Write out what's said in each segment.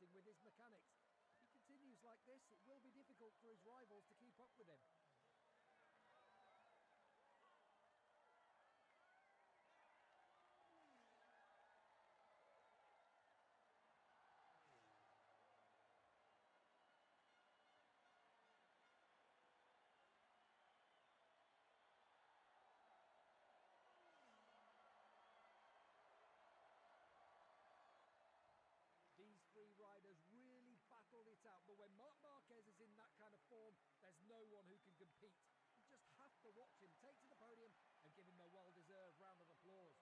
experimenting with his mechanics. If he continues like this, it will be difficult for his rivals to keep up with him. These three riders really battled it out, but when Marc Márquez is in that kind of form, there's no one who can compete. You just have to watch him take to the podium and give him a well-deserved round of applause.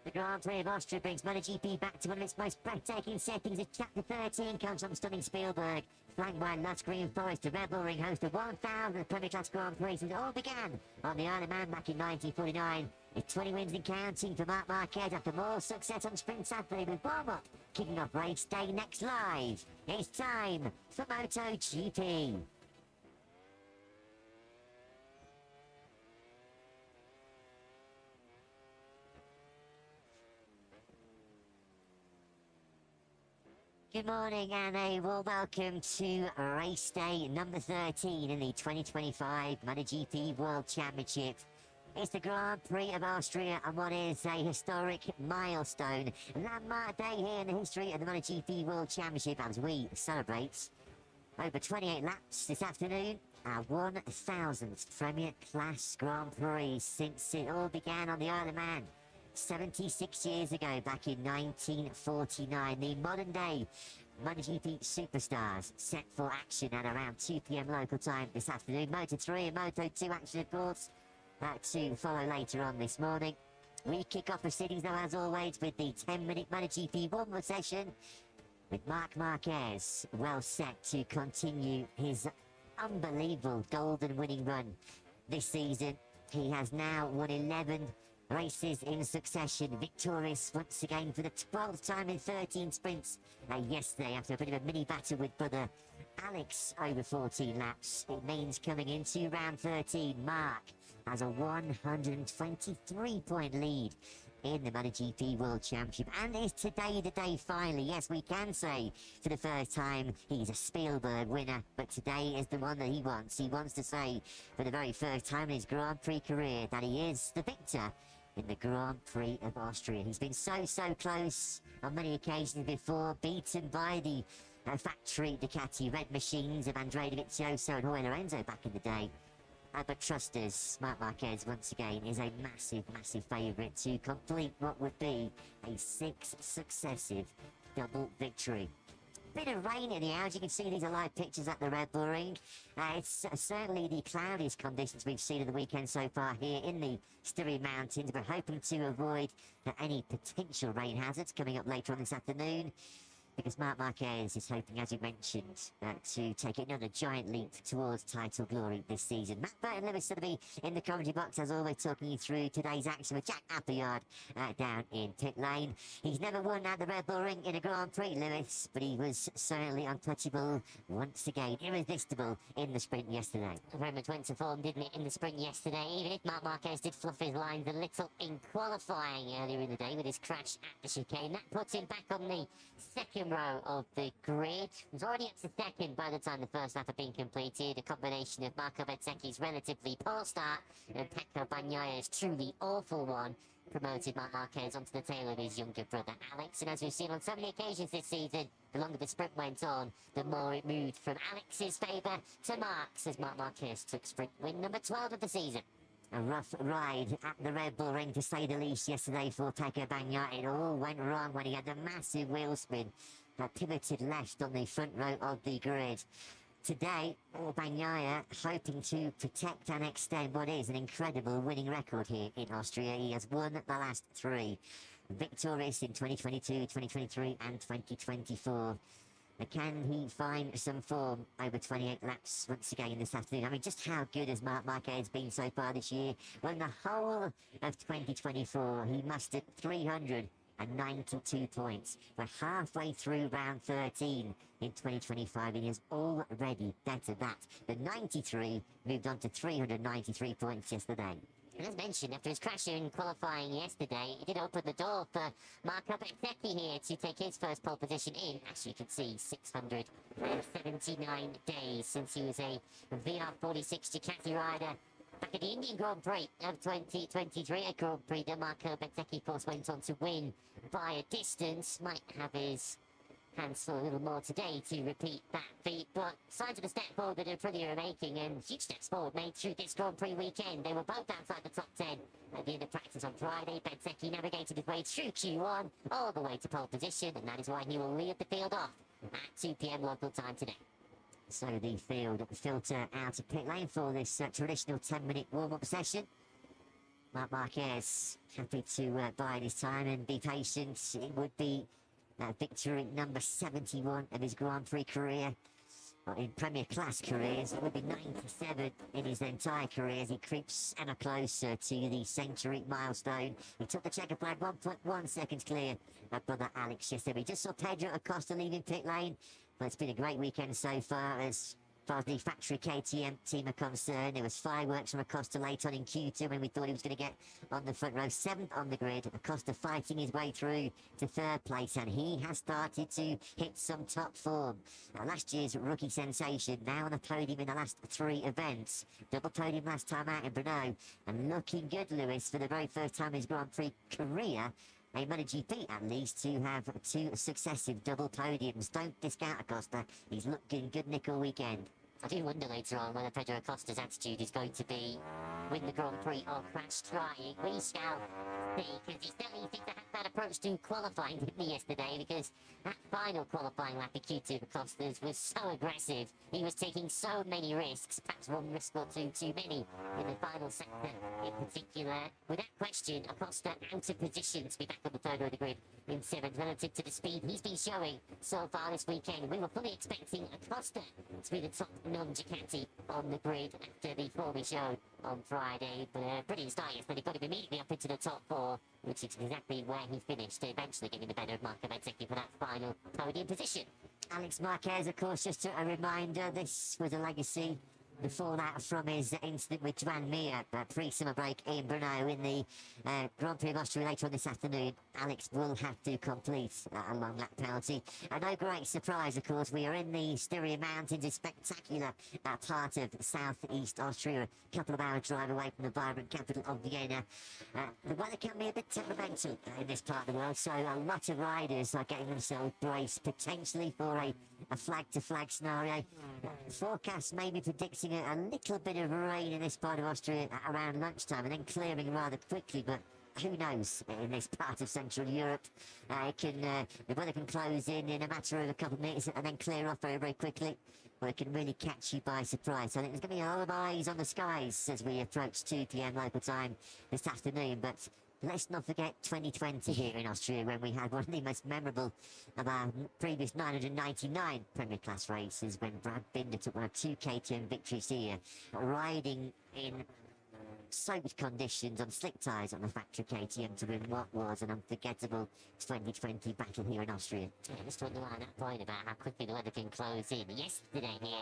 The Grand Prix of Austria brings MotoGP back to one of its most breathtaking settings as Chapter 13 comes from stunning Spielberg. flanked by Lush Green Forest, the Red Bull Ring host of 1,000 Premier Class Grand Prix since it all began on the Isle of Man back in 1949. It's 20 wins and counting for Marc Márquez after more success on Sprint Saturday with warm-up, kicking off race day next live. It's time for MotoGP. Good morning and a warm welcome to race day number 13 in the 2025 MotoGP World Championship. It's the Grand Prix of Austria and what is a historic milestone, landmark day here in the history of the MotoGP World Championship as we celebrate over 28 laps this afternoon, our 1,000th Premier Class Grand Prix since it all began on the Isle of Man. 76 years ago, back in 1949, the modern day MotoGP superstars set for action at around 2 p.m. local time this afternoon. Moto3 and Moto2 action, of course, to follow later on this morning. We kick off proceedings, though, as always, with the 10-minute MotoGP warm-up session with Marc Márquez well set to continue his unbelievable golden winning run this season. He has now won 11 races in succession, victorious once again for the 12th time in 13 sprints. Yesterday, after a bit of a mini battle with brother Alex over 14 laps, it means coming into round 13, Marc has a 123-point lead in the MotoGP World Championship, and is today the day finally. Yes, we can say for the first time he's a Spielberg winner, but today is the one that he wants. He wants to say for the very first time in his Grand Prix career that he is the victor in the Grand Prix of Austria. He's been so close on many occasions before, beaten by the factory Ducati red machines of Andrea Dovizioso and Jorge Lorenzo back in the day. But trust us, Marc Márquez once again is a massive favourite to complete what would be a 6th successive double victory. Bit of rain in the hours. You can see these are live pictures at the Red Bull Ring. It's certainly the cloudiest conditions we've seen in the weekend so far here in the Styrian Mountains. We're hoping to avoid any potential rain hazards coming up later on this afternoon, because Marc Márquez is hoping, as you mentioned, to take another giant leap towards title glory this season. Matt Burton-Lewis going to be in the commentary box, as always, talking you through today's action with Jack Appleyard down in pit lane. He's never won at the Red Bull Ring in a Grand Prix, Lewis, but he was certainly untouchable once again, irresistible in the sprint yesterday. Very much went to form, didn't it, in the sprint yesterday, even if Marc Márquez did fluff his lines a little in qualifying earlier in the day with his crash at the chicane. That puts him back on the second row of the grid. He was already up to second by the time the first lap had been completed. A combination of Marco Bezzechi's relatively poor start and Pecco Bagnaia's truly awful one promoted Marc Márquez onto the tail of his younger brother Alex. And as we've seen on so many occasions this season, the longer the sprint went on, the more it moved from Alex's favour to Marc's, as Marc Márquez took sprint win number 12 of the season. A rough ride at the Red Bull Ring, to say the least, yesterday for Pecco Bagnaia. It all went wrong when he had the massive wheel spin that pivoted left on the front row of the grid. Today, Bagnaia hoping to protect and extend what is an incredible winning record here in Austria. He has won the last 3. Victorious in 2022, 2023 and 2024. Can he find some form over 28 laps once again this afternoon? I mean, just how good has Marc Márquez been so far this year? Well, in the whole of 2024, he mustered 392 points. We're halfway through round 13 in 2025, and he has already bettered that. The 93 moved on to 393 points yesterday. And as mentioned, after his crash in qualifying yesterday, it did open the door for Marco Bezzecchi here to take his first pole position in, as you can see, 679 days since he was a VR46 Ducati rider back at the Indian Grand Prix of 2023, a Grand Prix that Marco Bezzecchi, of course, went on to win by a distance. Might have his hands full a little more today to repeat that feat, but signs of a step forward that Aprilia are making, and huge steps forward made through this Grand Prix weekend. They were both outside the top 10 at the end of practice on Friday. Bezzecchi navigated his way through Q1 all the way to pole position, and that is why he will lead the field off at 2 p.m. local time today. So the field filter out of pit lane for this traditional 10-minute warm-up session. Marc Márquez happy to bide his time and be patient. It would be victory number 71 of his Grand Prix career. in Premier Class careers. It would be 97 in his entire career as he creeps ever closer to the century milestone. He took the checker flag 1.1 seconds clear of brother Alex yesterday. We just saw Pedro Acosta leaving pit lane, but it's been a great weekend so far as far as the factory KTM team are concerned. There was fireworks from Acosta late on in Q2 when we thought he was going to get on the front row. 7th on the grid. Acosta fighting his way through to 3rd place, and he has started to hit some top form. Last year's rookie sensation, now on the podium in the last 3 events. Double podium last time out in Brno, and looking good, Lewis, for the very first time in his Grand Prix career. A MotoGP at least to have 2 successive double podiums. Don't discount Acosta. He's looking good nickel weekend. I do wonder later on whether Pedro Acosta's attitude is going to be win the Grand Prix or crash trying. We shall see, because he certainly seemed to have that approach to qualifying, didn't he, yesterday? Because that final qualifying lap of Q2 for Acosta's was so aggressive. He was taking so many risks, perhaps 1 risk or 2 too many in the final sector in particular. Without question, Acosta out of position to be back on the 3rd row of the grid in 7th relative to the speed he's been showing so far this weekend. We were fully expecting Acosta to be the top non-Ducati on the grid after the form he showed on Friday, but brilliant start yesterday. He got him immediately up into the top 4, which is exactly where he finished, eventually getting the better of Marc Márquez for that final podium position. Alex Márquez, of course, just a reminder, this was a legacy before that from his incident with Joan Mir pre-summer break in Brno in the Grand Prix of Austria later on this afternoon. Alex will have to complete a long lap penalty. No great surprise, of course, we are in the Styria Mountains, a spectacular part of southeast Austria, a couple of hours drive away from the vibrant capital of Vienna. The weather can be a bit temperamental in this part of the world, so a lot of riders are getting themselves braced potentially for a flag-to-flag scenario. Forecast may be predicting a little bit of rain in this part of Austria around lunchtime and then clearing rather quickly, but who knows in this part of Central Europe. The weather can close in a matter of a couple of minutes and then clear off very, very quickly, or it can really catch you by surprise. So I think there's going to be a lot of eyes on the skies as we approach 2 p.m. local time this afternoon, but let's not forget 2020 here in Austria, when we had one of the most memorable of our previous 999 Premier Class races, when Brad Binder took one of 2 KTM victories here, riding in soaked conditions on slick tyres on the factory KTM to win what was an unforgettable 2020 battle here in Austria. Yeah, just to underline that point about how quickly the weather can close in. Yesterday here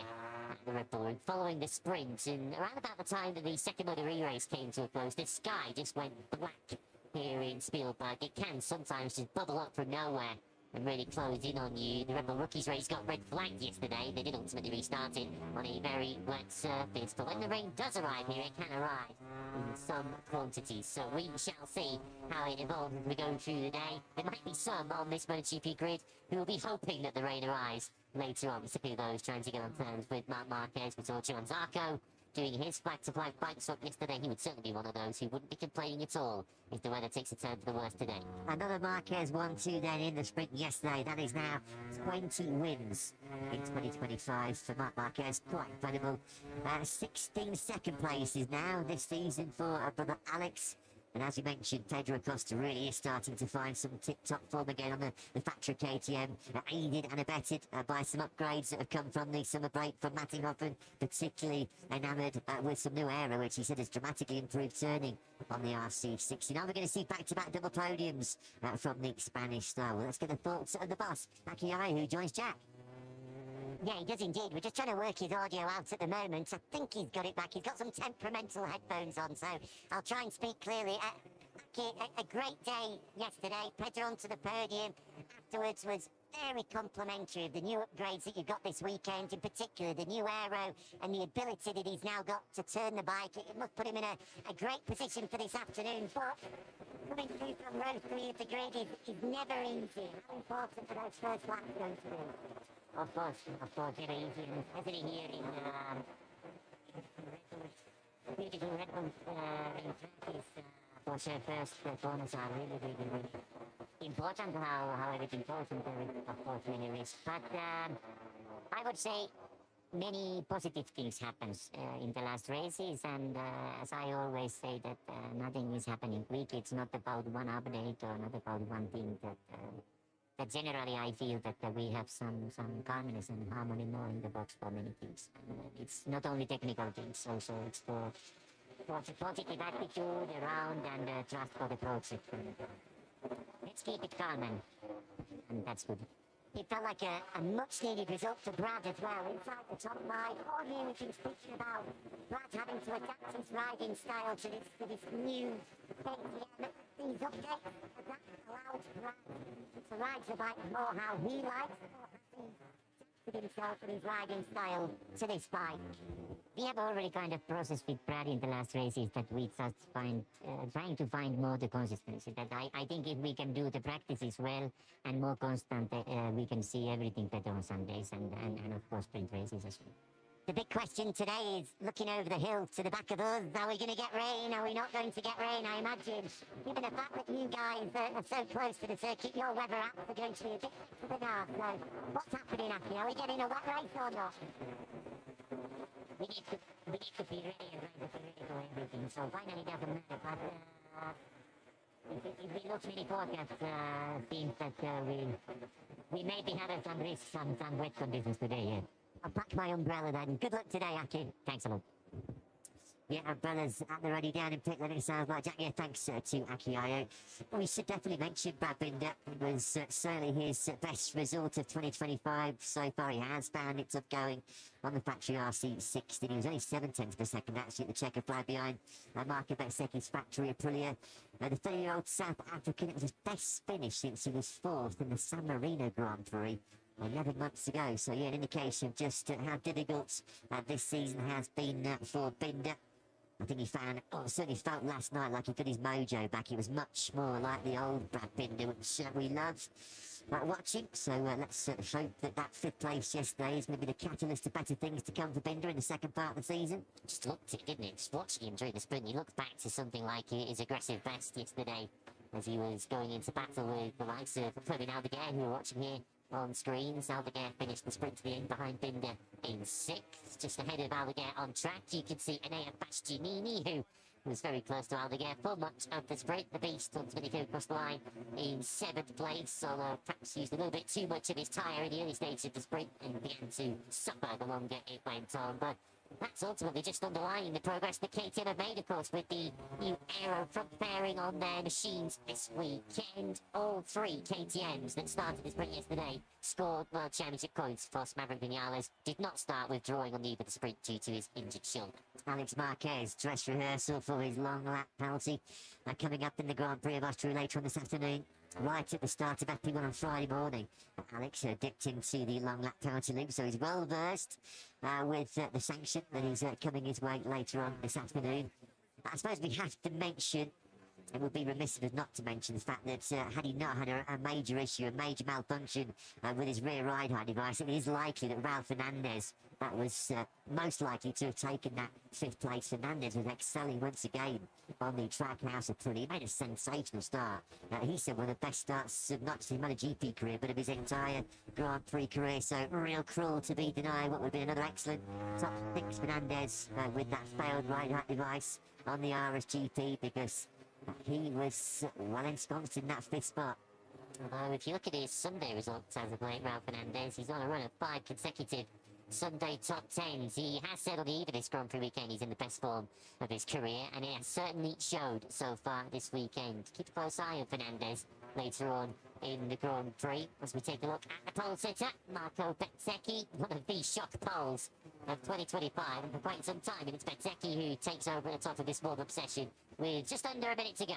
at the Red Bull Ring, following the sprint, and around about the time that the second MotoGP race came to a close, the sky just went black here in Spielberg. It can sometimes just bubble up from nowhere and really close in on you. The Red Bull Rookies race got red flagged yesterday. They did ultimately restart it on a very wet surface, but when the rain does arrive here, it can arrive in some quantities. So we shall see how it evolves as we go through the day. There might be some on this MotoGP grid who will be hoping that the rain arrives later on, particularly those trying to get on terms with Marc Márquez. We saw Joan Zarco doing his flag-to-flag bike swap yesterday. He would certainly be one of those who wouldn't be complaining at all if the weather takes a turn for the worse today. Another Márquez 1-2 then in the sprint yesterday. That is now 20 wins in 2025 for Marc Márquez. Quite incredible. 16 second places now this season for brother Alex. And as you mentioned, Pedro Acosta really is starting to find some tip-top form again on the factory KTM, aided and abetted by some upgrades that have come from the summer break from Martín, particularly enamoured with some new aero, which he said has dramatically improved turning on the RC60. Now we're going to see back-to-back double podiums from the Spanish star. Well, let's get the thoughts of the boss, Bagnaia, who joins Jack. Yeah, he does indeed. We're just trying to work his audio out at the moment. I think he's got it back. He's got some temperamental headphones on, so I'll try and speak clearly. A great day yesterday. Pedro onto the podium. Afterwards was very complimentary of the new upgrades that you got this weekend, in particular the new aero and the ability that he's now got to turn the bike. It must put him in a great position for this afternoon. But coming through from row 3 of the grid is never easy. How important for those first laps going to be? Of course, you know, especially here in beautiful Red Bull in practice, for sure first performance are really important how everything goes in the, of course, really is. But I would say many positive things happens in the last races, and as I always say that nothing is happening quick. It's not about one update or not about one thing that But generally, I feel that we have some calmness and harmony more in the box for many things. It's not only technical things, also it's for positive attitude around and trust for the project. Let's keep it calm and that's good. It felt like a much-needed result for Brad as well. Inside the top line, Jorge was speaking about Brad having to adapt his riding style to this new KTM. These updates that allowed Brad to ride the bike more how he likes, more how he adapted himself and his riding style to this bike. We have already kind of processed with Brad in the last races that we just trying to find more the consistency. That I think if we can do the practices well and more constant, we can see everything better on Sundays and of course sprint races as well. The big question today is looking over the hill to the back of us. Are we going to get rain? Are we not going to get rain? I imagine, given the fact that you guys are so close to the circuit, your weather apps are going to be a bit to the north. So what's happening, Aki? Are we getting a wet race or not? We need to be ready and ready for everything, so finally it doesn't matter, but if we look really forecast, seems that we may be having some risks, some wet conditions today, yeah. I'll pack my umbrella then. Good luck today, Aki. Thanks a lot. Yeah, umbrellas at the ready down in pit lane, it sounds like. Yeah, thanks to Aki Ayo. We should definitely mention Brad Binder. It was certainly his best result of 2025 so far. He has found it tough going on the factory RC60. He was only 7/10 per second actually at the checker flag behind Marco Bececchi's factory Aprilia. The 30-year-old South African, it was his best finish since he was fourth in the San Marino Grand Prix 11 months ago. So yeah, an indication of just how difficult this season has been for Binder. I think he found, certainly felt last night like he got his mojo back. It was much more like the old Brad Binder, which we love watching. So let's hope that fifth place yesterday is going to be the catalyst to better things to come for Binder in the second part of the season. Just looked at it, didn't it? Just watching him during the sprint, he looked back to something like his aggressive best yesterday as he was going into battle with the likes of Fabio who were watching here on screens. Aldeguer finished the sprint to the end behind Binder in sixth, just ahead of Aldeguer on track. You can see Enea Bastianini, who was very close to Aldeguer for much of the sprint. The Beast ultimately came across the line in seventh place, although perhaps used a little bit too much of his tyre in the early stages of the sprint and began to suffer the longer it went on. But that's ultimately just underlying the progress that KTM have made, of course, with the new aero front fairing on their machines this weekend. All three KTMs that started this sprint yesterday scored World Championship points. For Maverick Vinales did not start withdrawing on either the sprint due to his injured shoulder. Alex Marquez, dress rehearsal for his long lap penalty coming up in the Grand Prix of Austria later on this afternoon. Right at the start of FP1 on Friday morning, Alex dipped into the long lap penalty loop, so he's well versed with the sanction that is coming his way later on this afternoon. I suppose we have to mention, it would be remiss of us not to mention the fact that had he not had a major issue, a major malfunction with his rear ride-height device, it is likely that Ralph Fernandez, that was most likely to have taken that fifth place. Fernandez was excelling once again on the track house of Pully. He made a sensational start. He said one of the best starts of not just his MotoGP career, but of his entire Grand Prix career. So real cruel to be denied what would be another excellent top six Fernandez with that failed ride-height device on the RSGP, because he was well ensconced in that fifth spot. Although if you look at his Sunday results as of late, Ralph Fernandez, he's on a run of 5 consecutive Sunday top 10s. He has said on the eve of this Grand Prix weekend he's in the best form of his career, and it has certainly showed so far this weekend. Keep a close eye on Fernandez later on in the Grand Prix as we take a look at the pole sitter, Marco Bezzecchi, one of the shock poles of 2025, and for quite some time, and it's Bezzecchi who takes over at the top of this warm-up session with just under a minute to go.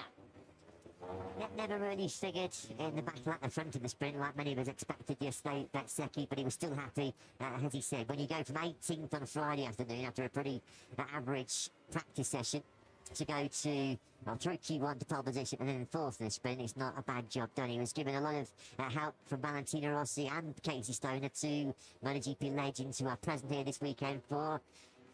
Never really figured in the battle at the front of the sprint like many of us expected yesterday, Bezzecchi, but he was still happy, as he said. When you go from 18th on Friday afternoon after a pretty average practice session to go to, well, through Q1 to pole position and then fourth in the sprint, it's not a bad job done. He was given a lot of help from Valentino Rossi and Casey Stoner, two MotoGP legends who are present here this weekend for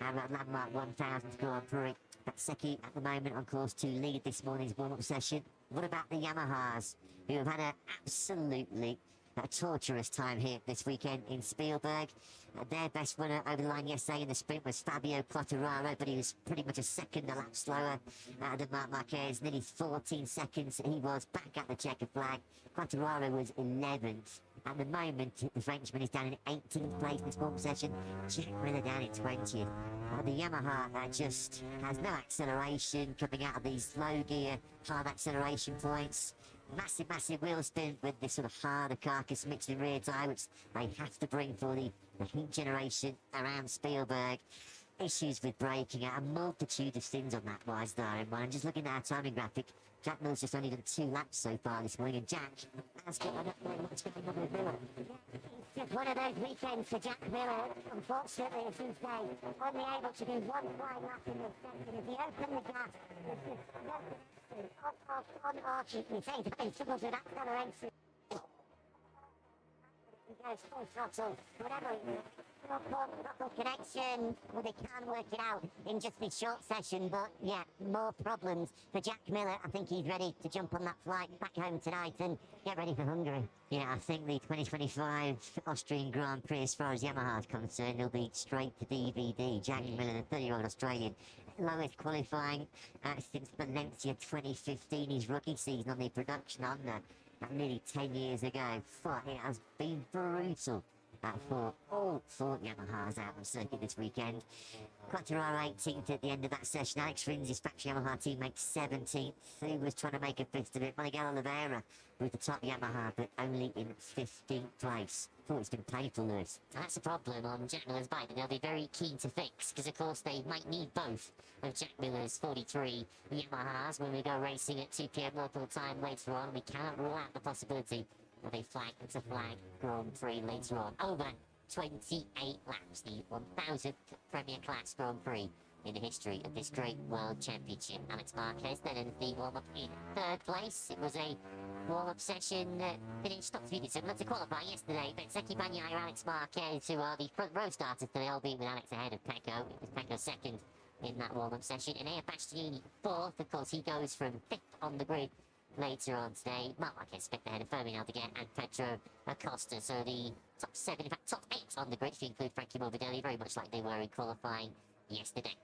our landmark 1000th Grand Prix. Bezzecchi at the moment on course to lead this morning's warm-up session. What about the Yamahas, who have had an absolutely a torturous time here this weekend in Spielberg. Their best runner over the line yesterday in the sprint was Fabio Quartararo, but he was pretty much a second a lap slower than Marc Márquez. Nearly 14 seconds he was back at the checkered flag. Quartararo was 11th. At the moment, the Frenchman is down in 18th place in this form session. Jack Miller down in 20th. The Yamaha just has no acceleration coming out of these low gear, hard acceleration points. Massive wheel spin with this sort of harder carcass Michelin rear tyre, which they have to bring for the heat generation around Spielberg. Issues with braking, a multitude of things on that wise though. And just looking at our timing graphic, Jack Miller's just only done 2 laps so far this morning, and Jack has got what's going on with Miller. Just one of those weekends for Jack Miller. Unfortunately, as he's only able to do 1 flying lap in the second. If he opened the gas, it's just on Archie. We say that he struggles with acceleration. He goes full throttle, whatever. Proper connection, well they can work it out in just this short session, but yeah, more problems for Jack Miller. I think he's ready to jump on that flight back home tonight and get ready for Hungary. Yeah, I think the 2025 Austrian Grand Prix, as far as Yamaha is concerned, will be straight to DVD. Jack Miller, the 30-year-old Australian, lowest qualifying since Valencia 2015, his rookie season on the production on nearly 10 years ago. It has been brutal for all 4 Yamahas out on circuit this weekend. Quartararo 18th at the end of that session. Alex Rins, his factory Yamaha teammate, 17th. He was trying to make a fifth of it. Miguel Oliveira with the top Yamaha, but only in 15th place. Thought it's been painful, Lewis. That's a problem on Jack Miller's bike that they'll be very keen to fix, because of course they might need both of Jack Miller's 43 Yamahas when we go racing at 2 PM local time later on. We cannot rule out the possibility of a flag-to-flag Grand Prix later on. Over 28 laps, the 1000th Premier Class Grand Prix in the history of this great World Championship. Alex Márquez then in the warm-up in 3rd place. It was a warm-up session that didn't stop to be similar to qualify yesterday, but Pecco Bagnaia and Alex Márquez, who are the front row starters today, albeit with Alex ahead of Pecco. It was Pecco 2nd in that warm-up session, and Bastianini 4th. Of course, he goes from 5th on the grid later on today. Marc Márquez picked ahead of Fabio again and Pedro Acosta. So the top 7, in fact top 8 on the grid, if you include Frankie Morbidelli, very much like they were in qualifying yesterday.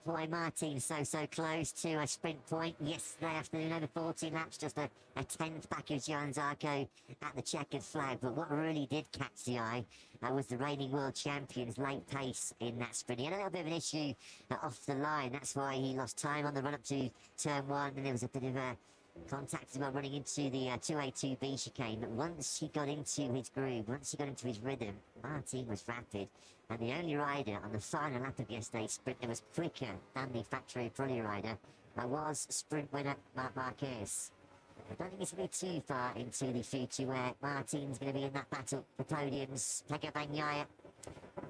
Boy, Martín so close to a sprint point yesterday afternoon over 14 laps, just a 10th back of Johan Zarco at the checkered flag. But what really did catch the eye was the reigning world champion's late pace in that sprint. He had a little bit of an issue off the line. That's why he lost time on the run up to turn 1, and there was a bit of a contact as well running into the 2A2B chicane. But once he got into his groove, once he got into his rhythm, Martín was rapid. And the only rider on the final lap of yesterday's sprint that was quicker than the factory Aprilia rider was sprint winner Marc Márquez. I don't think it's going to be too far into the future where Martín's going to be in that battle for podiums. Pecco Bagnaia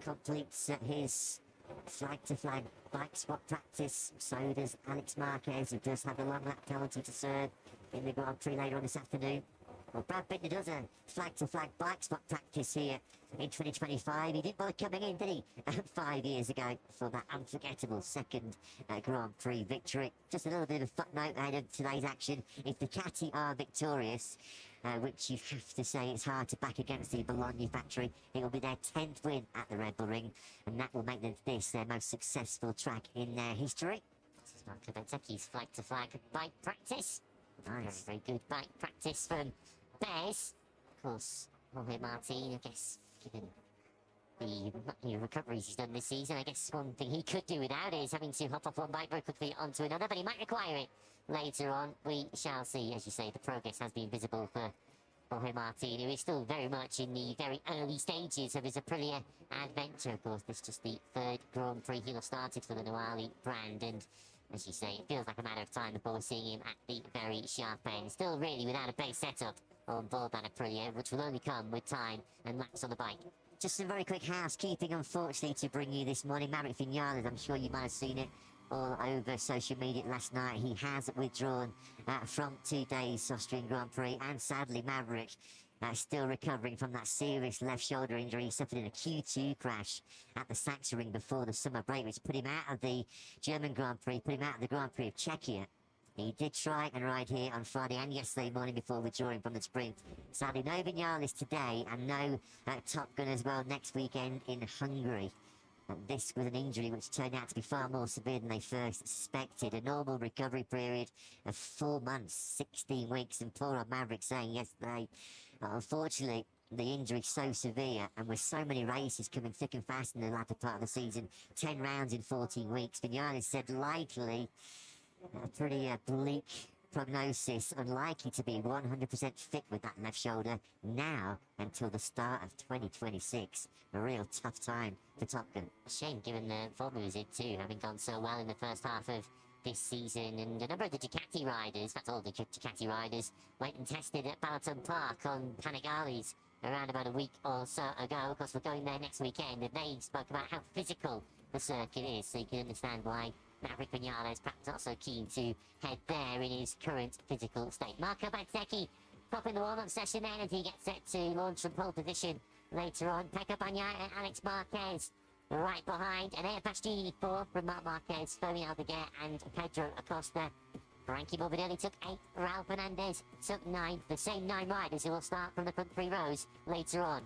completes his flag-to-flag bike swap practice. So does Alex Márquez, who does have a long lap penalty to serve in the Grand Prix later on this afternoon. Well, Brad Bittner does a flag-to-flag bike swap practice here in 2025. He didn't bother coming in, did he? 5 years ago for that unforgettable 2nd Grand Prix victory. Just a little bit of a footnote ahead of today's action. If the Ducati are victorious, which you have to say it's hard to back against the Bologna factory, it will be their 10th win at the Red Bull Ring, and that will make them this their most successful track in their history. This is Marco Benteke's flag-to-flag bike practice. Nice. Very good bike practice from Bears. Of course, Jorge Martín, I guess, given the recoveries he's done this season, I guess one thing he could do without is having to hop off one bike very quickly onto another, but he might require it later on. We shall see. As you say, the progress has been visible for Jorge Martín, who is still very much in the very early stages of his Aprilia adventure. Of course, this is just the 3rd Grand Prix he'll have started for the Noali brand, and as you say, it feels like a matter of time before we're seeing him at the very sharp end. Still really without a base setup on board that Aprilia, which will only come with time and laps on the bike. Just some very quick housekeeping, unfortunately, to bring you this morning. Maverick Vinales, I'm sure you might have seen it all over social media last night. He has withdrawn from today's Austrian Grand Prix, and sadly, Maverick still recovering from that serious left shoulder injury he suffered in a Q2 crash at the Sachsenring before the summer break, which put him out of the German Grand Prix, put him out of the Grand Prix of Czechia. He did try and ride here on Friday and yesterday morning before withdrawing from the sprint. Sadly, no Vinales today and no Top Gun as well next weekend in Hungary. This was an injury which turned out to be far more severe than they first suspected. A normal recovery period of 4 months, 16 weeks, and poor old Maverick saying yesterday, unfortunately, the injury so severe, and with so many races coming thick and fast in the latter part of the season, 10 rounds in 14 weeks, Vinales said likely a pretty bleak prognosis, unlikely to be 100% fit with that left shoulder now until the start of 2026. A real tough time for Top Gun. A shame given the form he was in too, having gone so well in the first half of this season, and a number of the Ducati riders, that's all the Ducati riders, went and tested at Balaton Park on Panigales around about a week or so ago. Of course, we're going there next weekend, and they spoke about how physical the circuit is, so you can understand why Maverick Vinales perhaps not so keen to head there in his current physical state. Marco Bezzecchi popping the warm-up session then as he gets set to launch from pole position later on. Pecco Bagnaia and Alex Marquez right behind. Enea Pastini 4 from Marc Márquez, Fabio and Pedro Acosta. Frankie Morbidelli took 8, Raul Fernandez took 9. The same 9 riders who will start from the front 3 rows later on.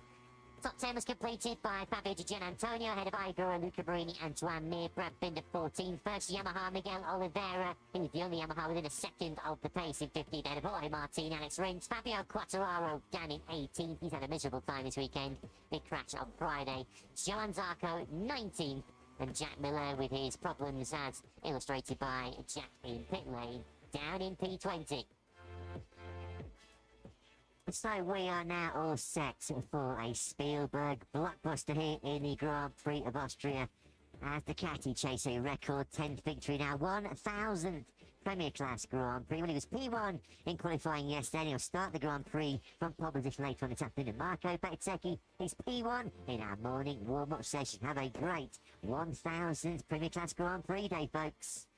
Top 10 was completed by Fabio Di Gianantonio, ahead of Igor, Luca Marini, Antoine Mir, Brad Binder 14. First Yamaha, Miguel Oliveira. He was the only Yamaha within a second of the pace in 15th. Ahead of Jorge, Martín, Alex Rins. Fabio Quartararo down in 18th. He's had a miserable time this weekend. Big crash on Friday. Johan Zarco 19th. And Jack Miller with his problems as illustrated by Jack in pit lane down in P20. So we are now all set for a Spielberg blockbuster here in the Grand Prix of Austria as Ducati chase a record 10th victory now, 1,000th Premier Class Grand Prix. When he was P1 in qualifying yesterday, he'll start the Grand Prix from pole position later on this afternoon. Marco Bezzecchi is P1 in our morning warm-up session. Have a great 1,000th Premier Class Grand Prix day, folks.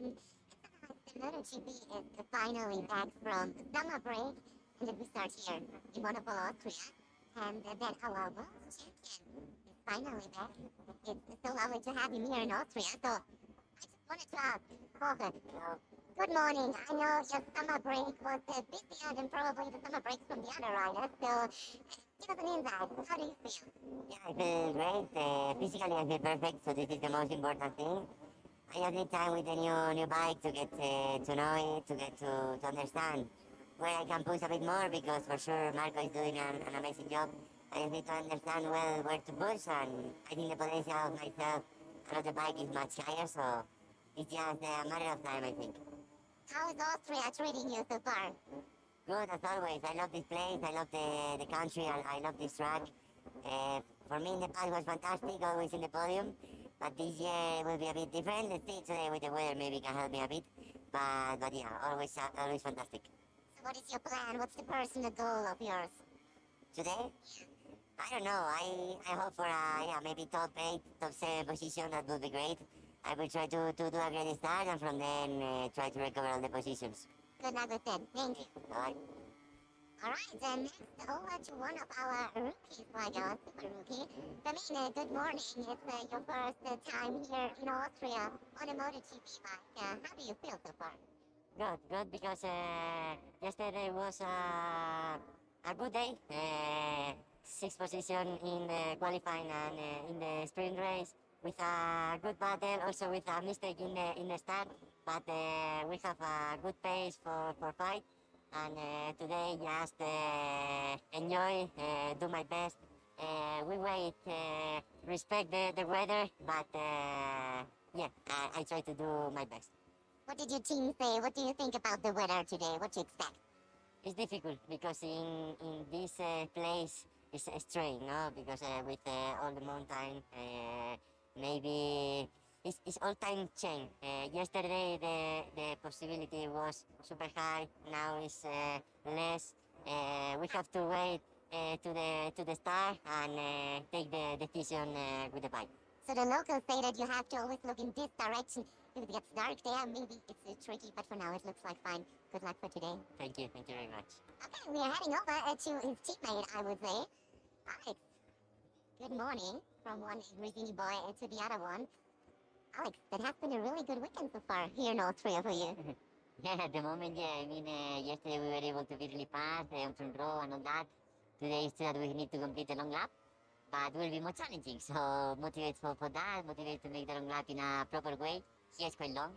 The MotoGP is finally back from summer break, and then we start here in Monaco, Austria, and then our world champion is finally back. It's so lovely to have him here in Austria, so I just wanted to ask, Jorge, good morning. I know your summer break was busier than probably the summer breaks from the other riders, so give us an insight. How do you feel? Yeah, I feel great. Physically, I feel perfect, so this is the most important thing. I just need time with the new bike to get to know it, to get to understand where I can push a bit more, because for sure Marco is doing an amazing job. I just need to understand well where to push, and I think the potential of myself and of the bike is much higher, so it's just a matter of time, I think. How is Austria treating you so far? Good, as always. I love this place, I love the country, I love this track. For me in the past was fantastic, always in the podium, but this year will be a bit different. Let's see today with the weather, maybe can help me a bit, but yeah, always fantastic. So what is your plan? What's the personal goal of yours? Today? I don't know, I hope for maybe top 8, top 7 position, that would be great. I will try to do a great start, and from then try to recover all the positions. Good luck with that. Thank you. Alright. Alright, then next over to one of our rookies, like our super rookie. Famine, good morning. It's your first time here in Austria on a MotoGP bike. How do you feel so far? Good, because yesterday was a good day. 6th position in the qualifying and in the sprint race, with a good battle, also with a mistake in the start, but we have a good pace for fight, and today just enjoy, do my best. We wait, respect the weather, but yeah, I try to do my best. What did your team say? What do you think about the weather today? What do you expect? It's difficult because in this place it's strange, no? Because with all the mountain, maybe it's all time change. Yesterday the possibility was super high. Now it's less. We have to wait to the start and take the decision with the bike. So the locals say that you have to always look in this direction. If it gets dark there, maybe it's tricky, but for now it looks like fine. Good luck for today. Thank you very much. Okay, we are heading over to his teammate, I would say. Alex, good morning from one Grisini boy to the other one. Alex, that has been a really good weekend so far here in Austria for you. Yeah, at the moment, yeah. I mean, yesterday we were able to be really fast, on front row and all that. Today is that we need to complete a long lap, but it will be more challenging. So motivate for that, motivate to make the long lap in a proper way. Yeah, it's quite long.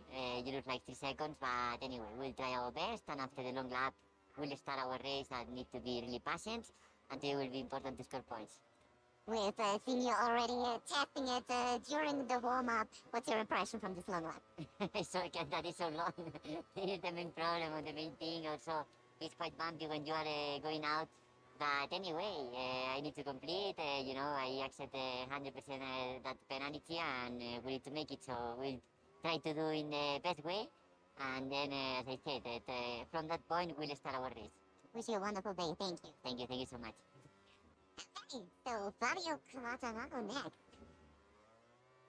You look like 3 seconds, but anyway, we'll try our best, and after the long lap, we'll start our race and need to be really patient, and it will be important to score points. We've seen you already testing it during the warm-up. What's your impression from this long lap? So again, that is so long. This is the main problem, or the main thing. Also, it's quite bumpy when you are going out. But anyway, I need to complete. I accept 100% that penalty, and we need to make it. So we'll try to do in the best way, and then, as I said, from that point, we'll start our race. Wish you a wonderful day. Thank you. Thank you so much. Okay, so Fabio Quartararo next.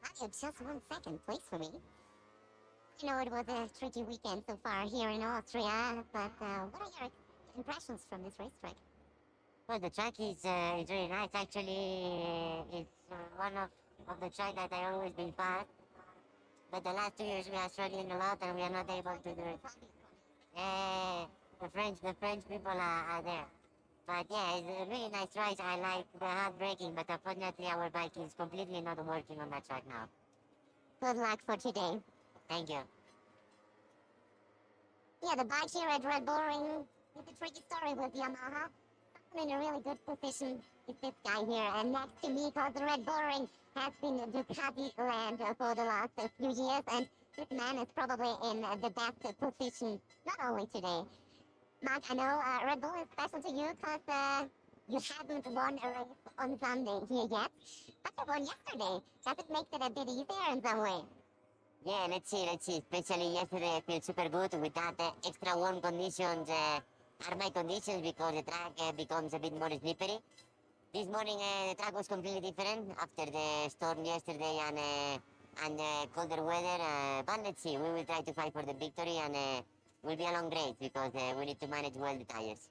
Fabio just won 2nd place for me. You know, it was a tricky weekend so far here in Austria, but what are your impressions from this racetrack? Well, the track is really nice. Actually, it's one of the tracks that I always been fast. But the last 2 years we are struggling a lot, and we are not able to do it. The French people are there. But yeah, it's a really nice ride. I like the hard braking, but unfortunately our bike is completely not working on that track now. Good luck for today. Thank you. Yeah, the bike here at Red Bull Ring is a tricky story with Yamaha. In a really good position is this guy here, and next to me, because the Red Bull Ring has been Ducati land for the last few years, and this man is probably in the best position, not only today. Marc, I know Red Bull is special to you because you haven't won a race on Sunday here yet, but you won yesterday. Does it make it a bit easier in some way? Yeah, let's see. Especially yesterday I feel super good with that extra warm conditions. Are my conditions because the track becomes a bit more slippery. This morning the track was completely different after the storm yesterday, and and colder weather, but let's see, we will try to fight for the victory, and will be a long race because we need to manage well the tires.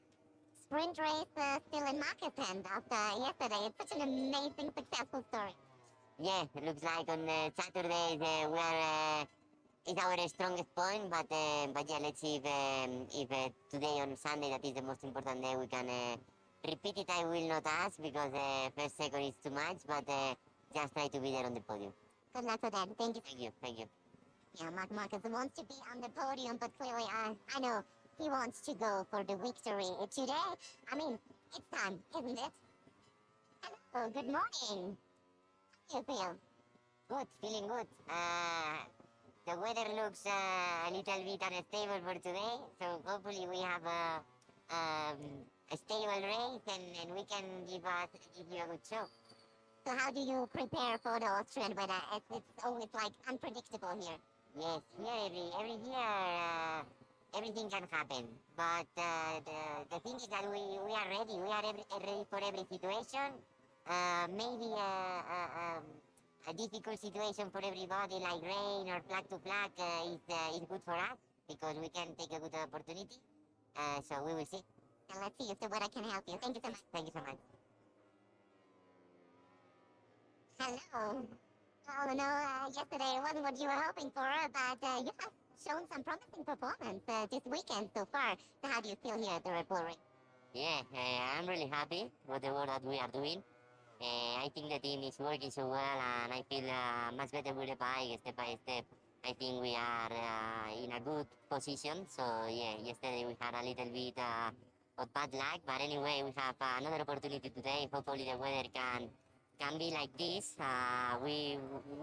Sprint race still in Marquez's hand after yesterday. It's such an amazing, successful story. Yeah, it looks like on Saturdays we are is our strongest point, but yeah, let's see if today on Sunday, that is the most important day, we can repeat it. I will not ask because first second is too much, but just try to be there on the podium. Good luck for that. Thank you. Thank you, thank you. Yeah, Marc Márquez wants to be on the podium, but clearly I know he wants to go for the victory today. I mean, it's time, isn't it? Hello, good morning. How do you feel? Good, feeling good. The weather looks a little bit unstable for today, so hopefully we have a stable race and we can give you a good show. So how do you prepare for the Austrian weather? It's always like unpredictable here. Yes, here every year everything can happen, but the thing is that we are ready. We are ready for every situation. Maybe a difficult situation for everybody, like rain or flag to flag, is good for us because we can take a good opportunity. So we will see. And let's see if the weather can help you. Thank you so much. Thank you so much. Hello. Well, no, yesterday wasn't what you were hoping for, but you have shown some promising performance this weekend so far. So how do you feel here at the Red Bull Ring? Yeah, I'm really happy with the work that we are doing. I think the team is working so well, and I feel much better with the bike step by step. I think we are in a good position. So yeah, yesterday we had a little bit of bad luck, but anyway, we have another opportunity today. Hopefully the weather can be like this. We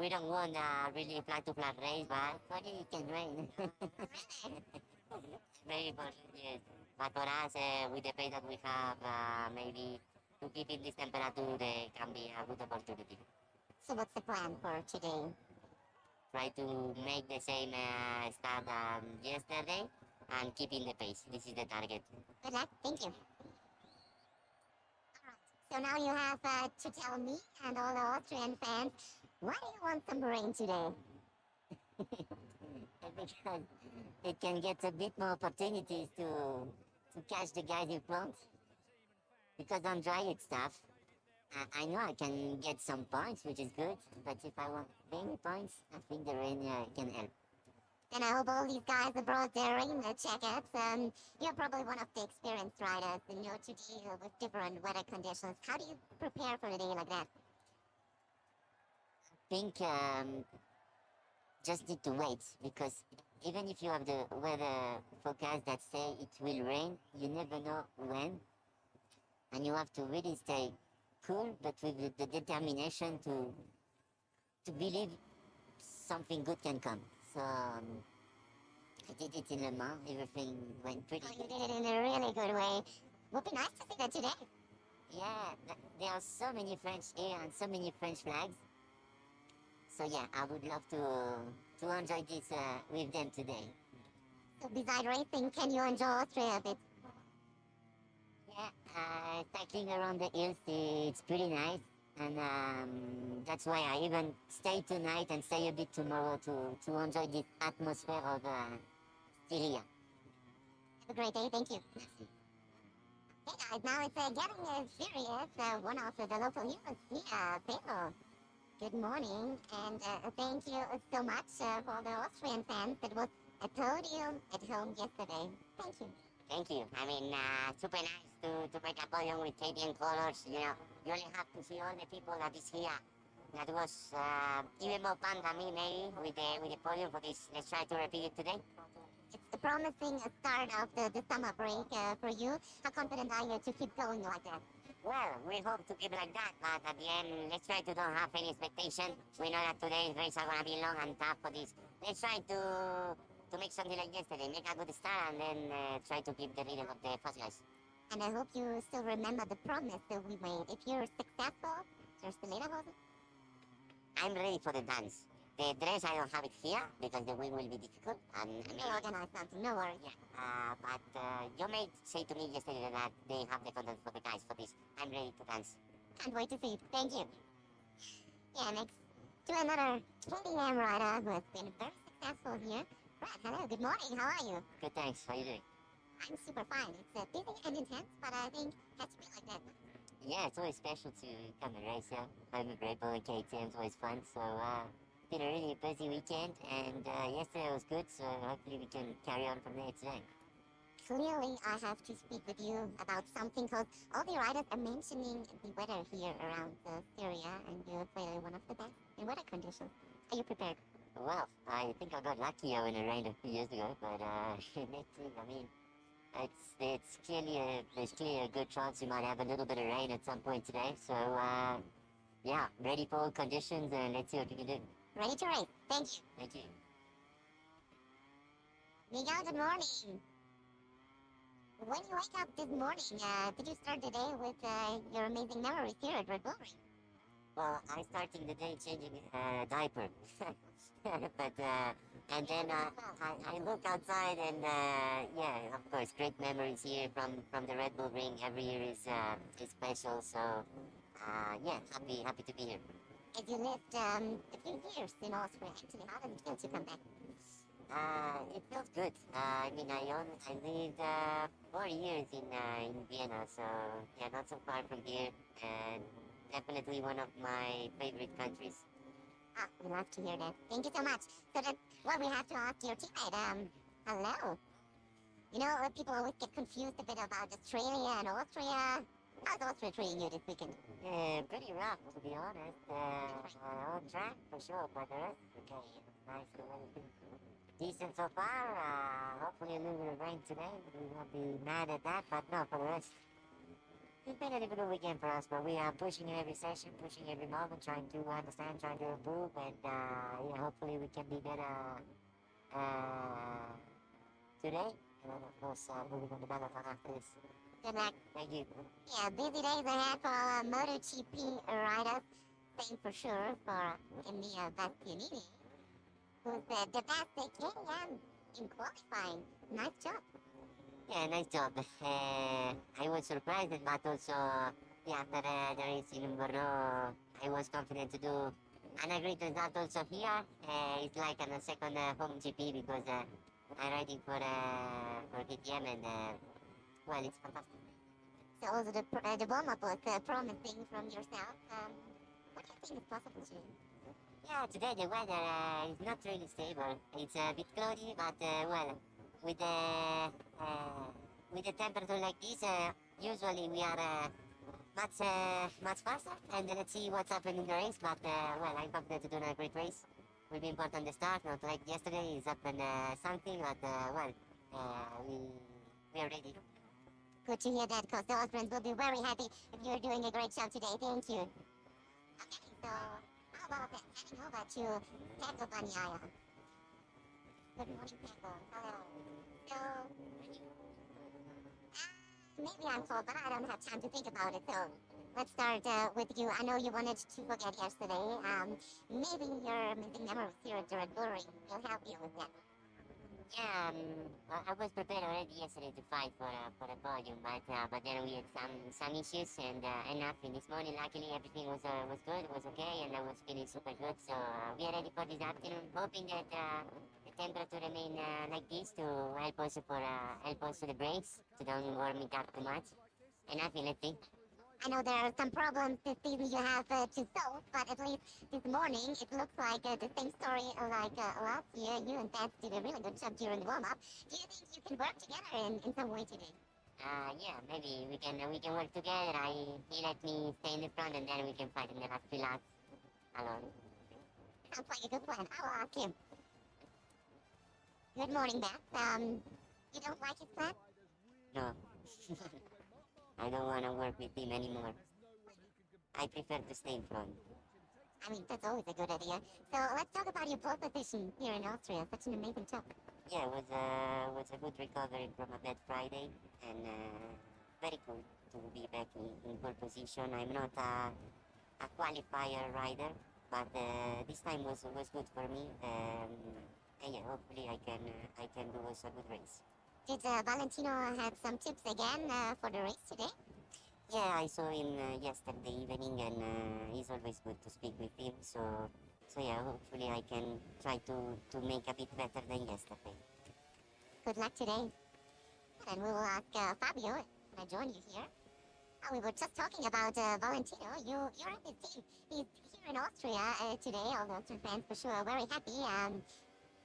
don't want a really flag to flag race, but it can rain. Very important, yes. But for us, with the pace that we have, maybe to keep it this temperature can be a good opportunity. So what's the plan for today? Try to make the same start yesterday and keeping the pace. This is the target. Good luck. Thank you. So now you have to tell me and all the Austrian fans, why do you want some rain today? Because it can get a bit more opportunities to catch the guys in front. Because on dry it's tough. I know I can get some points, which is good, but if I want rainy points, I think the rain can help. And I hope all these guys brought their rain jackets. You're probably one of the experienced riders and know to deal with different weather conditions. How do you prepare for a day like that? I think just need to wait, because even if you have the weather forecast that say it will rain, you never know when. And you have to really stay cool, but with the determination to believe something good can come. So I did it in Le Mans. Everything went pretty You did it in a really good way. Would be nice to see that today. Yeah, there are so many French here and so many French flags. So yeah, I would love to enjoy this with them today. So besides racing, can you enjoy Austria a bit? Yeah, cycling around the hills, it's pretty nice. And that's why I even stay tonight and stay a bit tomorrow to enjoy this atmosphere of Styria. Have a great day, thank you. Hey guys, now it's getting serious. One of the local heroes here, Pedro. Good morning, and thank you so much for the Austrian fans. It was a podium at home yesterday. Thank you. Thank you. I mean, super nice to make a podium with KTM colors. You know, you only have to see all the people that is here. That was even more fun than me, maybe, with the podium for this. Let's try to repeat it today. It's a promising start of the summer break for you. How confident are you to keep going like that? Well, we hope to keep like that, but at the end, let's try to don't have any expectation. We know that today's race are going to be long and tough for this. Let's try to make something like yesterday, make a good start, and then try to keep the rhythm of the first guys. And I hope you still remember the promise that we made. If you're successful, there's the leaderboard. I'm ready for the dance. The dress, I don't have it here, because the win will be difficult. And We'll organize something, no worries. Yeah, but you may say to me yesterday that they have the content for the guys for this. I'm ready to dance. Can't wait to see it. Thank you. Yeah, next to another KTM rider who has been very successful here. Brad, hello, good morning, how are you? Good, thanks. How you doing? I'm super fine. It's busy and intense, but I think it has to be like that. Yeah, it's always special to come and race here. I'm a Red Bull and KTM is always fun. So, been a really busy weekend, and yesterday was good. So hopefully we can carry on from there today. Clearly, I have to speak with you about something because all the riders are mentioning the weather here around Syria, and you're clearly one of the best in weather conditions. Are you prepared? Well, I think I got lucky when it rained a few years ago, but let's see. I mean, it's there's clearly a good chance we might have a little bit of rain at some point today. So yeah, ready for all conditions, and let's see what we can do. Ready to race. Thank you. Thank you. Miguel, good morning. When you wake up this morning, did you start the day with your amazing memories here at Red Bull Ring? Well, I'm starting the day changing diaper. But, and then I look outside and, yeah, of course, great memories here from the Red Bull Ring. Every year is special, so, yeah, happy to be here. As you lived a few years in Austria, actually, how does it feel to come back? It feels good. I mean, I lived 4 years in Vienna, so, yeah, not so far from here, and definitely one of my favorite countries. Ah, we love to hear that. Thank you so much. So that's what we have to ask your teammate. Hello. You know, people always get confused a bit about Australia and Austria. How's Austria treating you this weekend? Yeah, pretty rough, to be honest. On track, for sure, but the rest is okay. Nice and everything. Decent so far. Hopefully a little bit of rain today. We won't be mad at that, but no, for the rest, it's been a difficult weekend for us, but we are pushing in every session, pushing every moment, trying to understand, trying to improve, and yeah, hopefully we can be better today. And then, of course, moving on to marathon after this. Good luck. Thank you. Yeah, busy days ahead for MotoGP riders. Same for sure for Emilia Bastianini, who's the best they can in qualifying. Nice job. Yeah, nice job. I was surprised, but also, yeah, after the race in Brno, I was confident to do an great result also here. It's like a second home GP because I'm riding for KTM and, well, it's fantastic. So also the warm-up was promising from yourself. What do you think is possible to you? Yeah, today the weather is not really stable. It's a bit cloudy, but, well, with the temperature like this, usually we are much faster, and let's see what's happening in the race. But well, I'm confident to do a great race. Will be important on the start, not like yesterday. It's happened something, but well, we are ready. Good to hear that, because the Austrians will be very happy if you're doing a great job today. Thank you. Okay, so how about heading over to Pecco Bagnaia? Good morning, Pecco. Hello. So, maybe I'm told, but I don't have time to think about it, so let's start with you. I know you wanted to forget yesterday. Maybe your amazing memories here at the Red Bull Ring will help you with that. Yeah, I was prepared already yesterday to fight for the podium, but then we had some issues, and nothing. This morning, luckily, everything was good, was okay, and I was feeling super good. So we are ready for this afternoon, hoping that the temperature remain like this to help us to the brakes, to don't warm it up too much. And nothing, let's see. I know there are some problems this season you have to solve, but at least this morning it looks like the same story like last year. You and Pat did a really good job during the warm-up. Do you think you can work together in some way today? Yeah, maybe we can work together. He let me stay in the front, and then we can fight in the last few laps alone. Sounds like a good plan. I will ask him. Good morning, Beth. You don't like his plan? No. I don't want to work with him anymore. I prefer to stay in front. I mean, that's always a good idea. So let's talk about your pole position here in Austria. Such an amazing job. Yeah, it was a good recovery from a bad Friday, and very cool to be back in pole position. I'm not a qualifier rider, but this time was good for me. And yeah, hopefully I can do a good race. Did Valentino have some tips again for the race today? Yeah, I saw him yesterday evening, and it's always good to speak with him. So So yeah, hopefully I can try to make a bit better than yesterday. Good luck today. And we will ask Fabio, can I join you here? We were just talking about Valentino. You're at his team. He's here in Austria today. All the Austrian fans for sure are very happy.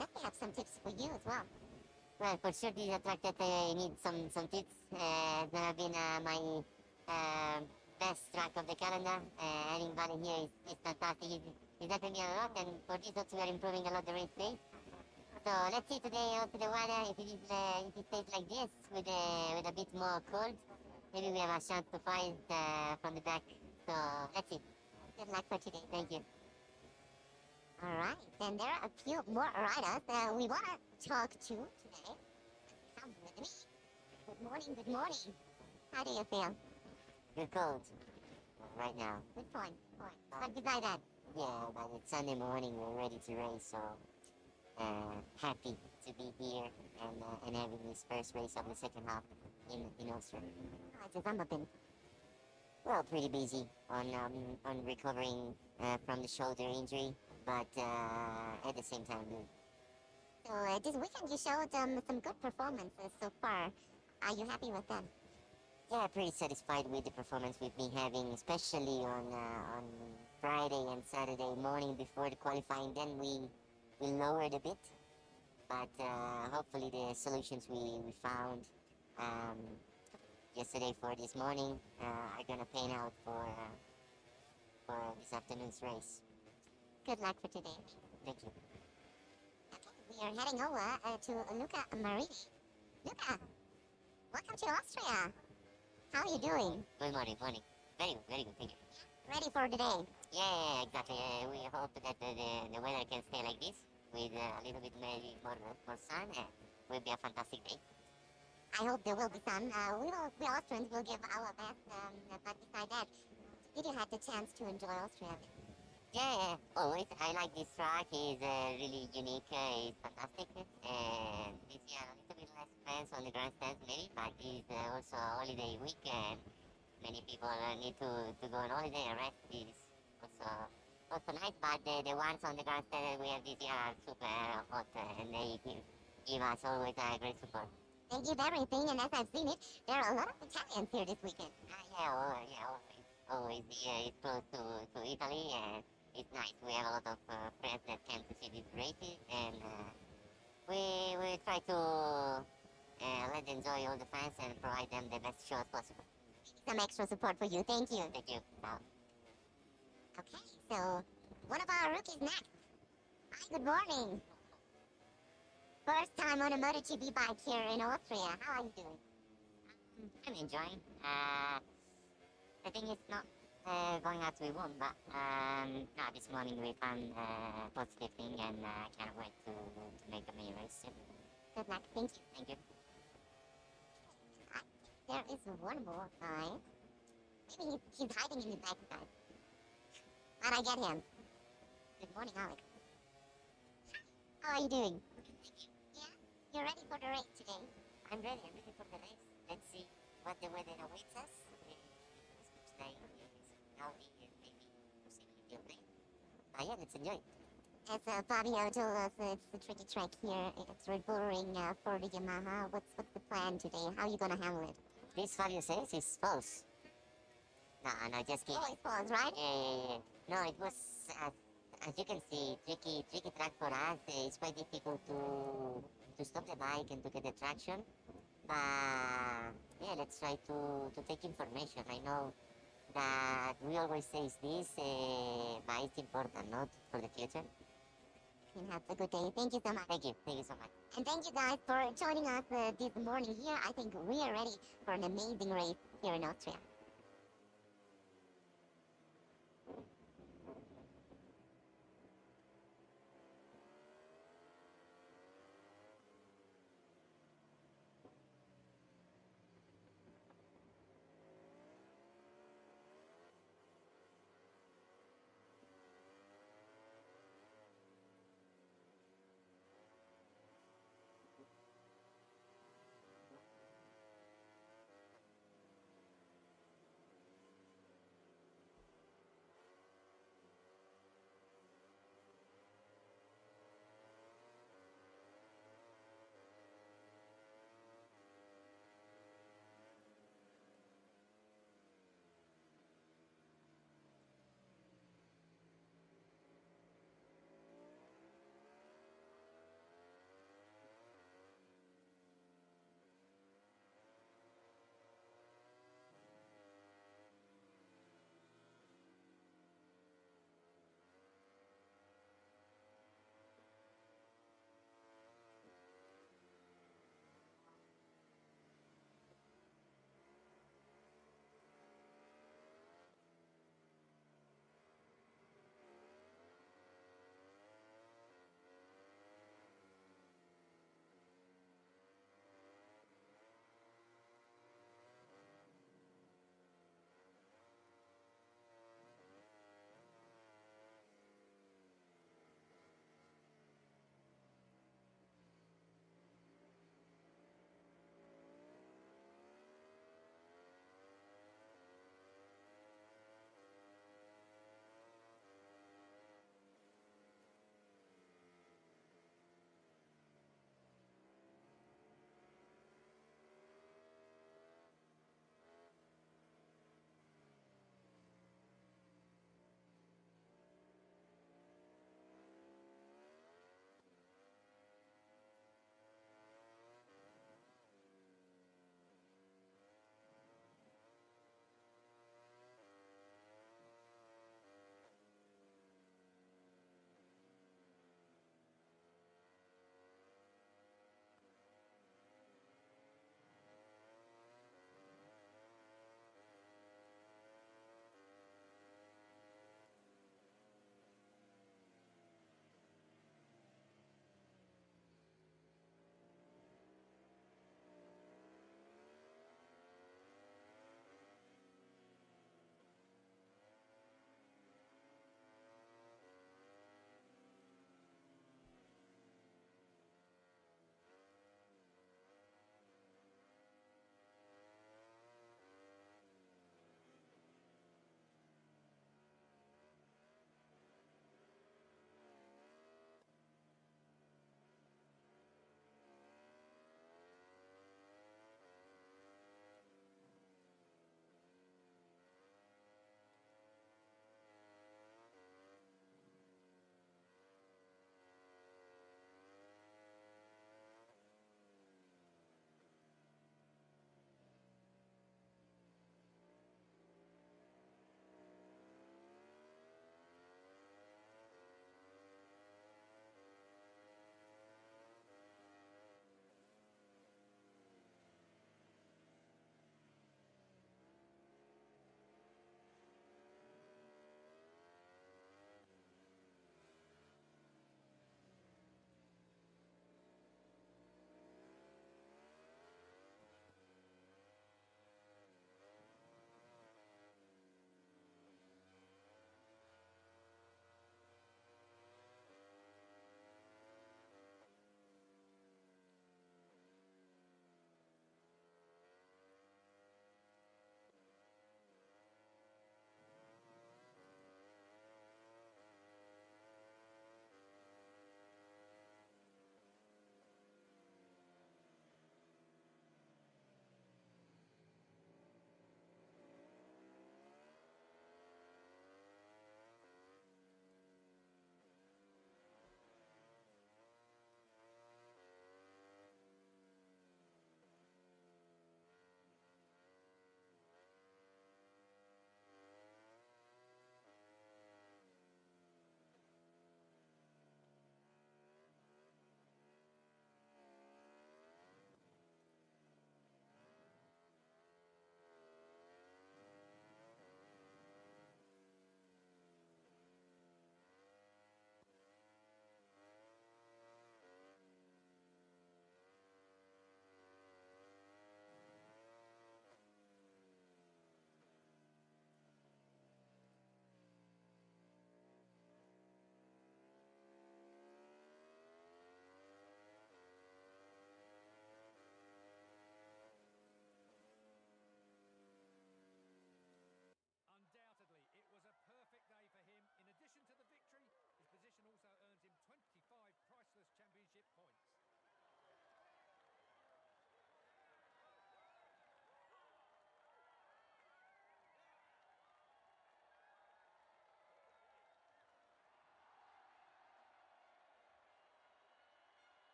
Definitely have some tips for you as well. Well, for sure this is a track that I need some tips. It's gonna be my best track of the calendar. Having Valley here is fantastic. He's helping me a lot, and for this also we are improving a lot the race day. So let's see today also the weather, if it stays like this with a bit more cold, maybe we have a chance to fight from the back. So let's see. Good luck for today. Thank you. All right, then there are a few more riders we want to talk to today. Come with me. Good morning, good morning. How do you feel? Good cold right now. Good point. But besides that? Yeah, but it's Sunday morning, we're ready to race, so happy to be here and having this first race of the second half in Austria. How has your summer been? Well, pretty busy on recovering from the shoulder injury, but at the same time good. So this weekend you showed some good performances so far. Are you happy with them? Yeah, pretty satisfied with the performance we've been having, especially on Friday and Saturday morning before the qualifying. Then we lowered a bit, but hopefully the solutions we found yesterday for this morning are gonna pan out for this afternoon's race. Good luck for today. Thank you. Okay, we are heading over to Luca Marini. Luca, welcome to Austria. How are you doing? Good morning. Very good, thank you. Ready for today? Yeah, exactly. We hope that the weather can stay like this, with a little bit maybe more sun. Will be a fantastic day. I hope there will be sun. We Austrians will give our best, but besides that, did you have the chance to enjoy Austria? Yeah, always. I like this track. It's really unique. It's fantastic. And this year a little bit less fans on the grandstands maybe, but it's also a holiday weekend. Many people need to go on holiday and rest. It's also nice, but the ones on the grandstand we have this year are super hot, and they give us always great support. They give everything, and as I've seen it, there are a lot of Italians here this weekend. Always. It's close to Italy, and it's nice. We have a lot of friends that came to see these races, and we try to let them enjoy all the fans and provide them the best show as possible. Some extra support for you. Thank you. Thank you. Okay, so one of our rookies next. Hi, good morning. First time on a MotoGP bike here in Austria. How are you doing? I'm enjoying. I think it's not going out to be won, but no, this morning we found positive thing, and I can't wait to make a main race soon. Good luck. Thank you. Thank you. There is one more guy. Maybe he's hiding in the back, guys. But I get him. Good morning, Alex. How are you doing? Yeah? You're ready for the race today? I'm ready for the race. Let's see what the weather awaits us. Today is cloudy and maybe possibly rain. Yeah, let's enjoy it. As Fabio told us, it's a tricky track here. It's Red Bull Ring for the Yamaha. What's the plan today? How are you gonna handle it? This Fabio says is false. No, just kidding. Always false, right? Yeah. No, it was, as you can see, tricky track for us. It's quite difficult to stop the bike and to get the traction. But yeah, let's try to take information. I know that we always say this, but it's important, not for the future. And have a good day. Thank you so much. Thank you so much. And thank you guys for joining us this morning here. I think we are ready for an amazing race here in Austria.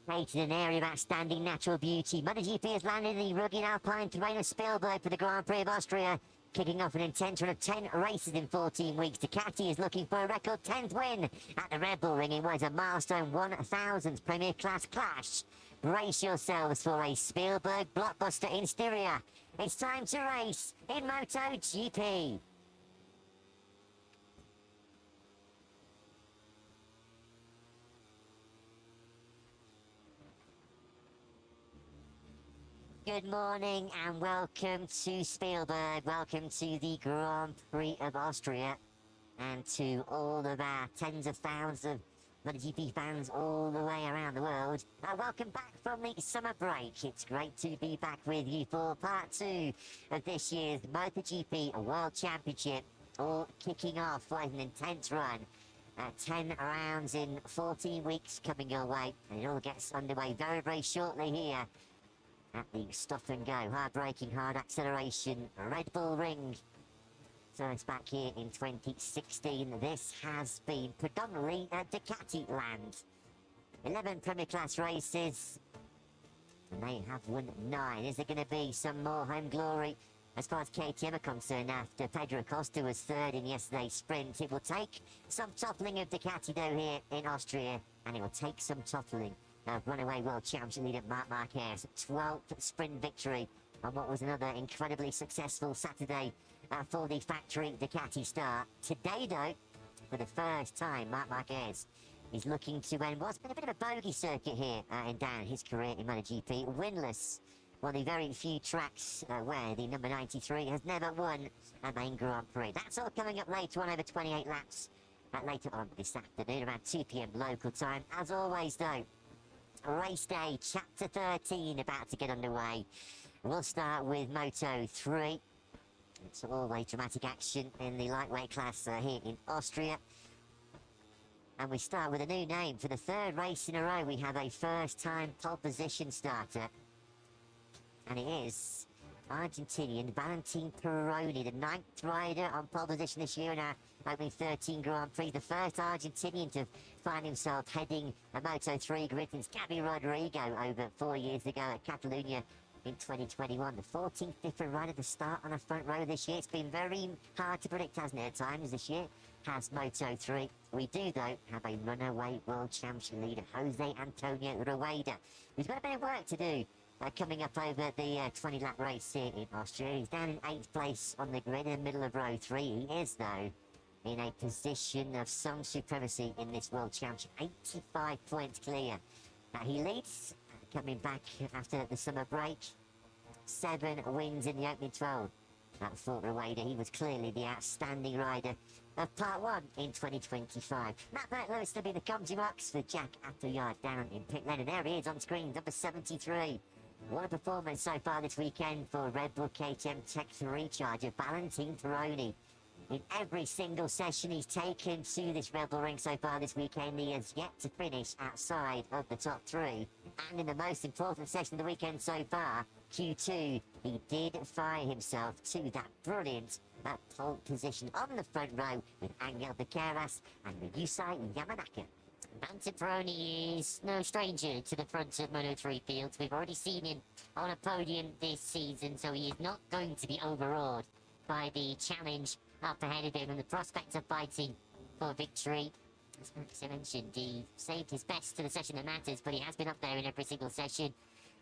Created an area of outstanding natural beauty. MotoGP has landed in the rugged alpine terrain of Spielberg for the Grand Prix of Austria. Kicking off an intense run of 10 races in 14 weeks, Ducati is looking for a record 10th win at the Red Bull Ring in what is a milestone 1000th Premier Class clash. Brace yourselves for a Spielberg blockbuster in Styria. It's time to race in MotoGP. Good morning and welcome to Spielberg. Welcome to the Grand Prix of Austria. And to all of our tens of thousands of MotoGP fans all the way around the world, welcome back from the summer break. It's great to be back with you for part 2 of this year's MotoGP World Championship. All kicking off with an intense run. 10 rounds in 14 weeks coming your way. And it all gets underway very, very shortly here at the stop and go, hard braking, hard acceleration, Red Bull Ring. So it's back here in 2016. This has been predominantly a Ducati land. 11 Premier Class races, and they have won 9. Is there going to be some more home glory as far as KTM are concerned after Pedro Acosta was 3rd in yesterday's sprint? It will take some toppling of Ducati though here in Austria, and it will take some toppling runaway world championship leader Marc Márquez. 12th sprint victory on what was another incredibly successful Saturday for the factory Ducati star. Today though, for the first time, Marc Márquez is looking to end what's been a bit of a bogey circuit here in down his career in MotoGP. Winless, one of the very few tracks where the number 93 has never won a main Grand Prix. That's all coming up later on, over 28 laps later on this afternoon around 2 p.m. local time. As always though, race day, chapter 13 about to get underway. We'll start with Moto 3. It's always dramatic action in the lightweight class here in Austria. And we start with a new name. For the 3rd race in a row, we have a first-time pole position starter. And it is Argentinian Valentin Peroni, the 9th rider on pole position this year in our opening 13 Grand Prix. The first Argentinian to find himself heading a Moto 3 grid since Gabby Rodrigo over 4 years ago at Catalunya in 2021. The 14th different rider to start on a front row this year. It's been very hard to predict, hasn't it, at times this year? Has Moto 3. We do, though, have a runaway world championship leader, Jose Antonio Rueda, who's got a bit of work to do coming up over the 20-lap race here in Austria. He's down in 8th place on the grid in the middle of row 3. He is, though, in a position of some supremacy in this World Championship. 85 points clear. He leads, coming back after the summer break. 7 wins in the opening 12. For Rueda, he was clearly the outstanding rider of Part 1 in 2025. Matt Burtlow is still be the comedy marks for Jack Appleyard down in pit lane. And there he is on screen, number 73. What a performance so far this weekend for Red Bull KTM Tech 3 charger Valentin Peroni. In every single session he's taken to this Red Bull Ring so far this weekend, he has yet to finish outside of the top 3. And in the most important session of the weekend so far, Q2, he did fire himself to that brilliant pole position on the front row with Angel Becerras and Ryusai Yamanaka. Valentin Peroni is no stranger to the front of Moto3 fields. We've already seen him on a podium this season, so he is not going to be overawed by the challenge up ahead of him and the prospect of fighting for victory. As Max mentioned, he saved his best to the session that matters, but he has been up there in every single session.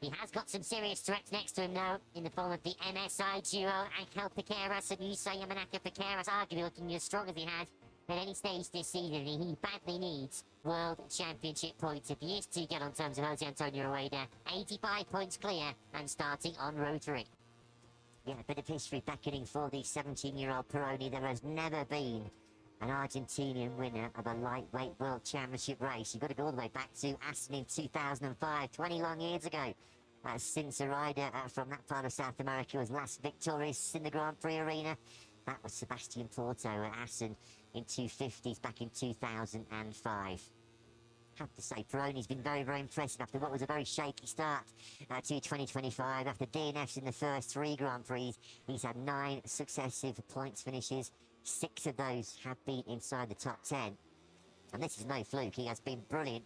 He has got some serious threats next to him now, in the form of the MSI duo, Angel Becerras and Ryusai Yamanaka. Becerras arguably looking as strong as he has at any stage this season. He badly needs World Championship points if he is to get on terms with Jose Antonio Rueda. 85 points clear and starting on row 3. Yeah, a bit of history beckoning for the 17-year-old Peroni. There has never been an Argentinian winner of a lightweight World Championship race. You've got to go all the way back to Aston in 2005, 20 long years ago. Since a rider from that part of South America was last victorious in the Grand Prix arena. That was Sebastian Porto at Assen in 250s back in 2005. Have to say, Peroni's been very, very impressive after what was a very shaky start to 2025. After DNFs in the first 3 Grand Prix, he's had 9 successive points finishes. 6 of those have been inside the top 10. And this is no fluke. He has been brilliant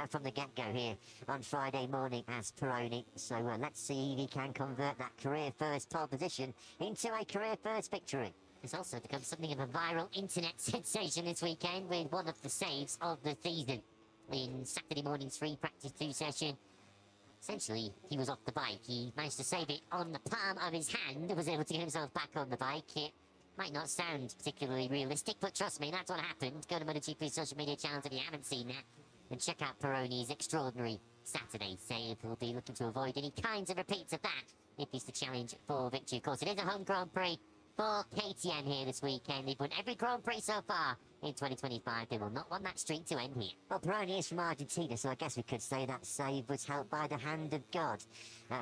from the get-go here on Friday morning as Peroni. So let's see if he can convert that career-first pole position into a career-first victory. It's also become something of a viral internet sensation this weekend with one of the saves of the season. In Saturday morning's free practice 2 session, essentially, he was off the bike. He managed to save it on the palm of his hand, was able to get himself back on the bike. It might not sound particularly realistic, but trust me, that's what happened. Go to MotoGP social media channels if you haven't seen that, and check out Peroni's extraordinary Saturday save. He'll be looking to avoid any kinds of repeats of that if he's to challenge for victory. Of course, it is a home Grand Prix for KTM here this weekend. They've won every Grand Prix so far in 2025. They will not want that streak to end here. Well, Peroni is from Argentina, so I guess we could say that save was helped by the hand of God.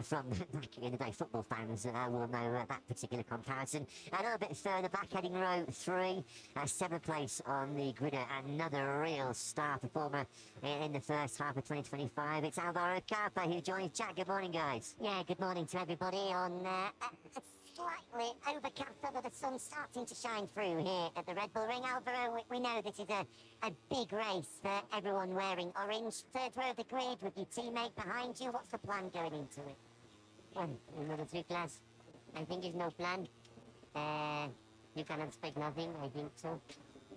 From back in the day, football fans will know that particular comparison. A little bit further back, heading row 3, 7th place on the grid. Another real star performer in the first half of 2025. It's Alvaro Carpe who joins Jack. Good morning, guys. Yeah, good morning to everybody on slightly overcast, although the sun's starting to shine through here at the Red Bull Ring. Alvaro, we know this is a big race for everyone wearing orange. Third row of the grid with your teammate behind you. What's the plan going into it? Well, in Moto3 class, I think there's no plan. You can expect nothing, I think so.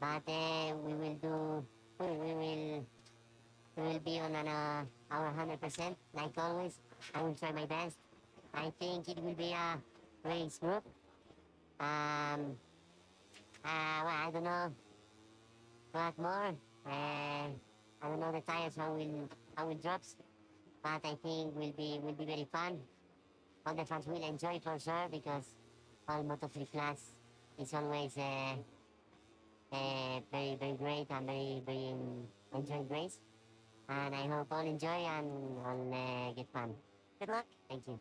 But we will be on our 100%, like always. I will try my best. I think it will be a race group. Well, I don't know what more. I don't know the tires how will drops, but I think will be very fun. All the fans will enjoy for sure because all Moto3 class is always very great and very enjoying race. And I hope all enjoy and all get fun. Good luck. Thank you.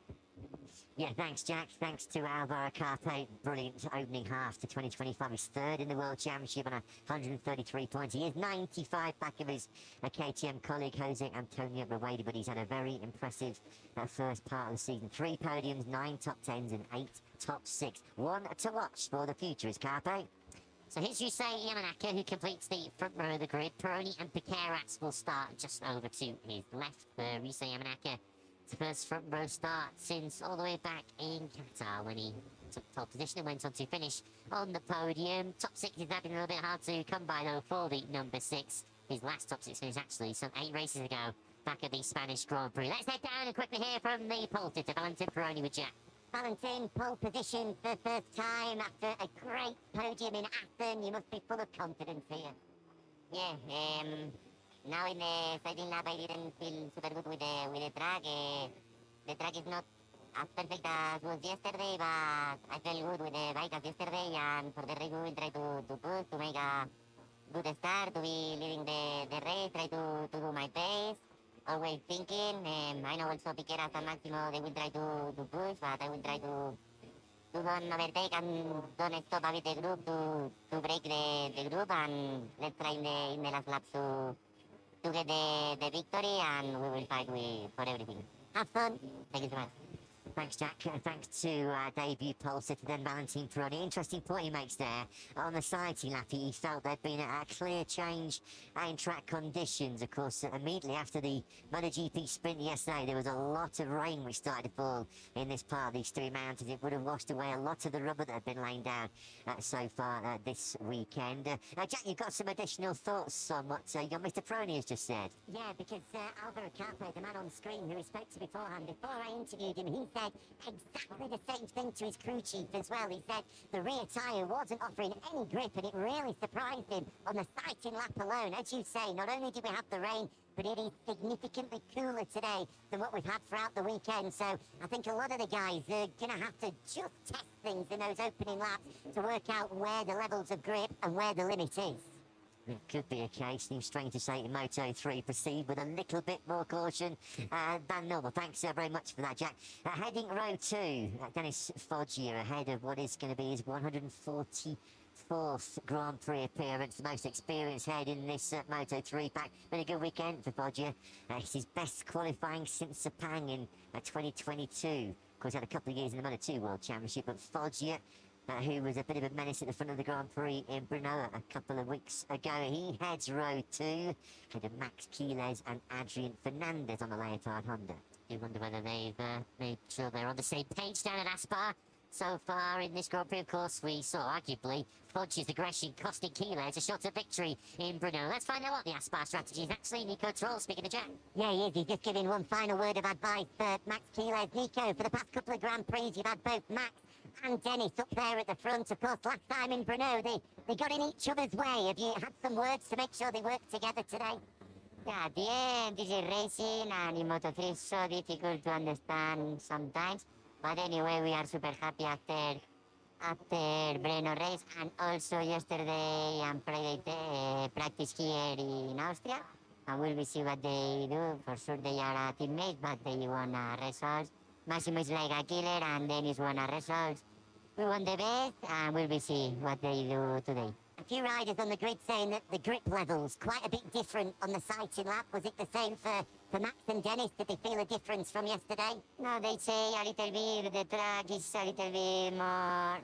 Yeah, thanks, Jack. Thanks to Alvaro Carpe. Brilliant opening half to 2025. He's third in the World Championship on 133 points. He is 95 back of his KTM colleague, Jose Antonio Rueda, but he's had a very impressive first part of the season. 3 podiums, 9 top 10s, and 8 top 6. One to watch for the future is Carpe. So here's Yusei Yamanaka, who completes the front row of the grid. Peroni and Piqueras will start just over to his left. For Yusei Yamanaka, it's the first front row start since all the way back in Qatar when he took top position and went on to finish on the podium. Top 6 is having a little bit hard to come by though for the number 6. His last top 6 finish actually some 8 races ago back at the Spanish Grand Prix. Let's head down and quickly hear from the pole sitter, Valentin Peroni with Jack. Valentin, pole position for the first time after a great podium in Athens. You must be full of confidence here. Yeah, now in the starting lap I didn't feel super good with the track. The track is not as perfect as was yesterday, but I felt good with the bike as yesterday, and for the race we will try to push, to make a good start, to be leading the race, try to do my pace. Always thinking, I know also Piqueras and Maximo, they will try to push, but I will try to don't overtake and don't stop a bit the group to break the group, and let's try in the last laps to get the victory, and we will fight for everything. Have fun. Thank you so much. Thanks, Jack. Thanks to debut pole sitter, then Valentin Peroni. Interesting point he makes there. On the sighting lap, he felt there'd been a clear change in track conditions. Of course, immediately after the MotoGP sprint yesterday, there was a lot of rain which started to fall in this part of these 3 mountains. It would have washed away a lot of the rubber that had been laying down so far this weekend. Jack, you've got some additional thoughts on what your Mr. Peroni has just said. Yeah, because Alvaro Carpe, the man on screen who we spoke to beforehand, before I interviewed him, he said exactly the same thing to his crew chief as well. He said the rear tyre wasn't offering any grip, and it really surprised him on the sighting lap alone. As you say, not only did we have the rain, but it is significantly cooler today than what we've had throughout the weekend. So I think a lot of the guys are going to have to just test things in those opening laps to work out where the levels of grip and where the limit is. It could be a case. Seems strange to say in Moto3, proceed with a little bit more caution than normal. Thanks very much for that, Jack. Heading row 2, Dennis Foggia ahead of what is going to be his 144th Grand Prix appearance, the most experienced head in this Moto3 pack. Been a good weekend for Foggia. It's his best qualifying since Sepang in 2022. Of course, he had a couple of years in the Moto2 World Championship, but Foggia who was a bit of a menace at the front of the Grand Prix in Brno a couple of weeks ago. He heads row 2, ahead of Max Quiles and Adrian Fernandez on the Leopard Honda. You wonder whether they've made sure they're on the same page down at Aspar. So far in this Grand Prix, of course, we saw arguably Fodge's aggression costing Quiles a shot at victory in Brno. Let's find out what the Aspar strategy is. Actually, Nico Troll speaking to Jack. Yeah, he is. He's just giving one final word of advice for Max Quiles. Nico, for the past couple of Grand Prix, you've had both Max and Dennis up there at the front. Of course, last time in Brno, they got in each other's way. Have you had some words to make sure they work together today? Yeah, bien, this is racing and in Moto3 is so difficult to understand sometimes. But anyway, we are super happy after Brno race and also yesterday and Friday practice here in Austria. And we'll see what they do. For sure they are teammates, but they won results. Massimo is like a killer and Dennis won results. We won the best and we'll see what they do today. A few riders on the grid saying that the grip level's quite a bit different on the sighting lap. Was it the same for Max and Dennis? Did they feel a difference from yesterday? No, they say a little bit, the track is a little bit more,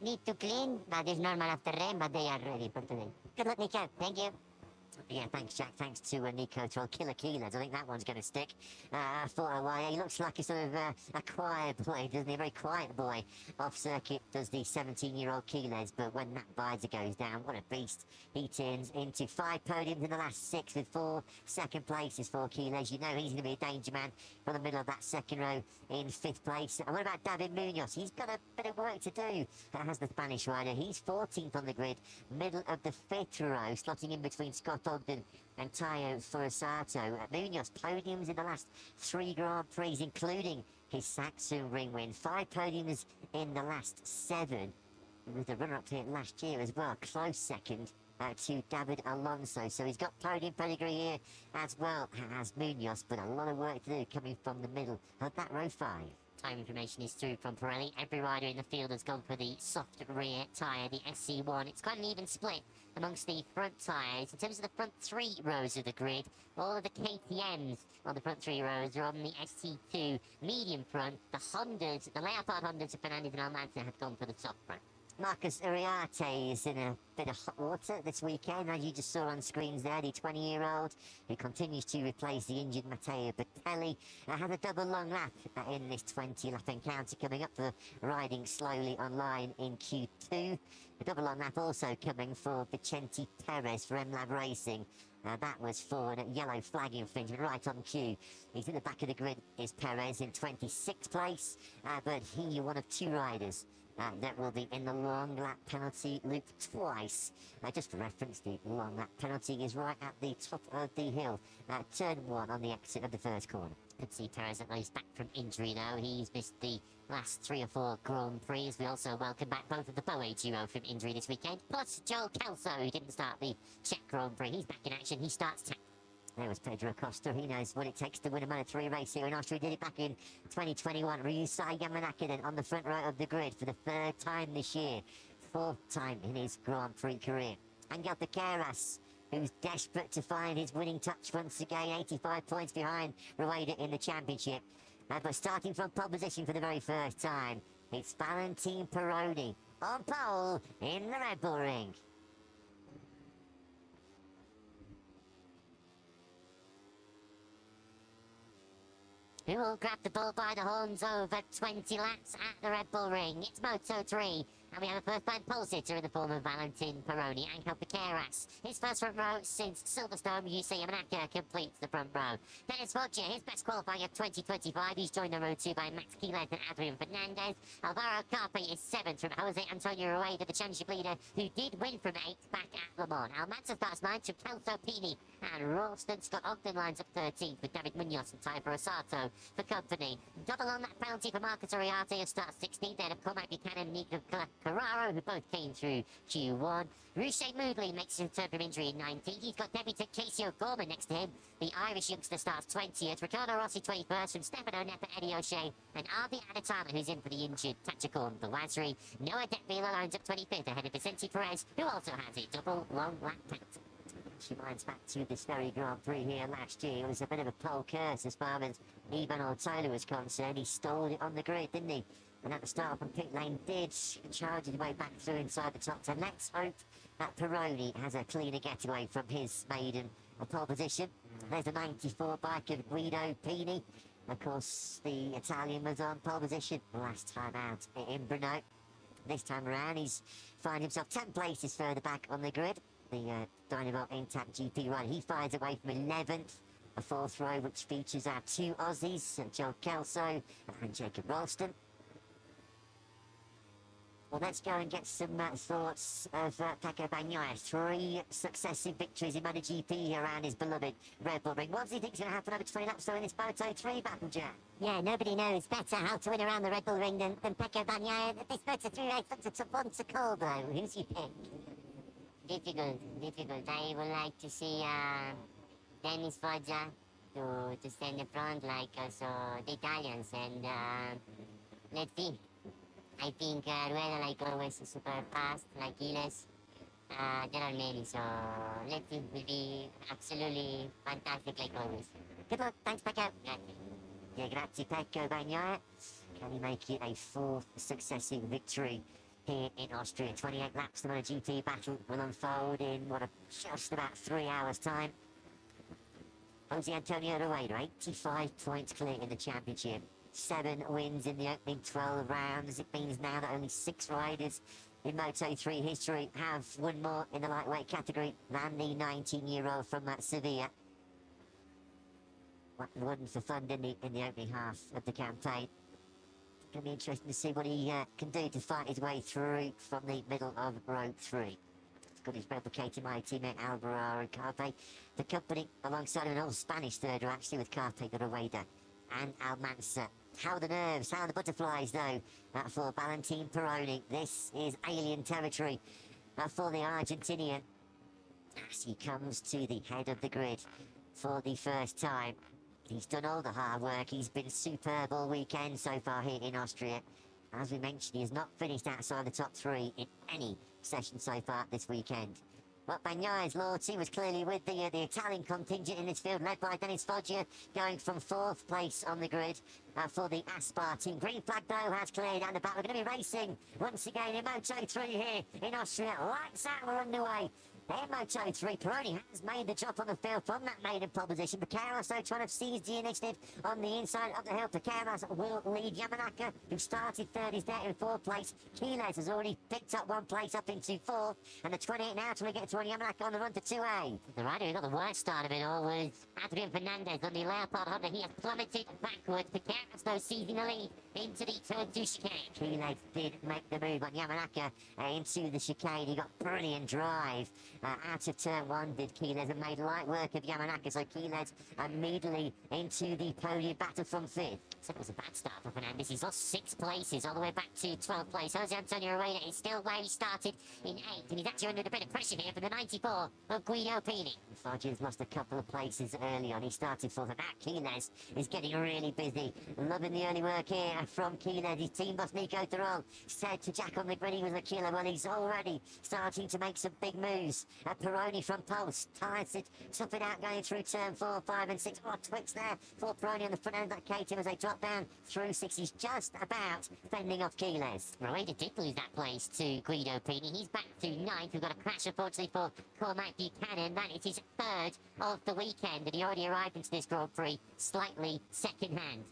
need to clean, but it's normal after rain, but they are ready for today. Good luck, Nico. Thank you. Yeah, thanks, Jack. Thanks to Nico Troll. Killer Quiles. I think that one's going to stick for a while. He looks like a sort of a quiet boy, doesn't he? A very quiet boy. Off circuit does the 17-year-old Quiles, but when that visor goes down, what a beast. He turns into 5 podiums in the last 6 with 4 second places for Quiles. You know he's going to be a danger man from the middle of that second row in 5th place. And what about David Munoz? He's got a bit of work to do. That has the Spanish rider. He's 14th on the grid, middle of the 5th row, slotting in between Scott Ogden and Tayo Furusato. Munoz podiums in the last 3 Grand Prix, including his Saxon ring win. 5 podiums in the last 7. With the runner-up to it last year as well. Close second to David Alonso. So he's got podium pedigree here as well as Munoz, but a lot of work to do coming from the middle of that row 5. Time information is through from Pirelli. Every rider in the field has gone for the soft rear tyre, the SC1. It's quite an even split amongst the front tyres. In terms of the front 3 rows of the grid, all of the KTMs on the front 3 rows are on the ST2 medium front. The Hondas, the Leopard Hondas of Fernandez and Almanza have gone for the soft front. Marcus Uriarte is in a bit of hot water this weekend, as you just saw on screens there. The 20-year-old who continues to replace the injured Matteo Bertelli had a double long lap in this 20-lap encounter coming up for riding slowly online in Q2. A double long lap also coming for Vicente Perez for MLab Racing. That was for a yellow flag infringement right on cue. He's in the back of the grid, is Perez in 26th place, but he one of 2 riders that will be in the long lap penalty loop twice. Just for reference, the long lap penalty is right at the top of the hill, turn 1 on the exit of the first corner. Let's see Perez at least back from injury now. He's missed the last 3 or 4 Grand Prix. We also welcome back both of the Boe duo from injury this weekend. Plus Joel Kelso, who didn't start the Czech Grand Prix. He's back in action. He starts 10th. There was Pedro Acosta. He knows what it takes to win a Moto3 race here in Austria. He did it back in 2021. Ryusai Yamanaka then on the front row of the grid for the 3rd time this year. 4th time in his Grand Prix career. Angel Piqueras, who's desperate to find his winning touch once again. 85 points behind Rueda in the championship. But starting from pole position for the very first time, it's Valentine Peroni on pole in the Red Bull Ring. Who will grab the ball by the horns over 20 laps at the Red Bull Ring? It's Moto3, and we have a first-time pole sitter in the form of Valentin Peroni and Piqueras. His first front row since Silverstone, Yusei Yamanaka completes the front row. Dennis Fodge, his best qualifying of 2025, he's joined the row 2 by Max Quiles and Adrian Fernandez. Alvaro Carpe is 7th from Jose Antonio Rueda, the championship leader, who did win from 8th back at Le Mans. Almanza starts 9th from Kelso Pini, and Ralston Scott Ogden lines up 13th with David Munoz and Tayo Furusato for company. Double on that penalty for Marcus Uriarte, who starts 16th, then of Cormac Buchanan and Nico Quartararo, who both came through Q1. Rouchet Moodley makes his return from injury in 19th. He's got debutant Casey O'Gorman next to him. The Irish youngster starts 20th. Ricardo Rossi 21st from Stefano Nepa, Eddie O'Shea, and Arby Adatama, who's in for the injured Tachikon Bawazri. Noah Detvila lines up 25th ahead of Vicente Perez, who also has a double long lap penalty. She minds back to this very Grand Prix here last year. It was a bit of a pole curse as far as Ivan Ortega was concerned. He stole it on the grid, didn't he? And at the start from pit lane did charge his way back through inside the top 10. Let's hope that Pironi has a cleaner getaway from his maiden pole position. There's the 94 bike of Guido Pini. Of course, the Italian was on pole position last time out in Brno. This time around, he's found himself 10 places further back on the grid. The Dynamo Intact GP run, he finds away from 11th. A fourth row which features our two Aussies, Joe Kelso and Jacob Ralston. Well, let's go and get some thoughts of Pecco Bagnaia. 3 successive victories in MotoGP around his beloved Red Bull Ring. What do you think is going to happen over 20 laps though in this Moto3 battle, Jack? Yeah, nobody knows better how to win around the Red Bull Ring than Pecco Bagnaia. This Moto3 race looks a one to call though. Who's your pick? Difficult. I would like to see Dennis Foggia to stand in front like also the Italians, and let's see. I think Rueda, like always, is super fast, like Giles. There are many, so let's see. Will be absolutely fantastic, like always. Good luck. Thanks, Pecco. Yeah, grazie, Pecco Bagnaia. Can he make it a 4th successive victory here in Austria? 28 laps, the MotoGP battle will unfold in just about 3 hours' time. Jose Antonio Rueda, 85 points clear in the championship. 7 wins in the opening 12 rounds. It means now that only 6 riders in Moto3 history have won more in the lightweight category than the 19-year-old from Sevilla. Won for fun, didn't he, in the opening half of the campaign. It's going to be interesting to see what he can do to fight his way through from the middle of row 3. He's got his replicating my teammate Alvarado and Carpe. The company alongside an old Spanish third actually with Carpe, Rueda and Almanza. How are the nerves, how are the butterflies though for Valentin Pironi. This is alien territory for the Argentinian as he comes to the head of the grid for the first time. He's done all the hard work, he's been superb all weekend so far here in Austria. As we mentioned, he has not finished outside the top 3 in any session so far this weekend. But Bagnaia's loyalty was clearly with the Italian contingent in this field, led by Dennis Foggia, going from 4th place on the grid for the Aspar team. Green flag, though, has cleared out the back. We're going to be racing once again in Moto3 here in Austria. Lights out, we're underway. In Moto3, Pironi has made the drop on the field from that maiden pole position. Pecaros, though, trying to seize the initiative on the inside of the hill. Pecaros will lead Yamanaka, who started 3rd, is there in 4th place. Quiles has already picked up 1 place up into 4th. And the 28 now trying to get to Yamanaka on the run to 2A. The rider who got the worst start of it all was Adrian Fernandez on the Leopard Honda. He has plummeted backwards. Pecaros, though, seizing the lead into the turn 2 chicane. Quiles did make the move on Yamanaka into the chicane. He got brilliant drive. Out of turn 1 did Quiles and made light work of Yamanaka, so Quiles immediately into the podium battle from 5th. So it was a bad start for Fernandez. He's lost 6 places all the way back to 12th place. Jose Antonio Rueda is still where he started in 8th, and he's actually under a bit of pressure here from the 94 of Guido Pini. Foggia's lost a couple of places early on. He started 4th, and that Quiles is getting really busy. Loving the early work here from Quiles. His team boss Nico Terol said to Jack on the grid he was a killer. Well, he's already starting to make some big moves. Pironi from Pulse, ties it, tough it out going through turn 4, 5 and 6. Oh, Twix there for Pironi on the front end of that K-Team as they drop down through 6. He's just about fending off Quiles. Rueda did lose that place to Guido Pini. He's back to 9th. We've got a crash, unfortunately, for Cormac Buchanan. That is his 3rd of the weekend, and he already arrived into this Grand Prix slightly second-hand.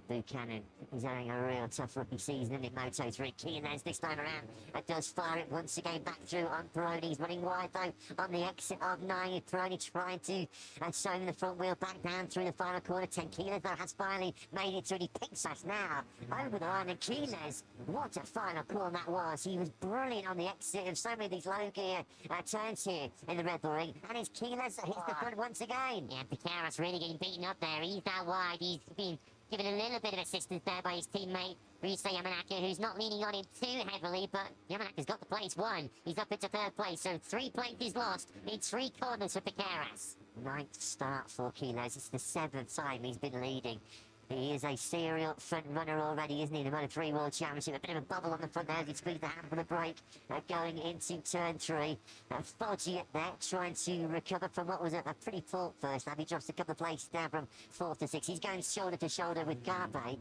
Buchanan is having a real tough rookie season in Moto3. Quiles this time around does fire it once again back through on Pironi. He's running wide though on the exit of 9. Pironi trying to show him the front wheel back down through the final corner. 10 Quiles though has finally made it through. He picks us now over the line, and Quiles, what a final call that was. He was brilliant on the exit of so many of these low gear turns here in the Red Bull Ring, and it's Quiles that hits the front once again. Yeah, Pecaros really getting beaten up there. He's that wide. He's been given a little bit of assistance there by his teammate Risa Yamanaka, who's not leaning on him too heavily, but Yamanaka's got the place 1. He's up into 3rd place, so 3 places lost in 3 corners for Pecaros. 9th start for Quiles. It's the 7th time he's been leading He is a serial front runner already, isn't he? The Moto3 World Championship. A bit of a bubble on the front there as he squeezed the hand from the brake. Going into turn 3. Foggy up there, trying to recover from what was a pretty poor first lap. He drops a couple of places down from 4th to 6th. He's going shoulder to shoulder with Garbe.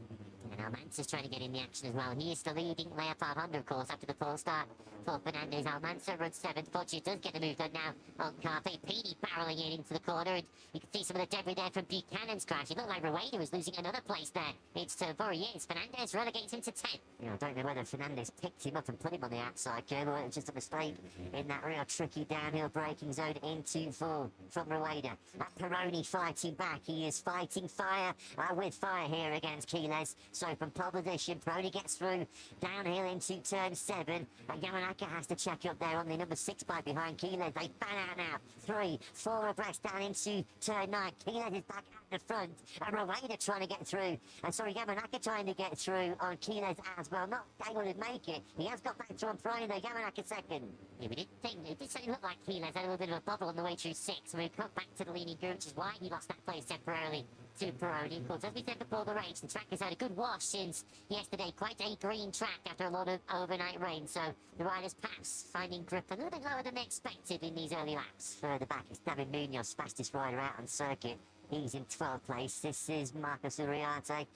And Almanza's trying to get in the action as well. He is the leading Leopard Honda, of course, after the poor start for Fernandez. Almanza runs 7th. Foggy does get the move done now on Garbe. Petey barreling in into the corner. And you can see some of the debris there from Buchanan's crash. It looked like Rueda was losing another place there. It's turn 4. He is. Fernandez relegates him to 10th. You know, I don't know whether Fernandez picked him up and put him on the outside curve, or it was just a mistake in that real tricky downhill braking zone into 4 from Rueda. Peroni fighting back. He is fighting fire with fire here against Quiles. So from pole position, Peroni gets through downhill into turn 7. And Yamanaka has to check up there on the number 6 bike behind Quiles. They fan out now. 3, 4 abreast down into turn 9. Quiles is back at the front. And Rueda trying to get through. And sorry, Yamanaka trying to get through on Quiles as well. Not able to make it. He has got back to on Peroni though. Yamanaka second. Yeah, we didn't think, it did certainly look like Quiles had a little bit of a bubble on the way through 6. And we cut back to the leading group, which is why he lost that place temporarily to Peroni. Of course, as we said before the race, the track has had a good wash since yesterday. Quite a green track after a lot of overnight rain. So the riders perhaps finding grip a little bit lower than they expected in these early laps. Further back is David Munoz, fastest rider out on circuit. He's in 12th place. This is Marcos Uriarte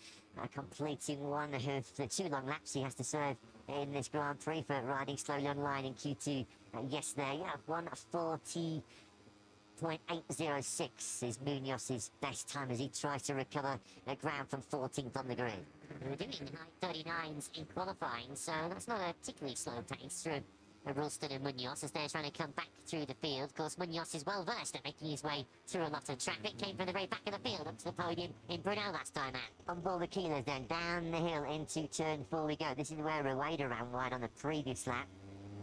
completing one of the 2 long laps he has to serve in this Grand Prix for riding slowly online in Q2 yesterday. 1:40.806 is Munoz's best time as he tries to recover ground from 14th on the grid. We're doing high 39s in qualifying, so that's not a particularly slow pace through Ralston and Munoz as they're trying to come back through the field. Of course, Munoz is well versed at making his way through a lot of traffic. Came from the very back of the field up to the podium in Brunel last time out. On board the Quiles then, down the hill into turn 4 we go. This is where Rueda ran wide on the previous lap.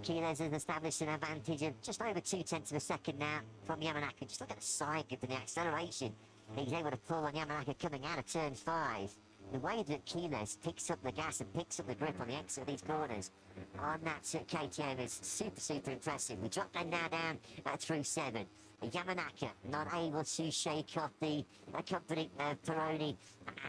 Quiles has established an advantage of just over 0.2 of a second now from Yamanaka. Just look at the side given the acceleration. He's able to pull on Yamanaka coming out of turn 5. The way that Quiles picks up the gas and picks up the grip on the exit of these corners on that KTM is super impressive. We drop them now down through 7. Yamanaka not able to shake off the company Peroni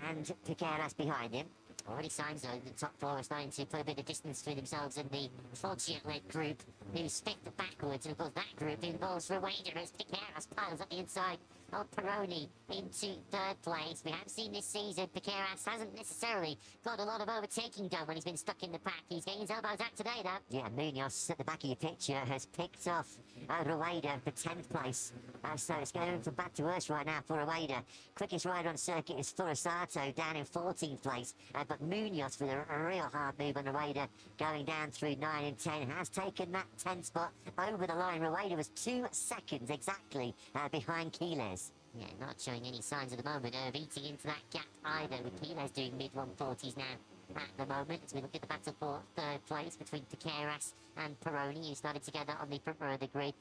and Piqueras behind him. Already signs though, the top 4 are starting to put a bit of distance between themselves and the Foggia-led group, who's fifth backwards, and of course that group involves Rueda as Piqueras piles up the inside of Peroni into 3rd place. We have seen this season, Piqueras hasn't necessarily got a lot of overtaking done when he's been stuck in the pack. He's getting his elbows out today though. Yeah, Munoz at the back of your picture has picked off Rueda for 10th place. So it's going from bad to worse right now for Rueda. Quickest rider on circuit is Furusato down in 14th place. But Munoz with a real hard move on Rueda going down through 9 and 10 has taken that 10th spot over the line. Rueda was 2 seconds exactly behind Quiles. Yeah, not showing any signs at the moment of eating into that gap either, with Quiles doing mid-140s now at the moment as we look at the battle for 3rd place between Piqueras and Peroni, who started together on the front row of the grid.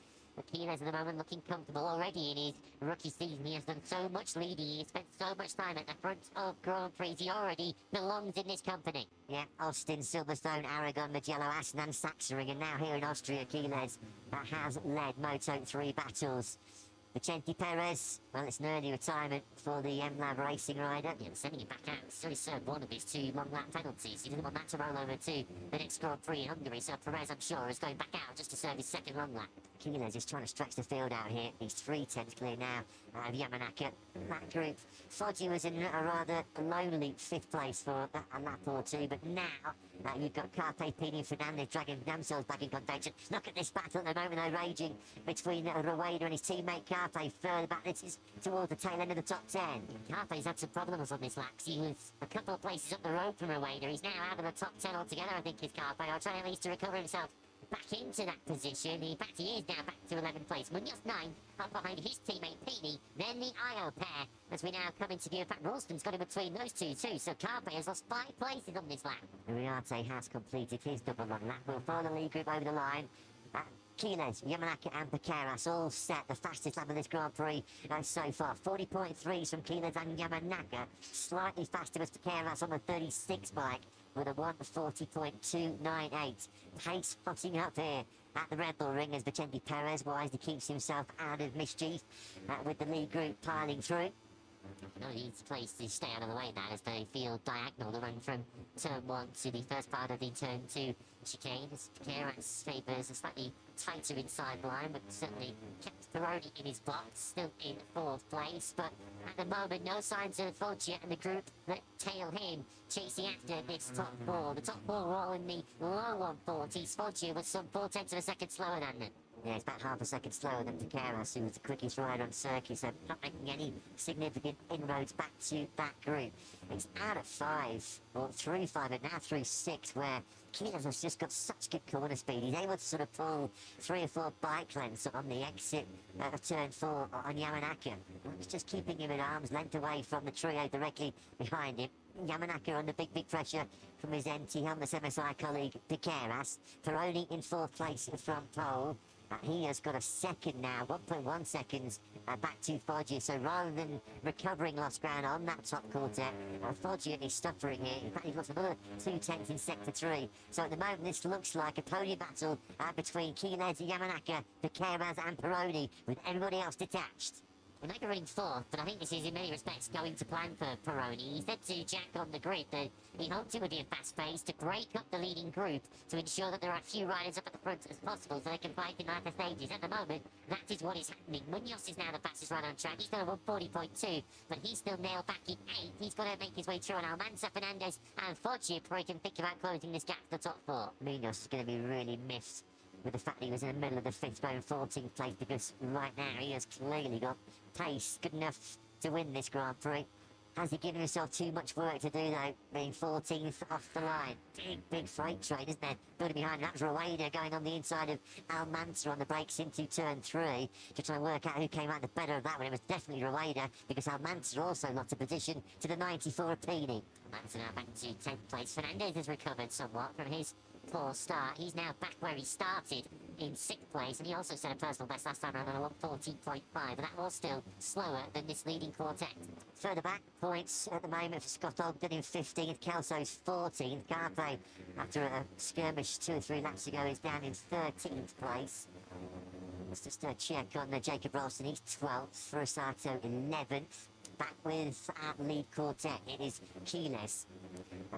Quiles at the moment looking comfortable already in his rookie season. He has done so much leading, he has spent so much time at the front of Grand Prix. He already belongs in this company. Yeah, Austin, Silverstone, Aragon, Mugello, Assen and Sachsenring, and now here in Austria, Quiles has led Moto3 battles. Vicente Perez, well, it's an early retirement for the M-Lab racing rider. Yeah, sending him back out. He's already served one of his 2 long lap penalties. He didn't want that to roll over to the next Grand Prix in Hungary, so Perez, I'm sure, is going back out just to serve his 2nd long lap. Quiles is trying to stretch the field out here. He's 3 tenths clear now of Yamanaka. That group, Foggia was in a rather lonely 5th place for a lap or 2, but now you've got Carpe, Pini and Fernandez dragging themselves back in contention. Look at this battle at the moment, though, raging between Rueda and his teammate Carpe. Further back, this is towards the tail end of the top 10. Carpe's had some problems on this lap. He was a couple of places up the road from Rueda. He's now out of the top 10 altogether, I think, is Carpe. I'll try at least to recover himself back into that position. In fact, he is now back to 11th place. Munoz 9, up behind his teammate Pini, then the Io pair, as we now come into view. In fact, Ralston's got in between those 2 too, so Carpe has lost 5 places on this lap. Uriarte has completed his double long lap. We'll follow the lead group over the line. Quiles, Yamanaka and Piqueras all set the fastest lap of this Grand Prix so far. 40.3s from Quiles and Yamanaka. Slightly faster was Piqueras on the 36 bike with a 1:40.298. Pace spotting up here at the Red Bull Ring as Vicente Perez wisely keeps himself out of mischief with the lead group piling through. No easy place to stay out of the way now as they feel diagonal to run from turn 1 to the first part of the turn 2 chicane. As Piqueras favours a slightly tighter inside line, but certainly kept Pironi in his box, still in 4th place. But at the moment, no signs of Foggia and the group that tail him chasing after this top 4. The top 4 were all in the low 140s. Foggia was some 4/10 of a second slower than them. Yeah, it's about half a second slower than Piqueras, who was the quickest rider on circuit, so not making any significant inroads back to that group. It's out of 5, or through 5, and now through 6, where Kinas has just got such good corner speed. He's able to sort of pull 3 or 4 bike lengths on the exit of turn 4 on Yamanaka. It's just keeping him at arm's length away from the trio directly behind him. Yamanaka under big pressure from his NT Helmets MSI colleague Piqueras. Pironi in 4th place from pole. He has got a second now, 1.1 seconds back to Foggia. So rather than recovering lost ground on that top quartet, Foggia is suffering here. In fact, he's lost another 2/10 in sector 3. So at the moment, this looks like a podium battle between Quiles, Yamanaka, Piqueras and Pironi, with everybody else detached. They might be running 4th, but I think this is in many respects going to plan for Pironi. He said to Jack on the grid that he hoped it would be a fast pace to break up the leading group to ensure that there are as few riders up at the front as possible so they can fight in latter stages. At the moment, that is what is happening. Munoz is now the fastest rider on track. He's done a 140.2, but he's still nailed back in 8th. He's got to make his way through on Almanza, Fernandez and Foggia before he can think about closing this gap to the top 4. Munoz is going to be really miffed with the fact that he was in the middle of the 5th row and 14th place, because right now he has clearly got pace good enough to win this Grand Prix. Has he given himself too much work to do though, being 14th off the line? Big freight train, isn't there? Building behind that was Rueda going on the inside of Almanza on the brakes into turn 3. Just trying to work out who came out the better of that one. It was definitely Rueda, because Almanza also lost a position to the 94 of Pini. Almanza now back to 10th place. Fernandez has recovered somewhat from his poor start. He's now back where he started in 6th place, and he also set a personal best last time around on a 114.5, but that was still slower than this leading quartet. Further back, points at the moment for Scott Ogden in 15th, Kelso's 14th, Garpe, after a skirmish 2 or 3 laps ago, is down in 13th place. Let's just check on Jacob Ralston, he's 12th, Rosato 11th. Back with our lead quartet, it is Quiles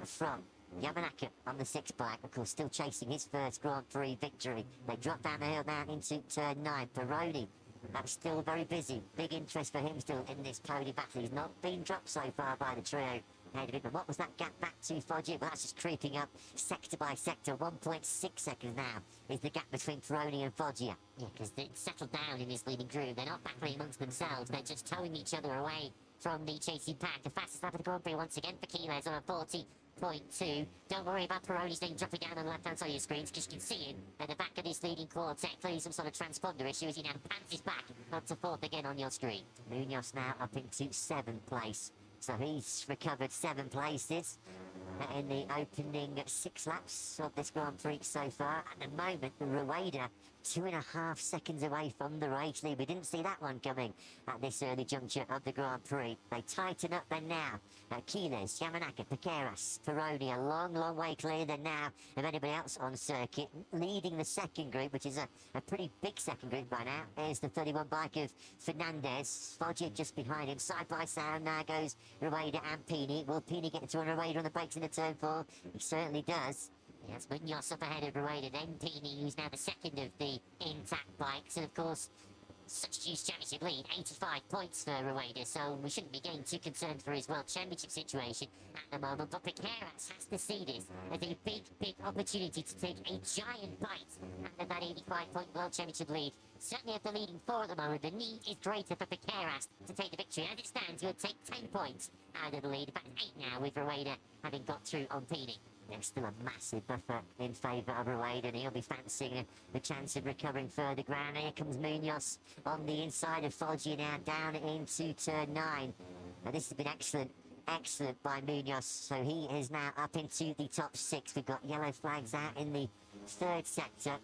from Yamanaka on the 6th bike, of course, still chasing his first Grand Prix victory. They drop down the hill now into turn 9. Pironi, that's still very busy. Big interest for him still in this podium battle. He's not been dropped so far by the trio ahead of him. But what was that gap back to Foggia? Well, that's just creeping up sector by sector. 1.6 seconds now is the gap between Pironi and Foggia. Yeah, because it's settled down in this leading group. They're not battling amongst themselves. They're just towing each other away from the chasing pack. The fastest lap of the Grand Prix once again for Quiles on a 40.2. Don't worry about Pironi's name dropping down on the left-hand side of your screens, because you can see him at the back of this leading quartet. Clearly some sort of transponder issue as he now pants his back up to 4th again on your screen. Munoz now up into 7th place. So he's recovered 7 places in the opening 6 laps of this Grand Prix so far. At the moment, Rueda 2.5 seconds away from the race lead. We didn't see that one coming at this early juncture of the Grand Prix. They tighten up then now. Quiles, Yamanaka, Piqueras, Pironi, a long way clear than now of anybody else on circuit. Leading the second group, which is a pretty big second group by now, is the 31 bike of Fernandez. Foggia just behind him. Side by side now goes Rueda and Pini. Will Pini get to Rueda on the brakes in the turn 4? He certainly does. Yes, Munoz up ahead of Rueda, then Pini, who's now the second of the intact bikes, and of course, such a huge championship lead, 85 points for Rueda, so we shouldn't be getting too concerned for his World Championship situation at the moment, but Piqueras has to see this as a big opportunity to take a giant bite out of that 85-point World Championship lead. Certainly of the leading 4 at the moment, the need is greater for Piqueras to take the victory. As it stands, he would take 10 points out of the lead, about 8 now with Rueda having got through on Pini. There's still a massive buffer in favour of Rueda, and he'll be fancying the chance of recovering further ground. Here comes Munoz on the inside of Foggia now, down into turn 9. Now this has been excellent by Munoz, so he is now up into the top 6. We've got yellow flags out in the 3rd sector.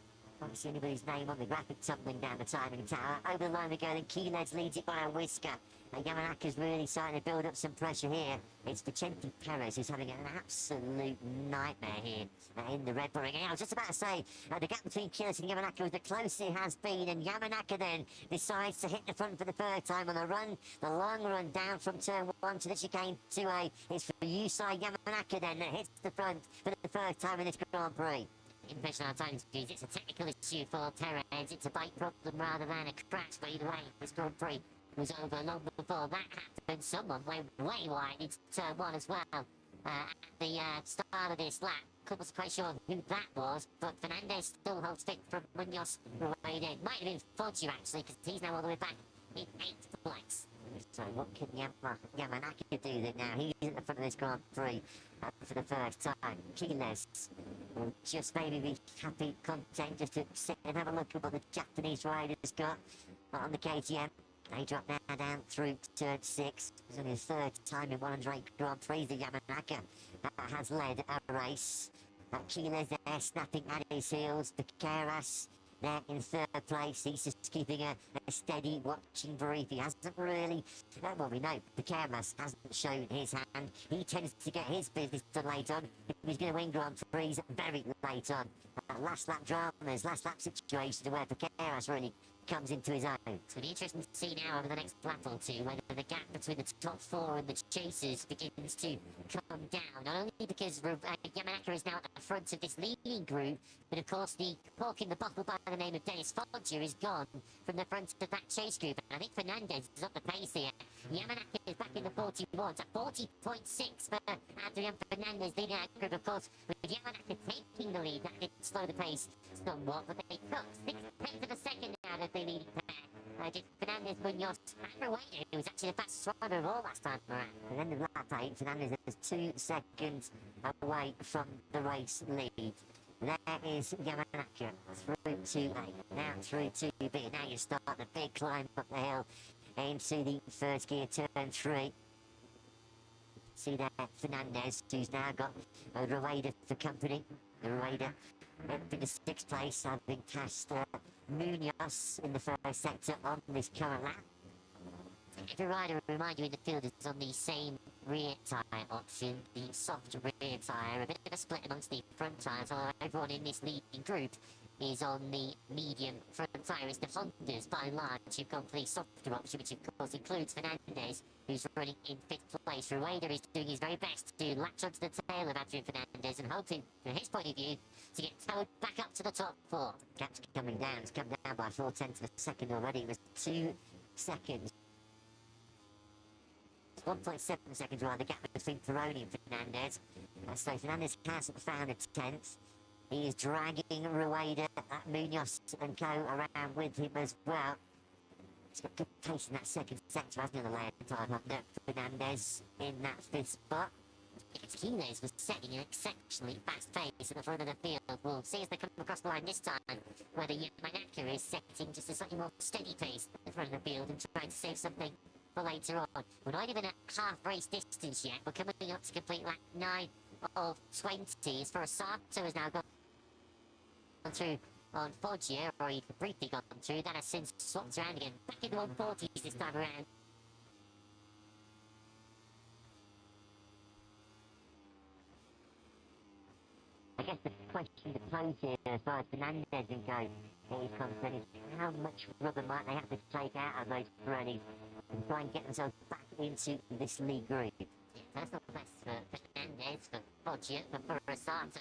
Can't see anybody's name on the graphic tumbling down the timing tower. Over the line we go, and Keeles leads it by a whisker. And Yamanaka's really starting to build up some pressure here. It's Vicente Perez who's having an absolute nightmare here in the Red Bull ring. And I was just about to say, the gap between Keeles and Yamanaka was the closest it has been. And Yamanaka then decides to hit the front for the third time on the run. The long run down from turn 1 to the chicane 2A. It's for Yusai Yamanaka then that hits the front for the first time in this Grand Prix. Impression on time speeds, it's a technical issue for Perez. It's a bike problem rather than a crash, but either way, this Grand Prix was over long before that happened. Someone went way wide into turn 1 as well at the start of this lap. Wasn't quite sure who that was, but Fernandez still holds fit from Munoz right in. Might have been Fabio actually, because he's now all the way back in 8th place. So what can Yamanaka do then now? He's at the front of this Grand Prix for the first time. Keeles will just maybe be happy, content, just to sit and have a look at what the Japanese rider's got on the KTM. They drop now down through turn 6. It's only his third time in 108 Grand Prix that Yamanaka has led a race. Keeles there snapping at his heels. Piqueras there in 3rd place. He's just keeping a steady watching brief. He hasn't really, well we know, Piqueras hasn't shown his hand. He tends to get his business done late on. He's going to win Grand Prix very late on. Last lap dramas, last lap situations where Piqueras really comes into his own. It's going to be interesting to see now over the next lap or two whether the gap between the top 4 and the chasers begins to come down. Not only because Yamanaka is now at the front of this leading group, but of course the cork in the bottle by the name of Dennis Foggia is gone from the front of that chase group. And I think Fernandez is up the pace here. Yamanaka is back in the 41s at 40.6 for Adrian Fernandez leading that group. Of course, with Yamanaka taking the lead, that did slow the pace somewhat, but they took 6 tenths of a second out of the leading pair. Fernandez, Munoz, and Rueda, who was actually the fastest rider of all last time around. At the end of lap 8, Fernandez is 2 seconds away from the race lead. There is Yamanaka through to A, now through to B. Now you start the big climb up the hill into the first gear, turn 3. See there, Fernandez, who's now got Rueda for company. Rueda up in the 6th place, having passed Munoz in the first sector on this current lap. Every rider, remind you, in the field is on the same rear tyre option, the soft rear tyre, a bit of a split amongst the front tyres, although everyone in this leading group is on the medium front tyre. It's the Hondas, by and large, who've gone for the softer option, which of course includes Fernandez, who's running in 5th place. Rueda is doing his very best to latch onto the tail of Adrian Fernandez and hoping, from his point of view, to get towed back up to the top 4. Gap's coming down, it's come down by 4 tenths of a second already. It was 2 seconds. 1.7 seconds rather, the gap between Peroni and Fernandez. So Fernandez hasn't found a 10th. He is dragging Rueda, Munoz and co around with him as well. He's got good pace in that second sector, hasn't he, on the lane time up there. Fernandez in that 5th spot. Keeles was setting an exceptionally fast pace at the front of the field. We'll see as they come across the line this time whether Yamanaka is setting just a slightly more steady pace at the front of the field and trying to save something for later on. We're not even at half race distance yet. We're coming up to complete lap 9 of 20. As far as Sato has now gone through on Foggia, or he briefly gone through, that has since swapped around again. Back in the 140s this time around. I guess the question to pose here as far as Fernandez and go is concerned is how much rubber might they have to take out of those Pirellis and try and get themselves back into this league group. Personal best for Fernandez, for Foggia, for Sato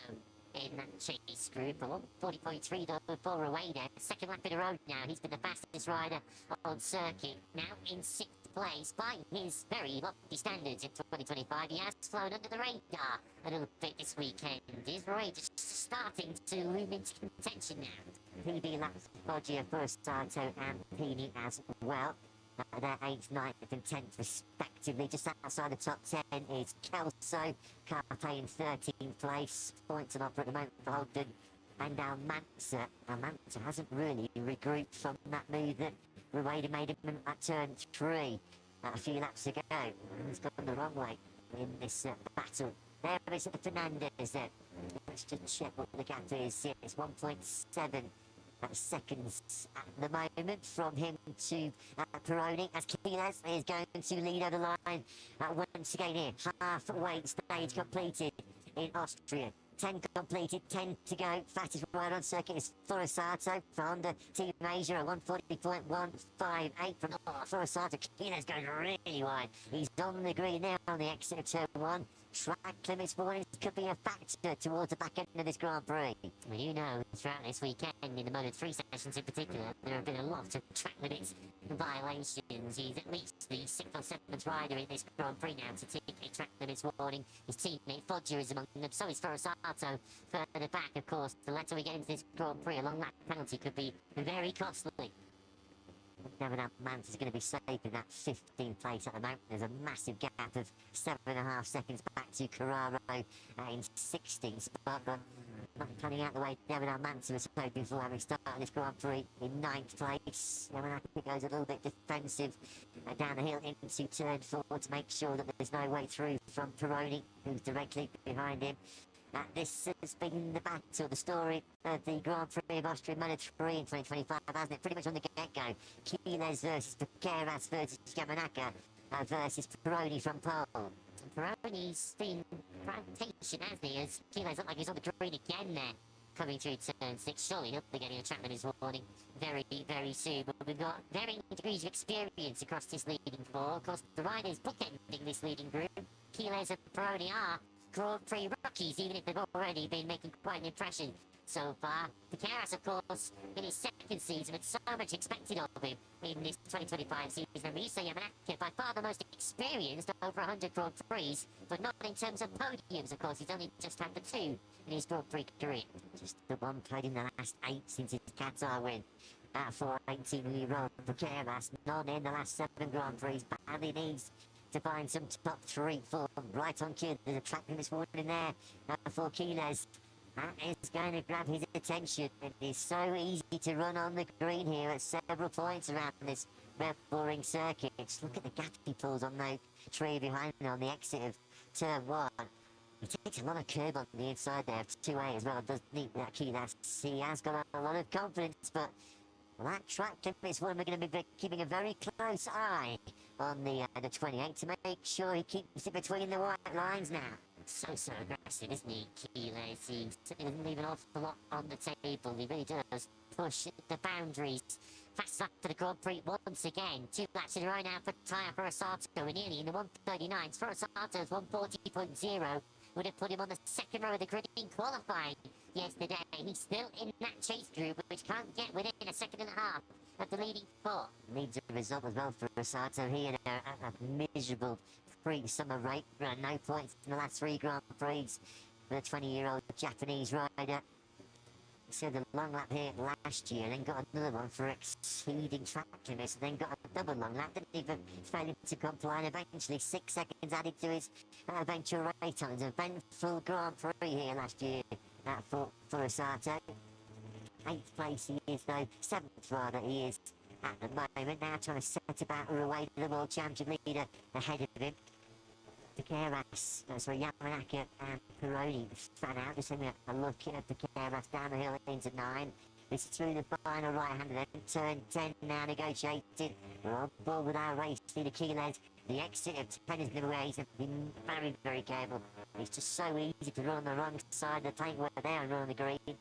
in that chase group. A 40.3 though for Rueda. Second lap in a row now. He's been the fastest rider on circuit. Now in 6th place by his very lofty standards in 2025. He has flown under the radar a little bit this weekend. Is Rueda just starting to loom into contention now? PB laps Foggia for Sato and Pini as well. They're 8th, 9th and 10th respectively. Just outside the top 10 is Kelso, Carpe in 13th place. Points on offer at the moment for Holden. And Almanza. Almanza hasn't really regrouped from that move that Rueda made him at turn 3 a few laps ago. He's gone the wrong way in this battle. There is Fernandez then. Let's just check what the gap is. It's 1.7 seconds at the moment from him to Peroni, as Quiles is going to lead over the line once again here. Halfway stage completed in Austria. 10 completed, 10 to go. Fastest rider on circuit is Forasato for Honda Team Asia at 140.158 from Forasato. Quiles going really wide. He's on the green now on the exit of turn 1. Track limits warnings could be a factor towards the back end of this Grand Prix. Well, you know, throughout this weekend, in the Moto3 sessions in particular, there have been a lot of track limits violations. He's at least the 6th or 7th rider in this Grand Prix now to take a track limits warning. His teammate Fabio is among them, so is Forasato. Further back, of course, the later we get into this Grand Prix, a long lap penalty could be very costly. Never that Mance is going to be safe in that 15th place at the moment. There's a massive gap of 7.5 seconds back to Quartararo in 16th spot, but not coming out the way Never that Mance was hoping for having started this Grand Prix in 9th place. Yamanaka goes a little bit defensive down the hill into turn 4 to make sure that there's no way through from Peroni, who's directly behind him. This has been the battle, the story of the Grand Prix of Austrian Moto3 in 2025, hasn't it? Pretty much on the get-go. Quiles versus Pequeiras versus Yamanaka versus Peroni from pole. Peroni's been rotation, hasn't he? As Quiles looked like he's on the green again there. Coming through turn 6, surely he'll be getting a track limits warning very, very soon. But we've got varying degrees of experience across this leading four. Of course, the riders bookending this leading group. Quiles and Peroni are Grand Prix rookies, even if they've already been making quite an impression so far. Pequeiras, of course, in his second season, and so much expected of him in this 2025 season. And Risa Yamanaka, by far the most experienced, over 100 Grand Prix, but not in terms of podiums, of course. He's only just had the 2 in his Grand Prix career. Just the one played in the last 8 since his Qatar win. For 18-year-old Pequeiras, none in the last 7 Grand Prix. Badly needs to find some top 3 form right on cue. There's a track limits warning there for Quiles. That is going to grab his attention. It is so easy to run on the green here at several points around this boring circuit. Just look at the gap he pulls on the tree behind him on the exit of turn 1. He takes a lot of curb on the inside there of 2A as well, doesn't he? Quiles. He has got a lot of confidence, but that track limits one we're going to be keeping a very close eye on the 28 to make sure he keeps it between the white lines now. So aggressive, isn't he, Quiles? He certainly doesn't leave an awful lot on the table. He really does push the boundaries. Fast lap for the Grand Prix once again. 2 laps in a row now for Forasato. We're nearly in the 139s. Forasato's 140.0 would have put him on the second row of the grid in qualifying yesterday. He's still in that chase group, which can't get within a second and a half of the leading 4. Needs a result as well for Forasato. He had a miserable pre-summer rate, no points in the last 3 Grand Prix for the 20-year-old Japanese rider. So the long lap here last year, then got another one for exceeding track limits, then got a double long lap, didn't even fail to comply, and eventually 6 seconds added to his eventual rate times. An eventful Grand Prix here last year for Forasato. 8th place he is though, 7th rather he is at the moment, now trying to set about her away to the World Championship leader ahead of him. Pequeiras, sorry, Yamanaka and Peroni fan out, just having a look at Pequeiras down the hill into 9. This is through the final right-hand and then turn 10 now negotiated. We're on board with our race leader Quiles. The exit of 10 is the way. He's been very, very careful. It's just so easy to run on the wrong side of the tank where they are on the green.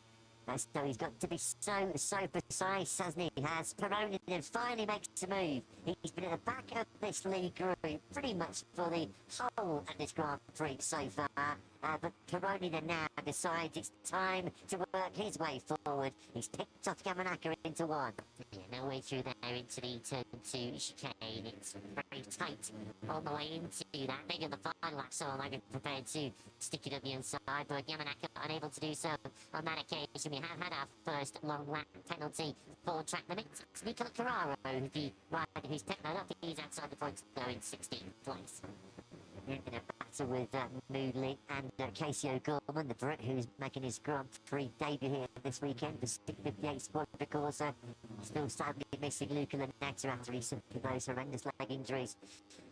So he's got to be so precise, hasn't he? He has. Peroni then finally makes a move. He's been at the back of this league group pretty much for the whole of this Grand Prix so far. But Peroni then now decides it's time to work his way forward. He's picked off Yamanaka into 1. Yeah, no way through there into the turn 2 chicane. It's very tight all the way into that. Maybe on the final lap, so I might be prepared to stick it up the inside, but Yamanaka unable to do so on that occasion. We have had our first long lap penalty for track limits. It's Nicola Quartararo, the rider who's picked that up. He's outside the points though in 16th place. In a battle with Moodley and Casey O'Gorman, the Brit who's making his Grand Prix debut here this weekend. The 658 squad, because still sadly missing Luca Lanetta after he suffered those horrendous leg injuries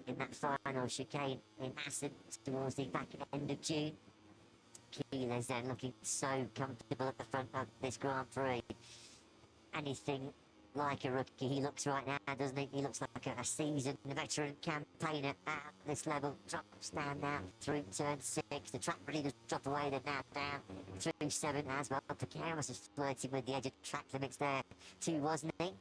in that final chicane in Assen towards the back end of June. Quiles then looking so comfortable at the front of this Grand Prix. anything like a rookie. He looks right now, doesn't he? He looks like a seasoned veteran campaigner at this level. Drops down now through turn 6. The track really does drop away. They're now down through 7 as well. Pecco is flirting with the edge of track limits there too, wasn't he?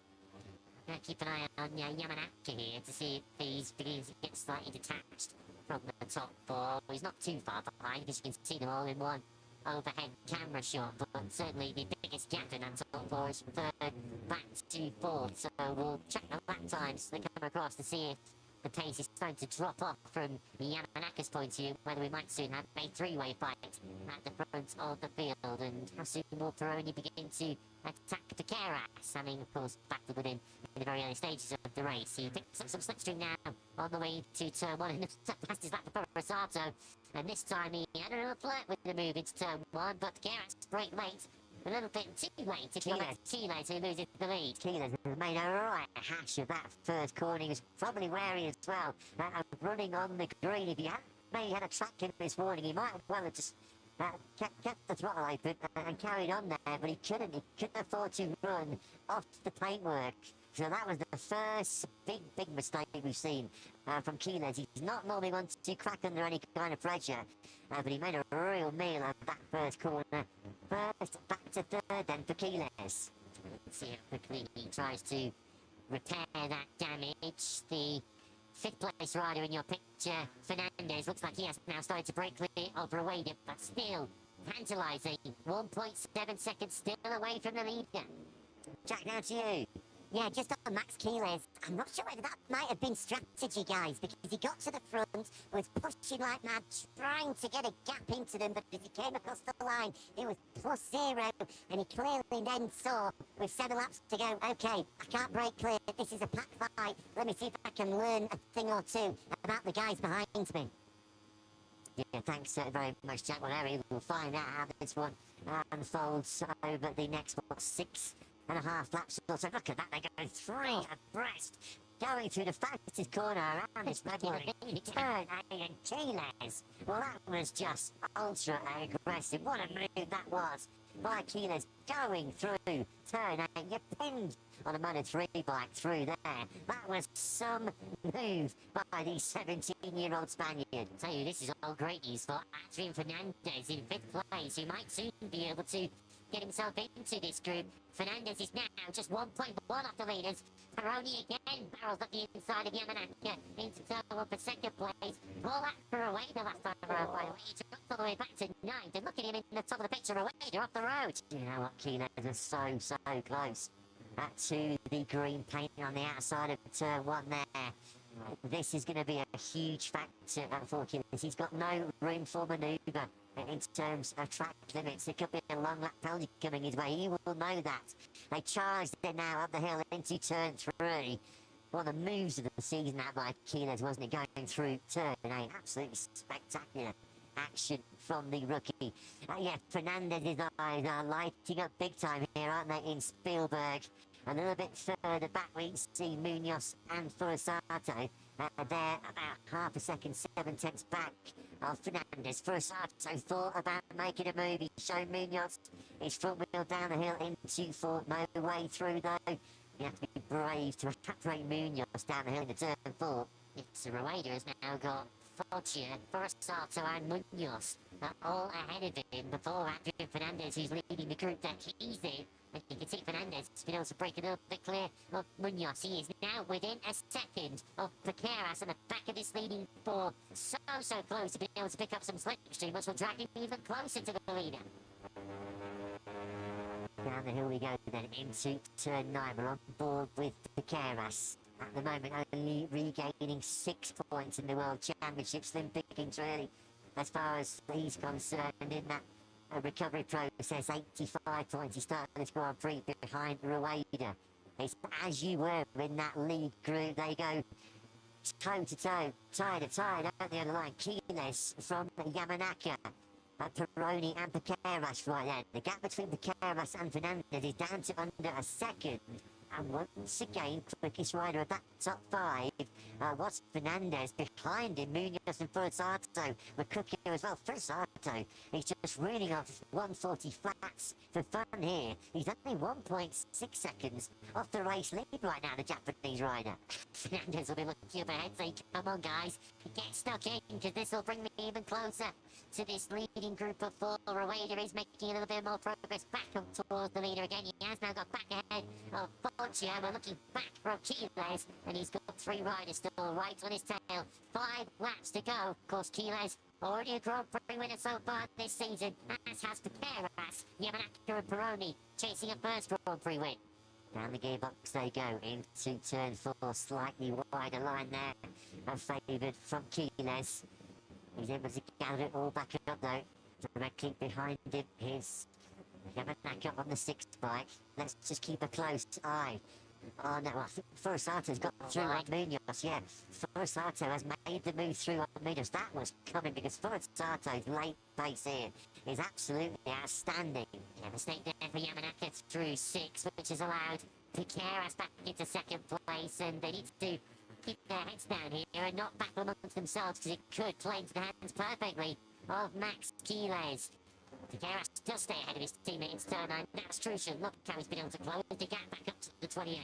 Keep an eye on Yamanaka here to see if he's beginning to get slightly detached from the top 4. He's not too far behind because you can see them all in one overhead camera shot, but certainly the biggest gap in that top 4 is from 3rd back to 4th, so we'll check the lap times that come across to see if the pace is starting to drop off from Yamanaka's point of view, whether we might soon have a 3-way fight at the front of the field, and how soon will Peroni begin to attack Pecco, having of course battled with him in the very early stages of the race. He picks up some slipstream now on the way to turn 1 and passed his lap for Rosato, and this time he had a little flirt with the move into turn 1, but Pecco's brake late. A little bit too late if you're Keyless who loses the lead. Keyless has made a right hash of that first corner. He was probably wary as well. Running on the green, if he had maybe had a track in this morning, he might well have just kept the throttle open and carried on there, but he couldn't afford to run off the paintwork. So that was the first big mistake we've seen from Keyless. He's not normally one to crack under any kind of pressure, but he made a real meal of that first corner. First back to 3rd then for Keyless. Let's see how quickly he tries to repair that damage. The 5th place rider in your picture, Fernandez, looks like he has now started to break clear of Rueda, but still tantalising. 1.7 seconds still away from the leader. Jack, now to you. Yeah, just on Max Keyless, I'm not sure whether that might have been strategy, guys, because he got to the front, was pushing like mad, trying to get a gap into them, but as he came across the line, it was +0, and he clearly then saw, with 7 laps to go, okay, I can't break clear, this is a pack fight, let me see if I can learn a thing or two about the guys behind me. Yeah, thanks very much, Jack. Whatever, we'll find out how this one unfolds over the next, 6.5 laps or so. Look at that, they go 3 abreast, going through the fastest corner around this February. Turn 8 and Keyless. Well, that was just ultra aggressive. What a move that was by Keyless, going through turn 8. You pinned on a Moto3 bike through there. That was some move by the 17-year-old Spaniard. I tell you, this is all great news for Adrian Fernandez in 5th place, who might soon be able to get himself into this group. Fernandez is now just 1.1 off the leaders. Peroni again barrels up the inside of Yamanaka into turn 1 for 2nd place. All that for Rueda last time around, by the way. He dropped all the way back to 9th, and look at him in the top of the picture, Rueda off the road. You know what, Keyless is so close to the green paint on the outside of turn 1 there. This is going to be a huge factor for Keyless. He's got no room for manoeuvre in terms of track limits. It could be a long lap penalty coming his way. He will know that. They charged it now up the hill into turn 3. One of the moves of the season that by Keyless, wasn't it, going through turn 8? Absolutely spectacular action from the rookie. Yeah, Fernandez's eyes are lighting up big time here, aren't they, in Spielberg. A little bit further back we see Munoz and Furusato. They're about half a second, 7/10 back of Fernandez. Furusato thought about making a move. He showed Munoz his front wheel down the hill into 4. No way through though. You have to be brave to attract Munoz down the hill into turn 4. It's Rueda has now got Foggia, Furusato and Munoz all ahead of him before Adrian Fernandez, who's leading the group that he's in. And you can see Fernandez has been able to break a little bit clear of Munoz. He is now within a second of Pecco on the back of this leading 4. So close to being able to pick up some slipstream, which will drag him even closer to the leader. Down the hill we go then into turn 9. We're on board with Pecco. At the moment only regaining 6 points in the World Championship. Slim pickings really as far as he's concerned in that recovery process. 85 points. He started this Grand Prix behind Rueda. It's as you were in that lead group. They go toe to toe, tie to tie down the other line. Keyless from Yamanaka. Peroni and Pecco right there. The gap between Pecco and Fernandez is down to under a second. And once again, quickest rider of that top 5 was Fernandez. Behind him, Munoz and Furusato were cooking as well. Furusato He's just reeling off 140 flats for fun here. He's only 1.6 seconds off the race lead right now, the Japanese rider. Fernandez will be looking up ahead saying, come on guys, get stuck in, because this will bring me even closer to this leading group of four. Rueda is making a little bit more progress back up towards the leader again. He has now got back ahead of Fabio. We're looking back from Quiles, and he's got three riders still right on his tail. 5 laps to go. Of course, Quiles already a Grand Prix winner so far this season, as has Pecco, Yamanaka and Peroni chasing a first Grand Prix win. Down the gearbox they go into turn 4, slightly wider line there, favoured from Quiles. He's able to gather it all back up though. Directly behind him is Yamanaka on the 6th bike. Let's just keep a close eye. Oh no, Furusato's got through on Munoz, yeah. Furusato has made the move through on Munoz. That was coming because Furusato's late pace here is absolutely outstanding. Yeah, mistake there for Yamanaka through 6, which has allowed Piqueras back into 2nd place, and they need to keep their heads down here and not battle amongst themselves, because it could play into the hands perfectly of Max Quiles. Piqueras does stay ahead of his teammate in turn 9. That's crucial. Look how he's been able to close the gap back up to the 28.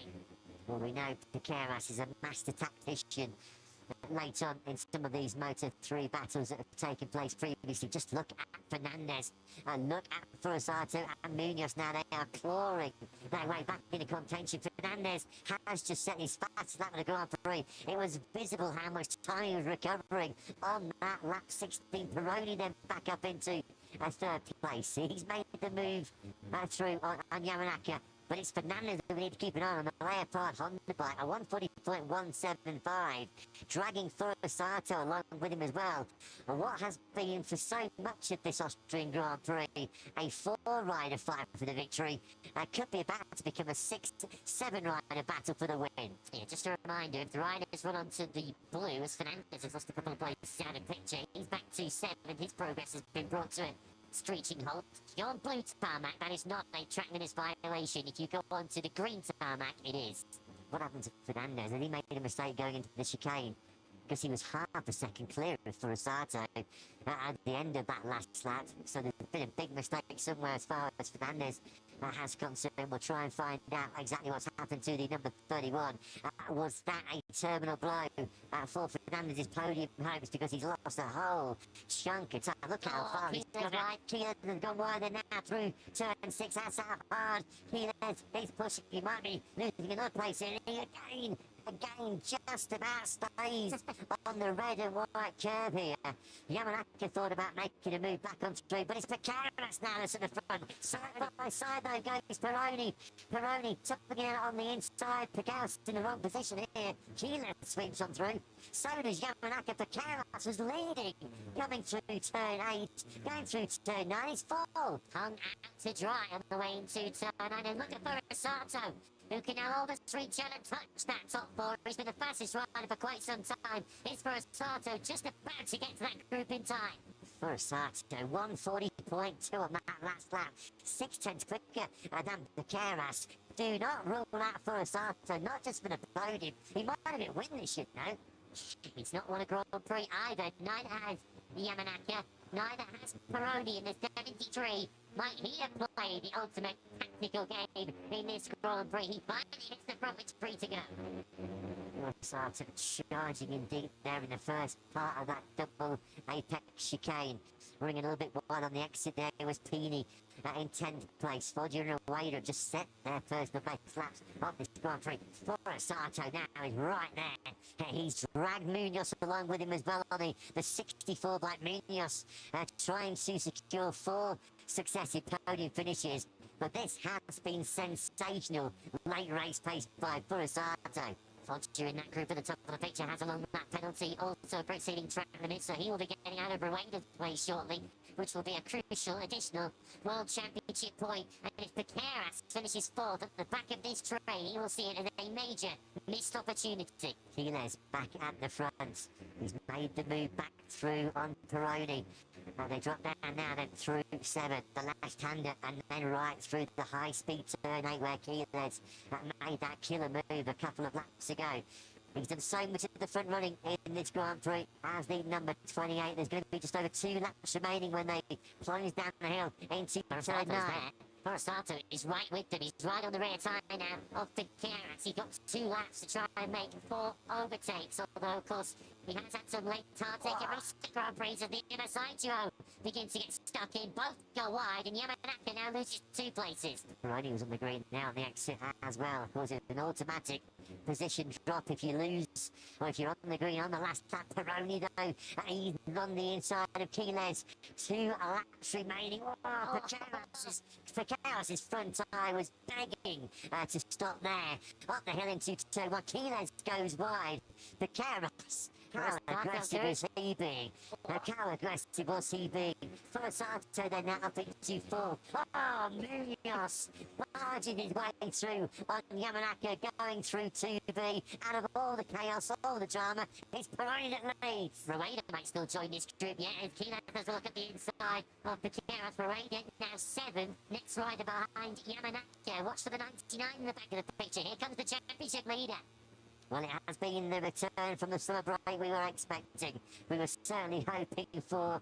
Well, we know Piqueras is a master tactician. Late on in some of these Moto3 battles that have taken place previously, just look at Fernandez and look at Furusato and Munoz now. They are clawing their way back into contention. Fernandez has just set his fastest lap of the Grand Prix. It was visible how much time he was recovering on that lap 16. Peroni then back up into a 3rd place. He's made the move through on Yamanaka. But it's Fernandez that we need to keep an eye on the Leopard Honda bike, a 140.175, dragging Furusato along with him as well. And what has been for so much of this Austrian Grand Prix, a 4-rider fight for the victory, could be about to become a 6-7-rider battle for the win. Yeah, just a reminder, if the riders run onto the blue, as Fernandez has lost a couple of places out of picture, he's back to 7, his progress has been brought to it. Screeching halt. If you're on blue tarmac, that is not a track limits violation. If you go on to the green tarmac, it is. What happened to Fernandez? And he made a mistake going into the chicane, because he was half a second clear of Furusato at the end of that last lap. So there's been a big mistake somewhere as far as Fernandez has concerned. We'll try and find out exactly what's happened to the number 31. Was that a terminal blow for Fernandez's podium hopes, because he's lost a whole chunk of time? Look how far he's gone wide. Quiles has gone wider now through turn 6. That's how hard Quiles is pushing. He might be losing another place here. Again, just about stays on the red and white curve here. Yamanaka thought about making a move back on through, but it's Piqueras now that's at the front. Side by side though goes Peroni. Peroni tucking it on the inside. Piqueras in the wrong position here. Quiles sweeps on through. So does Yamanaka. Piqueras was leading. Coming through turn 8, going through turn 9. He's full. Hung out to dry on the way into turn 9. And look at Furusato, who can now almost reach out and touch that top 4. He's been the fastest rider for quite some time. It's Furusato just about to get to that group in time. Furusato, 140.2 on that last lap. 6/10 quicker than Piqueras. Do not rule out Furusato, not just for the podium. He might have been winning this, you know. He's not won a Grand Prix either. Neither has Yamanaka. Neither has Peroni in the 73. Might he have played the ultimate tactical game in this Grand Prix? He finally hits the front, it's free to go. Furusato charging indeed there in the first part of that double apex chicane. Running a little bit wide on the exit there was Pini in 10th place. Fabio and Rueda just set their personal best laps of this Grand Prix. Furusato now is right there. He's dragged Munoz along with him as well on the 64 black Munoz, trying to secure 4 successive podium finishes. But this has been sensational late race pace by Furusato. Fabio in that group at the top of the picture has along that penalty also proceeding track limits, so he will be getting out of Rueda's way shortly, which will be a crucial additional World Championship point. And if Piqueras finishes 4th at the back of this train, he will see it as a major missed opportunity. Quiles back at the front. He's made the move back through on Peroni. And they drop down now then through 7, the left-hander, and then right through the high-speed turn 8 where Quiles made that killer move a couple of laps ago. He's done so much of the front running in this Grand Prix as the number 28. There's going to be just over 2 laps remaining when they plunge down the hill into turn 9. Forsato is right with them. He's right on the rear tyre now of Piqueras. He got 2 laps to try and make 4 overtakes. Although, of course, he has had some late tire taking recent Grand Prix as the MSI duo begin to get stuck in. Both go wide, and Yamanaka now loses 2 places. Peroni was on the green now on the exit as well. Of course, it's an automatic position drop if you lose, or if you're on the green on the last lap. Peroni, though, he's on the inside of Quiles. 2 laps remaining. Piqueras' front tyre was begging to stop there. Up the hill into turn 1. Quiles goes wide. Piqueras, how aggressive is he being? How aggressive was he being? Forsato then now up into 4. Oh, Munoz barging his way through on Yamanaka, going through 2B. Out of all the chaos, all the drama, it's Peroni that leads. Rueda might still join this group yet, as Quiles has a look at the inside of Piqueras. Rueda now 7. Next rider behind Yamanaka. Watch for the 99 in the back of the picture. Here comes the championship leader. Well, it has been the return from the summer break we were expecting. We were certainly hoping for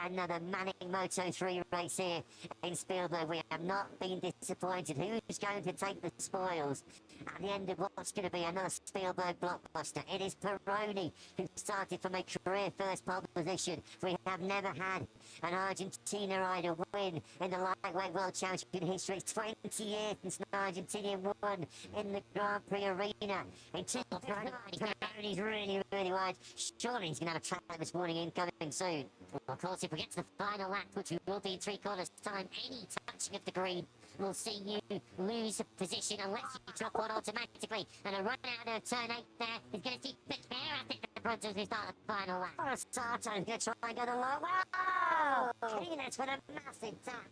another manic Moto3 race here in Spielberg. We have not been disappointed. Who's going to take the spoils at the end of what's going to be another Spielberg blockbuster? It is Peroni, who started from a career first pole position. We have never had an Argentina rider win in the lightweight world championship history. It's 20 years since an Argentinian won in the Grand Prix arena. In Peroni's really, really wide. Surely he's going to have a track this morning incoming soon. Well, of course, if we get to the final lap, which we will be in 3/4 time, any touching of the green will see you lose a position unless you drop one automatically. And a run out of turn 8 there is going to see Piqueras at the front as we start the final lap. Forsato going to try and go the long. Wow! Quiles with a massive tap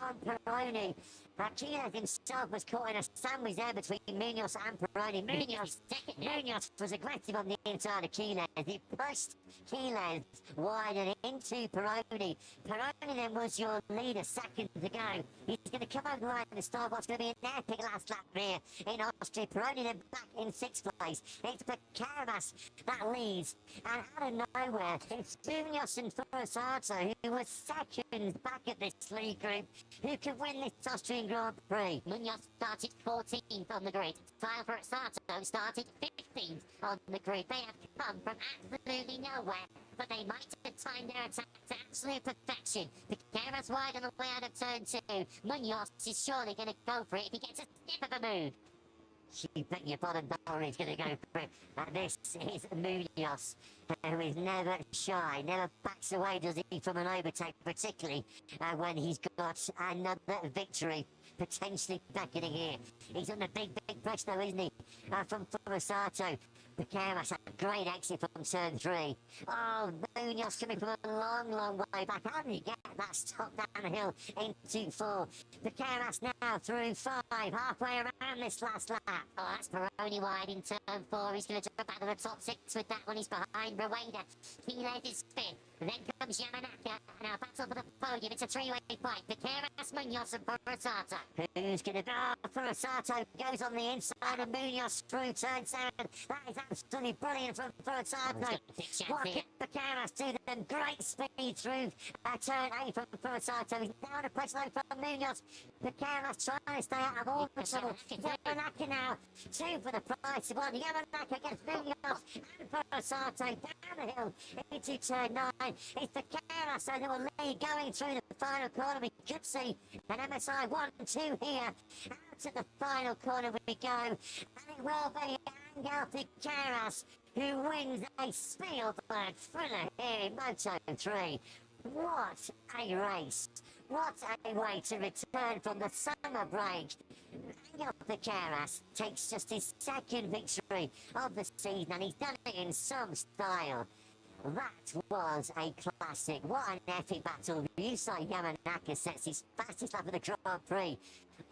on Peroni. Quiles himself was caught in a sandwich there between Munoz and Peroni. Munoz was aggressive on the inside of Quiles. He pushed Quiles wide and into Peroni. Peroni then was your leader seconds ago. He's going to come over the line and start what's going to be an epic last lap here in Austria. Peroni then back in 6th place. It's Piqueras that leads. And out of nowhere, it's Munoz and Forsato, who was seconds back at this lead group, who could win this Austrian Grand Prix. Munoz started 14th on the grid. Forsato started 15th on the grid. They have come from absolutely nowhere, but they might have timed their attack to absolute perfection. Piqueras wide on the way out of turn 2. Munoz is surely going to go for it if he gets a sniff of a move. You bet your bottom dollar he's going to go for it. This is Munoz, who is never shy, never backs away, does he, from an overtake, particularly when he's got another victory potentially beckoning here. He's under big pressure though, isn't he, from Forsato. Piqueras had a great exit from turn 3. Oh, Munoz coming from a long way back. How did he get that stop down the hill into 4? Piqueras now through 5, halfway around this last lap. Oh, that's Peroni wide in turn 4. He's going to drop out of the top 6 with that one. He's behind Rueda. Quiles is 5th. Then comes Yamanaka, and our battle for the podium. It's a 3-way fight. Piqueras, Munoz, and Forsato. Who's going to go? Forsato goes on the inside of Munoz through turn 7. That is absolutely brilliant from Forsato. What can Piqueras do them? Great speed through turn 8 from Forsato. He's now under pressure from Munoz. Piqueras trying to stay out of all the trouble. Yamanaka now, 2 for the price of 1. Yamanaka gets Munoz and Forsato down the hill into turn 9. It's Piqueras who will lead going through the final corner. We could see an MSI 1-2 here. Out to the final corner we go. And it will be Angel Piqueras who wins a Spielberg thriller here in Moto3. What a race. What a way to return from the summer break. Angel Piqueras takes just his 2nd victory of the season, and he's done it in some style. That was a classic. What an epic battle. Yusuke Yamanaka sets his fastest lap of the Grand Prix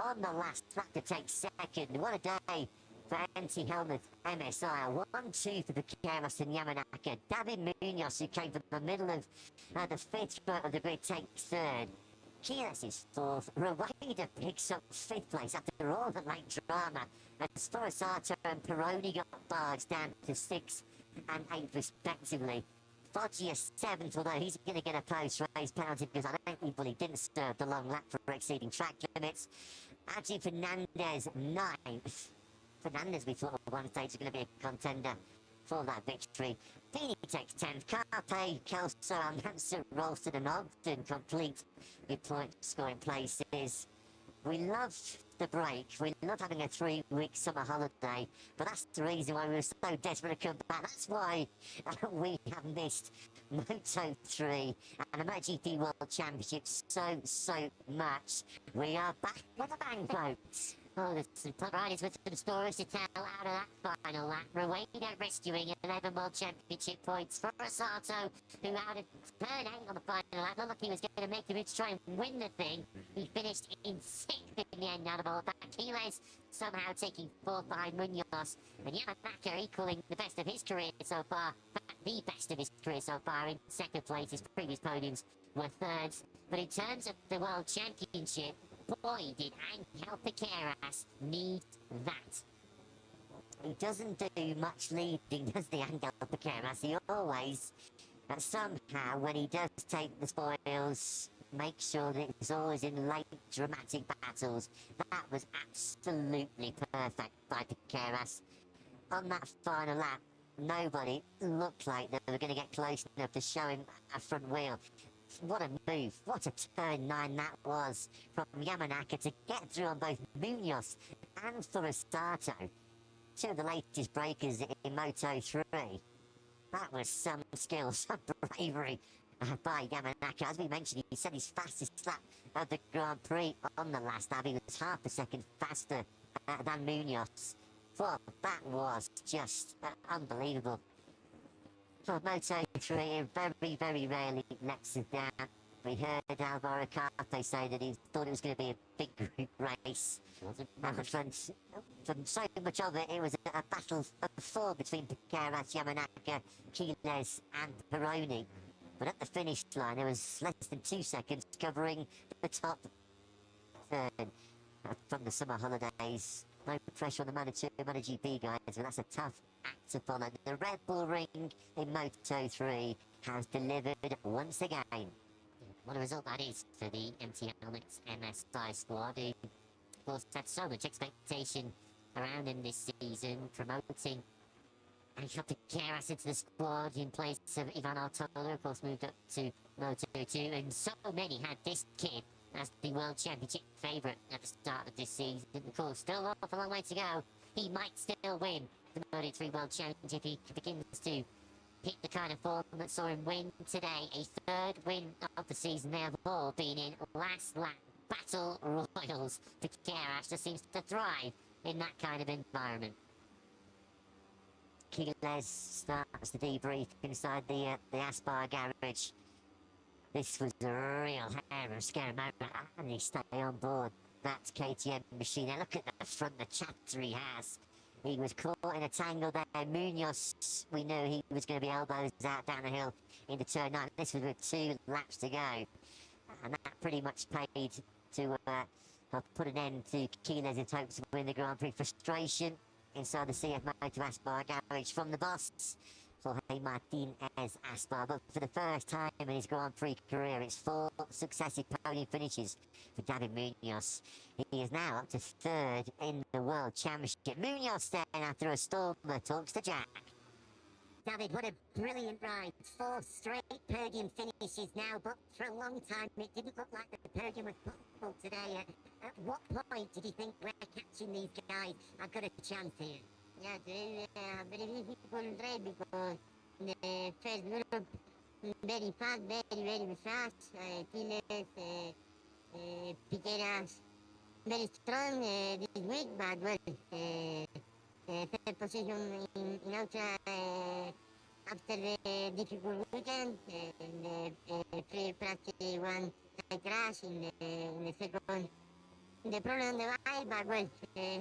on the last lap to take 2nd. What a day for empty helmet MSI. 1-2 for Piqueras and Yamanaka. David Munoz, who came from the middle of the 5th row of the grid, takes 3rd. Keyless is fourth. Rueda picks up fifth place after all the late drama. And Sforzato and Peroni got barged down to sixth and eighth respectively. Foggia seventh, although he's going to get a post-race penalty because I don't think he didn't serve the long lap for exceeding track limits. Adji Fernandez ninth. Fernandez, we thought at one stage was going to be a contender for that victory. Pini takes 10th. Carpe, Kelso, Almanza, Ralston and Ogden complete with point scoring places. We loved the break. We loved having a 3-week summer holiday, but that's the reason why we were so desperate to come back. That's why we have missed Moto3 and the MotoGP World Championship so much. We are back with a bang, folks. Oh, the top riders with some stories to tell out of that final lap. Rueda rescuing 11 World Championship points for Sforzato, who out of turn 8 on the final lap. Not like he was going to make the move to try and win the thing. He finished in 6th in the end out of all that. Keyless somehow taking 4th behind Munoz. And Yamanaka equaling the best of his career so far. In fact, the best of his career so far in 2nd place. His previous podiums were 3rds. But in terms of the World Championship, boy, did Angel Piqueras need that. He doesn't do much leading, does the Angel Piqueras? He always, somehow, when he does take the spoils, make sure that it's always in late dramatic battles. That was absolutely perfect by Piqueras. On that final lap, nobody looked like they were going to get close enough to show him a front wheel. What a move, what a turn 9 that was from Yamanaka to get through on both Munoz and Sforzato. Two of the latest breakers in Moto3. That was some skill, some bravery by Yamanaka. As we mentioned, he said his fastest lap of the Grand Prix on the last lap. He was half a second faster than Munoz. Well, that was just unbelievable. For Moto3, very rarely lets us down. We heard Alvaro Carpe say that he thought it was going to be a big group race. From so much of it was a battle of 4 between Piqueras, Yamanaka, Keyless and Peroni. But at the finish line, there was less than 2 seconds covering the top third from the summer holidays. No pressure on the MotoGP guys, but that's a tough act to follow. The Red Bull Ring in Moto3 has delivered once again. What a result that is for the MT Helmets MSI squad, who, of course, had so much expectation around him this season, promoting Angel Piqueras into the squad in place of Ivan Artola, of course, moved up to Moto2, and so many had this kid as the World Championship favourite at the start of this season. Of course, still off a long way to go. He might still win the Moto3 World Championship. He begins to hit the kind of form that saw him win today. A 3rd win of the season. They have all been in last lap battle royals. Piqueras just seems to thrive in that kind of environment. Keyless starts the debrief inside the Aspar garage. This was a real scary moment, and he stay on board that KTM machine. Now look at the front, the chapter he has. He was caught in a tangle there. Munoz, we knew he was going to be elbows out down the hill into turn 9. This was with 2 laps to go. And that pretty much paid to put an end to Keyless' hopes to win the Grand Prix. Frustration inside the CF Moto Aspar garage from the boss, Jorge Martín Aspar. But for the first time in his Grand Prix career, it's 4 successive podium finishes for David Munoz. He is now up to 3rd in the World Championship. Munoz then, after a stormer, talks to Jack. David, what a brilliant ride. 4 straight podium finishes now, but for a long time it didn't look like the podium was possible today. At what point did you think we're catching these guys? I've got a chance here. Yeah, very difficult race because the first group very fast, very fast. Keyless, Piqueras, very strong this week, but well, 3rd position in Austria after the difficult weekend, the free practice 1 crash in the second. The problem on the bike, but well,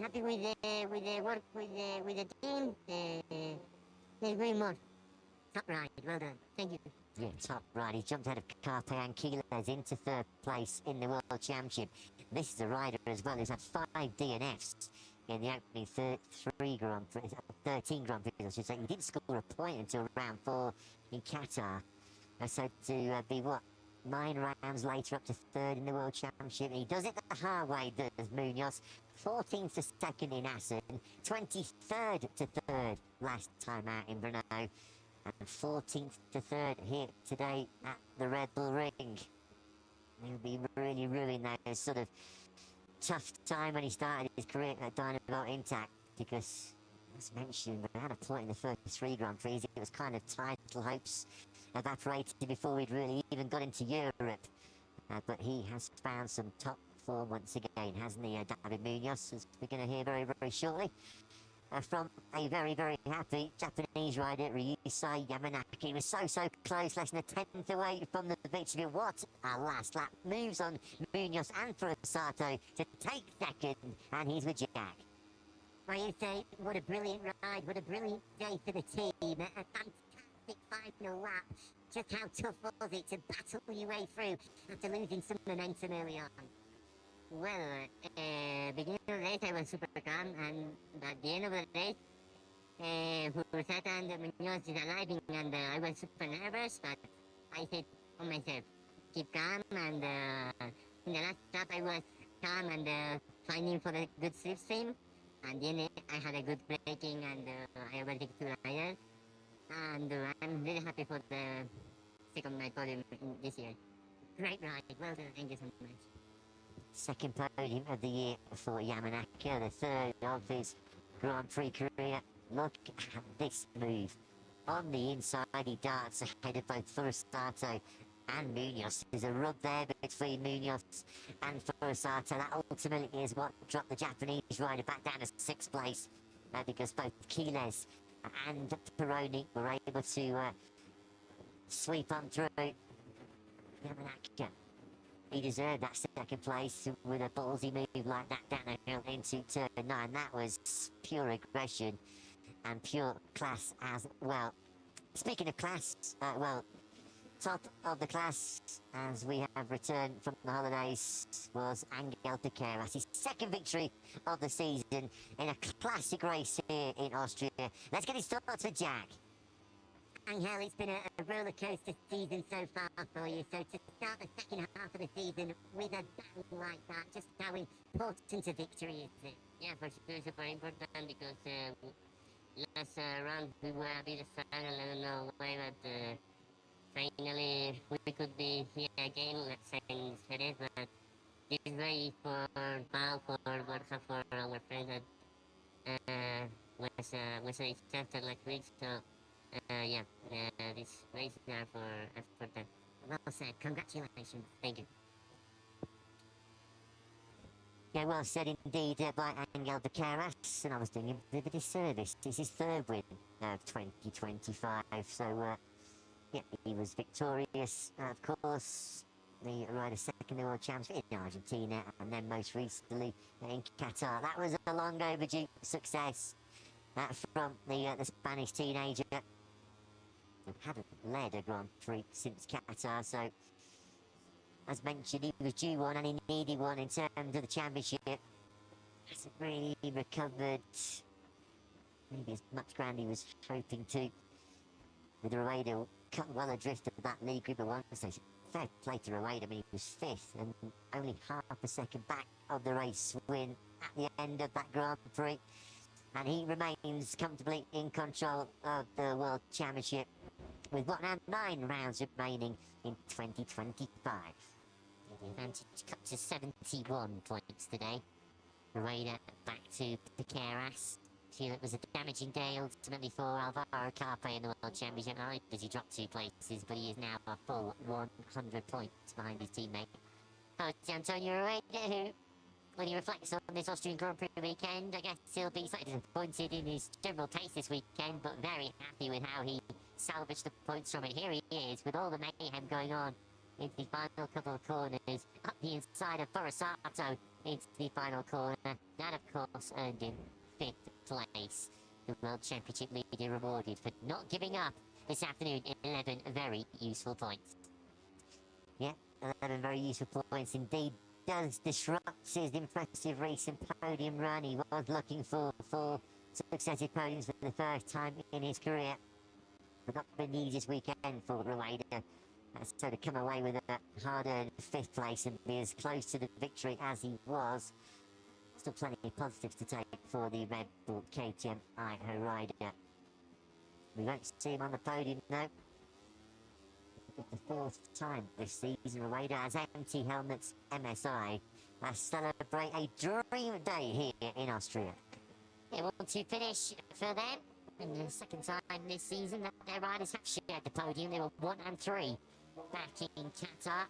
happy with the work with the team. There's way more. Top ride, well done. Thank you. Yeah, top right. He's jumped out of Carpe and Quiles into third place in the World Championship. This is a rider as well who's had 5 DNFs in the opening 13 Grand Prix, I should say. He didn't score a point until round 4 in Qatar. So to be, 9 rounds later up to 3rd in the World Championship. He does it the hard way, does Munoz. 14th to 2nd in Assen, 23rd to 3rd last time out in Brno, and 14th to 3rd here today at the Red Bull Ring. He'll be really ruining that sort of tough time when he started his career at Dynamo Intact, because, as mentioned, we had a point in the first 3 Grand Prix. It was kind of title hopes evaporated before we'd really even got into Europe. But he has found some top form once again, hasn't he, David Munoz, as we're going to hear very shortly. From a very happy Japanese rider, Ryusai Yamanaki. He was so close, less than a 10th away from the victory. What a last lap. Moves on Munoz and Furusato to take 2nd, and he's with Jack. Well, you say, what a brilliant ride, what a brilliant day for the team. A fantastic final lap. Just how tough was it to battle your way through after losing some momentum early on? Well, beginning of the race I was super calm, and at the end of the race, Furusato and Munoz is arriving, and I was super nervous, but I said to myself, keep calm, and in the last lap I was calm and finding for a good slipstream, and then I had a good braking, and I overtook 2 riders, and I'm really happy for the second night podium this year. Great ride, well done, thank you so much. 2nd podium of the year for Yamanaki, the 3rd of his Grand Prix career. Look at this move. On the inside, he darts ahead of both Furusato and Munoz. There's a rub there between Munoz and Furusato. That ultimately is what dropped the Japanese rider back down to 6th place, because both Quiles and Peroni were able to sweep on through. Yamanaki, he deserved that 2nd place with a ballsy move like that down the hill into turn 9. That was pure aggression and pure class as well. Speaking of class, top of the class as we have returned from the holidays was Angel Piqueras. His 2nd victory of the season in a classic race here in Austria. Let's get it started with Jack. Angel, it's been a roller coaster season so far for you. So to start the 2nd half of the season with a bang like that, just how important a victory is it? Yeah, for sure, super important, because last round we were a bit struggle, I don't know why, but finally we could be here again, let's say in Jerez, but this is very for Pau, for Borja, for our friend that was a chapter last week, so this race is now for that. Well said, congratulations. Thank you. Yeah, well said indeed by Angel Piqueras, and I was doing him a bit of a disservice. It's his 3rd win of 2025, so yeah, he was victorious, of course. The rider 2nd in the World Championship in Argentina, and then most recently in Qatar. That was a long overdue success from the Spanish teenager. He hadn't led a Grand Prix since Qatar, so as mentioned, he was due one and he needed one in terms of the championship. Hasn't really recovered maybe as much ground he was hoping to. With Rueda cut well adrift of that lead group at one stage. Fair play to Rueda, I mean, he was 5th and only half a second back of the race win at the end of that Grand Prix. And he remains comfortably in control of the World Championship with what now 9 rounds remaining in 2025. The advantage cut to 71 points today. Rueda back to Piqueras. Feel it was a damaging day ultimately for Alvaro Carpe in the World Championship. Not only does he drop 2 places, but he is now a full 100 points behind his teammate. Jose Antonio Rueda, who, when he reflects on this Austrian Grand Prix weekend, I guess he'll be slightly disappointed in his general pace this weekend, but very happy with how he salvaged the points from it. Here he is, with all the mayhem going on into the final couple of corners, up the inside of Furusato into the final corner. That, of course, earned him 5th place. The World Championship leader rewarded for not giving up this afternoon. 11 very useful points. Yeah, 11 very useful points indeed. Does disrupt his impressive recent podium run. He was looking for successive podiums for the first time in his career. But not been the easiest weekend for Rueda. So to come away with a hard-earned 5th place and be as close to the victory as he was, still plenty of positives to take for the Red Bull KTM Idaho rider. We won't see him on the podium now. The 4th time this season, Rueda has empty helmets MSI celebrate a dream day here in Austria. They want to finish for them. And the 2nd time this season that their riders have shared the podium. They were 1 and 3 back in Qatar.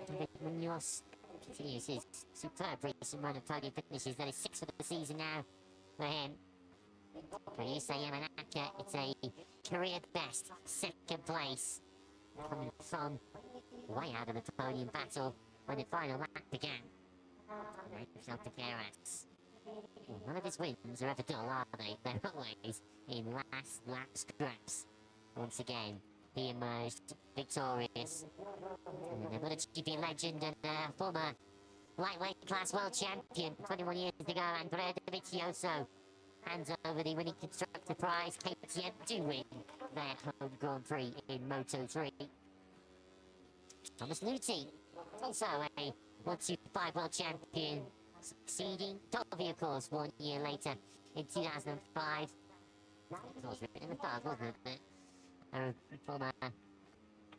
David Munoz continues his superb recent run of podium finishes. That is 6 for the season now for him. For Yusei Yamanaka, it's a career best 2nd place. Coming from way out of the podium battle when the final lap began. None of his wins are ever dull, are they? They're always in last lap scraps. Once again, he emerged victorious. And the MotoGP legend and former lightweight class world champion 21 years ago, Andrea Dovizioso, hands over the winning constructor prize. KTM do win their home Grand Prix in Moto3. Thomas Luthi, also a 125 world champion, succeeding Dolby, of course, 1 year later in 2005. It was written in the stars, wasn't it? A former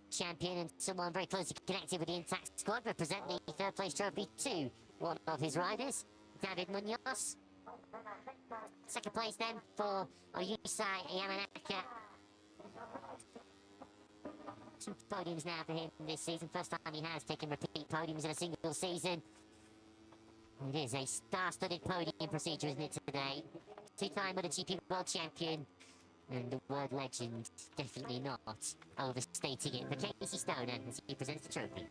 champion and someone very closely connected with the intact squad, represent the 3rd place trophy to one of his riders, David Munoz. 2nd place then for Yusei Yamanaka. 2 podiums now for him this season. First time he has taken repeat podiums in a single season. It is a star-studded podium procedure, isn't it, today? 2-time MotoGP world champion. And the word legend, definitely not overstating it. For Casey Stoner as he presents the trophy.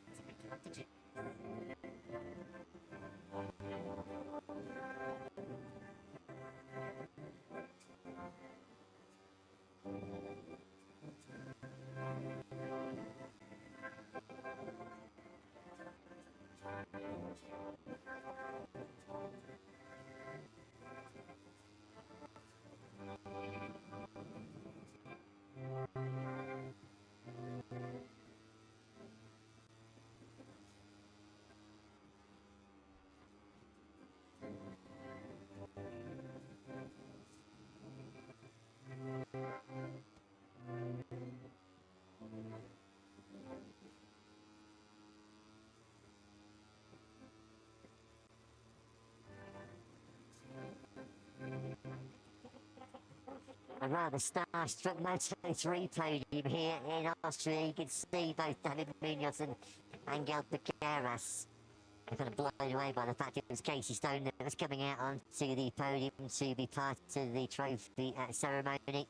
A rather star-struck Moto3 podium here in Austria. You can see both David Munoz and Angel Piqueras. I'm kind of blown away by the fact it was Casey Stone that was coming out onto the podium to be part of the trophy ceremony.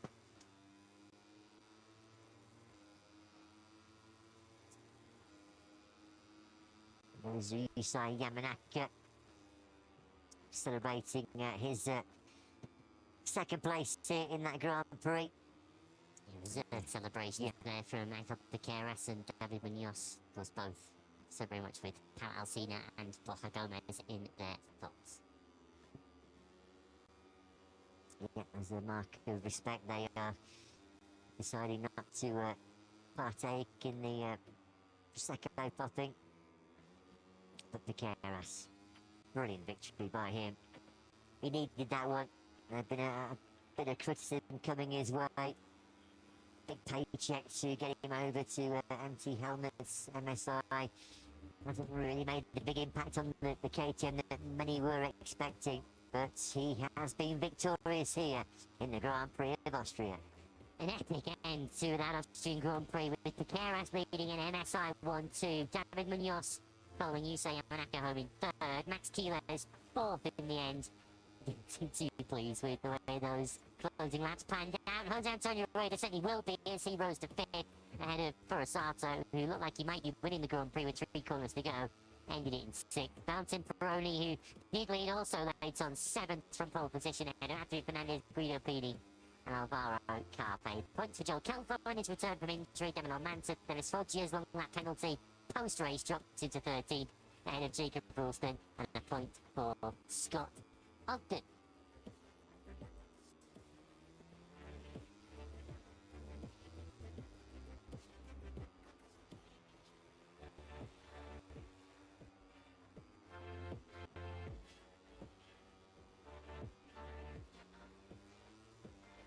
There's Yusei Yamanaka celebrating his 2nd place in that Grand Prix. It was a celebration there from Angel Piqueras and David Munoz. Was both so very much with Pau Alsina and Borja Gomez in their thoughts. Yeah, as a mark of respect, they are deciding not to partake in the Prosecco popping. But Piqueras, brilliant victory by him. He needed that one. There's been a bit of criticism coming his way. Big paycheck to get him over to empty helmets, MSI. Hasn't really made the big impact on the KTM that many were expecting. But he has been victorious here in the Grand Prix of Austria. An epic end to that Austrian Grand Prix with Piqueras leading in MSI 1-2. David Munoz following Yusei Yamanaka home in 3rd. Max Quiles 4th in the end. Too pleased with the way those closing laps panned out. Jose Antonio Rueda certainly will be as he rose to 5th ahead of Furasato, who looked like he might be winning the Grand Prix with 3 corners to go. Ended it in 6th. Valentin Peroni, who did lead also late on 7th from pole position ahead of Adrian Fernandez, Guido Pini and Alvaro Carpe. Points for Joel Kelso on his return from injury. Demon Manson, there is Foggia's long lap penalty. Post-race dropped into 13th, ahead of Jacob Ralston, and a point for Scott Ogden.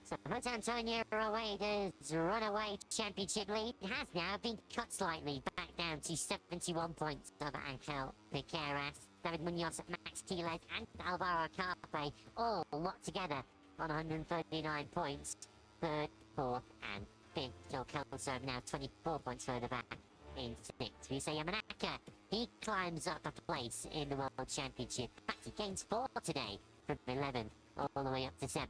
So Jose Antonio Rueda's runaway championship lead has now been cut slightly back down to 71 points of Angel Piqueras, David Munoz, Max Quiles and Alvaro Carpe all locked together on 139 points. Third, fourth and fifth. Joel Kelso now 24 points further back in sixth. Ryusuke Yamanaka, he climbs up a place in the World Championship. In fact, he gains 4 today from 11 all the way up to 7.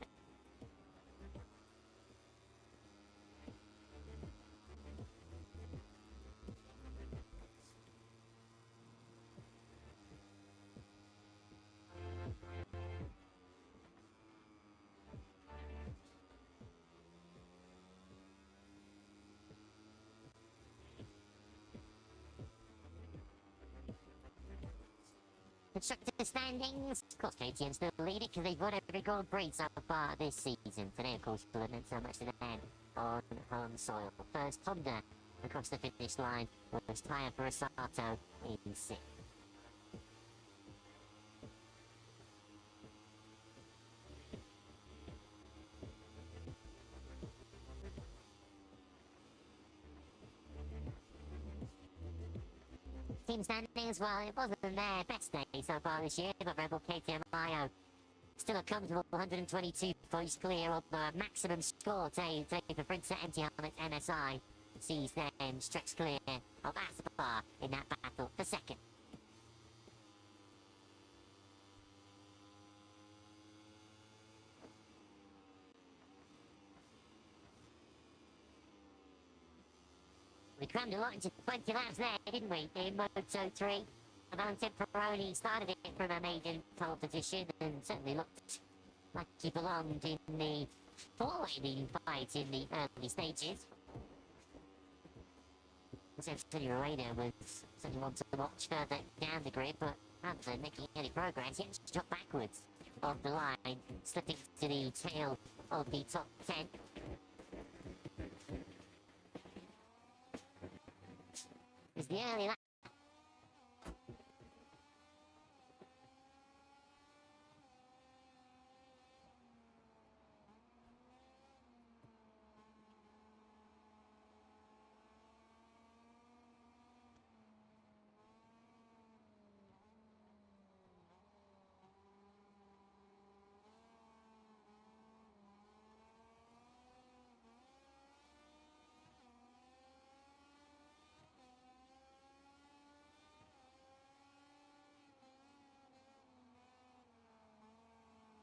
Constructor standings. Of course, KTM still leading because they've won every Grand Prix so far this season. Today, of course, will have meant so much to them on home soil. First, Honda across the finish line was tyre for Rossato in 6th. Team standings, well, it wasn't their best day so far this year, but Rebel KTM IO still a comfortable 122 points clear, although a maximum score today for Prince Empty Helmet MSI sees them stretch clear of Aspar in that battle for second. We crammed a lot into 20 laps there, didn't we, in Moto3? Valentin Peroni started it from a maiden pole position and certainly looked like he belonged in the four-way leading fight in the early stages. Essentially, Rueda was certainly one to watch further down the grid, but rather than making any progress, he actually dropped backwards off the line, slipping to the tail of the top 10. Is the early lap.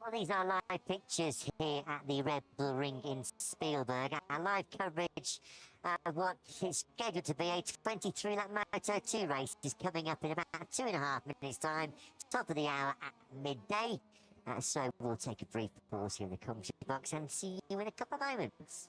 Well, these are live pictures here at the Red Bull Ring in Spielberg. Our live coverage of what is scheduled to be a 23-lap Moto2 race is coming up in about 2.5 minutes' time, top of the hour at midday. So we'll take a brief pause here in the commentary box and see you in a couple of moments.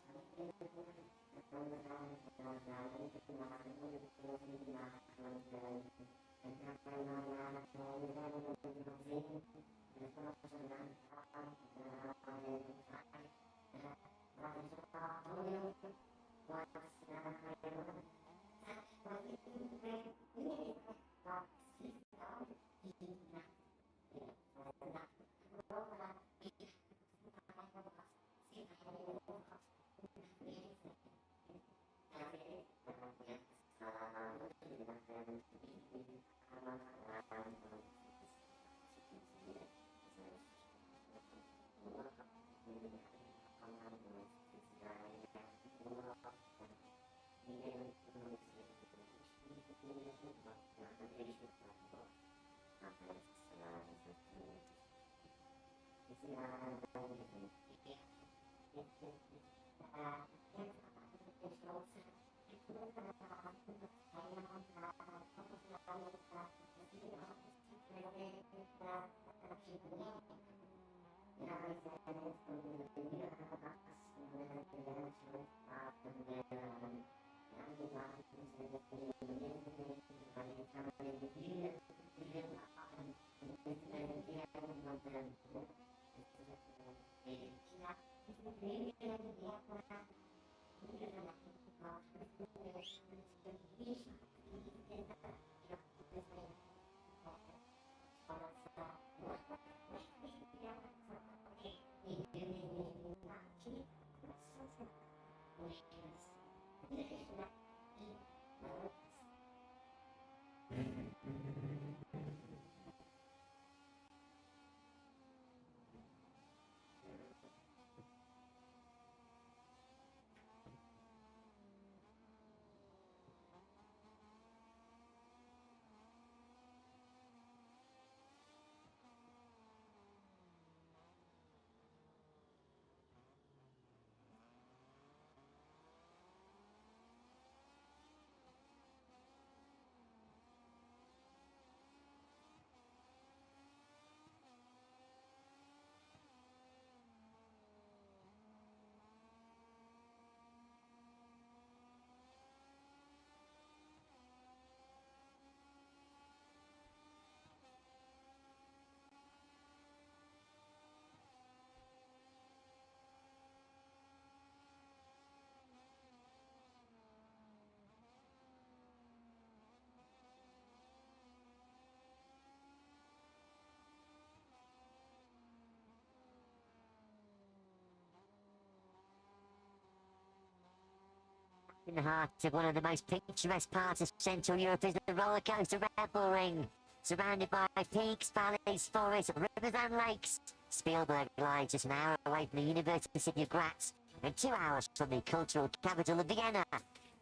In the heart of one of the most picturesque parts of Central Europe is the roller coaster Red Bull Ring. Surrounded by peaks, valleys, forests, rivers and lakes, Spielberg lies just an hour away from the university city of Graz and 2 hours from the cultural capital of Vienna.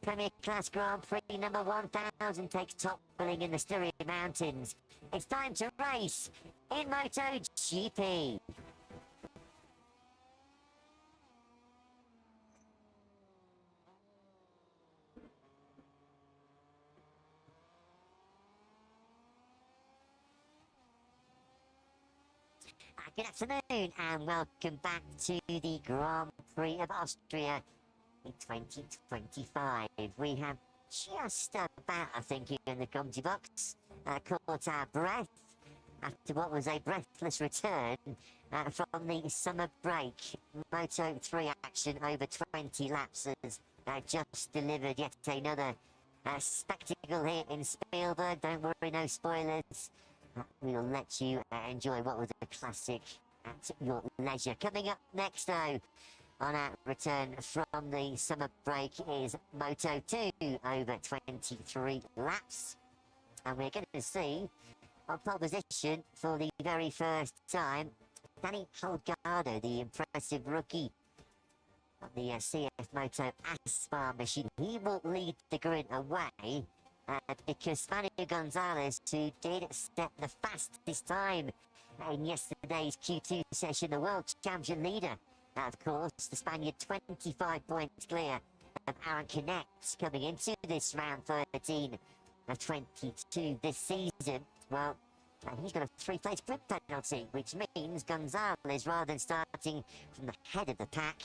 Premier Class Grand Prix number 1000 takes top billing in the Styrian Mountains. It's time to race in MotoGP. Good afternoon and welcome back to the Grand Prix of Austria in 2025. We have just about, I think, in the commentary box, caught our breath after what was a breathless return from the summer break. Moto3 action over 20 laps has just delivered yet another spectacle here in Spielberg. Don't worry, no spoilers. We'll let you enjoy what was a classic at your leisure. Coming up next, though, on our return from the summer break is Moto2 over 23 laps. And we're going to see, on pole position for the very first time, Danny Holgado, the impressive rookie of the CF Moto Aspar machine. He will lead the grid away. Because Fabio Gonzalez, who did set the fastest time in yesterday's Q2 session, the world champion leader, of course, the Spaniard 25 points clear of Aaron Canet coming into this round 13 of 22 this season. Well, he's got a 3-place grid penalty, which means Gonzalez, rather than starting from the head of the pack,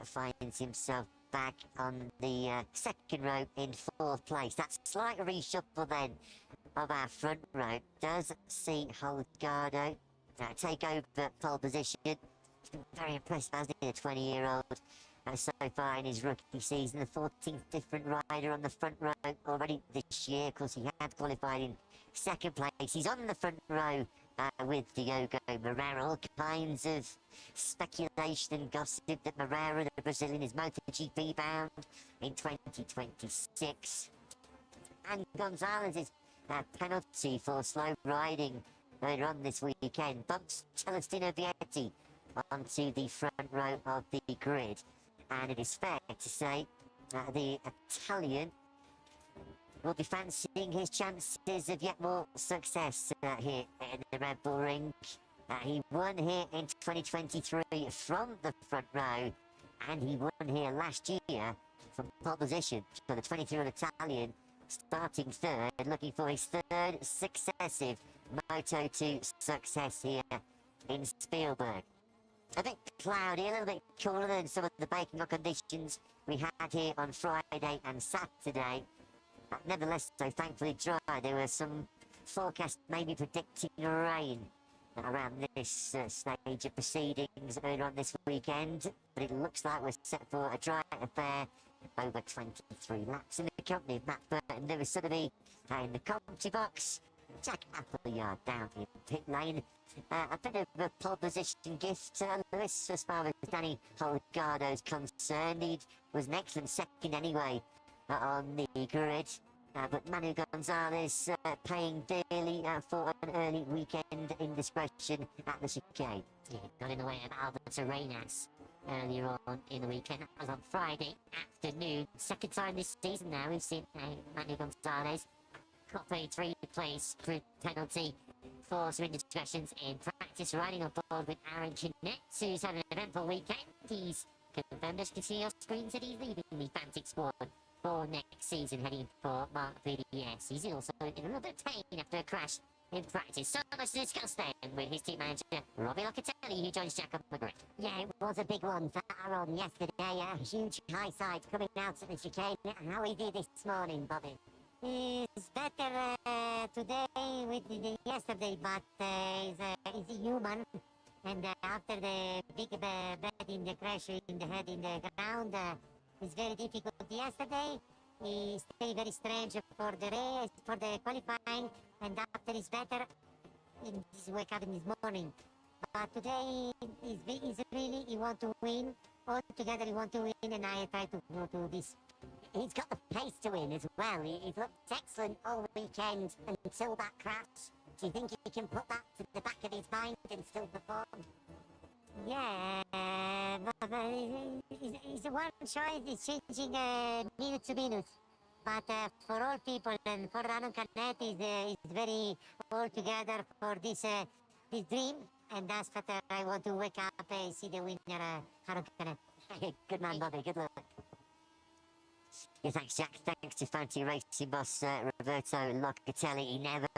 finds himself back on the second row in 4th place. That slight reshuffle then of our front row does see Holgado take over pole position. He's been very impressive, hasn't he, the 20-year-old so far in his rookie season. The 14th different rider on the front row already this year. Of course, he had qualified in 2nd place. He's on the front row with Diogo Moreira. All kinds of speculation and gossip that Moreira, the Brazilian, is MotoGP bound in 2026. And Gonzalez's penalty for slow riding later on this weekend bumps Celestino Vietti onto the front row of the grid. And it is fair to say the Italian will be fancying his chances of yet more success here in the Red Bull Ring. He won here in 2023 from the front row, and he won here last year from pole position. So the 23-year-old Italian starting third, looking for his 3rd successive Moto2 success here in Spielberg. a bit cloudy, a little bit cooler than some of the baking hot conditions we had here on Friday and Saturday. Nevertheless, so thankfully dry. There were some forecasts maybe predicting rain around this stage of proceedings earlier on this weekend, but it looks like we're set for a dry affair over 23 laps. In the company of Matt Burton, Lewis Sotheby in the commentary box, Jack Appleyard down in pit lane. A bit of a pole position gift to Lewis as far as Danny Holgado's concerned. He was an excellent second anyway on the grid. But Manu Gonzalez paying dearly for an early weekend indiscretion at the chicane. Yeah, got in the way of Alberto Arenas earlier on in the weekend. That was on Friday afternoon. Second time this season now we've seen Manu Gonzalez got a 3-place grid penalty for some indiscretions in practice, riding on board with Aaron Kinnett, who's had an eventful weekend. He's confirmed, as you can see on screens, that he's leaving the Fantic squad for next season, heading for Mark VDS. He's also in a little bit of pain after a crash in practice. So much to discuss then with his team manager, Robbie Locatelli, who joins Jack on the grid. Yeah, it was a big one for Aaron yesterday. A huge high side coming out of the chicane. How he did this morning, Bobby? He's better today with the yesterday, but he's a human. And after the big bed in the crash in the head in the ground, it's very difficult yesterday. He stayed very strange for the race, for the qualifying, and after he's better, he's wake up in this morning. But today, he's really, he want to win. All together, he want to win, and I try to go to this. He's got the pace to win as well. He's looked excellent all weekend until that crash. Do you think he can put that to the back of his mind and still perform? Yeah, but he's a one choice. He's changing minute to minute. But for all people and for Aaron Canet, he's very all together for this dream. And that's what I want to wake up and see the winner, Aaron Canet. Good man, Bobby. Good luck. Yeah, thanks, Jack. Thanks to Fancy Racing boss Roberto Locatelli. He never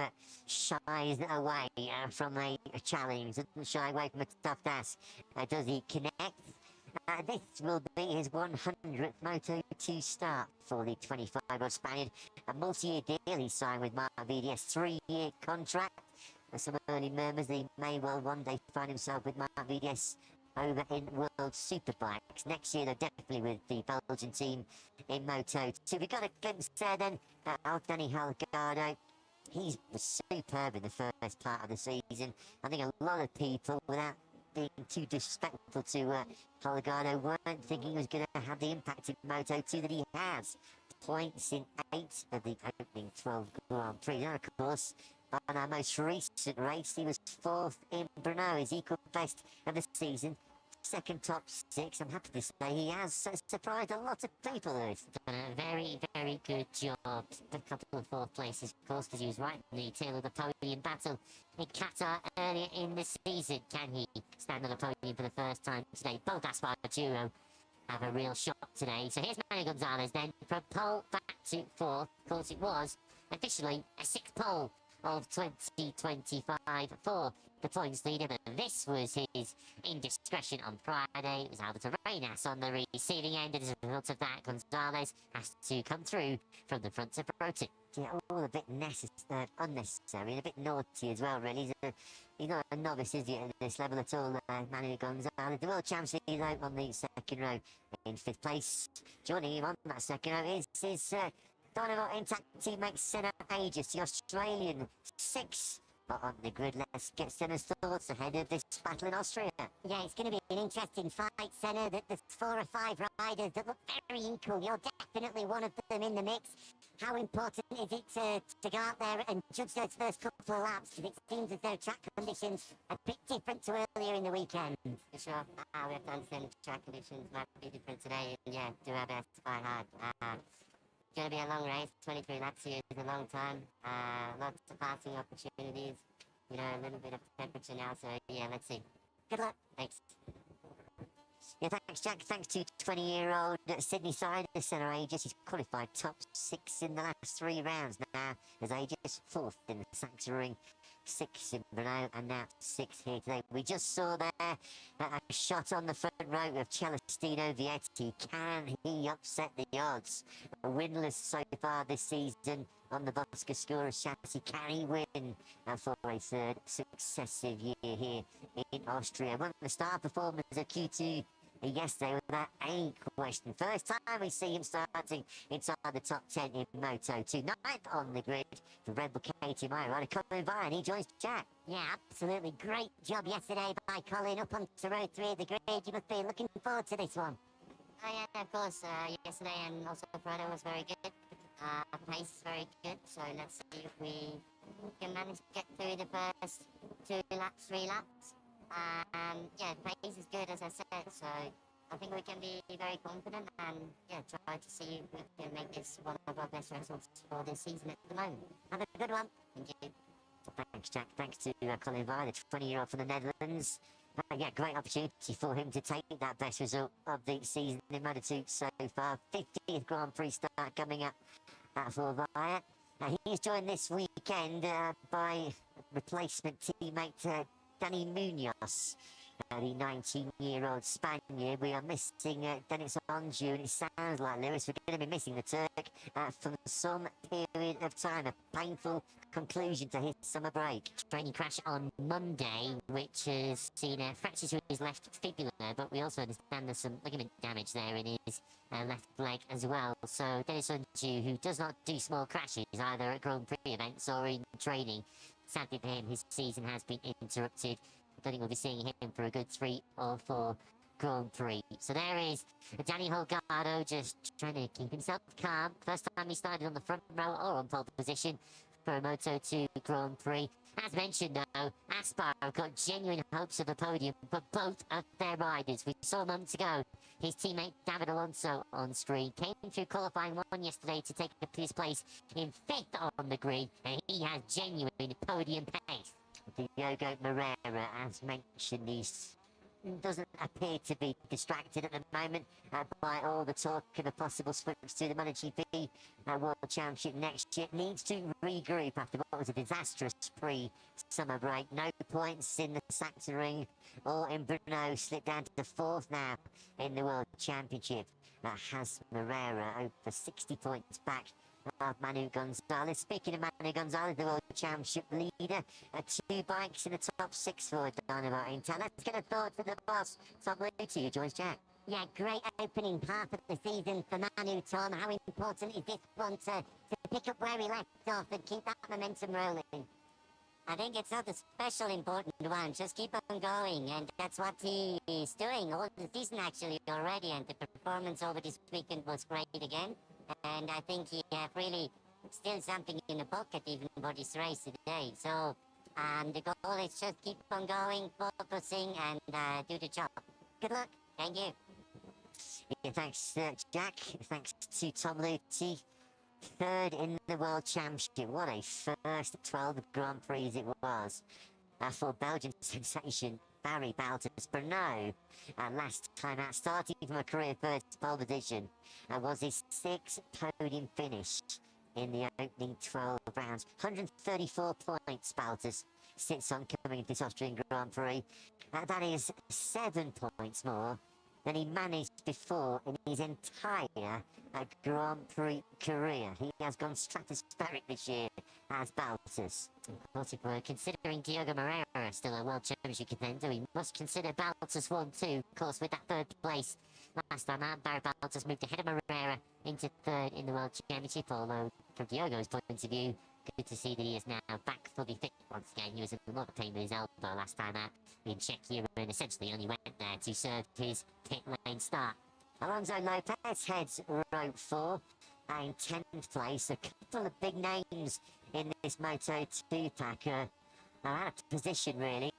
shies away from a challenge, doesn't shy away from a tough task. Does he connect? This will be his 100th Moto2 start for the 25-year-old Spaniard. A multi-year deal he signed with Mark VDS, 3-year contract. There's some early murmurs that he may well one day find himself with Mark VDS over in World Superbikes. Next year, they're definitely with the Belgian team in Moto2. We got a glimpse there then of Danny Holgado. He was superb in the first part of the season. I think a lot of people, without being too disrespectful to Holgado, weren't thinking he was going to have the impact in Moto2 that he has. Points in 8 of the opening 12 Grand Prix. And of course, on our most recent race, he was 4th in Brno, his equal best of the season. Second top 6. I'm happy to say he has surprised a lot of people. Done a very, very good job. A couple of 4th places, of course, because he was right in the tail of the podium battle in Qatar earlier in the season. Can he stand on the podium for the first time today? Both Asparguro have a real shot today. So here's Manu Gonzalez then, from pole back to 4th. Of course, it was officially a 6th pole of 2025 for the points leader, but this was his indiscretion on Friday. It was Alberto Arenas on the receiving end, and as a result of that, Gonzalez has to come through from the front of Broton. Yeah, all a bit unnecessary and a bit naughty as well, really. He's not a novice, is he, at this level at all, Manu Gonzalez. The World Champs League, though, on the second row in 5th place. Joining him on that second row is his Dynamo Intact teammate Senna Aegis, the Australian 6th on the grid. Let's get Senna's thoughts ahead of this battle in Austria. Yeah, it's going to be an interesting fight, Senna. There's 4 or 5 riders that look very equal. You're definitely one of them in the mix. How important is it to go out there and judge those first couple of laps? It seems as though track conditions are a bit different to earlier in the weekend. For sure. We have to understand track conditions might be different today, and yeah, do our best to fight hard. It's going to be a long race. 23 laps here is a long time. Lots of passing opportunities. You know, a little bit of temperature now, so yeah, let's see. Good luck. Thanks. Yeah, thanks, Jack. Thanks to 20-year-old Sydney side, Senna Aegis. He's qualified top 6 in the last 3 rounds now, as Aegis 4th in the Saxon Ring 6 in Brno, and now 6 here today. We just saw there a shot on the front row of Celestino Vietti. Can he upset the odds? Winless so far this season on the Boscoscura chassis. Can he win for a third successive year here in Austria? One of the star performers of Q2 yesterday without any question. First time we see him starting inside the top 10 in Moto2. Ninth on the grid for Red Bull KTM rider Colin Vine. He joins Jack. Yeah, absolutely great job yesterday by Colin up onto row 3 of the grid. You must be looking forward to this one. Oh yeah, of course. Yesterday and also Friday was very good. Pace is very good, so let's see if we can manage to get through the first 2 laps, 3 laps. Yeah, pace is good as I said, so I think we can be very confident and yeah, try to see if we can make this one of our best results for this season at the moment. Have a good one. Thank you. Thanks, Jack. Thanks to Colin Vine, the 20-year-old from the Netherlands. Yeah, great opportunity for him to take that best result of the season in Moto2 so far. 50th Grand Prix start coming up for Vine. He's joined this weekend by replacement teammate Danny Munoz, the 19-year-old Spaniard. We are missing Dennis Onju, and it sounds like, Lewis, we're going to be missing the Turk for some period of time. A painful conclusion to his summer break. Training crash on Monday, which has seen fractures to his left fibula, but we also understand there's some ligament damage there in his left leg as well. So Dennis Unju, who does not do small crashes either at Grand Prix events or in training, sadly for him, his season has been interrupted. I don't think we'll be seeing him for a good 3 or 4 Grand Prix. So there is Danny Holgado just trying to keep himself calm. First time he started on the front row or on pole position for a Moto2 Grand Prix. As mentioned though, Aspar have got genuine hopes of a podium for both of their riders. We saw months ago his teammate David Alonso on screen. Came through qualifying 1 yesterday to take up his place in 5th on the grid, and he has genuine podium pace. Diogo Moreira, as mentioned, he doesn't appear to be distracted at the moment by all the talk of a possible switch to the MotoGP World Championship next year. Needs to regroup after what was a disastrous pre-summer break. No points in the Saxon Ring or in Brno. Slipped down to 4th now in the World Championship. Has Moreira over 60 points back of Manu Gonzalez. Speaking of Manu Gonzalez, the World Championship leader, 2 bikes in the top 6 for Dynamo Intel. Let's get a thought for the boss, Tom Luty, who joins Jack. Yeah, great opening half of the season for Manu, Tom. How important is this one to pick up where he left off and keep that momentum rolling? I think it's not a special important one, just keep on going, and that's what he is doing all the season actually already, and the performance over this weekend was great again. And I think he have really still something in the pocket even for this race today. So the goal is just keep on going, focusing, and do the job. Good luck. Thank you. Yeah, thanks, Jack. Thanks to Tom Luty. 3rd in the World Championship. What a first 12 Grand Prix it was for Belgian sensation Barry Baltus. Brno, last time out, starting from a career first pole position, was his 6th podium finish in the opening 12 rounds. 134 points Baltus sits on coming into this Austrian Grand Prix. That is 7 points more than he managed before in his entire Grand Prix career. He has gone stratospheric this year as Baltus. Considering Diogo Moreira still a World Championship contender, we must consider Baltus 1-2, of course, with that 3rd place. Last time out, Barry Baltus moved ahead of Moreira into 3rd in the World Championship, although from Diogo's point of view, good to see that he is now back fully fit once again. He was in a lot of pain with his elbow last time out in Czechia and essentially only went there to serve his pit lane start. Alonso Lopez heads row 4 in 10th place. A couple of big names in this Moto2 pack out of position really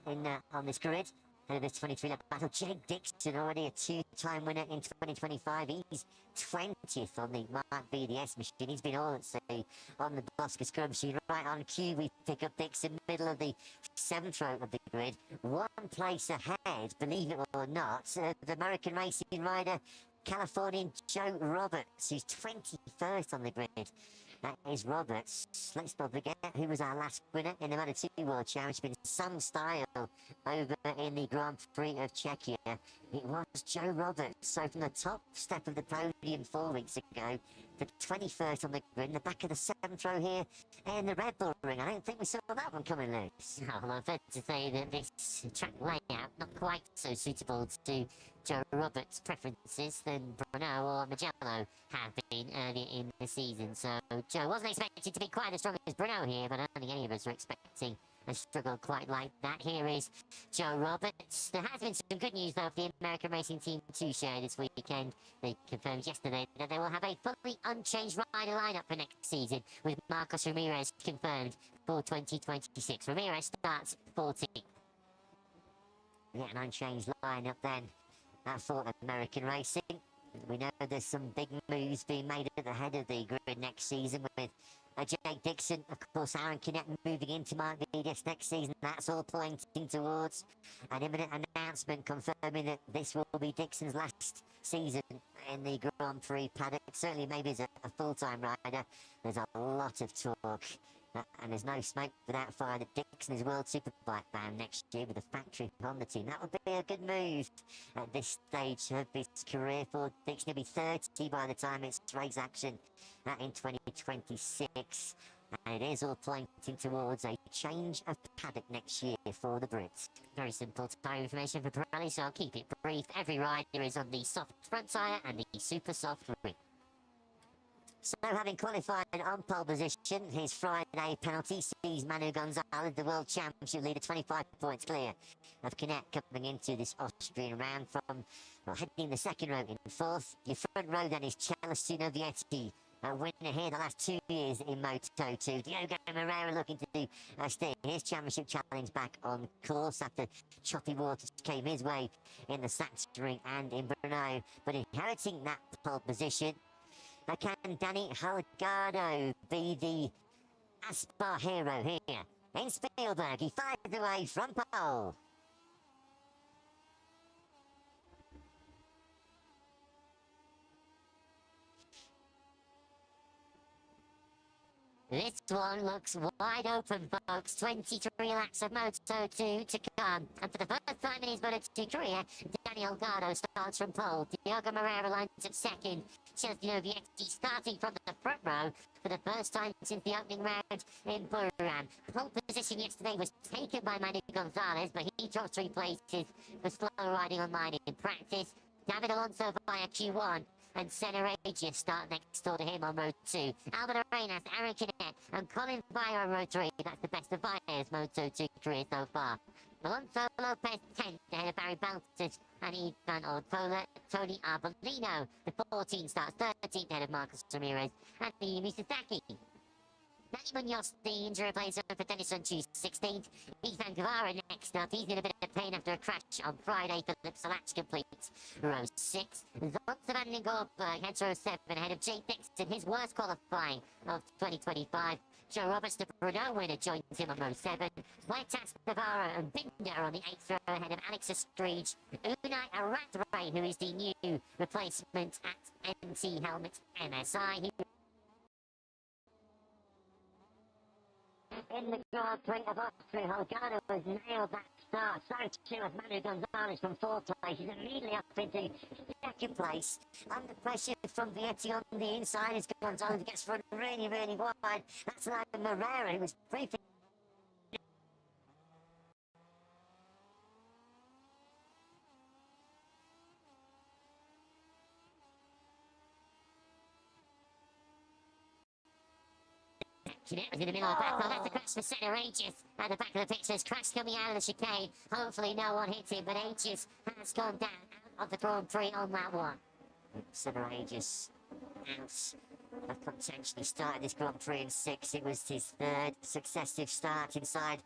on this grid. And this 23-lap battle. Jake Dixon, already a 2-time winner in 2025. He's 20th on the Mark BDS machine. He's been all at sea on the Boscoscura machine. Right on cue, we pick up Dixon, middle of the 7th row of the grid. 1 place ahead, believe it or not, the American racing rider, Californian Joe Roberts, who's 21st on the grid. That is Roberts. Let's not forget who was our last winner in the Moto2 World Championship in some style over in the Grand Prix of Czechia. It was Joe Roberts. So from the top step of the podium 4 weeks ago, the 21st on the grid, in the back of the 7th row here, in the Red Bull ring. I don't think we saw that one coming loose. Well, I'm fair to say that this track layout not quite so suitable to Joe Roberts' preferences than Bruno or Magello have been earlier in the season. So Joe wasn't expected to be quite as strong as Bruno here, but I don't think any of us were expecting a struggle quite like that. Here is Joe Roberts. There has been some good news though for the American racing team to share this weekend. They confirmed yesterday that they will have a fully unchanged rider lineup for next season, with Marcos Ramirez confirmed for 2026. Ramirez starts 14th. Yeah, an unchanged lineup then for American racing. We know there's some big moves being made at the head of the grid next season with Jake Dixon, of course, Aaron Canet moving into Mark Vigas next season. That's all pointing towards an imminent announcement confirming that this will be Dixon's last season in the Grand Prix paddock. Certainly maybe as a full-time rider. There's a lot of talk. And there's no smoke without fire that Dixon is World Superbike bound next year with a factory Honda team. That would be a good move at this stage of his career for Dixon. He'll be 30 by the time it's race action in 2026. And it is all pointing towards a change of paddock next year for the Brits. Very simple tyre information for Pirelli, so I'll keep it brief. Every rider is on the soft front tyre and the super soft rim. So, having qualified on pole position, his Friday penalty sees Manu Gonzalez, the World Championship leader, 25 points clear of Canet coming into this Austrian round from, heading the second row in 4th. Your front row then is Celestino Vietti, a winner here the last 2 years in Moto2. Diogo Moreira looking to steer his championship challenge back on course after choppy waters came his way in the Sachsenring and in Brno. But inheriting that pole position, can Danny Holgado be the Aspar hero here? In Spielberg, he fires away from pole. This one looks wide open, folks. 23 laps of Moto2 to come. And for the first time in his Moto2 career, Daniel Gardo starts from pole. Diogo Moreira lines at second. Celestino Vietti starting from the front row for the first time since the opening round in Buran. Pole position yesterday was taken by Manu Gonzalez, but he dropped 3 places for slow riding online in practice. David Alonso via Q1. And Senna Aegis start next door to him on road 2. Albert Arenas, Aaron Canet, and Colin Vire on road 3. That's the best of Vire's Moto2 career so far. Alonso Lopez 10th ahead of Barry Baltus and Ivan Ortola. Tony Arbolino, the 14 starts 13th ahead of Marcos Ramirez and Miyumi Sasaki. Danny Munoz, the injury replacer for Dennis Unchus, 16th. Ethan Guevara next up. He's in a bit of pain after a crash on Friday. Philip Salatch completes row 6. Zoltan van den Goldberg heads row 7 ahead of Jake Dixon, his worst qualifying of 2025. Joe Roberts, the Bruno winner, joins him on row 7. Huertas, Navarro and Binder on the 8th row ahead of Alex Estridge. Unai Aradray, who is the new replacement at NT Helmet MSI. In the Grand Prix of Austria, Holgado has nailed that start. So too has Manu Gonzalez from 4th place. He's immediately up into 2nd place. Under pressure from Vietti on the inside as Gonzalez gets run really, really wide. That's like Moreira, who was briefly Canet was in the middle of the battle. That's the crash for Senna Aegis. At the back of the pictures, crash coming out of the chicane. Hopefully no one hits him, but Aegis has gone down out of the Grand Prix on that one. Senna Aegis out of potentially started this Grand Prix in 6th. It was his 3rd successive start inside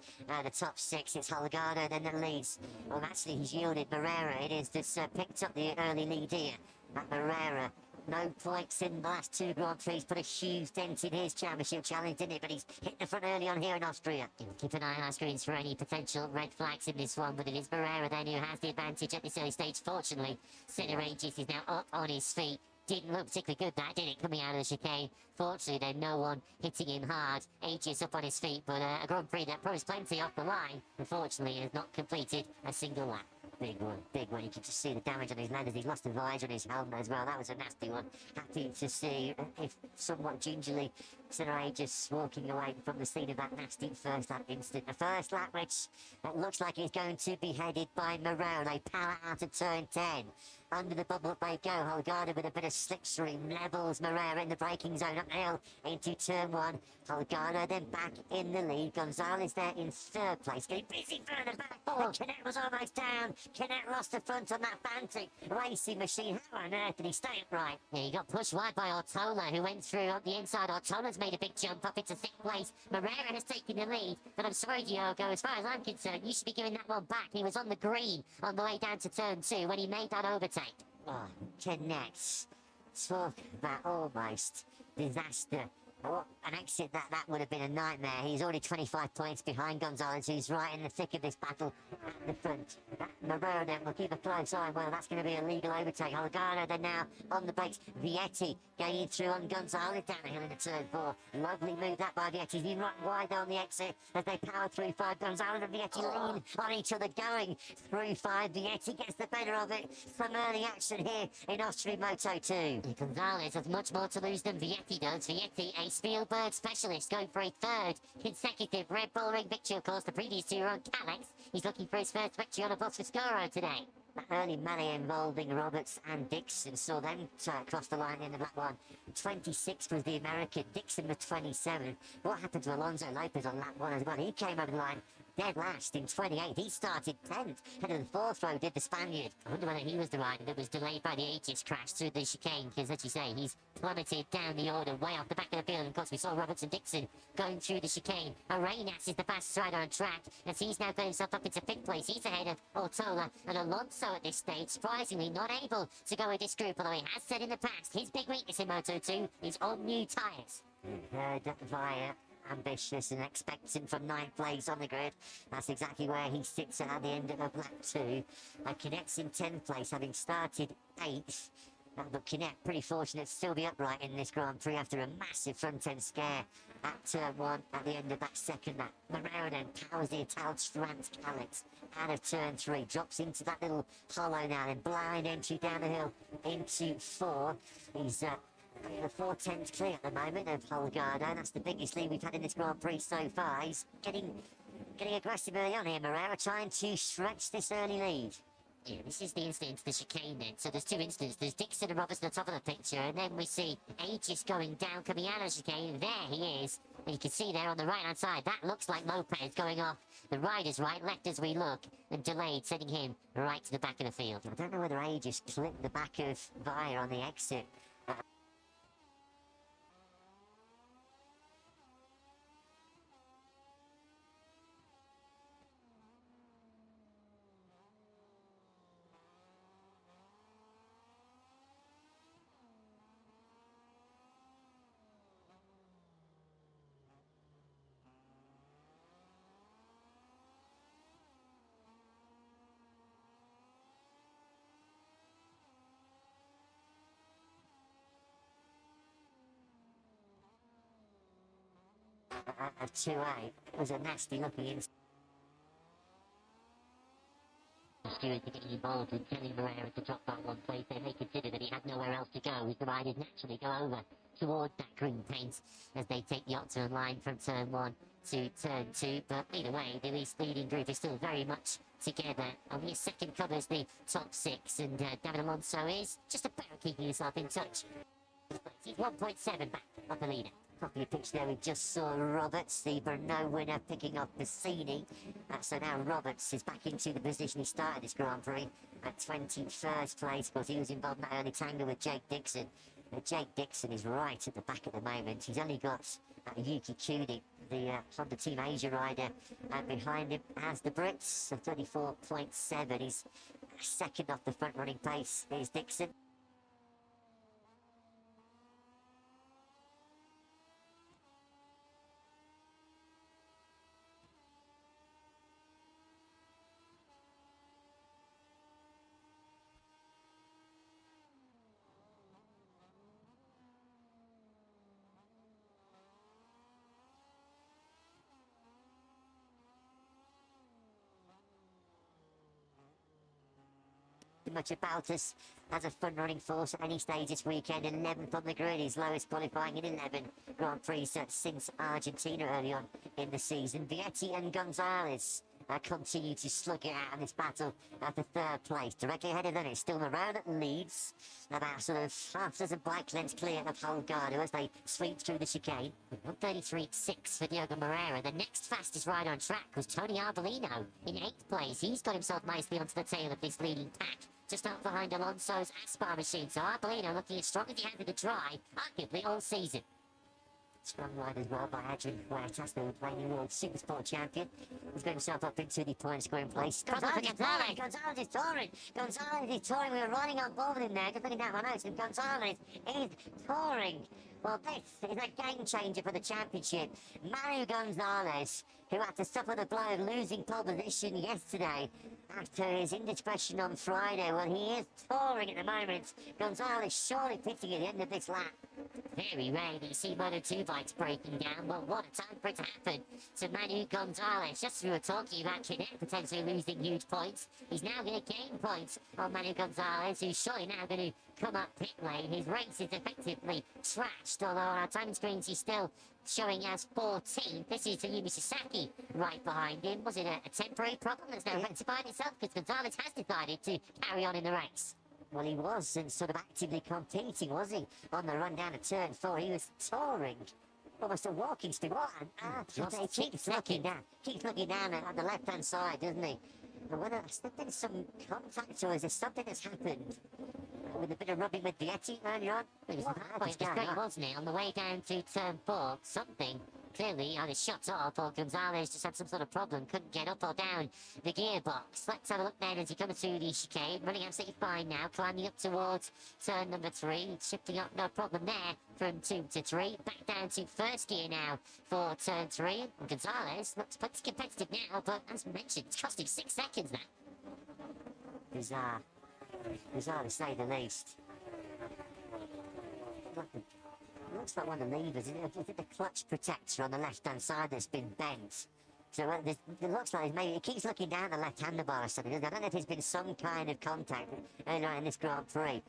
the top 6. It's Holgado then that leads. Well, actually he's yielded Moreira. It is that's picked up the early lead here. At Moreira. No points in the last 2 Grand Prix, put a huge dent in his championship challenge, didn't it? But he's hit the front early on here in Austria. Keep an eye on our screens for any potential red flags in this one, but it is Moreira then who has the advantage at this early stage. Fortunately, Senna Aegis is now up on his feet. Didn't look particularly good, that, did it, coming out of the chicane? Fortunately, then no one hitting him hard. Aegis up on his feet, but a Grand Prix that promised plenty off the line. Unfortunately, has not completed a single lap. Big one, big one. You can just see the damage on his leathers. He's lost the visor on his helmet as well. That was a nasty one. Happy to see, if somewhat gingerly, Sir Aegis walking away from the scene of that nasty first lap incident. The first lap, which looks like is going to be headed by Morel. They power out of turn 10. Under the bubble they go. Holgado with a bit of slipstream levels Morera in the braking zone up the hill into turn 1. Holgado then back in the lead. Gonzalez there in third place. Getting busy further back. Oh, Canet was almost down. Canet lost the front on that Bantic racing machine. How on earth did he stay upright? Yeah, he got pushed wide by Ortola, who went through on the inside. Ortola's made a big jump up into 6th place. Morera has taken the lead. But I'm sorry, Diogo, as far as I'm concerned, you should be giving that one back. He was on the green on the way down to turn 2 when he made that overtake. Oh, Canet. Talk about almost disaster. Oh, an exit that would have been a nightmare. He's already 25 points behind Gonzalez, who's right in the thick of this battle at the front. Morero then will keep a close eye. Well, that's going to be a legal overtake. Holgado then now on the brakes. Vietti going through on Gonzalez down the hill into turn 4. Lovely move that by Vietti. He's right wide on the exit as they power through 5. Gonzalez and Vietti lean on each other going through 5. Vietti gets the better of it. Some early action here in Austrian Moto 2. Gonzalez has much more to lose than Vietti does. Vietti, a Spielberg specialist, going for a 3rd consecutive Red Bull Ring victory. Of course, the previous 2 are on Calex. He's looking for his first victory on a Boscoscuro today. That early melee involving Roberts and Dixon saw them cross the line in the lap 1. 26th was the American, Dixon was 27. What happened to Alonso Lopez on lap 1 as well? He came over the line dead last in 28. He started 10th. Head of the 4th row did the Spaniard. I wonder whether he was the rider that was delayed by the Aegis crash through the chicane, because as you say, he's plummeted down the order way off the back of the field. And of course, we saw Roberts and Dixon going through the chicane. Arenas is the fastest rider on track, as he's now got himself up into 5th place. He's ahead of Ortola and Alonso at this stage, surprisingly not able to go with this group, although he has said in the past his big weakness in Moto2 is on new tyres. Heard via ambitious and expectant from 9th place on the grid. That's exactly where he sits at the end of lap 2. Canet's in 10th place, having started 8th. But Canet pretty fortunate to still be upright in this Grand Prix after a massive front-end scare at turn 1 at the end of that second lap. Morero then powers the Untitled Calex out of turn 3, drops into that little hollow now, then blind entry down the hill into 4. He's the 4-10 clear at the moment of Holgado. That's the biggest lead we've had in this Grand Prix so far. He's getting aggressive early on here, Morero, trying to stretch this early lead. Yeah, this is the incident, the chicane then. So there's 2 incidents. There's Dixon and Roberts at the top of the picture, and then we see Aegis going down, coming out of the chicane. There he is. And you can see there on the right-hand side, that looks like Lopez going off the rider's right, left as we look, and delayed, sending him right to the back of the field. I don't know whether Aegis clipped the back of Via on the exit. Of 2A. It was a nasty looking incident. Stewards are getting involved with telling Morero to drop that one place. They may consider that he had nowhere else to go, as the riders naturally go over towards that green paint as they take the optimum line from turn 1 to turn 2. But either way, the leading group is still very much together. Only a second covers the top 6, and David Alonso is just about keeping himself in touch. He's 1.7 back of the leader. Copy a pitch there, we just saw Roberts, the Brno winner, picking up Bassini. So now Roberts is back into the position he started this Grand Prix at 21st place, because he was involved in that early tangle with Jake Dixon. Jake Dixon is right at the back at the moment. He's only got Yuki Kuni, the Honda Team Asia rider, behind him as the Brits, so 34.7. He's second off the front running pace is Dixon. pretty much about us as a fun-running force at any stage this weekend. 11th on the grid, his lowest qualifying in 11 Grand Prix since Argentina early on in the season. Vietti and Gonzalez continue to slug it out in this battle at the third place. Directly ahead of them, it's still Morera that leads, about sort of half a dozen bike lengths clear of Holgado as they sweep through the chicane. 1:33.6 for Diogo Moreira. The next fastest rider on track was Tony Arbolino in 8th place. He's got himself nicely onto the tail of this leading pack, just up behind Alonso's Aspar machine. So Arbolino looking as strong as he had in the dry, arguably all season. Strong ride as well by Adrian Huertas, the reigning world supersport champion. He's got himself up into the point scoring place. Gonzalez is touring. We were riding on board with him there, just looking down my notes, and Gonzalez is touring. Well, this is a game changer for the championship. Manu Gonzalez, who had to suffer the blow of losing pole position yesterday after his indiscretion on Friday. Well, he is touring at the moment. Gonzalez surely pitting at the end of this lap. Very rare that you see Moto2 bikes breaking down, but what a time for it to happen to Manu Gonzalez. Just as we were talking about Cadet potentially losing huge points, he's now going to gain points on Manu Gonzalez, who's surely now going to come up pit lane. His race is effectively trashed, although on our timing screens he's still showing as 14th. This is Ayumu Sasaki right behind him. Was it a temporary problem that's now rectified itself? Because Gonzalez has decided to carry on in the race. Well, he wasn't sort of actively competing, was he? On the run down to turn 4, he was touring. Almost a walking stick. What he keeps looking down at the left-hand side, doesn't he? And whether there's been some contact or is there something that's happened with a bit of rubbing with Vietti earlier on? It was great, wasn't it? On the way down to turn 4, something clearly either shut off or Gonzalez just had some sort of problem, couldn't get up or down the gearbox. Let's have a look then as he comes through the chicane, running absolutely fine now, climbing up towards turn number 3, shifting up, no problem there from 2 to 3, back down to first gear now for turn 3, and Gonzalez looks pretty competitive now, but as mentioned, it's costing 6 seconds now. Bizarre to say the least. Looks like one of the levers. Is it the clutch protector on the left-hand side that's been bent? So it looks like maybe it keeps looking down the left handlebar or something. I don't know if there's been some kind of contact earlier in this Grand Prix.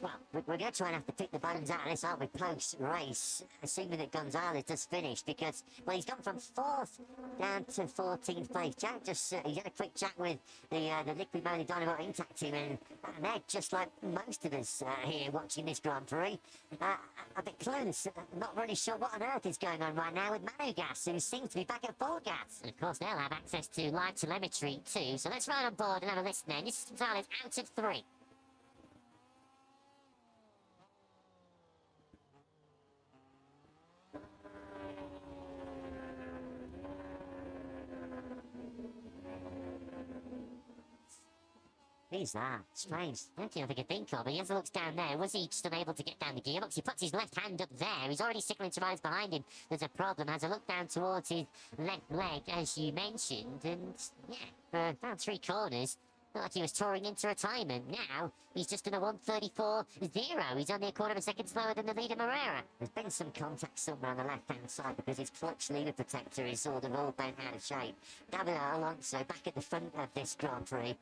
Well, we're going to try and have to pick the bones out of this, aren't we, post-race, assuming that Gonzalez does finish, because, well, he's gone from 4th down to 14th place. Jack just, he had a quick chat with the Liquid Moly Dynamo Intact team, and they're just like most of us here watching this Grand Prix, a bit clueless, not really sure what on earth is going on right now with Manu Gas, who seems to be back at full gas. And of course, they'll have access to live telemetry too, so let's ride on board and have a listen then. This is Gonzalez out of 3. He's strange. Anything I could think of. He has a look down there. Was he just unable to get down the gearbox? He puts his left hand up there. He's already signalling to riders behind him. There's a problem. Has a look down towards his left leg, as you mentioned. And yeah, for about 3 corners, looked like he was touring into retirement. Now, he's just in a 1:34.0. He's only a quarter of a second slower than the leader, Moreira. There's been some contact somewhere on the left-hand side because his clutch lever protector is sort of all bent out of shape. David Alonso, back at the front of this Grand Prix,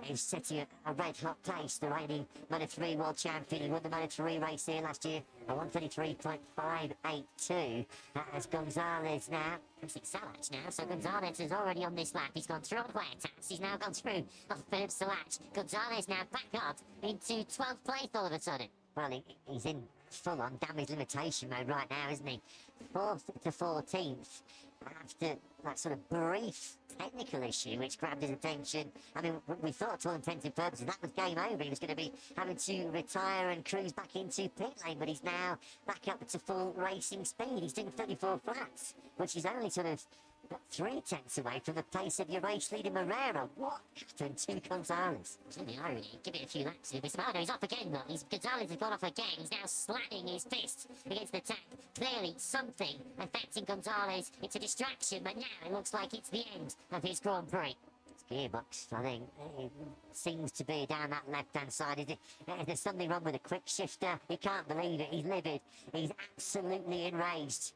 is setting a red-hot pace. The reigning Moto3 world champion. He won the Moto3 race here last year, a 1:33.582. As Gonzalez now, Patrick Salach now, so Gonzalez is already on this lap. He's gone through on Huertas. He's now gone through off Philip Salach. Gonzalez now back up into 12th place all of a sudden. Well, he's in full-on damage limitation mode right now, isn't he? 4th to 14th. After that sort of brief technical issue which grabbed his attention. I mean, we thought to all intents and purposes that was game over. He was going to be having to retire and cruise back into pit lane, but he's now back up to full racing speed. He's doing 34 flats, which is only sort of 3 tenths away from the pace of your race leader Moreira. What happened to Gonzalez? It's in the irony. Give it a few laps. He's off again, though. Gonzalez has gone off again. He's now slapping his fist against the tank. Clearly, something affecting Gonzalez. It's a distraction, but now it looks like it's the end of his Grand Prix. His gearbox, I think, it seems to be down that left-hand side. Is there's something wrong with the quick shifter? He can't believe it. He's livid. He's absolutely enraged.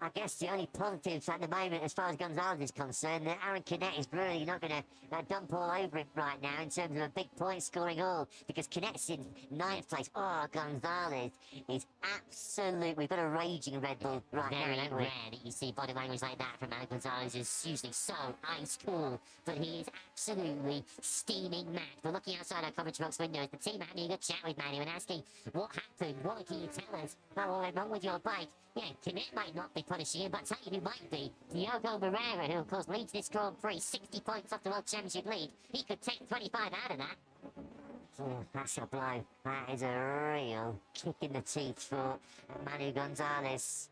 I guess the only positives at the moment, as far as Gonzalez is concerned, that Aaron Canet is really not going to dump all over him right now in terms of a big point-scoring haul, because Canet's in 9th place. Oh, Gonzalez is absolute. We've got a raging Red Bull right now, Very haven't we? rare that you see body language like that from Manu Gonzalez. Is usually so ice cool, but he is absolutely steaming mad. We're looking outside our commentary box window as the team having a good chat with Manu and asking, what happened? What can you tell us? What went wrong with your bike? Yeah, Canet might not be punishing him, but I'll tell you who might be. Diogo Moreira, who of course leads this Grand Prix, 60 points off the World Championship lead. He could take 25 out of that. Oh, that's a blow. That is a real kick in the teeth for Manu Gonzalez.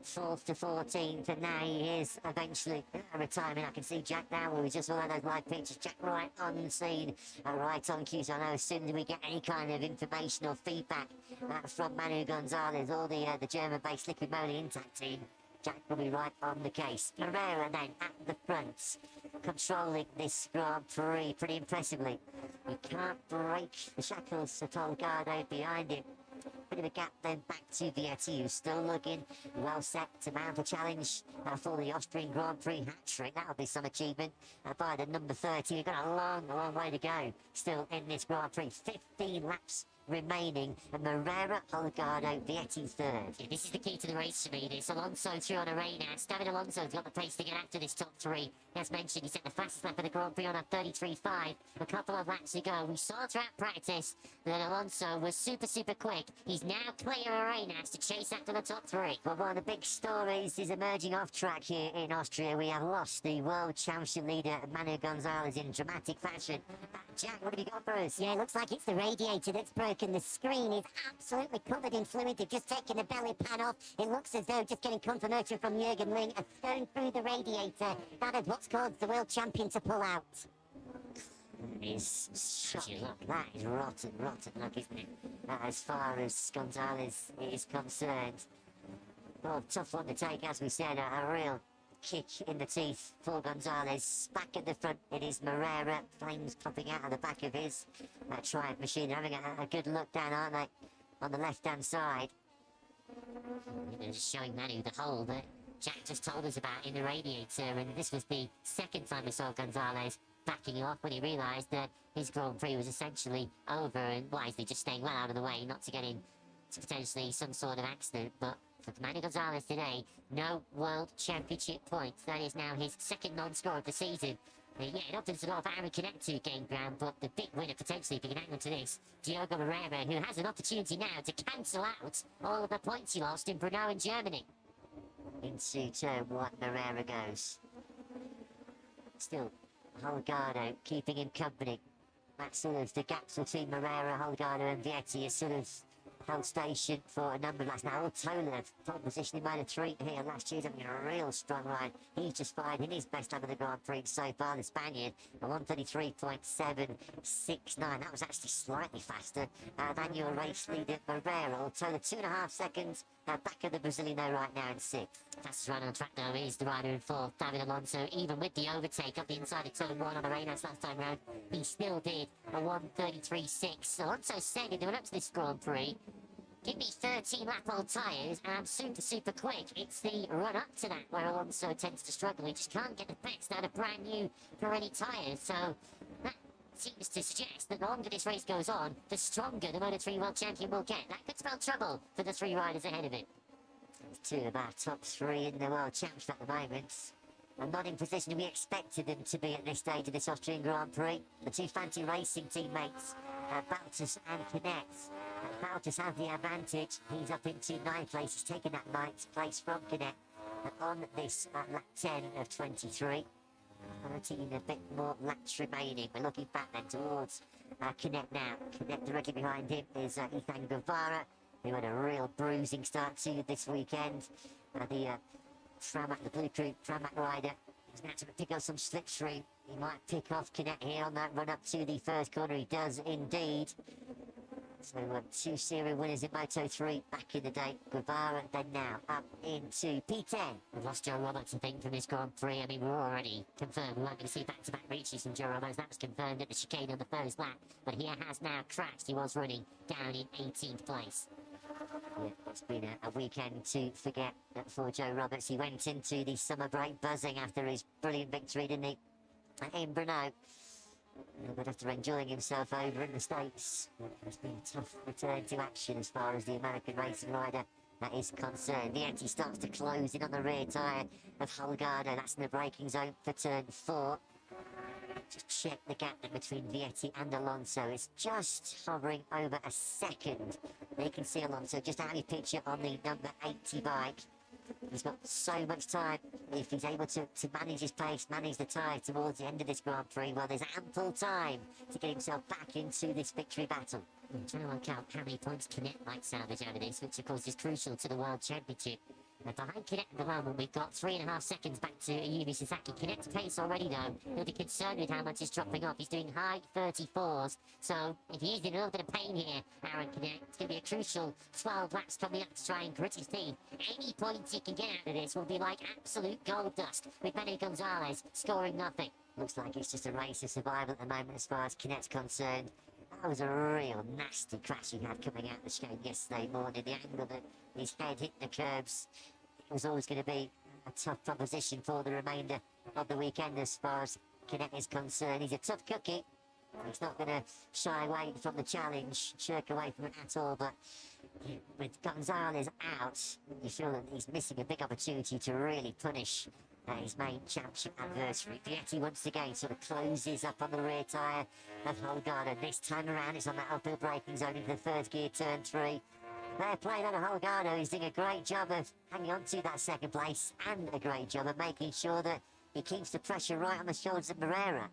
4th to 14th, and now he is eventually retirement. I can see Jack now, we just saw those live pictures. Jack right on the scene, right on cue. So I know as soon as we get any kind of information or feedback from Manu Gonzalez or the German-based Liquid Moly Intact team, Jack will be right on the case. Moreira then at the front, controlling this Grand Prix pretty impressively. He can't break the shackles of Holgado behind him. Bit of a gap then back to Vietti, who's still looking well set to mount a challenge for the Austrian Grand Prix hat-trick. That'll be some achievement by the number 30. We've got a long way to go still in this Grand Prix. 15 laps remaining, and Moreira, Holgado, Vietti third. Yeah, this is the key to the race for me. This Alonso through on a rain now. David Alonso's got the pace to get after this top three. As mentioned, he set the fastest lap of the Grand Prix on a 33.5 a couple of laps ago. We saw throughout practice that Alonso was super quick. He's now clear of Arenas to chase after the top three. Well, one of the big stories is emerging off track here in Austria. We have lost the World Championship leader, Manu Gonzalez, in dramatic fashion. Jack, what have you got for us? Yeah, it looks like it's the radiator that's broken. The screen is absolutely covered in fluid. They've just taken the belly pan off. It looks as though just getting confirmation from Jürgen Ling, a stone through the radiator. That is what's caused the world champion to pull out. Is shocking. That is rotten luck, isn't it? As far as Gonzalez is concerned. Well, tough one to take, as we said, a real kick in the teeth for Gonzalez. Back at the front, it is Moreira. Flames popping out of the back of his Triumph machine. They're having a good look down, aren't they? On the left-hand side. They're just showing Manu the hole that Jack just told us about in the radiator, and this was the second time we saw Gonzalez backing off when he realised that his Grand Prix was essentially over, and wisely just staying well out of the way, not to get into potentially some sort of accident. But for Manu Gonzalez today, no World Championship points. That is now his second non-score of the season. Yeah, it opens the door for Aaron Canet to gain ground, but the big winner potentially, if you can hang on to this, Diogo Moreira, who has an opportunity now to cancel out all of the points he lost in Brno in Germany. Into turn one, Moreira goes. Still, Holgado keeping him company. That's sort of the gaps between Moreira, Holgado and Vietti is sort of held station for a number of laps now. Tolev, top position in -3 here last year, having a real strong ride. He's just fine in his best lap of the Grand Prix so far, the Spaniard, a 1:33.769. That was actually slightly faster than your race leader, Moreira. Tolev, 2.5 seconds back of the Braziliano right now in 6th. Fastest rider on track though is the rider in 4th, David Alonso. Even with the overtake up the inside of turn 1 on Arenas last time round, he still did a 1:33.6. Alonso said in the run up to this Grand Prix, give me 13 lap old tyres and I'm super quick. It's the run up to that where Alonso tends to struggle. He just can't get the best out of brand new Pirelli tyres. So that seems to suggest that the longer this race goes on, the stronger the Moto3 World Champion will get. That could spell trouble for the 3 riders ahead of it. 2 of our top 3 in the World Championship at the moment. And not in position we expected them to be at this stage of this Austrian Grand Prix. The 2 Fanti Racing teammates, Baltus and Canet. Baltus has the advantage. He's up into 9th place. He's taken that 9th place from Canet on this lap 10 of 23. 13 a bit more laps remaining. We're looking back then towards Canet now. Canet directly behind him is Ethan Guevara, who had a real bruising start to this weekend. The Blue Crew Pramac rider is now to pick up some slipstream. He might pick off Canet here on that run up to the first corner. He does indeed. So 2 serial winners in Moto3 back in the day. Guevara then now up into P10. We've lost Joe Roberts, I think, from this Grand Prix. I mean, we're already confirmed. We weren't going to see back-to-back reaches from Joe Roberts. That was confirmed at the chicane on the first lap. But he has now crashed. He was running down in 18th place. Yeah, it's been a weekend to forget for Joe Roberts. He went into the summer break buzzing after his brilliant victory, didn't he, in Brno? But after enjoying himself over in the States, it's been a tough return to action as far as the American racing rider that is concerned. Vietti starts to close in on the rear tyre of Holgado. That's in the braking zone for turn 4. Just check the gap between Vietti and Alonso. It's just hovering over a second. You can see Alonso just out of his picture on the number 80 bike. He's got so much time. If he's able to manage his pace, manage the tyre towards the end of this Grand Prix, well, there's ample time to get himself back into this victory battle. I'm trying to work out how many points Canet might salvage out of this, which of course is crucial to the World Championship. Behind Canet at the moment, we've got 3.5 seconds back to Ayumu Sasaki. Canet's pace already, though. He'll be concerned with how much is dropping off. He's doing high 34s, so if he's in a little bit of pain here, Aaron Canet, it's going to be a crucial 12 laps coming up to try and grit his teeth. Any points he can get out of this will be like absolute gold dust, with Benny Gonzalez scoring nothing. Looks like it's just a race of survival at the moment as far as Canet's concerned. That was a real nasty crash he had coming out the chicane yesterday morning. The angle that his head hit the curbs, it was always going to be a tough proposition for the remainder of the weekend as far as Canet is concerned. He's a tough cookie. He's not going to shy away from the challenge, shirk away from it at all, but with Gonzalez out, you feel that he's missing a big opportunity to really punish his main championship adversary. Vietti once again sort of closes up on the rear tyre of Holgado. This time around it's on that uphill braking zone into the third gear, turn 3. Fair play on Holgado. He's doing a great job of hanging on to that second place and a great job of making sure that he keeps the pressure right on the shoulders of Moreira.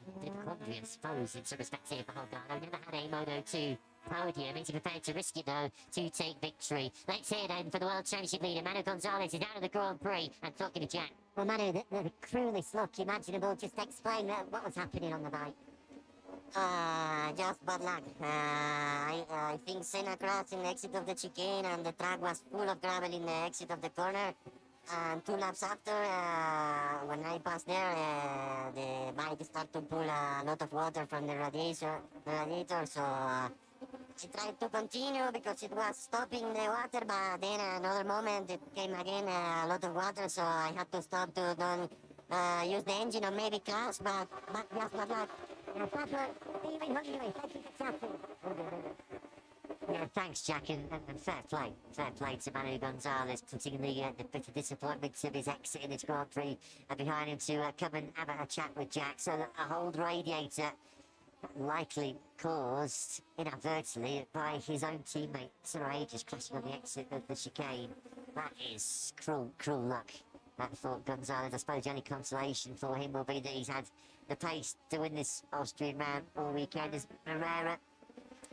A bit of quandary, I suppose, in some respects here for Holgado. Never had a Moto2 podium. He's prepared to risk it, though, to take victory. Let's hear then for the World Championship leader. Manu Gonzalez is out of the Grand Prix and talking to Jack. Well, Manu, the cruelest luck imaginable. Just explain what was happening on the bike. Just bad luck. I think Senna crashed in the exit of the chicane and the track was full of gravel in the exit of the corner. And 2 laps after, when I passed there, the bike started to pull a lot of water from the radiator, so I tried to continue because it was stopping the water, but then another moment it came again, a lot of water, so I had to stop to don't use the engine or maybe crash, but just bad luck. Yeah, thanks, Jack, and fair play. Fair play to Manu Gonzalez, putting the bitter disappointment of his exit in this Grand Prix behind him to come and have a chat with Jack. So that a hold radiator likely caused inadvertently by his own teammate, Sir Aegis, crashing on the exit of the chicane. That is cruel luck for Gonzalez. I suppose the only consolation for him will be that he's had the pace to win this Austrian round all weekend as Moreira.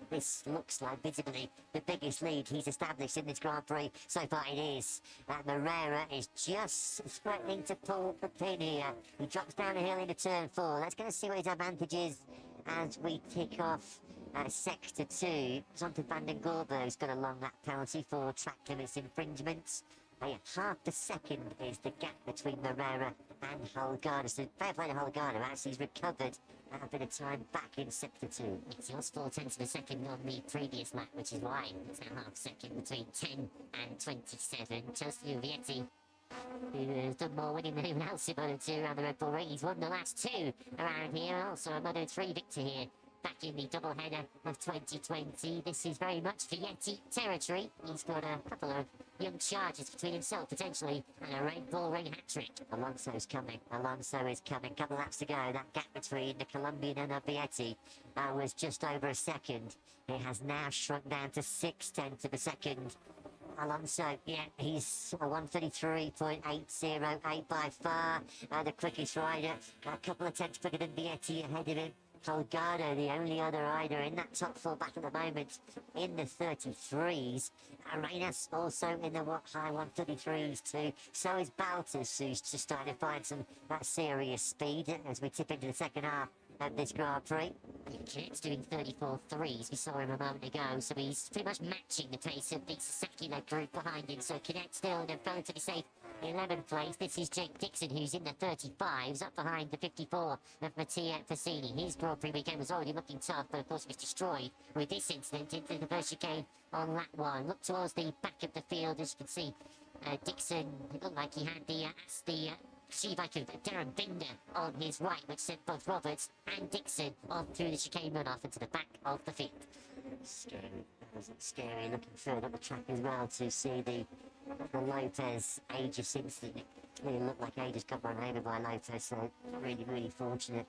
This looks like visibly the biggest lead he's established in this Grand Prix. So far it is. Moreira is just threatening to pull the pin here. He drops down the hill into turn 4. Let's go see what his advantage is as we kick off Sector 2. Zonta van den Gorber's got a long lap penalty for track limits infringements. Half a second is the gap between Moreira and Holgado. So fair play to Holgado, actually he's recovered a bit of time back in Sector 2. He lost 4/10 of a second on the previous lap, which is why it's a half second between 10 and 27. Chelsea Vietti, who has done more winning than anyone else in Moto2 around the Red Bull Ring. He's won the last 2 around here, also a Moto3 victor here. Back in the doubleheader of 2020. This is very much Vietti territory. He's got a couple of young charges between himself, potentially, and a Red Bull Ring hat-trick. Alonso's coming. Couple of laps to go. That gap between the Colombian and Vietti was just over a second. It has now shrunk down to 6/10 of a second. Alonso, yeah, he's a 1:33.808 by far. The quickest rider. A couple of tenths quicker than Vietti ahead of him. Holgado, the only other rider in that top 4 back at the moment, in the 33s. Arenas also in the high 133s too. So is Baltus, who's just starting to find some serious speed as we tip into the second half of this Grand Prix. Canet's doing 34.3s, we saw him a moment ago, so he's pretty much matching the pace of the Sasaki-led group behind him. So Canet still in a relatively safe 11th place. This is Jake Dixon, who's in the 35s, up behind the 54 of Mattia Fassini. His Grand Prix weekend was already looking tough, but of course was destroyed with this incident into the first chicane on lap 1. Look towards the back of the field, as you can see. Dixon, it looked like he had the Shivak of Darren Binder on his right, which sent both Roberts and Dixon off through the chicane runoff into the back of the field. Scary. Wasn't scary looking further up the track as well to see the Lopez Aegis incident. It clearly looked like Aegis got run over by Lopez, so really, really fortunate.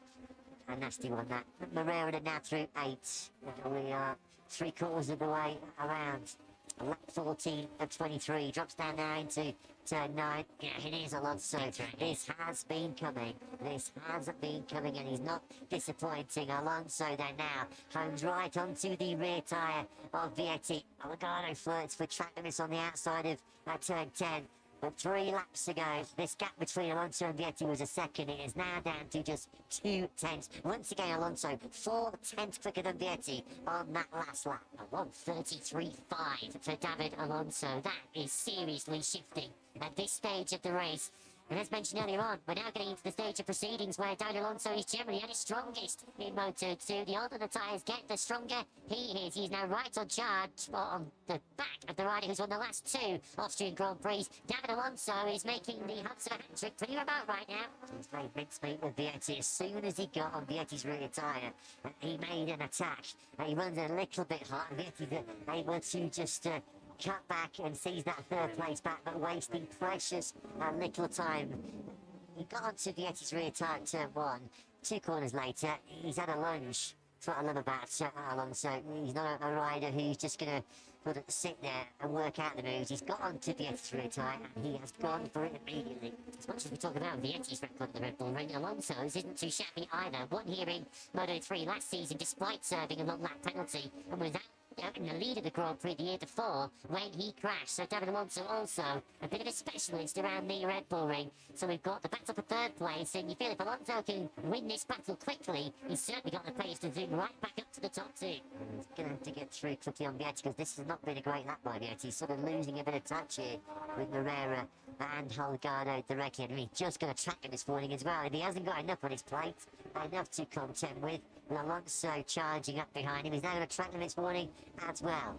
A nasty one, that. Moreira are now through 8. We are 3/4 of the way around. Lap 14 of 23, drops down now into turn 9. Yeah, it is Alonso. This has been coming. This has been coming, and he's not disappointing. Alonso there now homes right onto the rear tyre of Vietti. Algarno flirts for track limits on the outside of turn 10. But 3 laps ago, this gap between Alonso and Vietti was a second. It is now down to just 2 tenths. Once again, Alonso 4 tenths quicker than Vietti on that last lap. A 1:33.5 for David Alonso. That is seriously shifting at this stage of the race. And as mentioned earlier on, we're now getting into the stage of proceedings where David Alonso is generally at his strongest in Moto2. The older the tyres get, the stronger he is. He's now right on charge, on the back of the rider who's won the last 2 Austrian Grand Prix. David Alonso is making the Hudson hat-trick pretty remote right now. He's made mincemeat with Vietti as soon as he got on Vietti's rear tyre. He made an attack. He runs a little bit hot. Vietti able to just cut back and seize that 3rd place back, but wasting precious little time. He got onto Vietti's rear tyre at turn 1. 2 corners later, he's had a lunge. That's what I love about Alonso. He's not a rider who's just going to sort of sit there and work out the moves. He's got onto Vietti's rear tyre and he has gone for it immediately. As much as we talk about Vietti's record at the Red Bull Ring, Alonso's isn't too shabby either. Won here in Moto3 last season despite serving a long lap penalty, and was in the lead of the Grand Prix the year before when he crashed. So David Alonso also a bit of a specialist around the Red Bull Ring. So we've got the battle for 3rd place, and you feel if Alonso can win this battle quickly, he's certainly got the pace to zoom right back up to the top 2. He's going to have to get through quickly on Vietti because this has not been a great lap by Vietti. He's sort of losing a bit of touch here with Moreira and Holgado directly. And he's just going to track him this morning as well. If he hasn't got enough on his plate, enough to contend with, Alonso charging up behind him. He's now going to track them this morning as well.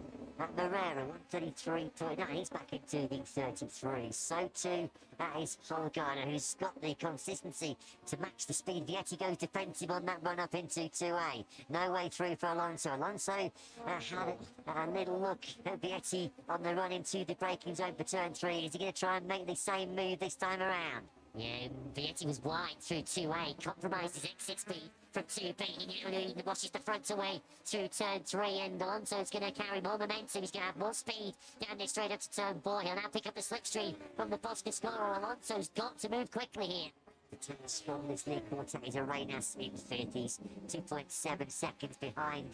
Moreira, 133.9. He's back into the 33. So too, that is Holgado, who's got the consistency to match the speed. Vietti goes defensive on that run up into 2A. No way through for Alonso. Alonso had a little look at Vietti on the run into the braking zone for turn 3. Is he going to try and make the same move this time around? Yeah, Vietti was wide through 2A, compromised his exit speed from 2B. He washes the front away through turn 3, and Alonso's going to carry more momentum. He's going to have more speed down there straight up to turn 4. He'll now pick up the slipstream from the Boston scorer. Alonso's got to move quickly here. The tennis from this league quarter is Arenas in 30s, 2.7 seconds behind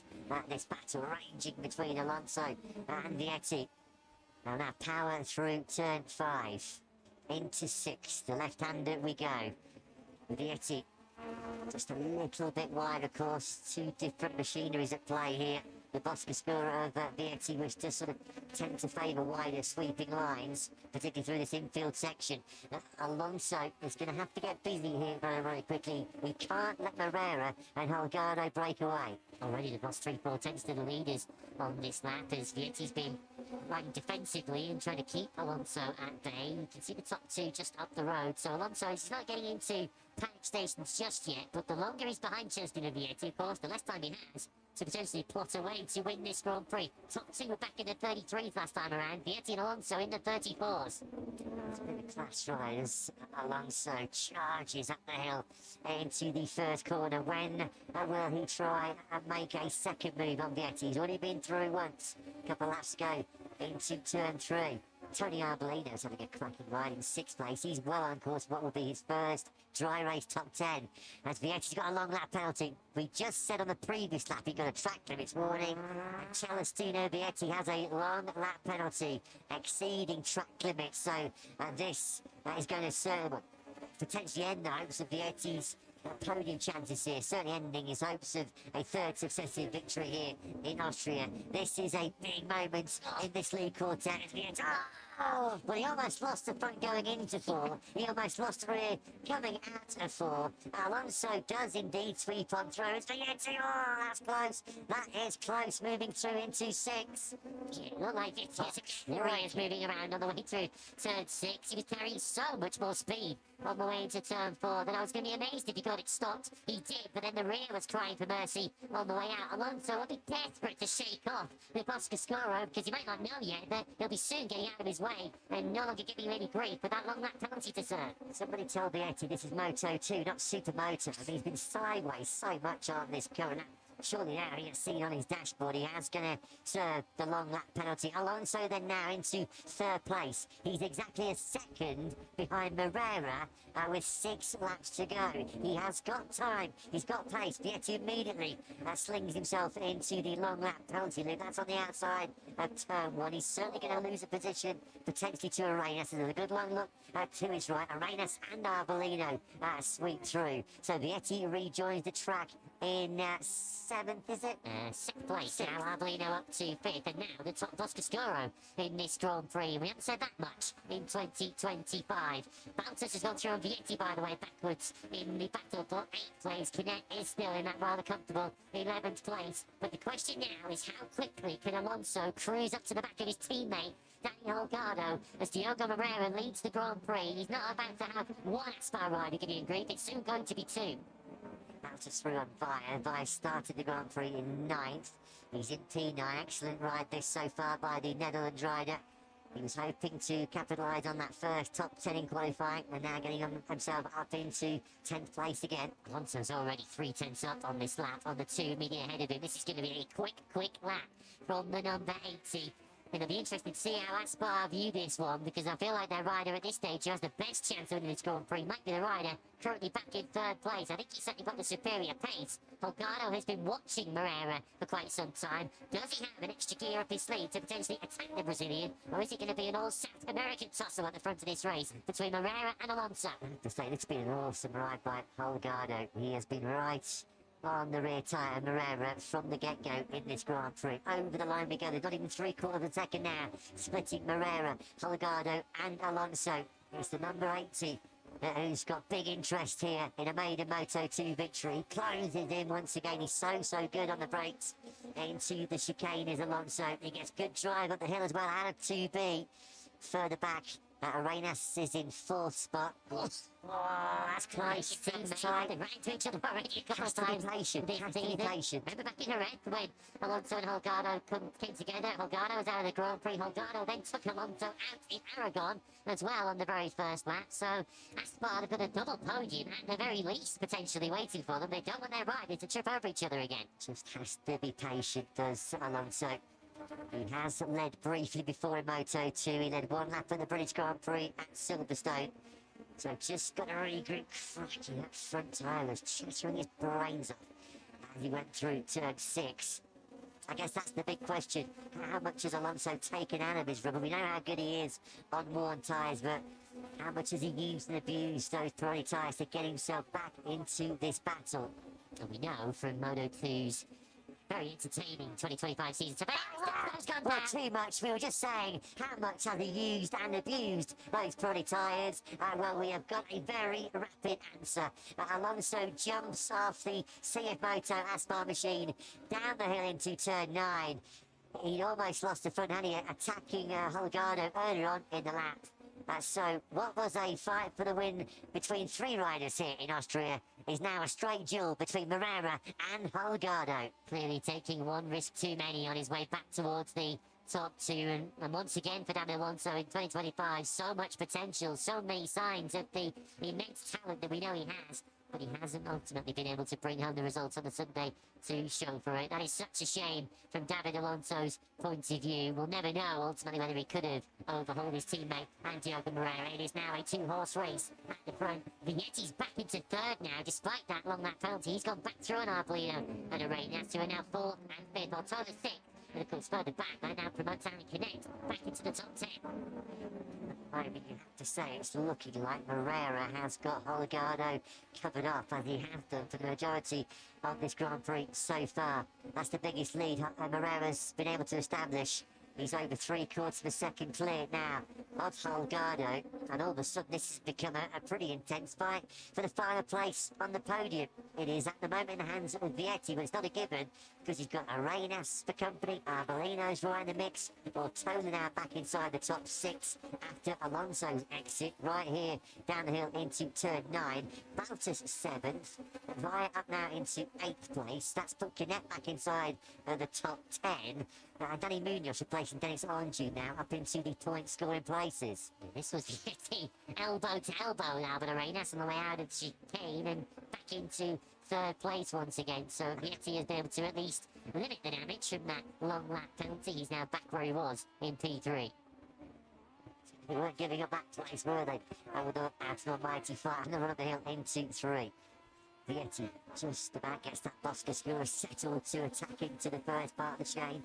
this battle raging between Alonso and Vietti. Now power through turn 5. Into 6th, the left-hander we go. Vietti just a little bit wide, of course. 2 different machineries at play here. The Bosca scorer of Vietti, which does sort of tend to favour wider sweeping lines, particularly through this infield section. Alonso is going to have to get busy here very, very quickly. We can't let Moreira and Holgado break away. Already they've lost 3-4 tenths to the leaders on this lap as Vietti's been running defensively and trying to keep Alonso at bay. You can see the top 2 just up the road. So Alonso is not getting into panic stations just yet, but the longer he's behind Justin and Vietti, of course, the less time he has to potentially plot a way to win this Grand Prix. Top 2 were back in the 33s last time around. Vietti and Alonso in the 34s. It's been a clash rise. Alonso charges up the hill into the first corner. When will he try and make a second move on Vietti? He's already been through once, a couple laps ago, into turn 3. Tony Arbolino's having a cracking ride in 6th place. He's well on course for what will be his first dry race top 10. As Vietti's got a long lap penalty. We just said on the previous lap he got a track limits warning. And Celestino Vietti has a long lap penalty exceeding track limits. So this is going to potentially end the hopes of Vietti's podium chances here, certainly ending his hopes of a 3rd successive victory here in Austria. This is a big moment in this league quartet. Oh, well, he almost lost the front going into 4. He almost lost the rear coming out of 4. Alonso does indeed sweep on through. It's Vietti. Oh, that's close. That is close, moving through into 6. Yeah, looked like Vietti is moving around on the way through turn 6. He was carrying so much more speed on the way into turn 4 that I was going to be amazed if he got it stopped. He did, but then the rear was crying for mercy on the way out. Alonso will be desperate to shake off the Boscascoro because he might not know yet, but he'll be soon getting out of his way and no longer giving any grief with that long lap penalty to serve. Somebody tell Vietti this is Moto 2, not Super Moto. I mean, he's been sideways so much on this current lap. Surely now he has seen on his dashboard he has going to serve the long lap penalty. Alonso then now into 3rd place. He's exactly a second behind Moreira with 6 laps to go. He has got time. He's got pace. Vietti immediately slings himself into the long lap penalty loop. That's on the outside of turn 1. He's certainly going to lose a position potentially to Arenas. And a good long look to his right. Arenas and Arbolino sweep through. So Vietti rejoins the track in 7th, is it? 6th place now, Arbolino up to 5th, and now the top Boscascoro in this Grand Prix. We haven't said that much in 2025. Baltus has gone through on Vietti, by the way, backwards in the battle for 8th place. Kinet is still in that rather comfortable 11th place. But the question now is how quickly can Alonso cruise up to the back of his teammate, Daniel Holgado, as Diogo Moreira leads the Grand Prix. He's not about to have one Aspar rider give him grief, it's soon going to be 2. Baltus through on fire. Vi started the Grand Prix in 9th. He's in P9. Excellent ride this so far by the Netherlands rider. He was hoping to capitalise on that first top 10 in qualifying and now getting himself up into 10th place again. Alonso's already 3/10 up on this lap on the 2 immediately ahead of him. This is going to be a quick lap from the number 80. And it'll be interesting to see how Aspar view this one, because I feel like their rider at this stage who has the best chance of winning this Grand Prix might be the rider currently back in 3rd place. I think he's certainly got the superior pace. Holgado has been watching Moreira for quite some time. Does he have an extra gear up his sleeve to potentially attack the Brazilian, or is it going to be an all-South American tussle at the front of this race between Moreira and Alonso? I have to say, it's been an awesome ride by Holgado. He has been right on the rear tyre, Moreira, from the get-go in this Grand Prix. Over the line we go. They've got even 3/4 of a second now, splitting Moreira, Holgado and Alonso. It's the number 80 who's got big interest here in a maiden Moto2 victory. Closes in once again. He's so good on the brakes. Into the chicane is Alonso. He gets good drive up the hill as well, out of 2B. Further back, Arenas is in 4th spot. Oh, that's close. Team's tight. They're right into each other already. Has to be patient. Has to be patient. Remember back in Jerez when Alonso and Holgado came together? Holgado was out of the Grand Prix. Holgado then took Alonso out in Aragon as well on the very first lap. So Aspar have got a double podium at the very least potentially waiting for them. They don't want their riders to trip over each other again. Just has to be patient, does Alonso. He has led briefly before in Moto2. He led 1 lap at the British Grand Prix at Silverstone. So just got to regroup. Crikey, that front tyre was chattering his brains off as he went through turn 6. I guess that's the big question. How much has Alonso taken out of his rubber? We know how good he is on worn tyres, but how much has he used and abused those Pirelli tyres to get himself back into this battle? And we know from Moto2's very entertaining 2025 season. Not too much. We were just saying how much have he used and abused those Pirelli tyres. Well, we have got a very rapid answer. Alonso jumps off the CF Moto Aspar machine down the hill into turn 9. He almost lost the front, hadn't he, attacking Holgado earlier on in the lap. So what was a fight for the win between 3 riders here in Austria is now a straight duel between Moreira and Holgado. Clearly taking one risk too many on his way back towards the top 2. And once again for Daniel Alonso in 2025, so much potential, so many signs of the immense talent that we know he has. But he hasn't ultimately been able to bring home the results on the Sunday to show for it. That is such a shame from David Alonso's point of view. We'll never know ultimately whether he could have overhauled his teammate and Diogo Moreira. It is now a 2-horse race at the front. Vietti's back into 3rd now, despite that long lap penalty. He's gone back through an Arbolino and Arenas, who are now 4th and 5th. Although 6th, and of course further back, they now promote and connect back into the top 10. I mean, you have to say it's looking like Moreira has got Holgado covered up, as he has done for the majority of this Grand Prix so far. That's the biggest lead Moreira's been able to establish He's over 3/4 of a second clear now of Holgado, and all of a sudden this has become a pretty intense fight for the final place on the podium. It is at the moment in the hands of Vietti, but it's not a given because he's got Arenas for company, Arbolino's right in the mix, Ortola now back inside the top 6 after Alonso's exit right here down the hill into turn 9. Bottas 7th, Via up now into 8th place. That's put Canet back inside the top 10. Danny Munoz replacing Dennis Onju now up into the point scoring places. This was Vietti elbow to elbow now with Arenas on the way out of chicane and back into 3rd place once again. So Vietti has been able to at least limit the damage from that long lap penalty. He's now back where he was in P3. They weren't giving up that place, were they? With an almighty fight and the run up the hill into 3. Vietti just about gets that Bosca settled to attack into the first part of the chain,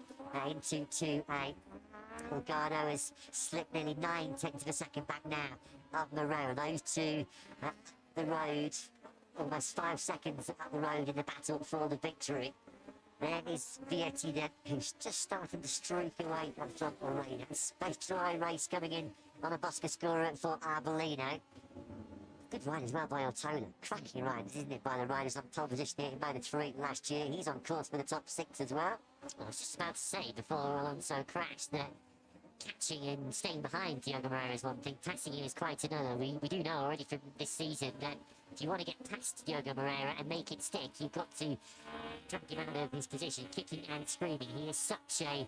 into 2A. Holgado has slipped nearly 9/10 of a second back now up the road. Those two at the road, almost 5 seconds up the road in the battle for the victory. There is Vietti then, who's just starting to streak away from Arenas. Best dry race coming in on a Bosca scorer for Arbolino. Good ride as well by Ortola. Cracking ride, isn't it, by the riders on pole position here in Moto3 last year. He's on course for the top 6 as well. I was just about to say before Alonso crashed that catching and staying behind Diogo Moreira is one thing, passing him is quite another. We do know already from this season that if you want to get past Diogo Moreira and make it stick, you've got to drag him out of his position, kicking and screaming. He is such a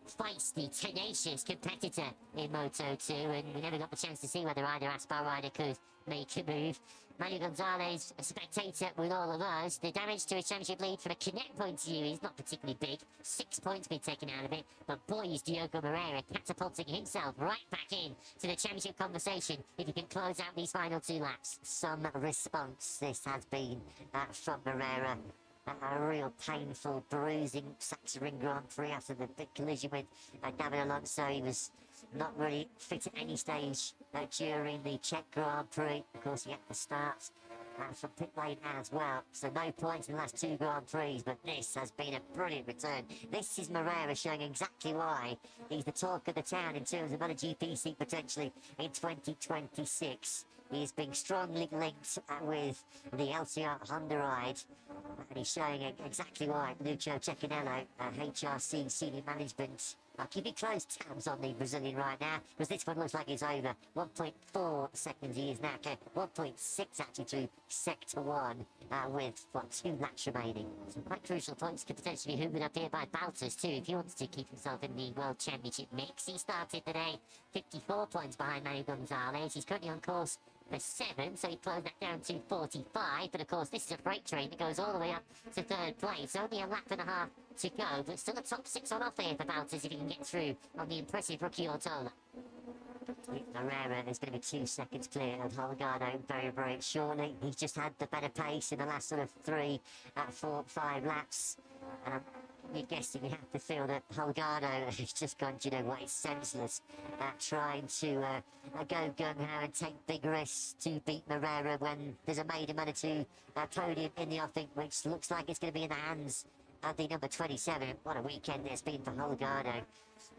feisty, tenacious competitor in Moto2, and we never got the chance to see whether either Aspar rider could make a move. Manuel Gonzalez, a spectator with all of us. The damage to his championship lead from a Connect point of view is not particularly big. 6 points been taken out of it, but boy is Diogo Moreira catapulting himself right back in to the championship conversation if he can close out these final 2 laps. Some response this has been from Moreira. A real painful, bruising Sachsenring Grand Prix after the big collision with David Alonso. He was not really fit at any stage during the Czech Grand Prix. Of course, he had to start from pit lane as well. So no points in the last 2 Grand Prix, but this has been a brilliant return. This is Moreira showing exactly why he's the talk of the town in terms of MotoGP seat potentially in 2026. He is being strongly linked with the LCR Honda ride, and he's showing exactly why. Lucio Cecchinello, HRC Senior Management, are keeping close tabs on the Brazilian right now, because this one looks like it's over. 1.4 seconds he is now, 1.6 actually through Sector 1, with, 2 laps remaining. Some quite crucial points could potentially be hoovered up here by Bottas too, if he wants to keep himself in the World Championship mix. He started today 54 points behind Manuel Gonzalez. He's currently on course for 7, so he closed that down to 45, but of course this is a freight train that goes all the way up to 3rd place. Only a lap and a half to go, but still a top 6 on offer here for Bottas if he can get through on the impressive rookie Ortola. Moreira is going to be 2 seconds clear of Holgado very, very shortly. He's just had the better pace in the last sort of 3, 4, 5 laps. You're guessing you have to feel that Holgado has just gone, you know what, it's senseless trying to go gung-ho and take big risks to beat Moreira when there's a maiden Moto2 podium in the offing, which looks like it's going to be in the hands of the number 27. What a weekend it's been for Holgado.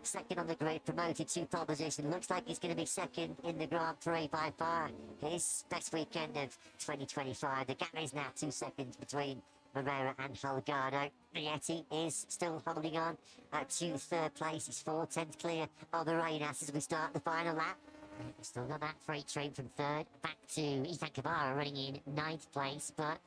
Second on the grid, promoted to pole position. Looks like he's going to be second in the Grand Prix by far. His best weekend of 2025. The gap is now 2 seconds between Moreira and Holgado. Vietti is still holding on to 3rd place. He's 4/10 clear of Arenas as we start the final lap. Still got that freight train from 3rd back to Ethan Kabara running in 9th place, but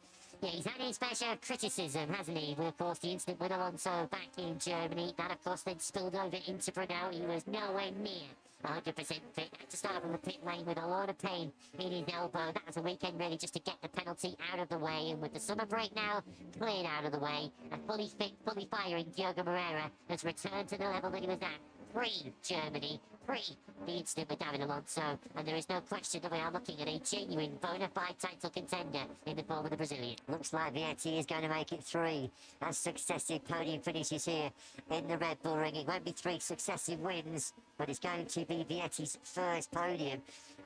yeah, he's had his fair share of criticism, hasn't he? With, of course, the incident with Alonso back in Germany. That, of course, then spilled over into Brunel. He was nowhere near 100% fit. Had to start from the pit lane with a lot of pain in his elbow. That was a weekend, really, just to get the penalty out of the way. And with the summer break now cleared out of the way, a fully fit, fully firing Diogo Moreira has returned to the level that he was at pre-Germany, pre the incident with David Alonso, and there is no question that we are looking at a genuine bona fide title contender in the form of the Brazilian. Looks like Vietti is going to make it 3 successive podium finishes here in the Red Bull Ring. It won't be 3 successive wins, but it's going to be Vietti's first podium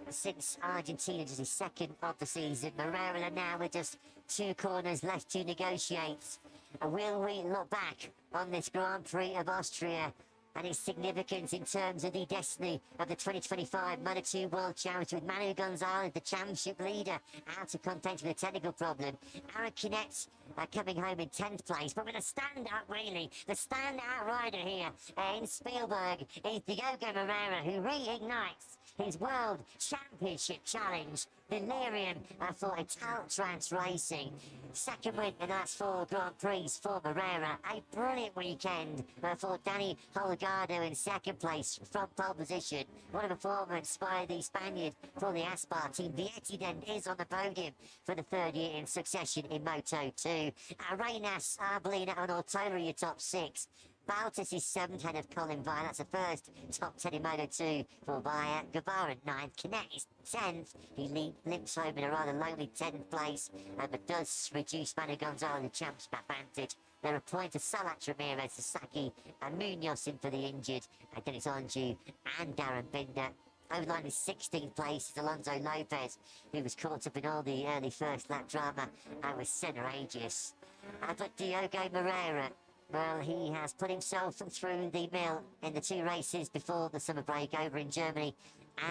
since Argentina, just his 2nd of the season. Moreira now with just 2 corners left to negotiate. Will we look back on this Grand Prix of Austria and its significance in terms of the destiny of the 2025 Moto2 World Championship, with Manu Gonzalez, the championship leader, out of contention with a technical problem. Aaron Canet coming home in 10th place, but with a standout, really, the standout rider here in Spielberg is Diogo Moreira, who reignites his World Championship challenge. Delirium for Italtrans Racing. Second win in the last 4 Grand Prix for Moreira. A brilliant weekend for Danny Holgado in second place from pole position. What a performance by the Spaniard for the Aspar team. Vietti then is on the podium for the 3rd year in succession in Moto2. Reynas, Arbolina and Ortola, your top 6. Baltus is 7th, head of Colin Vine. That's the first top 10 in Moto2 for Vaya. Guevara 9th. Canet is 10th. He limps home in a rather lonely 10th place, but does reduce Manu Gonzalez the championship advantage. They're a point to Salat, Ramirez, Sasaki, and Munoz in for the injured, Dennis Onju and Darren Binder. Over the line in 16th place is Alonso Lopez, who was caught up in all the early first lap drama and was Senna Aegis. But Diogo Moreira, well, he has put himself through the mill in the 2 races before the summer break over in Germany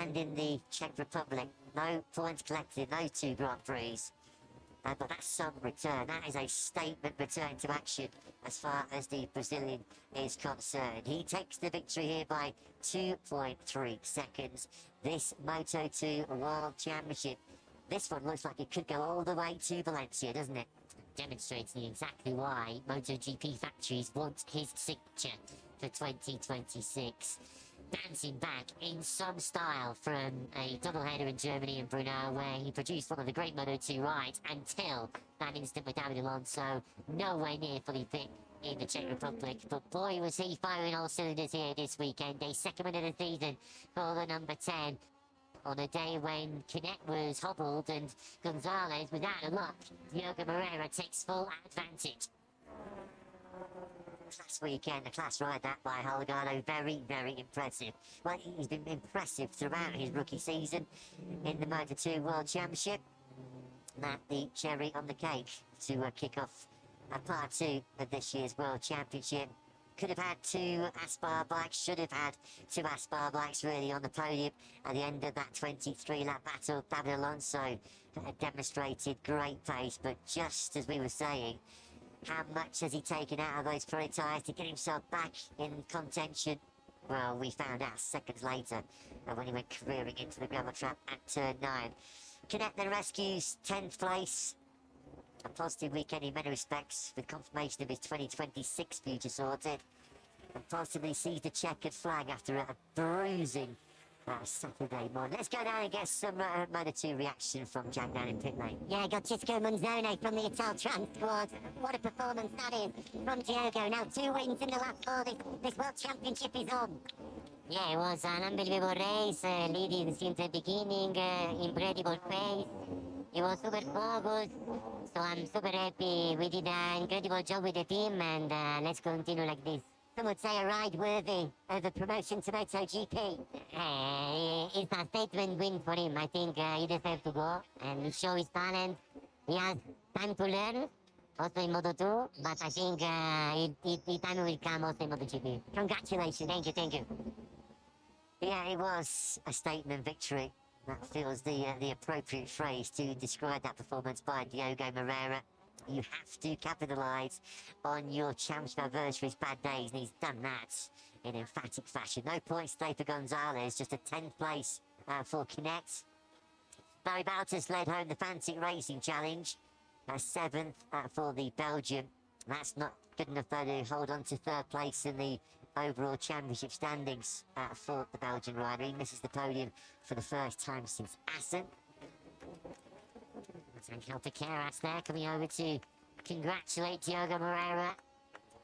and in the Czech Republic. No points collected in those 2 Grand Prix. But that's some return. That is a statement return to action as far as the Brazilian is concerned. He takes the victory here by 2.3 seconds. This Moto2 World Championship, this one looks like it could go all the way to Valencia, doesn't it? Demonstrating exactly why MotoGP factories want his signature for 2026. Bouncing back in some style from a doubleheader in Germany and Brunel, where he produced one of the great Moto2 rides until that instant with David Alonso, nowhere near fully fit in the Czech Republic. But boy, was he firing all cylinders here this weekend. A second win of the season for the number 10. On a day when Canet was hobbled and Gonzalez was out of luck, Diogo Moreira takes full advantage. Class weekend, a class ride that by Holgado, very, very impressive. Well, he's been impressive throughout his rookie season in the Moto2 World Championship. That the cherry on the cake to kick off part 2 of this year's World Championship. Could have had 2 Aspar bikes, should have had 2 Aspar bikes really on the podium at the end of that 23-lap battle. David Alonso demonstrated great pace, but just as we were saying, how much has he taken out of those Pirelli tyres to get himself back in contention? Well, we found out seconds later when he went careering into the gravel trap at turn 9. Canet then rescues 10th place. A positive weekend in many respects, with confirmation of his 2026 future sorted, and possibly sees the checkered flag after a bruising Saturday morning. Let's go down and get some Moto2 reaction from Jack down in pit lane. Yeah, got Cisco Monzone from the Italtrans squad. What a performance that is from Diogo. Now 2 wins in the last 4. This World Championship is on. Yeah, it was an unbelievable race, leading since the beginning, incredible pace. It was super focused, so I'm super happy. We did an incredible job with the team, and let's continue like this. Some would say a ride worthy of a promotion to MotoGP. It's a statement win for him. I think he deserves to go and show his talent. He has time to learn, also in Moto2, but I think the time will come also in MotoGP. Congratulations. Thank you. Yeah, it was a statement victory. That feels the appropriate phrase to describe that performance by Diogo Moreira. You have to capitalise on your championship adversary's bad days, and he's done that in emphatic fashion. No points today for Gonzalez, just a 10th place for Canet. Barry Baltus led home the Fantic Racing Challenge, 7th for the Belgian. That's not good enough though to hold on to 3rd place in the overall championship standings for the Belgian rider. He misses the podium for the first time since Assen. Angel Piqueras there coming over to congratulate Diogo Moreira.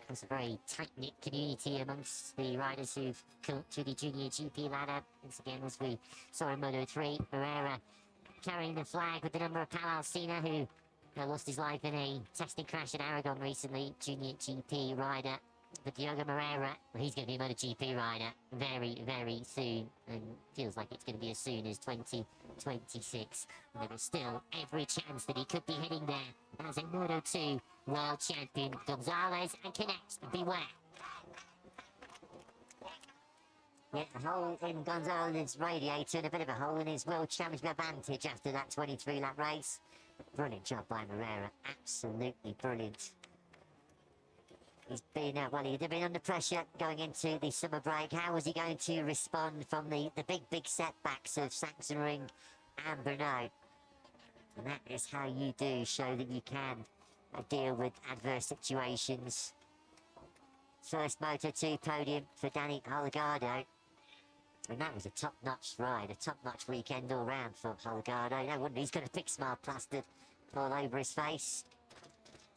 It's a very tight-knit community amongst the riders who've come to the Junior GP ladder. Once again, as we saw in Moto3, Moreira carrying the flag with the number of Pal Alcina, who lost his life in a testing crash at Aragon recently. Junior GP rider. But Diogo Moreira, well, he's going to be a MotoGP rider very, very soon. And feels like it's going to be as soon as 2026. And there is still every chance that he could be heading there as a Moto2 World Champion. Gonzalez and Canet, beware. Yeah, a hole in Gonzalez's radiator and a bit of a hole in his World Championship advantage after that 23-lap race. Brilliant job by Moreira, absolutely brilliant. He's been, well, he'd have been under pressure going into the summer break. How was he going to respond from the big setbacks of Sachsenring and Brno? And that is how you do show that you can deal with adverse situations. First Moto2 podium for Danny Holgado. And that was a top-notch ride, a top-notch weekend all round for Holgado. No wonder he's got a big smile plastered all over his face.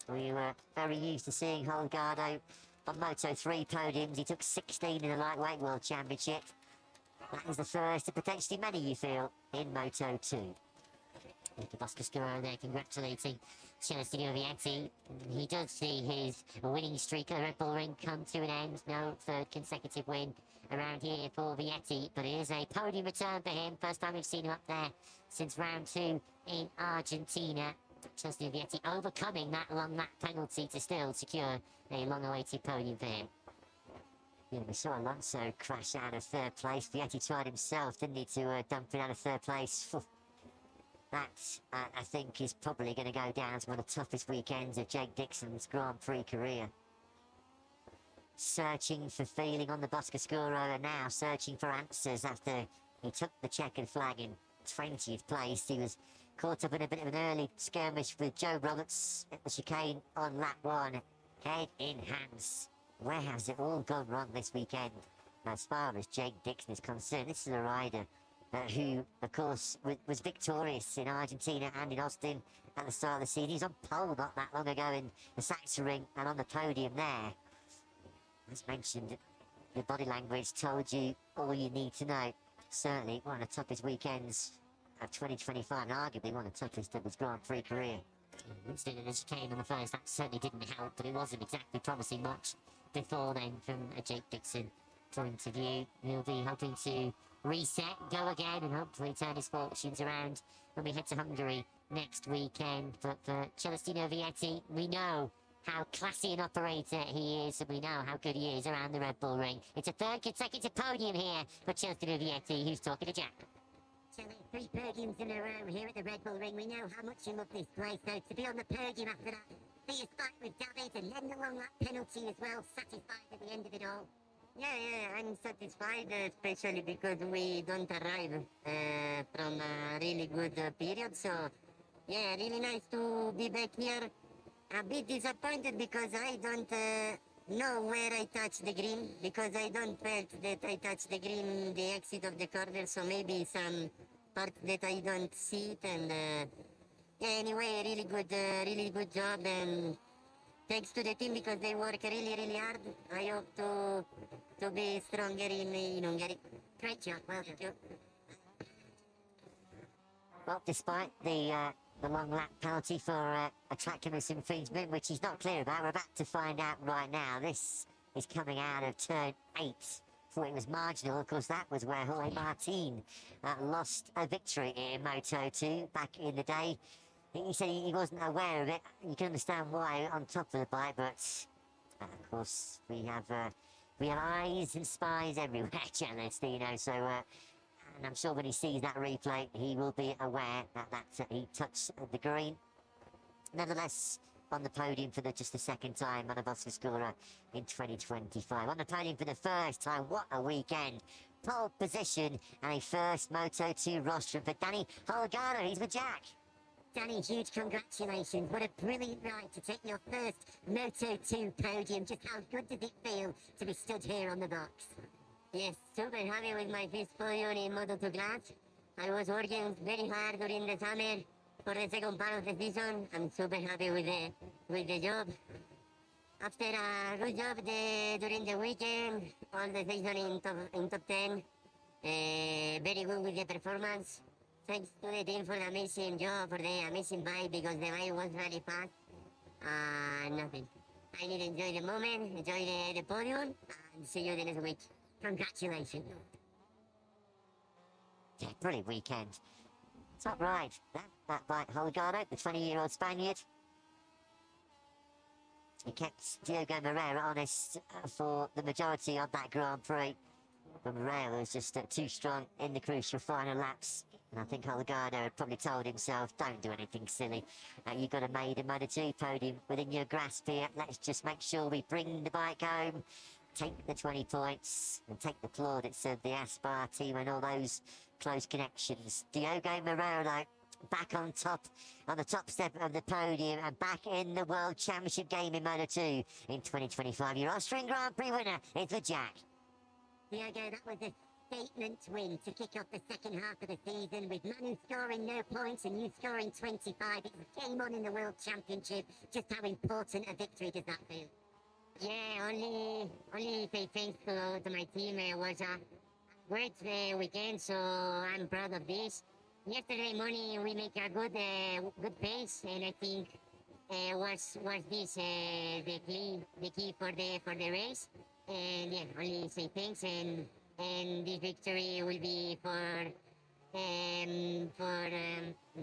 We were very used to seeing Holgado on Moto3 podiums. He took 16 in the Lightweight World Championship. That is the first of potentially many, you feel, in Moto2. Boscoscuro there congratulating Celestino Vietti. He does see his winning streak at the Red Bull Ring come to an end. No third consecutive win around here for Vietti, but it is a podium return for him. First time we've seen him up there since round 2 in Argentina. Celestino Vietti overcoming that long lap penalty to still secure a long-awaited podium for him. Yeah, we saw Alonso crash out of third place. Vietti tried himself, didn't he, to dump it out of third place. That, I think, is probably going to go down as one of the toughest weekends of Jake Dixon's Grand Prix career. Searching for feeling on the Boscoscuro and now searching for answers after he took the checkered flag in 20th place. He was caught up in a bit of an early skirmish with Joe Roberts at the chicane on lap 1. Head in hands. Where has it all gone wrong this weekend? As far as Jake Dixon is concerned, this is a rider who, of course, was victorious in Argentina and in Austin at the start of the season. He was on pole not that long ago in the Sachsenring and on the podium there. As mentioned, the body language told you all you need to know. Certainly one of the toughest weekends of 2025, and arguably one of the toughest of his Grand Prix career. Instead of the chicane on the first, that certainly didn't help, but it wasn't exactly promising much before then from Jake Dixon point of view. He'll be hoping to reset, go again, and hopefully turn his fortunes around when we head to Hungary next weekend. But for Celestino Vietti, we know how classy an operator he is, and we know how good he is around the Red Bull Ring. It's a third consecutive podium here for Celestino Vietti, who's talking to Jack. Chile, 3 podiums in a row here at the Red Bull Ring. We know how much you love this place, so to be on the podium after that, be a fight with David, and then the long lap penalty as well, satisfied at the end of it all. Yeah, I'm satisfied, especially because we don't arrive from a really good period. So, yeah, really nice to be back here. A bit disappointed because I don't know where I touched the green, because I don't felt that I touched the green in the exit of the corner, so maybe some part that I don't see it. And yeah, anyway, really good job, and thanks to the team because they work really hard. I hope to be stronger in Hungary. Great job, well done. Well, despite the long lap penalty for a track limits infringement, which he's not clear about, we're about to find out right now. This is coming out of turn 8. Thought it was marginal. Of course, that was where Jorge Martín lost a victory in Moto2 back in the day. He said he wasn't aware of it. You can understand why on top of the bike, but of course we have eyes and spies everywhere, Celestino. So, and I'm sure when he sees that replay, he will be aware that he touched the green. Nevertheless, on the podium for just the second time on a Boscoscuro in 2025. On the podium for the first time. What a weekend! Pole position and a first Moto2 rostrum for Danny Holgado. He's with Jack. Danny, huge congratulations. What a brilliant ride to take your first Moto2 podium. Just how good does it feel to be stood here on the box? Yes, super happy with my first podium in Moto2 class. I was working very hard during the summer for the second part of the season. I'm super happy with the job. After a good job during the weekend, all the season in top 10, very good with the performance. Thanks to the team for the amazing job, for the amazing bike, because the bike was very fast. Nothing. I need to enjoy the moment, enjoy the podium, and see you the next week. Congratulations. Yeah, brilliant weekend. Top ride. That bike, Holgado, the 20-year-old Spaniard. He kept Diogo Moreira honest for the majority of that Grand Prix. But Morera was just too strong in the crucial final laps. And I think Holgado had probably told himself, don't do anything silly. You've got a maiden Moto2 podium within your grasp here. Let's just make sure we bring the bike home, take the 20 points, and take the plaudits of the Aspar team and all those close connections. Diogo Morera back on top, on the top step of the podium, and back in the World Championship game in Moto2 in 2025. Your Austrian Grand Prix winner is the Jack. Diogo, that was a statement win to kick off the second half of the season, with Manu scoring no points and you scoring 25. It's a game on in the World Championship. Just how important a victory does that feel? Yeah, only say thanks to my team. It was a great weekend, so I'm proud of this. Yesterday morning we make a good pace, and I think was this the key for the race. And yeah, only say thanks, and this victory will be for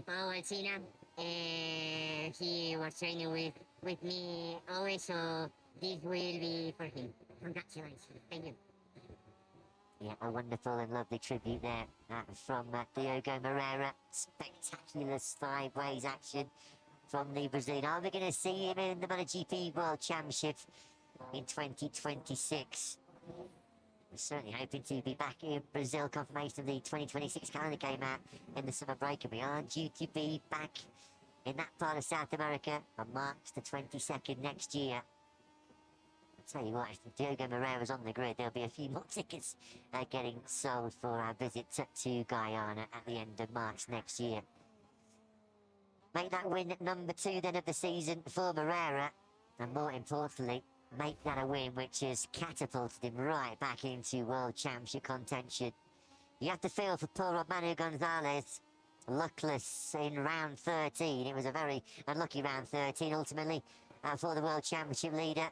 Paul Alsina. He was training with me always, so this will be for him. Congratulations. Thank you. Yeah, a wonderful and lovely tribute there from Diogo Morera. Spectacular sideways action from the Brazilian. Are we going to see him in the MotoGP World Championship in 2026? We're certainly hoping to be back in Brazil. Confirmation of the 2026 calendar came out in the summer break, and we are due to be back in that part of South America on March the 22nd next year. Tell you what, if Diogo Morera's on the grid, there'll be a few more tickets getting sold for our visit to Guyana at the end of March next year. Make that win number 2 then of the season for Morera, and more importantly, make that a win which has catapulted him right back into World Championship contention. You have to feel for poor Manu Gonzalez, luckless in round 13. It was a very unlucky round 13 ultimately for the World Championship leader.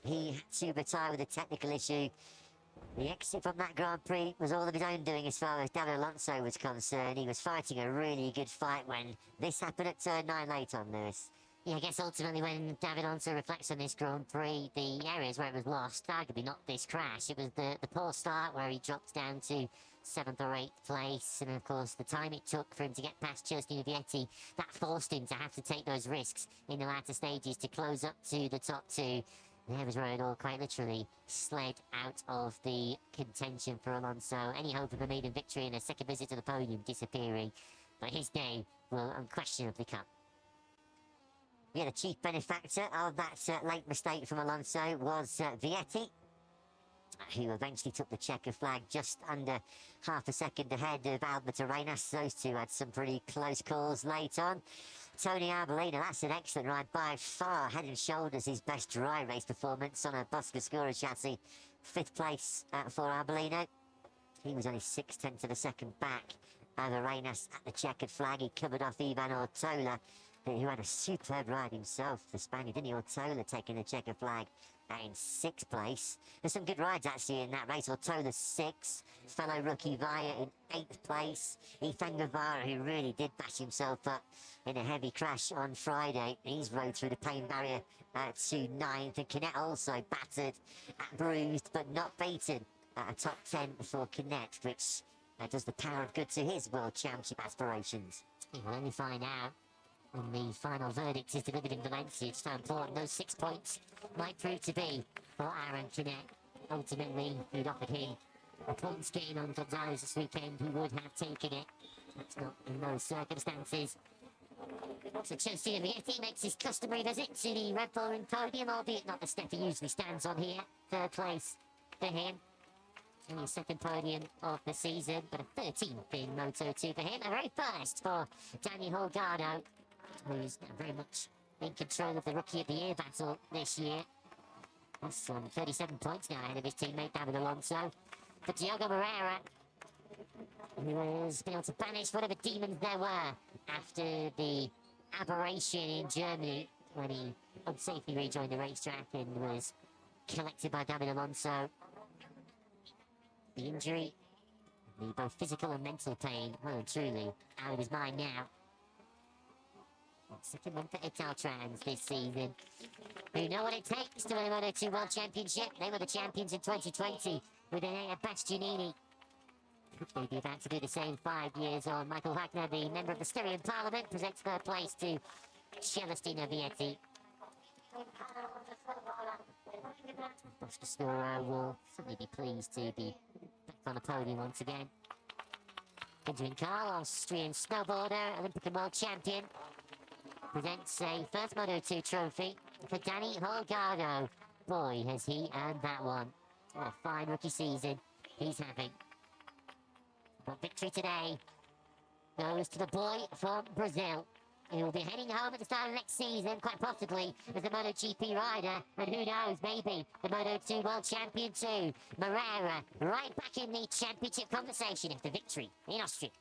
He had to retire with a technical issue. The exit from that Grand Prix was all of his own doing as far as David Alonso was concerned. He was fighting a really good fight when this happened at turn 9 late on, Lewis. Yeah, I guess ultimately when David Alonso reflects on this Grand Prix, the areas where it was lost, arguably not this crash. It was the poor start where he dropped down to 7th or 8th place, and of course the time it took for him to get past Giustino Vietti, that forced him to have to take those risks in the latter stages to close up to the top 2. There was where it all quite literally slid out of the contention for Alonso. Any hope of a maiden victory and a second visit to the podium disappearing. But his day will unquestionably come. Yeah, the chief benefactor of that late mistake from Alonso was Vietti, who eventually took the checker flag just under half a second ahead of Albert Arenas. Those two had some pretty close calls late on. Tony Arbolino, that's an excellent ride, by far, head and shoulders his best dry race performance on a Boscoscura chassis. 5th place for Arbolino. He was only 6/10 of a second back of Arenas at the checkered flag. He covered off Ivan Ortola, who had a superb ride himself, the Spaniard, didn't he? Ortola taking the checker flag in 6th place. There's some good rides actually in that race. Ortola 6th, fellow rookie Vaya in 8th place. Ethan Guevara, who really did bash himself up in a heavy crash on Friday. He's rode through the pain barrier to 9th, and Canet also battered, bruised but not beaten at a top 10 for Canet, which does the power of good to his World Championship aspirations. We'll only find out when the final verdict is delivered in Valencia. It's so important those 6 points might prove to be for Aaron Canet. Ultimately, if you'd offered him a points gain on Gonzalez this weekend, he would have taken it. That's not in those circumstances. So Giustino Vietti makes his customary visit to the Red Bull Ring podium, albeit not the step he usually stands on here. 3rd place for him. Only his 2nd podium of the season, but a 13th in Moto2 for him. A very first for Daniel Holgado, who's very much in control of the Rookie of the Year battle this year. He's on 37 points now ahead of his teammate David Alonso. For Diogo Morera, who has been able to banish whatever demons there were after the aberration in Germany when he unsafely rejoined the racetrack and was collected by David Alonso. The injury, the both physical and mental pain, well and truly out of his mind now. 2nd one for Italtrans this season, who know what it takes to win a Moto2 World Championship. They were the champions in 2020. with a Bastianini. He'll be about to do the same 5 years on. Michael Wagner, the member of the Styrian Parliament, presents third place to Celestino Vietti. Boscascoro will certainly be pleased to be back on the podium once again. Benjamin Carl, Austrian snowboarder, Olympic and world champion, presents a first Moto2 trophy for Danny Holgado. Boy, has he earned that one. What a fine rookie season he's having. But victory today goes to the boy from Brazil. He will be heading home at the start of next season, quite possibly, as a MotoGP rider. And who knows, maybe the Moto2 World Champion too. Moreira, right back in the championship conversation after victory in Austria.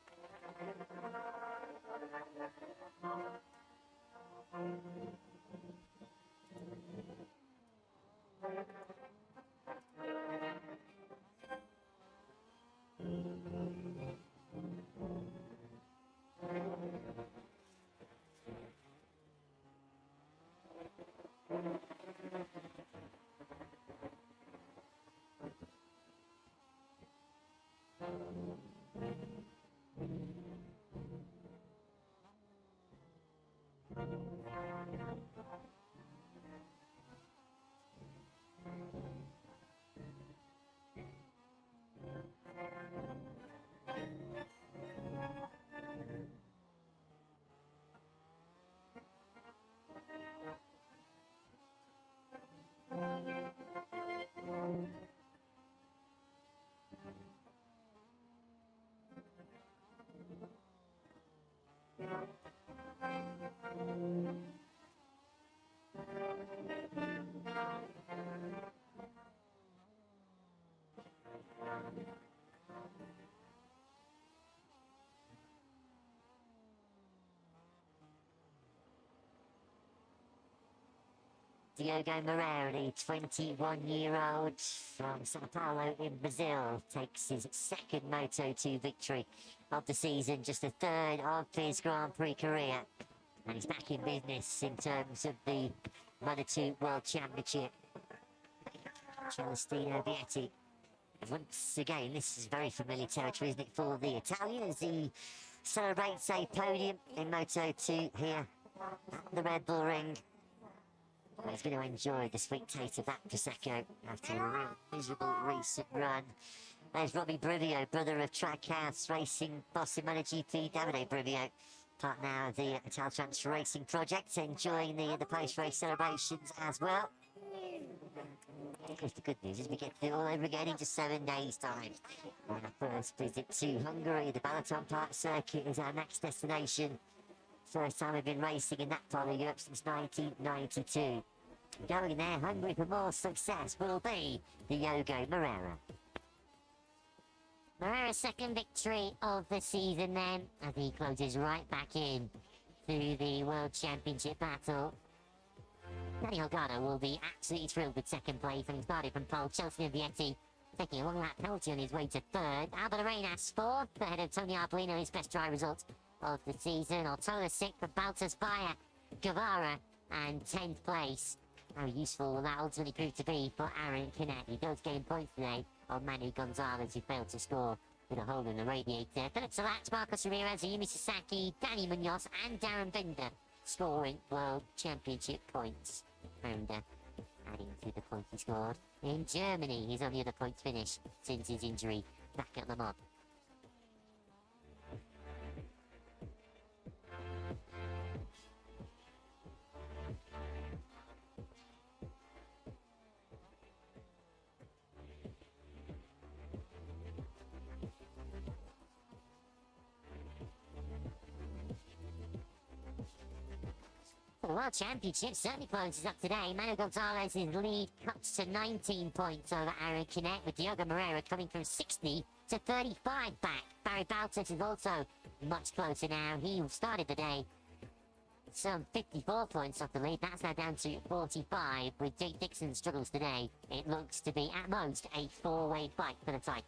Diogo Moreira, the 21-year-old from Sao Paulo in Brazil, takes his second Moto2 victory of the season, just the third of his Grand Prix career. And he's back in business in terms of the Moto2 World Championship. Celestino Vietti. Once again, this is very familiar territory, isn't it, for the Italian, as he celebrates a podium in Moto2 here at the Red Bull Ring. Well, he's going to enjoy the sweet taste of that Prosecco after a real miserable recent run. There's Robbie Brivio, brother of Trackhouse Racing boss in MotoGP, Davide Brivio, part now of the Untitled Chapter Racing project, enjoying the post-race celebrations as well. Of course, the good news is we get to do it all over again in just 7 days' time. On our first visit to Hungary, the Balaton Park circuit is our next destination. First time we've been racing in that part of Europe since 1992. Going there, hungry for more success, will be Diogo Moreira. Moreira's second victory of the season then, as he closes right back in to the World Championship battle. Danny Holgado will be absolutely thrilled with second place, having started from pole. Celestino Vietti taking a long lap penalty on his way to third. Albert Arenas fourth, ahead of Tony Arbolino, his best dry result of the season. Ortola sixth for Baltas Bayer, Guevara, and 10th place. How useful will that ultimately prove to be for Aaron Canet? He does gain points today on Manu Gonzalez, who failed to score with a hole in the radiator. Philip Salat, Marcos Ramirez, Ayumi Sasaki, Danny Munoz, and Darren Binder scoring World Championship points. Binder adding to the points he scored in Germany. His only other points finish since his injury back at Le Mans. The World Championship certainly closes up today. Manu Gonzalez's lead cuts to 19 points over Aaron Canet, with Diogo Moreira coming from 60 to 35 back. Barry Baltas is also much closer now. He started the day some 54 points off the lead. That's now down to 45. With Jake Dixon's struggles today, it looks to be at most a four-way fight for the title.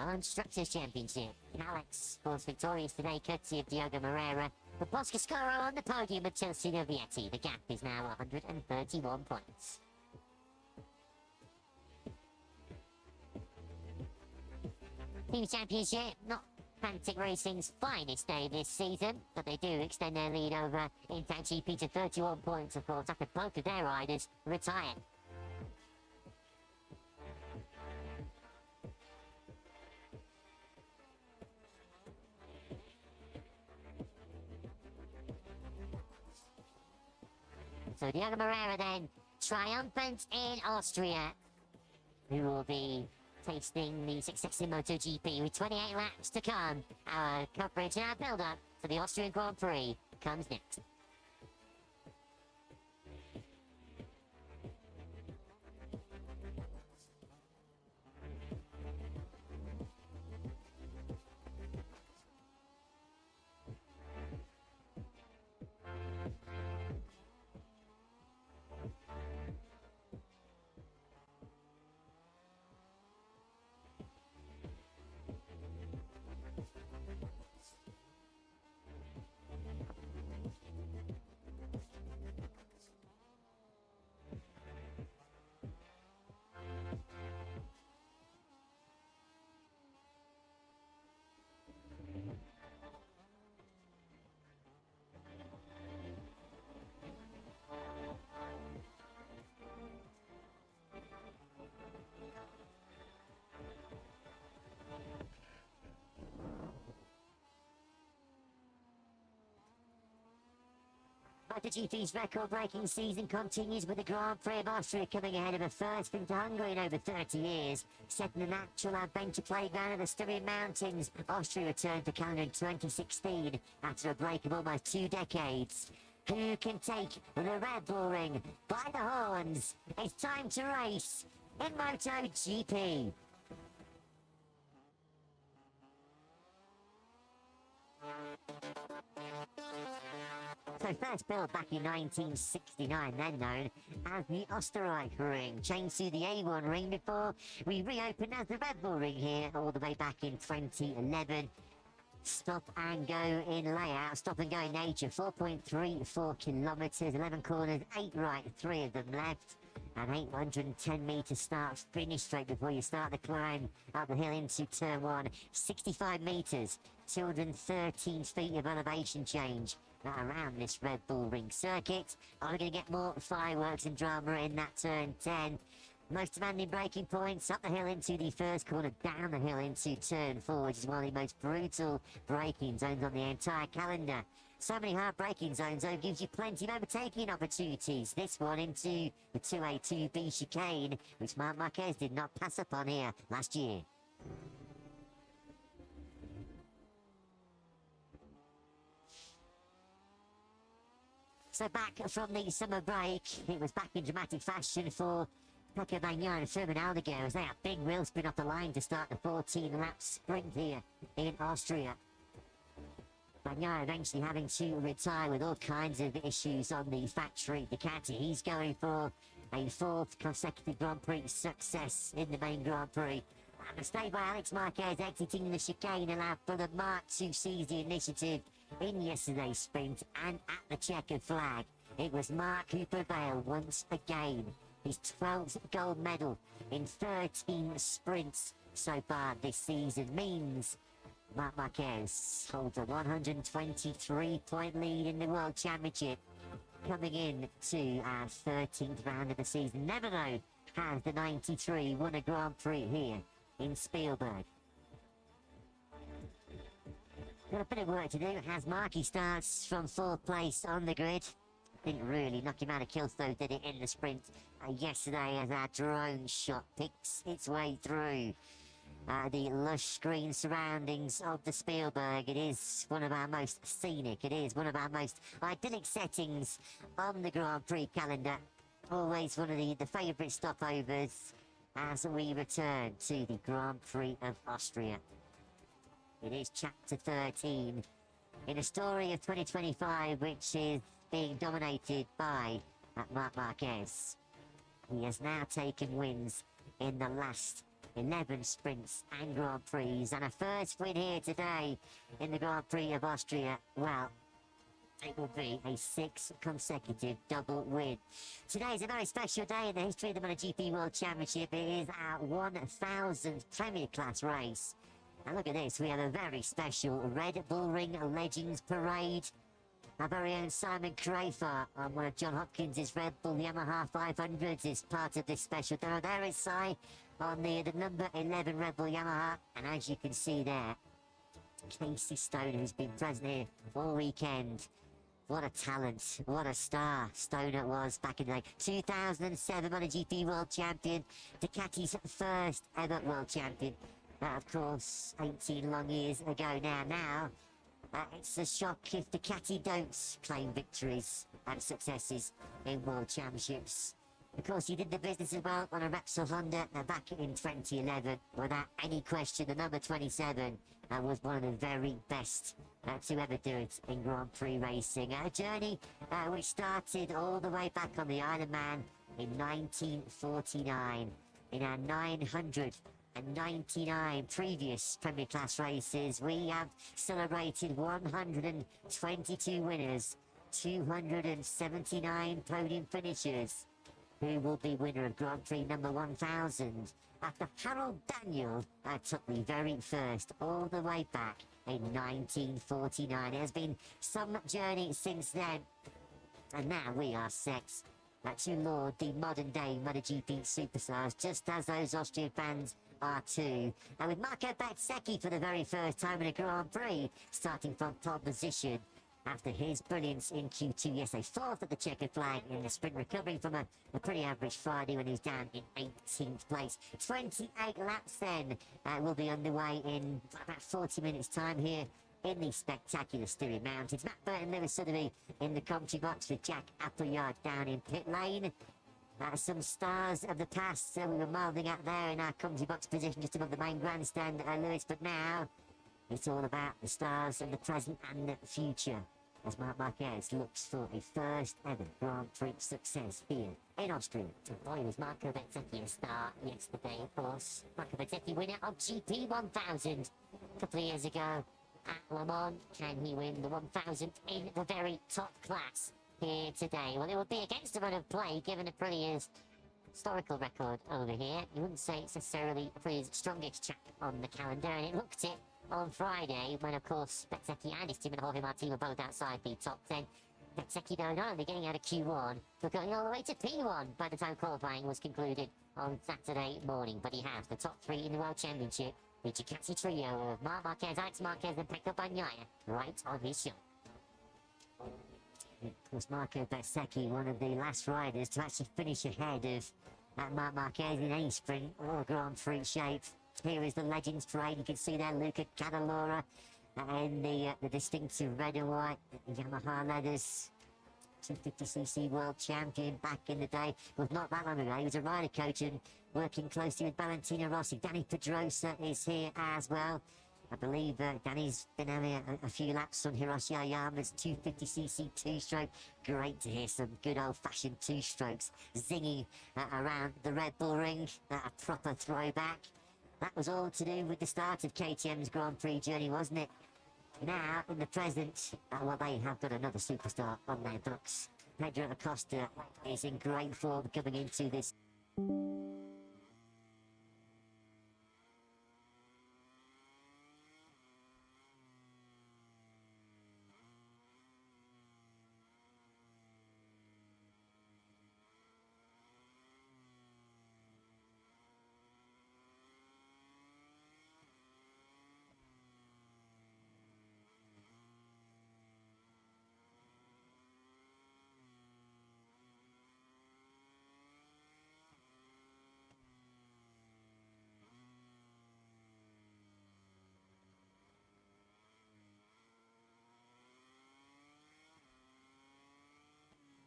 Constructors' Championship. Alex was victorious today, courtesy of Diogo Moreira. The Boscascaro on the podium with Chelsea Vietti. The gap is now 131 points. Team Championship, not Fantic Racing's finest day this season, but they do extend their lead over Intact GP to 31 points, of course, after both of their riders retire. So Diogo Moreira then, triumphant in Austria, who will be tasting the success in MotoGP with 28 laps to come. Our coverage and our build-up to the Austrian Grand Prix comes next. MotoGP's record-breaking season continues with the Grand Prix of Austria coming ahead of a first into Hungary in over 30 years. Set in the natural adventure playground of the Styrian Mountains, Austria returned to calendar in 2016 after a break of almost 2 decades. Who can take the Red Bull Ring by the horns? It's time to race in MotoGP. So first built back in 1969, then known as the Österreich Ring, changed to the A1 Ring before we reopened as the Red Bull Ring here all the way back in 2011. Stop and go in layout, stop and go in nature, 4.34 kilometres, 11 corners, 8 right, 3 of them left. An 810 metre start finish straight before you start the climb up the hill into turn 1. 65 metres, 213 feet of elevation change around this Red Bull Ring circuit. Are we going to get more fireworks and drama in that turn 10? Most demanding braking points up the hill into the first corner, down the hill into turn 4, which is one of the most brutal braking zones on the entire calendar. So many hard braking zones, though, gives you plenty of overtaking opportunities. This one into the 2A, 2B chicane, which Marc Márquez did not pass up on here last year. So back from the summer break, it was back in dramatic fashion for Pecco Bagnaia and Firmin Aldeguer as they had big wheel spin off the line to start the 14-lap sprint here in Austria. Bagnaia eventually having to retire with all kinds of issues on the factory Ducati. He's going for a 4th consecutive Grand Prix success in the main Grand Prix. A mistake by Alex Márquez exiting the chicane allowed for the Marc to seize the initiative in yesterday's sprint, and at the checkered flag, it was Marc who prevailed once again. His 12th gold medal in 13 sprints so far this season means Marc Márquez holds a 123-point lead in the World Championship, coming in to our 13th round of the season. Never, though, has the 93 won a Grand Prix here in Spielberg. Got a bit of work to do as Marky starts from 4th place on the grid. Didn't really knock him out of kills, though, did it, in the sprint yesterday as our drone shot picks its way through the lush green surroundings of the Spielberg. It is one of our most scenic, it is one of our most idyllic settings on the Grand Prix calendar. Always one of the favourite stopovers as we return to the Grand Prix of Austria. It is chapter 13 in a story of 2025 which is being dominated by Marc Márquez. He has now taken wins in the last 11 sprints and Grand Prix, and a first win here today in the Grand Prix of Austria. Well, it will be a 6th consecutive double win. Today is a very special day in the history of the MotoGP World Championship. It is our 1000th Premier Class race. And look at this, we have a very special Red Bull Ring Legends Parade. Our very own Simon Crafar on one of John Hopkins' Red Bull Yamaha 500s is part of this special. There is Si on the number 11 Red Bull Yamaha, and as you can see there, Casey Stoner, who's been present here all weekend. What a talent, what a star Stoner was back in the day. 2007 MotoGP World Champion, Ducati's first ever World Champion. Of course, 18 long years ago now. It's a shock if Ducati don't claim victories and successes in World Championships. Of course, he did the business as well on a Repsol Honda back in 2011. Without any question, the number 27 was one of the very best to ever do it in Grand Prix racing. A journey which started all the way back on the Isle of Man in 1949 in our 999 previous Premier Class races. We have celebrated 122 winners, 279 podium finishers. Who will be winner of Grand Prix number 1000 after Harold Daniel took the very first all the way back in 1949. It has been some journey since then, and now we are set to laud the modern day MotoGP superstars, just as those Austrian fans are too. And with Marco Bezzecchi for the very first time in a Grand Prix, starting from pole position after his brilliance in Q2 yesterday, 4th at the checkered flag in the sprint, recovering from a pretty average Friday when he was down in 18th place. 28 laps then will be underway in about 40 minutes time here in the spectacular Styrian Mountains. Matt Burton, Lewis Sotheby in the commentary box with Jack Appleyard down in pit lane. Some stars of the past we were mouthing at there in our commentary box position just above the main grandstand, Lewis, but now it's all about the stars of the present and the future as Marc Márquez looks for a first ever Grand Prix success here in Austria. Boy, was Marco Bezzecchi a star yesterday, of course. Marco Bezzecchi, winner of GP 1000 a couple of years ago at Le Mans. Can he win the 1000 in the very top class here today? Well, it would be against the run of play, given Aprilia's historical record over here. You wouldn't say it's necessarily Aprilia's strongest track on the calendar, and it looked it on Friday, when of course Bezzecchi and his team and Jorge Martín were both outside the top 10. Bezzecchi though not only getting out of Q1, but going all the way to P1 by the time qualifying was concluded on Saturday morning. But he has the top 3 in the World Championship, the Ducati trio of Marc Márquez, Alex Marquez and Pecco Bagnaia right on his show. Of course, Marco Bezzecchi, one of the last riders to actually finish ahead of Marc Márquez in any sprint or Grand Prix shape. Here is the Legends Parade. You can see there Luca Cadalora in the distinctive red and white Yamaha leathers. 250cc world champion back in the day. Well, not that long ago. He was a rider coach and working closely with Valentino Rossi. Danny Pedrosa is here as well. I believe Danny's been having a few laps on Hiroshi Ayama's 250cc two-stroke. Great to hear some good old-fashioned two-strokes zinging around the Red Bull Ring. A proper throwback. That was all to do with the start of KTM's Grand Prix journey, wasn't it? Now, in the present, well, they have got another superstar on their books. Pedro Acosta is in great form coming into this.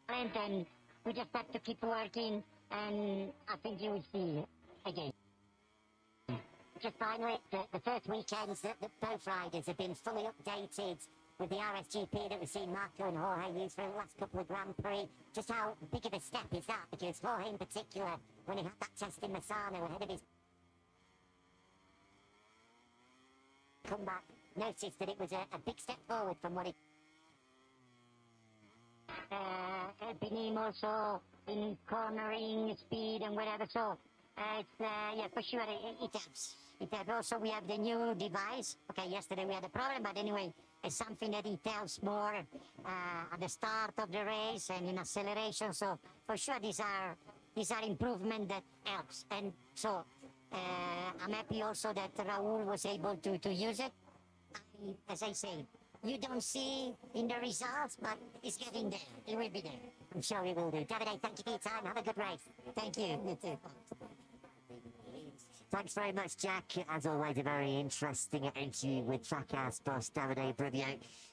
And then we just have to keep working, and I think you will see again. Just finally, the first weekends that both riders have been fully updated with the RSGP that we've seen Marco and Jorge use for the last couple of Grand Prix. Just how big of a step is that? Because Jorge in particular, when he had that test in Misano ahead of his come back, noticed that it was a big step forward from what it... Helping him also in cornering speed and whatever, so it's, yeah, for sure, it helps. It helps. Also, we have the new device. Okay, yesterday we had a problem, but anyway, it's something that it helps more at the start of the race and in acceleration, so for sure these are improvements that helps. And so I'm happy also that Raul was able to use it. As I say, you don't see in the results, but it's getting there. It will be there. I'm sure it will do. Davide, thank you for your time. Have a good race. Thank you. You too. Thanks very much, Jack. As always, a very interesting interview with Trackhouse boss Davide Brivio,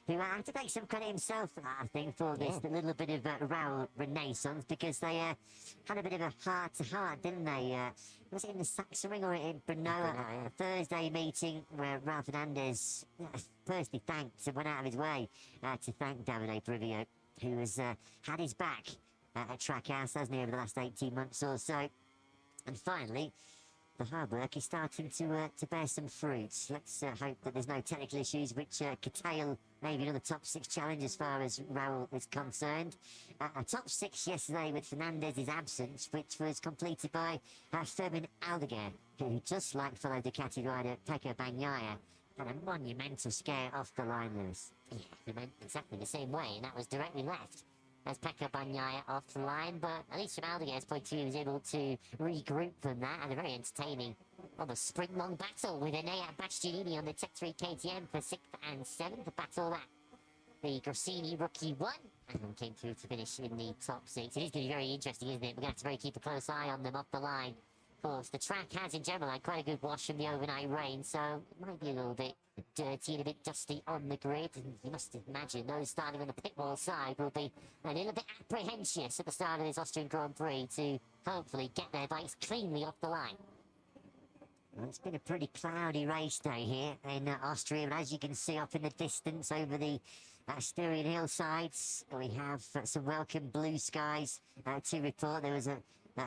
who had to take some credit himself, I think, for this little bit of Raul renaissance, because they had a bit of a heart-to-heart, didn't they? Was it in the Saxon Ring or in Brno? A Thursday meeting where Raul Fernandez personally thanked and went out of his way to thank Davide Brivio, who has had his back at Trackhouse, hasn't he, over the last 18 months or so. And finally, the hard work is starting to bear some fruits. Let's hope that there's no technical issues which curtail maybe another top 6 challenge as far as Raul is concerned. A top 6 yesterday with Fernandez's absence, which was completed by Fermin Aldeguer, who, just like fellow Ducati rider Pecco Bagnaia, had a monumental scare off the line, Lewis. Yeah, he went exactly the same way, and that was directly left as Pecco Bagnaia off the line, but at least from Aldeguer's point of view, he was able to regroup from that, and a very entertaining, almost sprint-long battle with Enea Bastianini on the Tech 3 KTM for 6th and 7th. The battle that the Grossini rookie won, and came through to finish in the top 6. It is going to be very interesting, isn't it? We're going to have to keep a close eye on them off the line. Of course, the track has in general had quite a good wash from the overnight rain, so it might be a little bit dirty and a bit dusty on the grid, and you must imagine those starting on the pit wall side will be a little bit apprehensive at the start of this Austrian Grand Prix to hopefully get their bikes cleanly off the line. Well, it's been a pretty cloudy race day here in Austria, and as you can see off in the distance over the Styrian hillsides, we have some welcome blue skies to report. There was a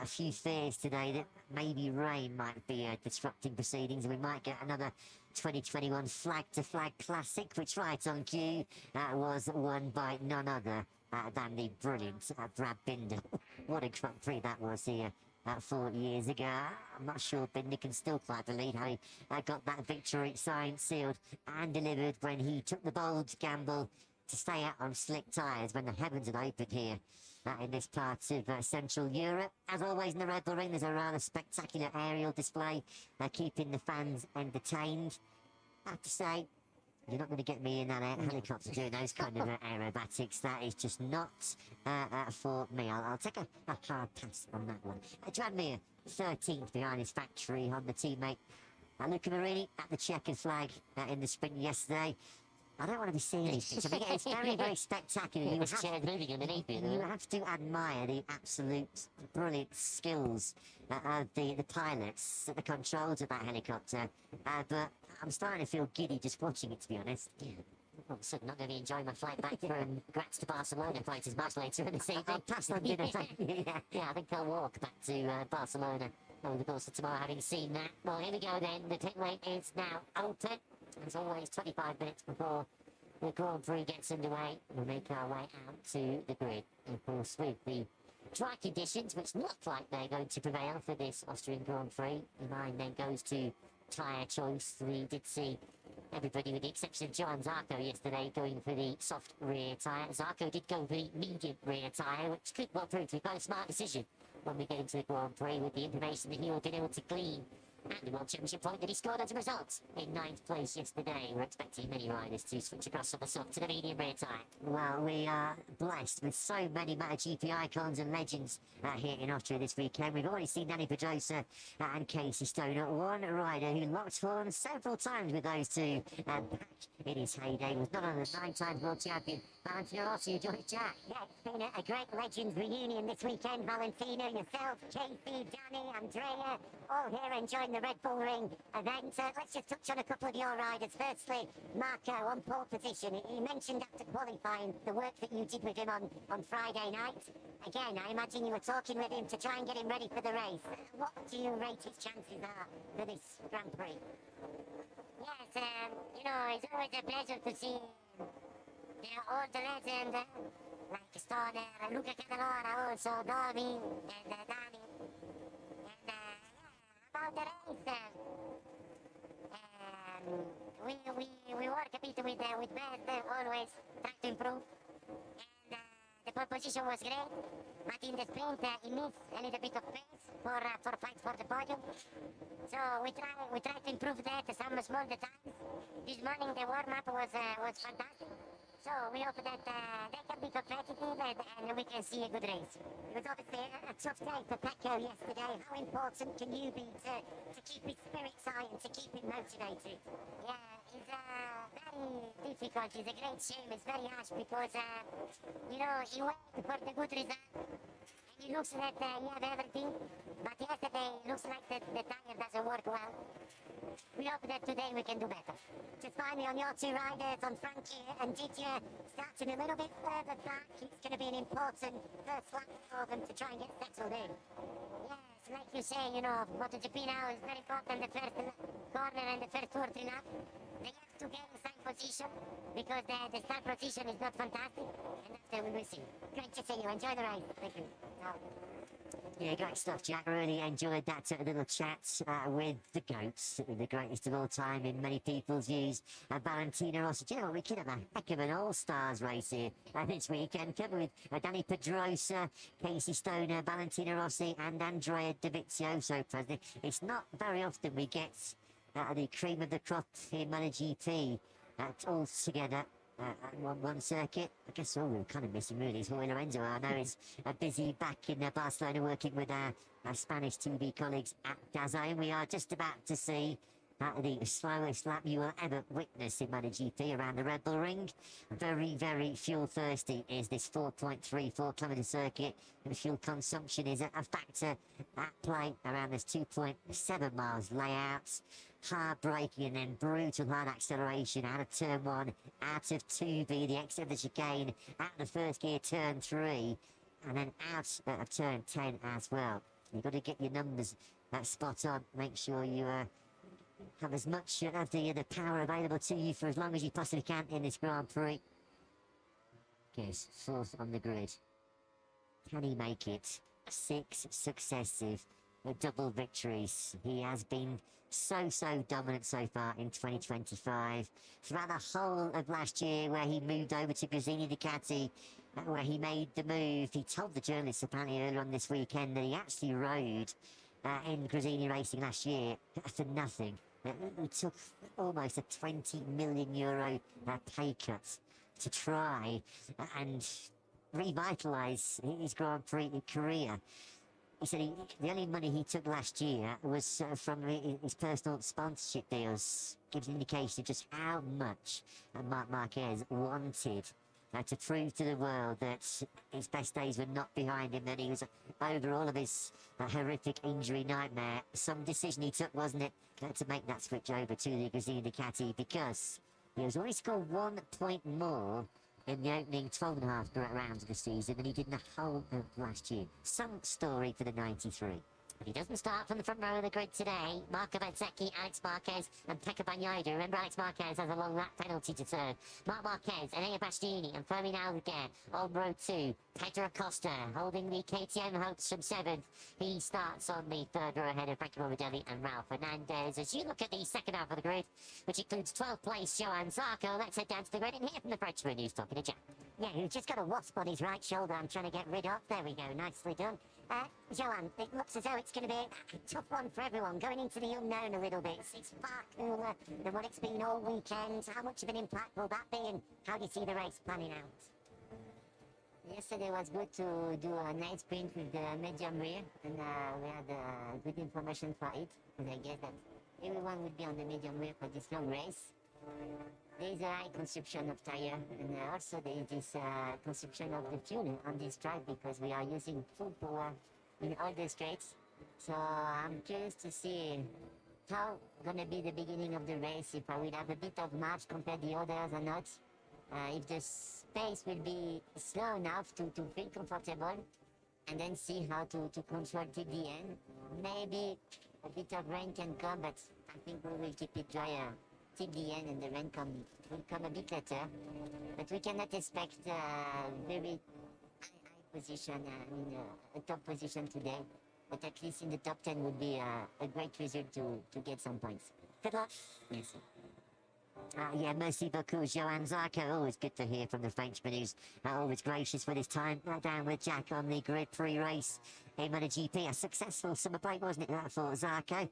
few fears today that maybe rain might be disrupting proceedings, and we might get another 2021 flag-to-flag classic, which right on cue was won by none other than the brilliant Brad Binder. What a Grand Prix that was here 4 years ago. I'm not sure Binder can still quite believe how he got that victory signed, sealed and delivered when he took the bold gamble to stay out on slick tyres when the heavens had opened here in this part of Central Europe. As always in the Red Bull Ring, there's a rather spectacular aerial display keeping the fans entertained. I have to say, you're not going to get me in that helicopter doing those kind of aerobatics. That is just not for me. I'll take a hard pass on that one. Tranmere, 13th behind his factory Honda teammate Luca Marini at the checkered flag in the sprint yesterday. I don't want to be seeing these things. I mean, it's very, very spectacular. You have to admire the absolute brilliant skills of the pilots at the controls of that helicopter. But I'm starting to feel giddy just watching it, to be honest. I'm certainly not going to be enjoying my flight back from Graz to Barcelona quite as much later in the evening. I'll pass on dinner. Yeah, I think I'll walk back to Barcelona over the course of tomorrow, having seen that. Well, here we go then. The pit lane is now open. As always, 25 minutes before the Grand Prix gets underway. We'll make our way out to the grid. Of course, with the dry conditions, which look like they're going to prevail for this Austrian Grand Prix. Your mind then goes to tyre choice. We did see everybody, with the exception of Johan Zarco yesterday, going for the soft rear tyre. Zarco did go for the medium rear tyre, which could well prove to be quite a smart decision when we get into the Grand Prix, with the information that he will be able to glean at the World Championship point that he scored as a result in 9th place yesterday. We're expecting many riders to switch across from the soft to the medium rear tyre. Well, we are blessed with so many MotoGP icons and legends here in Austria this weekend. We've already seen Danny Pedrosa and Casey Stoner, one rider who locked horns several times with those two back in his heyday was none other than 9-time world champion Valentino Rossi, who joined Jack. Yeah, it's been a great Legends reunion this weekend. Valentino, yourself, Casey, Danny, Andrea, all here enjoying the Red Bull Ring event. Let's just touch on a couple of your riders. Firstly, Marco on pole position. He mentioned after qualifying the work that you did with him on Friday night. Again, I imagine you were talking with him to try and get him ready for the race. What do you rate his chances are for this Grand Prix? Yes, you know, it's always a pleasure to see all the legends like Stoner, Luca Cadalora, also Domi, and Dani. And about the race, we work a bit with Ben, always try to improve. And the pole position was great, but in the sprint he missed a little bit of pace for fight for the podium. So we try to improve that some small details. This morning the warm-up was fantastic. So we hope that they can be competitive and we can see a good race. It was obviously a tough day for Pecco yesterday. How important can you be to keep his spirits high and to keep him motivated? Yeah, it's very difficult. It's a great shame. It's very harsh because, you know, he waited for the good result. And he looks like he have everything. But yesterday looks like the tire doesn't work well. We hope that today we can do better. Just finally on your two riders, on Frankie and Didier, starting a little bit further back. It's going to be an important first lap for them to try and get settled in. Yes, like you say, you know, MotoGP now is very important, the first corner and the first 2 or 3 laps. They have to gain side position because the start position is not fantastic, and after we will see. Great to see you. Enjoy the race. Thank you. Yeah, great stuff, Jack. Really enjoyed that little chat with the GOATs, the greatest of all time in many people's views. Valentino Rossi. Do you know what? We could have a heck of an all-stars race here this weekend. Covered with Danny Pedrosa, Casey Stoner, Valentino Rossi, and Andrea Dovizioso present. It's not very often we get the cream of the crop in MotoGP all together. One circuit. I guess all we're kind of missing really is Jorge Lorenzo. I know he's busy back in Barcelona working with our Spanish TV colleagues at DAZN. We are just about to see the slowest lap you will ever witness in MotoGP around the Red Bull Ring. Very, very fuel thirsty is this 4.34 kilometre circuit, and fuel consumption is a factor at play around this 2.7 miles layouts. Hard braking and then brutal hard acceleration out of turn 1, out of 2B, the exit of the chicane, out of the first gear, turn 3, and then out of turn 10 as well. You've got to get your numbers spot on. Make sure you have as much of the power available to you for as long as you possibly can in this Grand Prix. Yes, 4th on the grid. Can he make it? 6 successive double victories. He has been so dominant so far in 2025. Throughout the whole of last year, where he moved over to Gresini Ducati, where he made the move, he told the journalists apparently earlier on this weekend that he actually rode in Gresini Racing last year for nothing. He took almost a €20 million pay cut to try and revitalise his Grand Prix career. He said the only money he took last year was from his personal sponsorship deals. Gives an indication of just how much Marc Márquez wanted to prove to the world that his best days were not behind him, that he was over all of his horrific injury nightmare. Some decision he took, wasn't it, to make that switch over to the Gresini Ducati, because he has already scored 1 point more in the opening 12.5 rounds of the season than he did in the whole of last year. Some story for the 93. But he doesn't start from the front row of the grid today. Marco Bezzecchi, Alex Marquez, and Pecco Bagnaia. Remember, Alex Marquez has a long lap penalty to serve. Marc Márquez, Enea Bastianini, and Fermin Aldeguer on row 2. Pedro Acosta holding the KTM hopes from 7th. He starts on the 3rd row ahead of Frankie Morbidelli and Ralph Fernandez. As you look at the second half of the grid, which includes 12th place Johan Zarco, let's head down to the grid and hear from the Frenchman who's talking to Jack. Yeah, he's just got a wasp on his right shoulder I'm trying to get rid of. There we go, nicely done. Johan, it looks as though it's going to be a tough one for everyone, going into the unknown a little bit. It's far cooler than what it's been all weekend. How much of an impact will that be, and how do you see the race panning out? Yesterday was good to do a night sprint with the medium rear, and we had good information for it. And I guess that everyone would be on the medium rear for this long race. There is a high consumption of tire, and also there is this consumption of the fuel on this track because we are using full power in all the straights. So I'm curious to see how gonna be the beginning of the race, if I will have a bit of march compared to the others or not. If the pace will be slow enough to feel comfortable, and then see how to control to the end. Maybe a bit of rain can come, but I think we will keep it drier till the end, and the rain will come a bit later. But we cannot expect very high position, a top position today. But at least in the top 10 would be a great result to get some points. Good luck. Yes. Yeah, merci beaucoup, Johan Zarco. Always good to hear from the Frenchman who's always gracious with his time. Down with Jack on the Grid 3 race in MotoGP. A successful summer break, wasn't it, that for Zarco?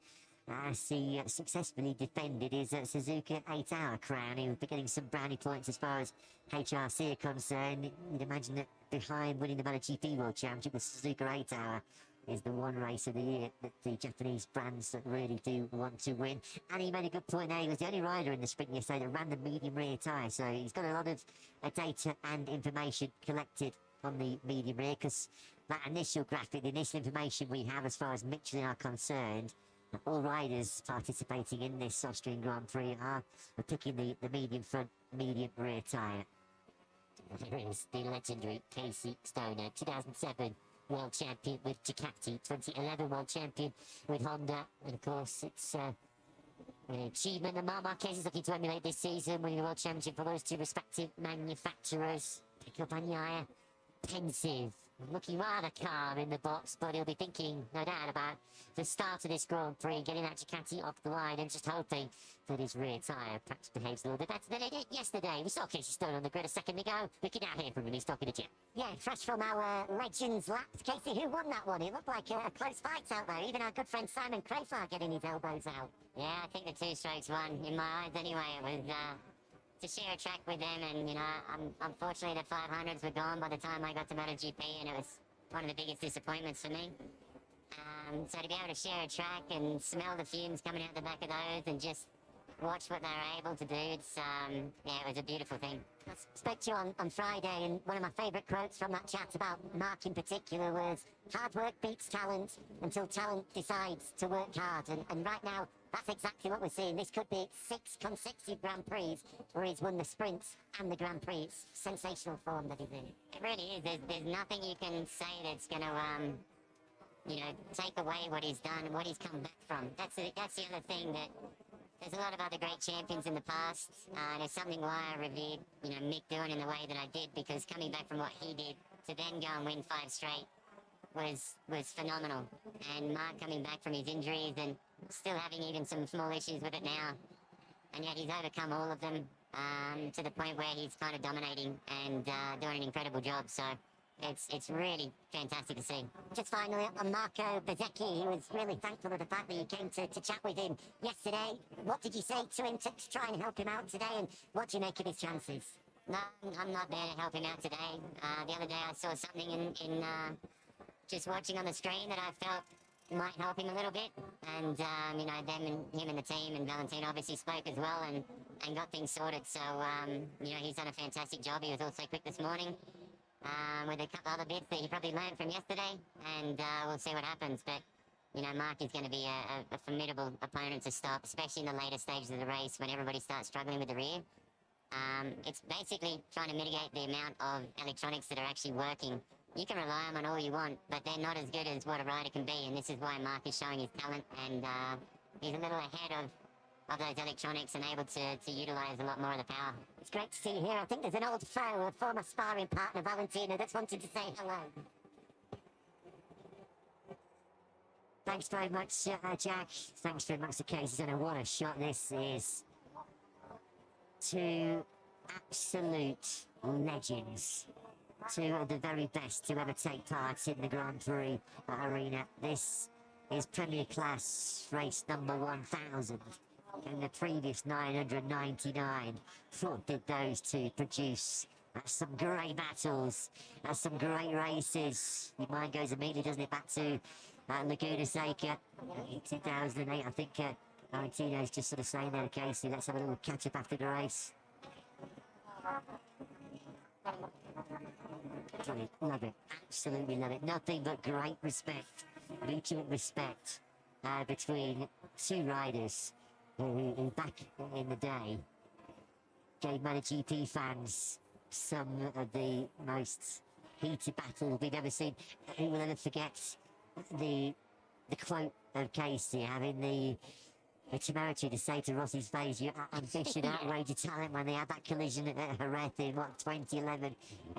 As he successfully defended his Suzuka 8-hour crown. He was getting some brownie points as far as HRC are concerned. You'd imagine that behind winning the MotoGP World Championship, the Suzuka 8-hour is the one race of the year that the Japanese brands that really do want to win. And he made a good point there. He was the only rider in the sprint yesterday that ran the medium rear tyre, so he's got a lot of data and information collected on the medium rear, because that initial graphic, the initial information we have as far as Michelin are concerned, all riders participating in this Austrian Grand Prix are picking the medium front, medium rear tyre. Here is the legendary Casey Stoner, 2007 World Champion with Ducati, 2011 World Champion with Honda, and of course it's an achievement that Marc Márquez is looking to emulate this season, winning the World Championship for those two respective manufacturers. Pecco Bagnaia, pensive, looking rather calm in the box, but he'll be thinking, no doubt, about the start of this Grand Prix, getting that Ducati off the line and just hoping that his rear tyre perhaps behaves a little bit better than it did yesterday. We saw Casey Stone on the grid a second ago. We can now hear from him. He's talking to Jim. Yeah, fresh from our Legends lap. Casey, who won that one? It looked like a close fight out there. Even our good friend Simon Crafar getting his elbows out. Yeah, I think the two strokes won, in my eyes anyway. It was to share a track with them, and, you know, unfortunately the 500s were gone by the time I got to MotoGP, and it was one of the biggest disappointments for me. So to be able to share a track and smell the fumes coming out the back of those and just watch what they were able to do, it's, yeah, it was a beautiful thing. I spoke to you on Friday, and one of my favourite quotes from that chat about Marc in particular was, hard work beats talent until talent decides to work hard. And right now, that's exactly what we're seeing. This could be 6 consecutive Grand Prix where he's won the sprints and the Grand Prix. It's sensational form that he's in. It really is. There's nothing you can say that's going to, you know, take away what he's done and what he's come back from. That's the other thing, that there's a lot of other great champions in the past, and it's something why I revered, you know, Mick doing in the way that I did, because coming back from what he did to then go and win 5 straight was phenomenal. And Marc coming back from his injuries and still having even some small issues with it now, and yet he's overcome all of them to the point where he's kind of dominating and doing an incredible job. So it's really fantastic to see. Just finally, on Marco Bezzecchi, he was really thankful for the fact that you came to chat with him yesterday. What did you say to him to try and help him out today, and what do you make of his chances? No, I'm not there to help him out today. The other day I saw something in just watching on the screen that I felt might help him a little bit, and you know, him and the team and Valentino obviously spoke as well and got things sorted. So you know, he's done a fantastic job. He was also quick this morning with a couple other bits that he probably learned from yesterday, and we'll see what happens. But you know, Marc is going to be a formidable opponent to stop, especially in the later stages of the race when everybody starts struggling with the rear. It's basically trying to mitigate the amount of electronics that are actually working. You can rely on all you want, but they're not as good as what a rider can be, and this is why Marc is showing his talent, and he's a little ahead of those electronics and able to utilise a lot more of the power. It's great to see you here. I think there's an old foe, a former sparring partner, Valentino, that's wanted to say hello. Thanks very much, Jack. Thanks very much to Casey. And what a shot this is. 2 absolute legends. 2 of the very best to ever take part in the Grand Prix arena. This is Premier Class race number 1000. And the previous 999. What did those 2 produce? Some great battles, some great races. Your mind goes immediately, doesn't it, back to Laguna Seca in 2008. I think Valentino's just sort of saying there, Casey, let's have a little catch-up after the race. Love it, absolutely love it. Nothing but great respect, mutual respect between 2 riders who back in the day gave MotoGP fans some of the most heated battle we've ever seen. Who will ever forget the quote of Casey having the temerity to say to Rossi's face, your ambition outweighed your talent, when they had that collision at Jerez in, 2011,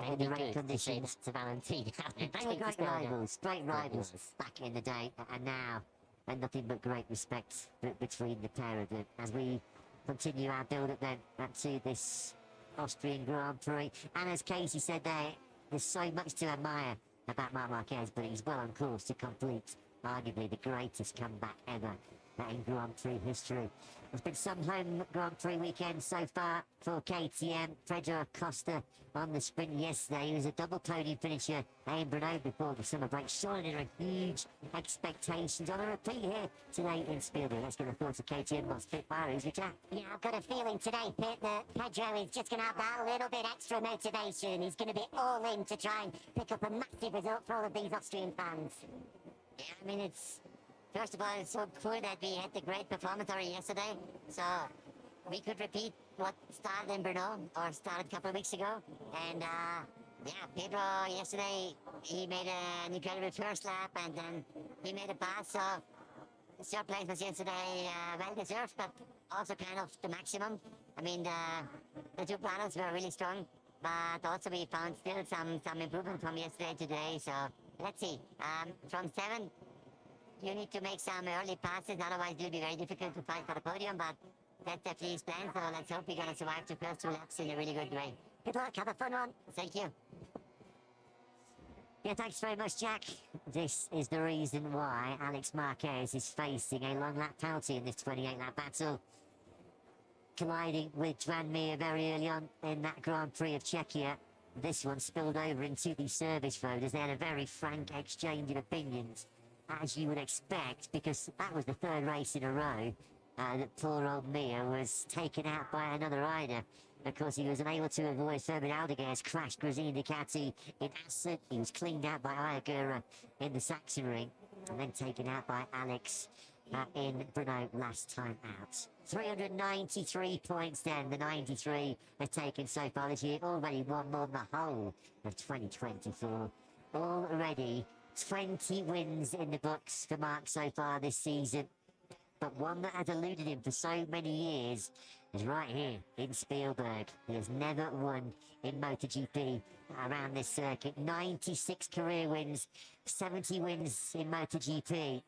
in the rain conditions. To Valentino. They were great rivals back in the day, and now, and nothing but great respect between the pair of them as we continue our build-up then to this Austrian Grand Prix. And as Casey said there's so much to admire about Marc Márquez, but he's well on course to complete arguably the greatest comeback ever in Grand Prix history. There's been some home Grand Prix weekend so far for KTM. Pedro Acosta on the sprint yesterday. He was a double podium finisher in Brno before the summer break. Surely there are huge expectations on a repeat here today in Spielberg. Let's get the thoughts of KTM most fit fires with Jack. Yeah, I've got a feeling today, Pete, that Pedro is just going to have that little bit extra motivation. He's going to be all in to try and pick up a massive result for all of these Austrian fans. Yeah, I mean, first of all, it's so cool that we had the great performance already yesterday. So we could repeat what started in Brno, or started a couple of weeks ago. And yeah, Pedro yesterday, he made an incredible first lap, and then he made a pass. So third place was yesterday well deserved, but also kind of the maximum. I mean, the two battles were really strong, but also we found still some improvement from yesterday to today. So let's see. From 7, you need to make some early passes, otherwise it'll be very difficult to fight for the podium, but that's definitely his plan, so let's hope we're going to survive the first 2 laps in a really good way. Good luck, have a fun one. Thank you. Yeah, thanks very much, Jack. This is the reason why Alex Marquez is facing a long lap penalty in this 28-lap battle. Colliding with Tranmere very early on in that Grand Prix of Czechia. This one spilled over into the service road as they had a very frank exchange of opinions, as you would expect, because that was the 3rd race in a row that poor old Mia was taken out by another rider. Of course, he was unable to avoid Fermin Aldeguer's crash Grazini Ducati in Assen. He was cleaned out by Ayagura in the Sachsenring, and then taken out by Alex in Brno last time out. 393 points then, the 93 have taken so far this year. Already won more than the whole of 2024. Already 20 wins in the books for Marc so far this season. But one that has eluded him for so many years is right here in Spielberg. He has never won in MotoGP around this circuit. 96 career wins, 70 wins in MotoGP.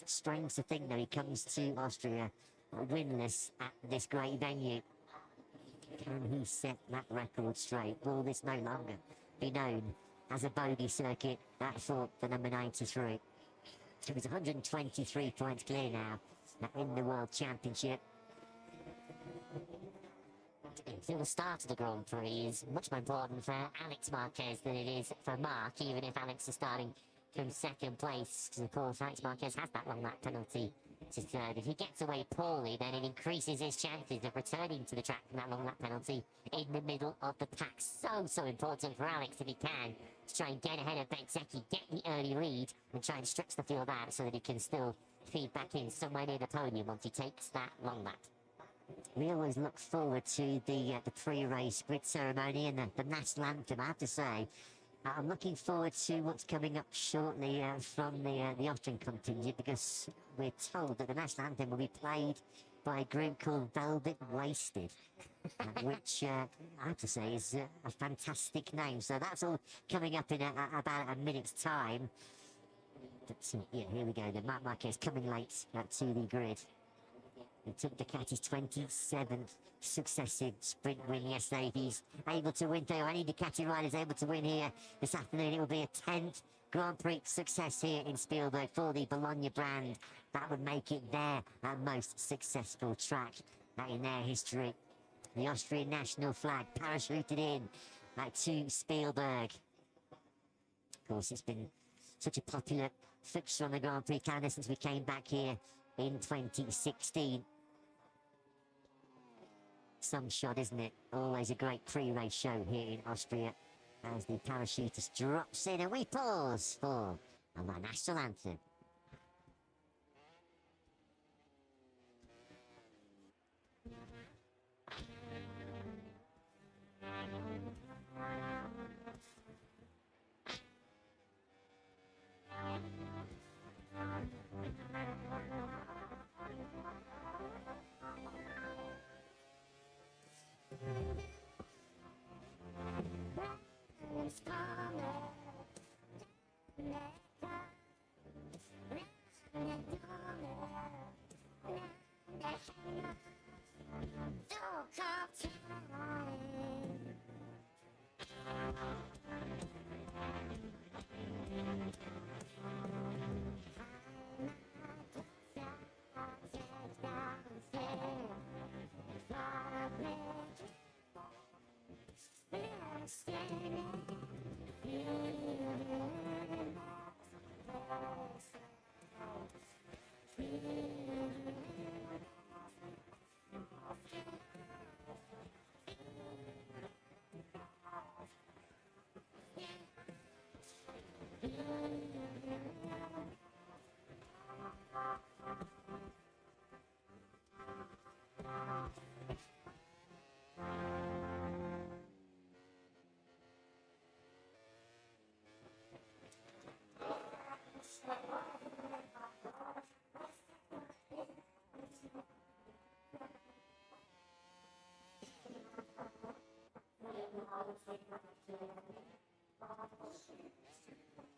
Strange to think that he comes to Austria winless at this great venue. Can he set that record straight? Will this no longer be known as a bogey circuit for the number 93? It was 123 points clear now in the World Championship. The start of the Grand Prix is much more important for Alex Marquez than it is for Marc, even if Alex is starting from 2nd place, because of course Alex Marquez has that long lap penalty to 3rd. If he gets away poorly, then it increases his chances of returning to the track from that long lap penalty in the middle of the pack. So important for Alex, if he can, to try and get ahead of Bezzecchi, get the early lead, and try and stretch the field out so that he can still feed back in somewhere near the podium once he takes that long lap. We always look forward to the pre-race grid ceremony and the national anthem. I have to say, I'm looking forward to what's coming up shortly from the Austrian contingent, because we're told that the national anthem will be played by a group called Velvet Wasted, which I have to say is a fantastic name. So that's all coming up in about a minute's time. But yeah, here we go. The Marc Márquez coming late to the grid. He took Ducati's 27th successive sprint win yesterday. He's able to win there. Any Ducati rider is able to win here this afternoon. It will be a 10th Grand Prix success here in Spielberg for the Bologna brand. That would make it their most successful track in their history. The Austrian national flag parachuted in to Spielberg. Of course, it's been such a popular fixture on the Grand Prix calendar since we came back here in 2016. Some shot, isn't it? Always a great pre-race show here in Austria as the parachutist drops in, and we pause for our national anthem.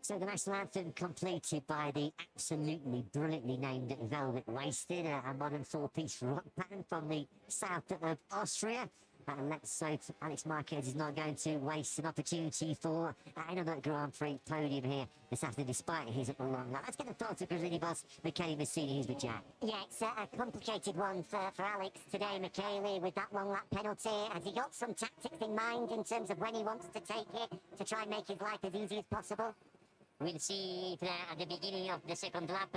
So the national anthem completed by the absolutely brilliantly named Velvet Wasted, a modern four-piece rock band from the south of Austria. And let's hope Alex Márquez is not going to waste an opportunity for another Grand Prix podium here this afternoon, despite his long lap. Let's get the thoughts of Grazini boss Michele Massini, who's with Jack. Yeah, it's a complicated one for Alex today, Michele, with that long lap penalty. Has he got some tactics in mind in terms of when he wants to take it to try and make his life as easy as possible? We'll see if at the beginning of the second lap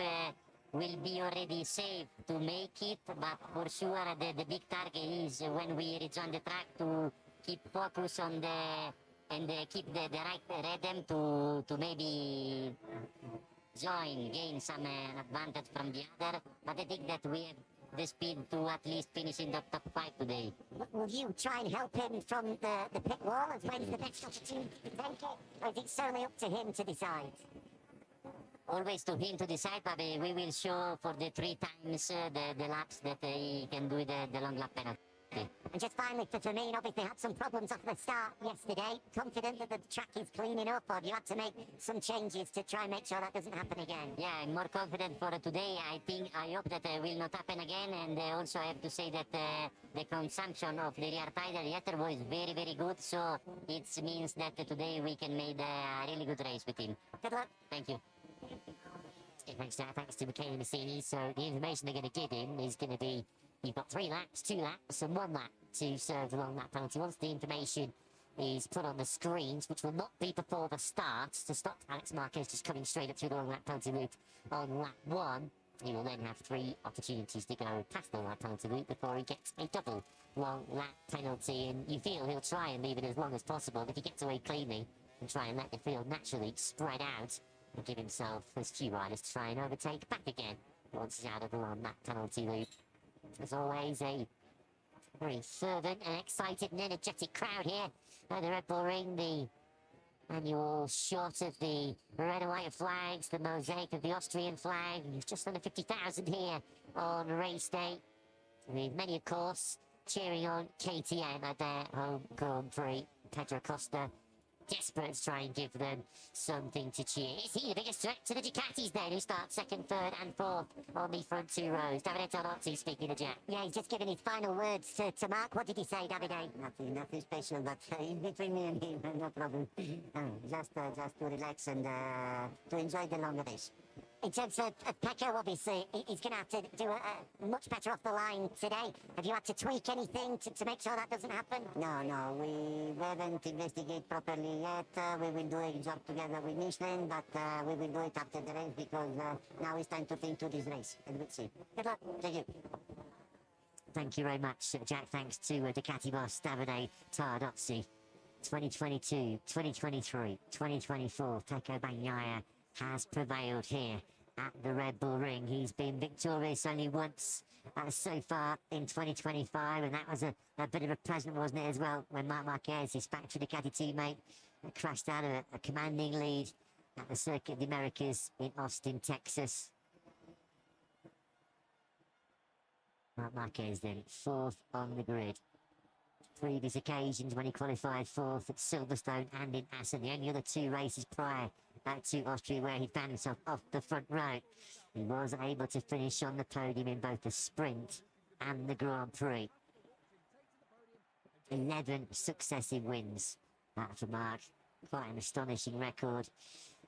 will be already safe to make it, but for sure the big target is when we rejoin the track to keep focus on and keep the right rhythm to maybe gain some advantage from the other. But I think that we have the speed to at least finish in the top 5 today. Will you try and help him from the pit wall as when's the best opportunity to take it? Or is it solely up to him to decide? Always to him to decide, but we will show for the 3 times the laps that he can do the long lap penalty. And just finally, for Firmino, obviously had some problems off the start yesterday. Confident that the track is cleaning up, or have you had to make some changes to try and make sure that doesn't happen again? Yeah, I'm more confident for today. I hope that will not happen again, and also I have to say that the consumption of the rear tire yesterday was very, very good, so it means that today we can make a really good race with him. Good luck. Thank you. Thanks to Michele Massini. So the information they're going to give him is going to be, you've got 3 laps, 2 laps, and 1 lap to serve the long lap penalty. Once the information is put on the screens, which will not be before the start, to stop Alex Márquez just coming straight up through the long lap penalty loop on lap 1, he will then have 3 opportunities to go past the long lap penalty loop before he gets a double long lap penalty. And you feel he'll try and leave it as long as possible. If he gets away cleanly and try and let the field naturally spread out, and give himself as few riders to try and overtake back again once he's out of the long lap penalty loop. As always, a very fervent and excited and energetic crowd here at the Red Bull Ring. The annual shot of the red and white flags, the mosaic of the Austrian flag. Just under 50,000 here on race day. With many, of course, cheering on KTM at their home Grand Prix. Pedro Acosta desperate to try and give them something to cheer. Is he the biggest threat to the Ducatis then, who start 2nd, 3rd and 4th on the front 2 rows? Davide Tonotti speaking to Jack. Yeah, he's just giving his final words to Mark. What did he say, Davide? Nothing special, but it's between me and him, no problem. Just to relax and to enjoy the long race. In terms of Pecco, obviously, he's going to have to do a much better off the line today. Have you had to tweak anything to make sure that doesn't happen? No, we haven't investigated properly yet. We will do a job together with Michelin, but we will do it after the race because now it's time to think to this race, and we'll see. Good luck. Thank you. Thank you very much, Jack. Thanks to Ducati boss Davide Tonotti. 2022, 2023, 2024, Pecco Bagnaia has prevailed here at the Red Bull Ring. He's been victorious only once so far in 2025, and that was a bit of a present, wasn't it, as well, when Marc Márquez, his factory Ducati teammate, crashed out of a commanding lead at the Circuit of the Americas in Austin, Texas. Marc Márquez then 4th on the grid. Previous occasions when he qualified 4th at Silverstone and in Assen, the only other 2 races prior to Austria where he found himself off the front row. He was able to finish on the podium in both the sprint and the Grand Prix. 11 successive wins for Marc. Quite an astonishing record.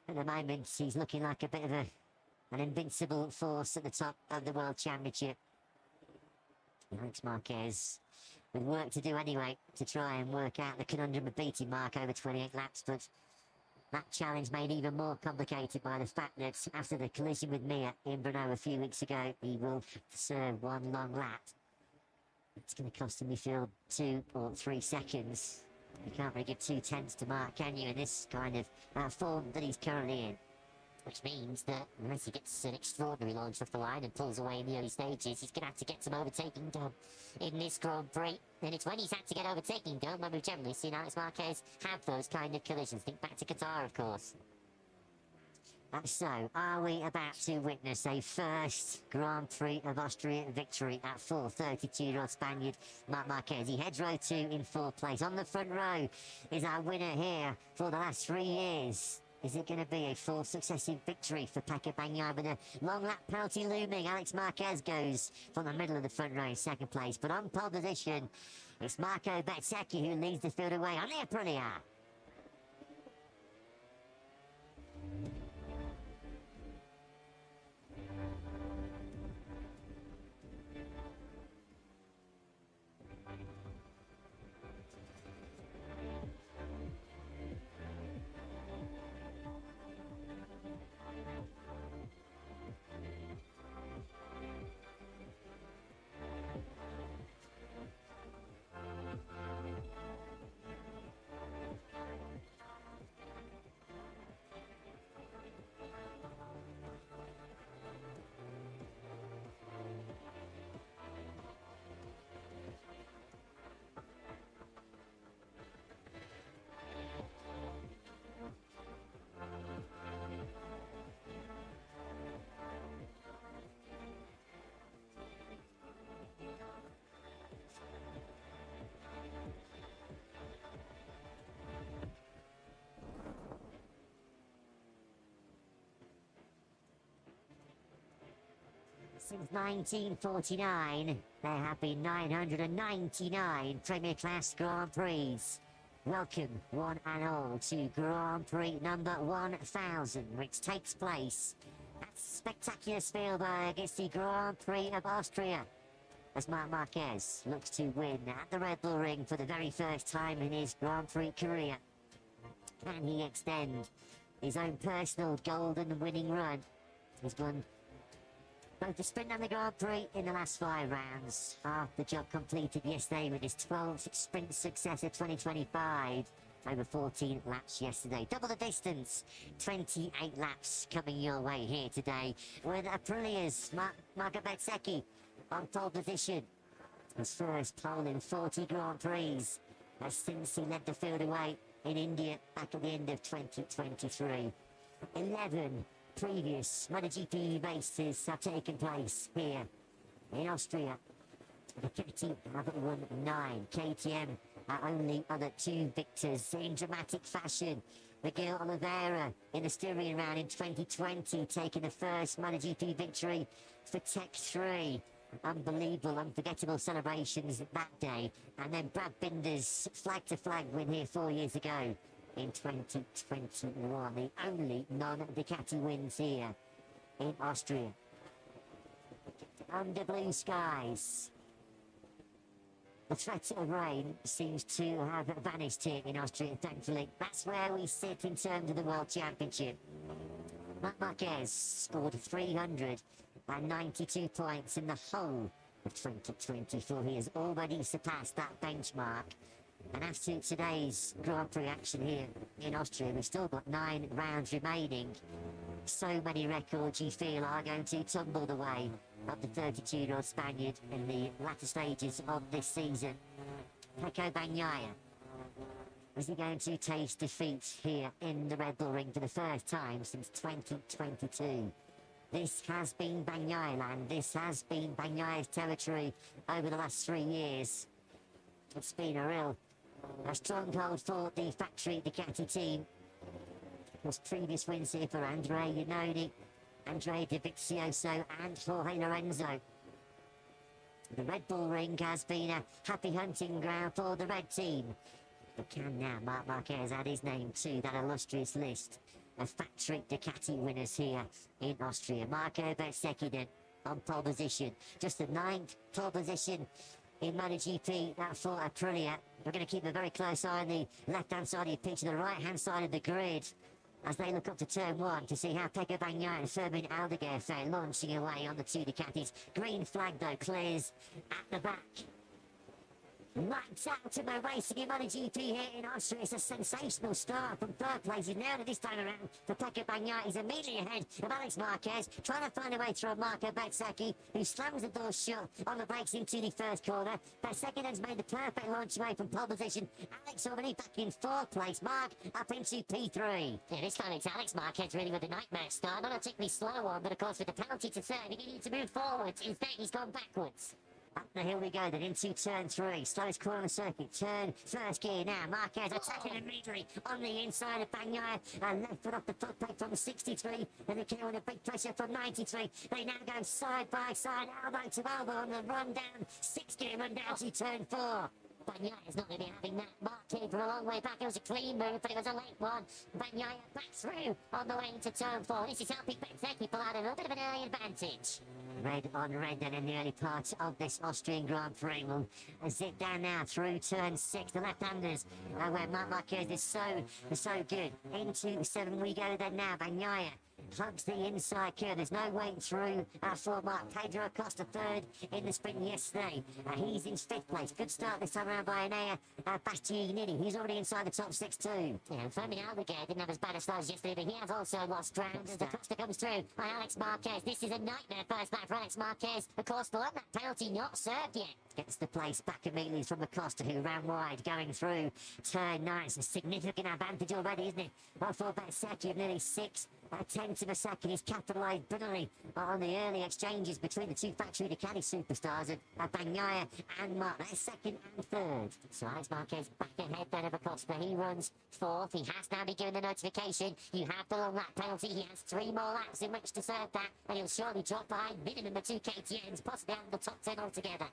At the moment, he's looking like a bit of an invincible force at the top of the World Championship. Alex Márquez with work to do anyway to try and work out the conundrum of beating Marc over 28 laps, but that challenge made even more complicated by the fact that after the collision with Mia in Brno a few weeks ago, he will serve one long lap. It's going to cost him, we feel, 2 or 3 seconds. You can't really give 2 tenths to Marc, can you, in this kind of form that he's currently in? Which means that unless he gets an extraordinary launch off the line and pulls away in the early stages, he's going to have to get some overtaking done in this Grand Prix. And it's when he's had to get overtaking done when we've generally seen Alex Marquez have those kind of collisions. Think back to Qatar, of course. So, are we about to witness a first Grand Prix of Austria victory at 432-year-old Spaniard Marc Márquez? He heads row 2 in 4th place. On the front row is our winner here for the last 3 years. Is it going to be a 4th successive victory for Pecco Bagnaia with a long lap penalty looming? Alex Marquez goes from the middle of the front row in 2nd place, but on pole position, it's Marco Bezzecchi who leads the field away on the Aprilia. Since 1949, there have been 999 Premier Class Grand Prix. Welcome, one and all, to Grand Prix number 1000, which takes place at spectacular Spielberg. It's the Grand Prix of Austria, as Marc Márquez looks to win at the Red Bull Ring for the very first time in his Grand Prix career. Can he extend his own personal golden winning run? He's won both the sprint and the Grand Prix in the last 5 rounds. Half the job completed yesterday with his 12th sprint success of 2025. Over 14 laps yesterday. Double the distance. 28 laps coming your way here today. With Aprilia's Marco Bezzecchi on pole position. His first pole in 40 Grand Prix. Since he led the field away in India back at the end of 2023. 11 previous MotoGP races have taken place here in Austria. The Ducati have won 9. KTM are only other 2 victors in dramatic fashion. Miguel Oliveira in the Styrian round in 2020 taking the first MotoGP victory for Tech 3. Unbelievable, unforgettable celebrations that day. And then Brad Binder's flag-to-flag win here 4 years ago in 2021. The only non-Ducati wins here in Austria. Under blue skies. The threat of rain seems to have vanished here in Austria, thankfully. That's where we sit in terms of the World Championship. Marc Márquez scored 392 points in the whole of 2024. He has already surpassed that benchmark. And after today's Grand Prix action here in Austria, we've still got 9 rounds remaining. So many records you feel are going to tumble the way of the 32-year-old Spaniard in the latter stages of this season. Pecco Bagnaia. Is he going to taste defeat here in the Red Bull Ring for the first time since 2022? This has been Bagnaia land. This has been Bagnaia's territory over the last 3 years. It's been a stronghold for the factory Ducati team. Was previous wins here for Andrea Iannone, Andrea Dovizioso and Jorge Lorenzo. The Red Bull Ring has been a happy hunting ground for the red team. But can now Marc Márquez add his name to that illustrious list of factory Ducati winners here in Austria? Marco Bezzecchi then on pole position. Just the 9th pole position in MotoGP, that for Aprilia. We're going to keep a very close eye on the left-hand side of the pitch and the right-hand side of the grid as they look up to turn one to see how Pecco Bagnaia and Fabian Aldeguer fare, launching away on the two Ducatis. Green flag, though, clears at the back. Lights out to the racing in MotoGP here in Austria. It's a sensational start from third place. He's nailed it this time around for Pecco Bagnaia. He's immediately ahead of Alex Márquez, trying to find a way through Marco Bezzecchi, who slams the door shut on the brakes into the first corner. Bezzecchi then's made the perfect launch away from pole position. Alex already back in fourth place. Marc up into P3. Yeah, this time it's Alex Márquez really with a nightmare start. Not a particularly slow one, but of course with the penalty to third, he needed to move forwards. Instead, he's gone backwards. Up the hill we go, then into turn three. Slowest corner on the circuit. Turn first gear now. Márquez attacking immediately on the inside of Bagnaia. Left foot off the foot plate from 63. And they came under big pressure from 93. They now go side by side, elbow to elbow on the run down. 6 gear run down to turn 4. Bagnaia's not going to be having that. Mark came from a long way back. It was a clean move, but it was a late one. Bagnaia back through on the way into turn 4. This is helping Bezzecchi pull out a little bit of an early advantage. Red on red then in the early part of this Austrian Grand Prix. Will zip down now through turn 6. The left-handers where Marc Márquez is so good. Into 7 we go then now. Bagnaia plugs the inside curve. There's no way through for Marc. Pedro Acosta third in the sprint yesterday. He's in 5th place. Good start this time around by Enea Bastianini. He's already inside the top 6 too. Yeah, and Fabian Aldeguer didn't have as bad a start as yesterday, but he has also lost ground as Acosta comes through by Alex Márquez. This is a nightmare first lap for Alex Márquez. Of course, the one that penalty not served yet. Gets the place back immediately from Acosta, who ran wide going through turn 9. It's a significant advantage already, isn't it? Well, for Bezzecchi of nearly 6 tenths of a second. He's capitalised brilliantly on the early exchanges between the two factory Ducati superstars of Bagnaia and Marc. They're second and third. So Alex Márquez back ahead then of Acosta. He runs 4th. He has now been given the notification. You have the long lap penalty. He has 3 more laps in which to serve that, and he'll surely drop behind minimum of 2 KTMs, possibly out of the top 10 altogether.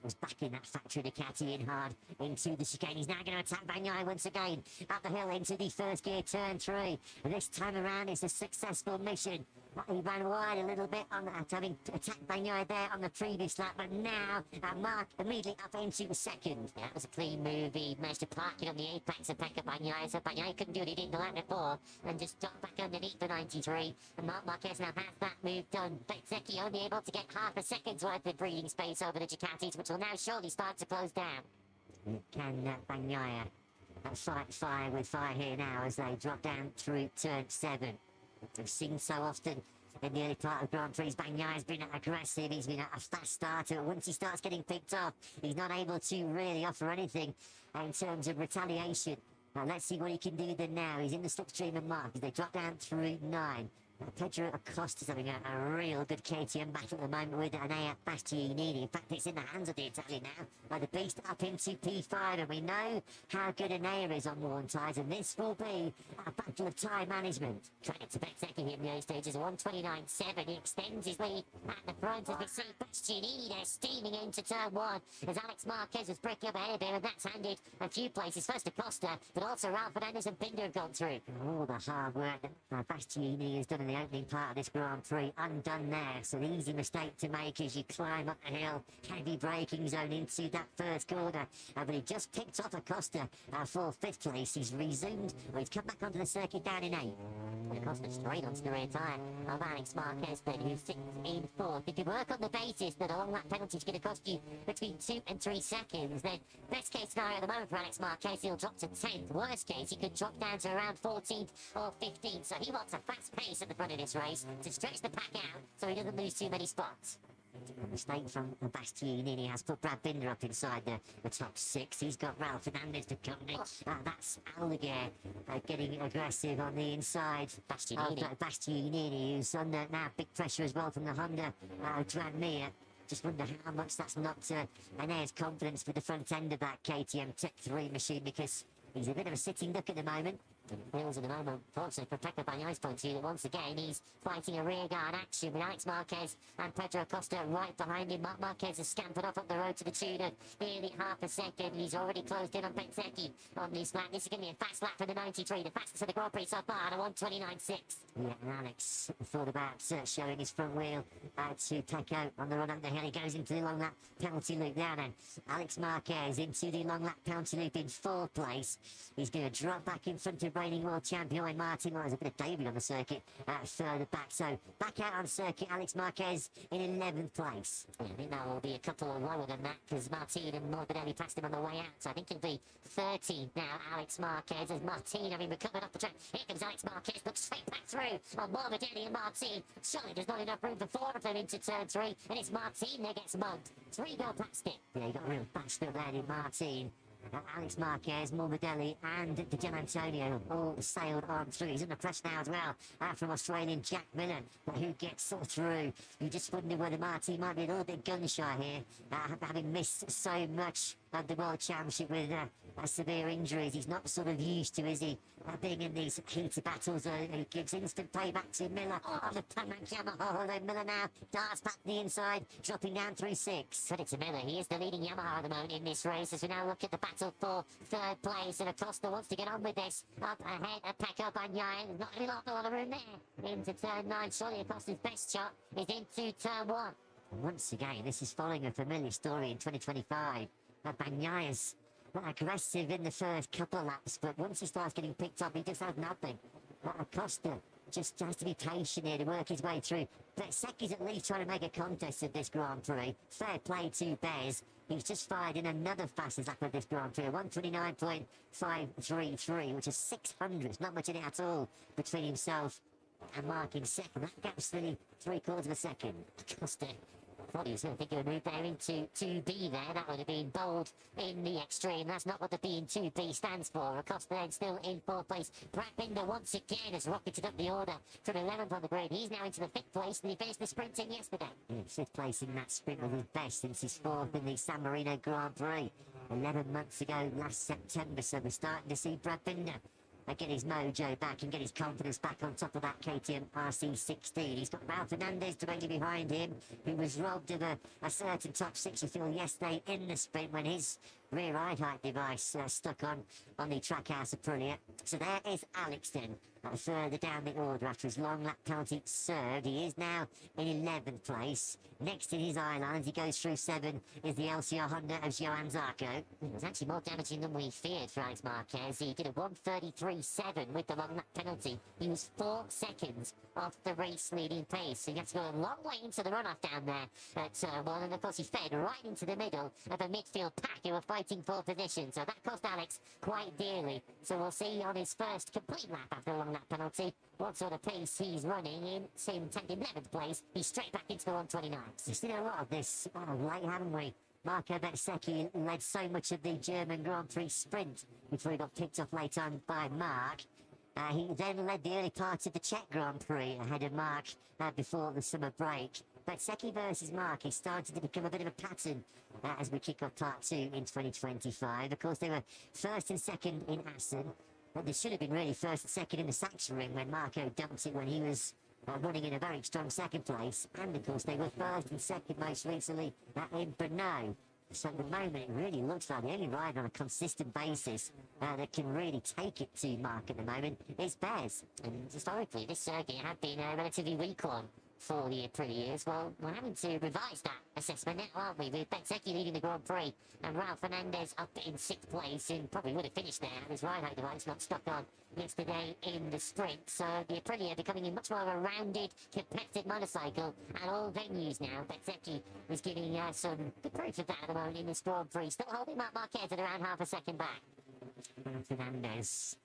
Was back in that factory Ducati in hard into the chicane. He's now going to attack Bagnaia once again. Up the hill into the first gear, turn 3. And this time around it's a successful mission. He ran wide a little bit on that, having attacked Bagnaia there on the previous lap, but now Marc immediately up into the second. Yeah, that was a clean move. He managed to park it on the apex of Pecco Bagnaia, so Bagnaia couldn't do what he did in the lap before, and just dropped back underneath the 93. And Marc Márquez now has that move done. Bezzecchi only able to get half a second's worth of breathing space over the Ducatis, which will now surely start to close down. Can Bagnaia fight fire with fire here now as they drop down through turn 7? We've seen so often in the early part of Grand Prix, Bagnaia's been aggressive, he's been a fast starter. Once he starts getting picked off, he's not able to really offer anything in terms of retaliation. Let's see what he can do then now. He's in the slipstream of Marc as they drop down through 9. Pedro Acosta's having a real good KTM battle at the moment with Enea Bastianini. In fact, it's in the hands of the Italian now. The beast up into P5, and we know how good Enea is on worn tyres, and this will be a battle of tyre management. Credit to Bezzecchi in the early stages, 129.7. He extends his lead at the front as we see Bastianini there steaming into turn 1 as Alex Márquez was breaking up ahead of him, and that's handed a few places. First Acosta, but also Ralph Fernandez and Binder have gone through. All the hard work that Bastianini has done in the opening part of this Grand Prix undone there. It's an easy mistake to make as you climb up the hill. Heavy braking zone into that first corner. But he just picked off Acosta for 5th place. He's resumed. Well, he's come back onto the circuit down in 8. Acosta straight onto the rear tyre of Alex Márquez then, who sits in 4th. If you work on the basis that a long lap penalty is going to cost you between 2 and 3 seconds, then best case scenario at the moment for Alex Márquez, he'll drop to 10th. Worst case, he could drop down to around 14th or 15th. So he wants a fast pace at the front of this race to stretch the pack out so he doesn't lose too many spots. A mistake from Bastianini has put Brad Binder up inside the top 6. He's got Ralph Fernandez to company. That's Aldeguer getting aggressive on the inside. Bastianini, who's under now big pressure as well from the Honda Grand Prix. Just wonder how much that's knocked Enea's confidence with the front end of that KTM Tech 3 machine, because he's a bit of a sitting duck at the moment. And Hills at the moment, fortunately for Pecco Bagnaia's point of view, that once again he's fighting a rearguard action with Alex Márquez and Pedro Acosta right behind him. Marc Márquez has scampered off up the road to the tune of nearly half a second. He's already closed in on Bezzecchi on this lap. This is going to be a fast lap for the 93, the fastest of the Grand Prix so far, at a 1:29.6. Yeah, and Alex thought about showing his front wheel to Pecco on the run up the hill. He goes into the long lap penalty loop there then. Alex Márquez into the long lap penalty loop in 4th place. He's going to drop back in front of reigning world champion Martín. Well, there's a bit of David on the circuit further back. So back out on circuit, Alex Márquez in 11th place. Yeah, I think that will be a couple lower than that because Martín and Morbidelli passed him on the way out. So I think it'll be 30 now, Alex Márquez, as Martín having recovered off the track. Here comes Alex Márquez, looks straight back through on Morbidelli and Martín. Surely there's not enough room for 4 of them into turn 3, and it's Martín that gets mugged. 3 go past it. Yeah, he got real bashed up there in Martín. Alex Márquez, Morbidelli and Di Antonio all sailed on through. He's under pressure now as well from Australian Jack Miller, who gets through. You just wonder whether Martín might be a little bit gun-shy here, having missed so much of the World Championship with severe injuries. He's not sort of used to, is he, being in these heated battles. He gives instant payback to Miller on the Panamanian Yamaha, although Miller now darts back to the inside, dropping down through 6. Credit to Miller, he is the leading Yamaha at the moment in this race, as we now look at the battle for 3rd place, and Acosta wants to get on with this. Up ahead of Pecco Bagnaia, there's not really a lot of room there. Into turn 9, surely Acosta's best shot is into turn 1. Once again, this is following a familiar story in 2025. Bagnaia's aggressive in the first couple of laps, but once he starts getting picked up, he just has nothing. Acosta just has to be patient here to work his way through. Bezzecchi's at least trying to make a contest of this Grand Prix. Fair play to Bez. He's just fired in another fastest lap of this Grand Prix, 1:29.533, which is 600. Not much in it at all between himself and Marc in second. That gap's nearly 3/4 of a second. Acosta, thought he was going to think of a move there into 2B there. That would have been bold in the extreme. That's not what the B in 2B stands for. Acosta then still in 4th place. Brad Binder once again has rocketed up the order from 11th on the grid. He's now into the 5th place, and he finished the sprinting yesterday. Yeah, 5th place in that sprint was his best since his 4th in the San Marino Grand Prix 11 months ago last September. So we're starting to see Brad Binder get his mojo back and get his confidence back on top of that KTM RC16. He's got Raul Fernandez directly behind him, who was robbed of a certain top 6 field yesterday in the sprint when his rear ride height device stuck on the Trackhouse Aprilia. So there is Alex then, further down the order after his long lap penalty served. He is now in 11th place. Next in his eye line as he goes through 7 is the LCR Honda of Johann Zarco. It was actually more damaging than we feared for Alex Márquez. He did a 1:33.7 with the long lap penalty. He was 4 seconds off the race leading pace, so he had to go a long way into the runoff down there at turn 1, and of course he fed right into the middle of a midfield pack who were fighting for position, so that cost Alex quite dearly. So we'll see on his first complete lap after a long lap penalty what sort of pace he's running in. See him take 11th place. He's straight back into the 1:29. We've seen a lot of this late, haven't we? Marco Bezzecchi led so much of the German Grand Prix sprint before he got picked up late on by Marc. He then led the early part of the Czech Grand Prix ahead of Marc before the summer break. Bezzecchi versus Marc is starting to become a bit of a pattern as we kick off part 2 in 2025. Of course, they were first and second in Assen. But they should have been really first and second in the Sachsenring when Marco dumped it when he was running in a very strong 2nd place. And of course, they were first and second most recently in Brno. So at the moment, it really looks like the only rider on a consistent basis that can really take it to Marc at the moment is Bez. And historically, this circuit had been a relatively weak one for the Aprilias. Well, we're having to revise that assessment now, aren't we? With Bezzecchi leading the Grand Prix and Raul Fernandez up in 6th place, and probably would have finished there had his ride height device not stuck on yesterday in the sprint. So the Aprilia becoming a much more of a rounded, competitive motorcycle at all venues now. Bezzecchi is giving some good proof of that at the moment in this Grand Prix. Still holding Marc Márquez at around half a second back. Fernandez,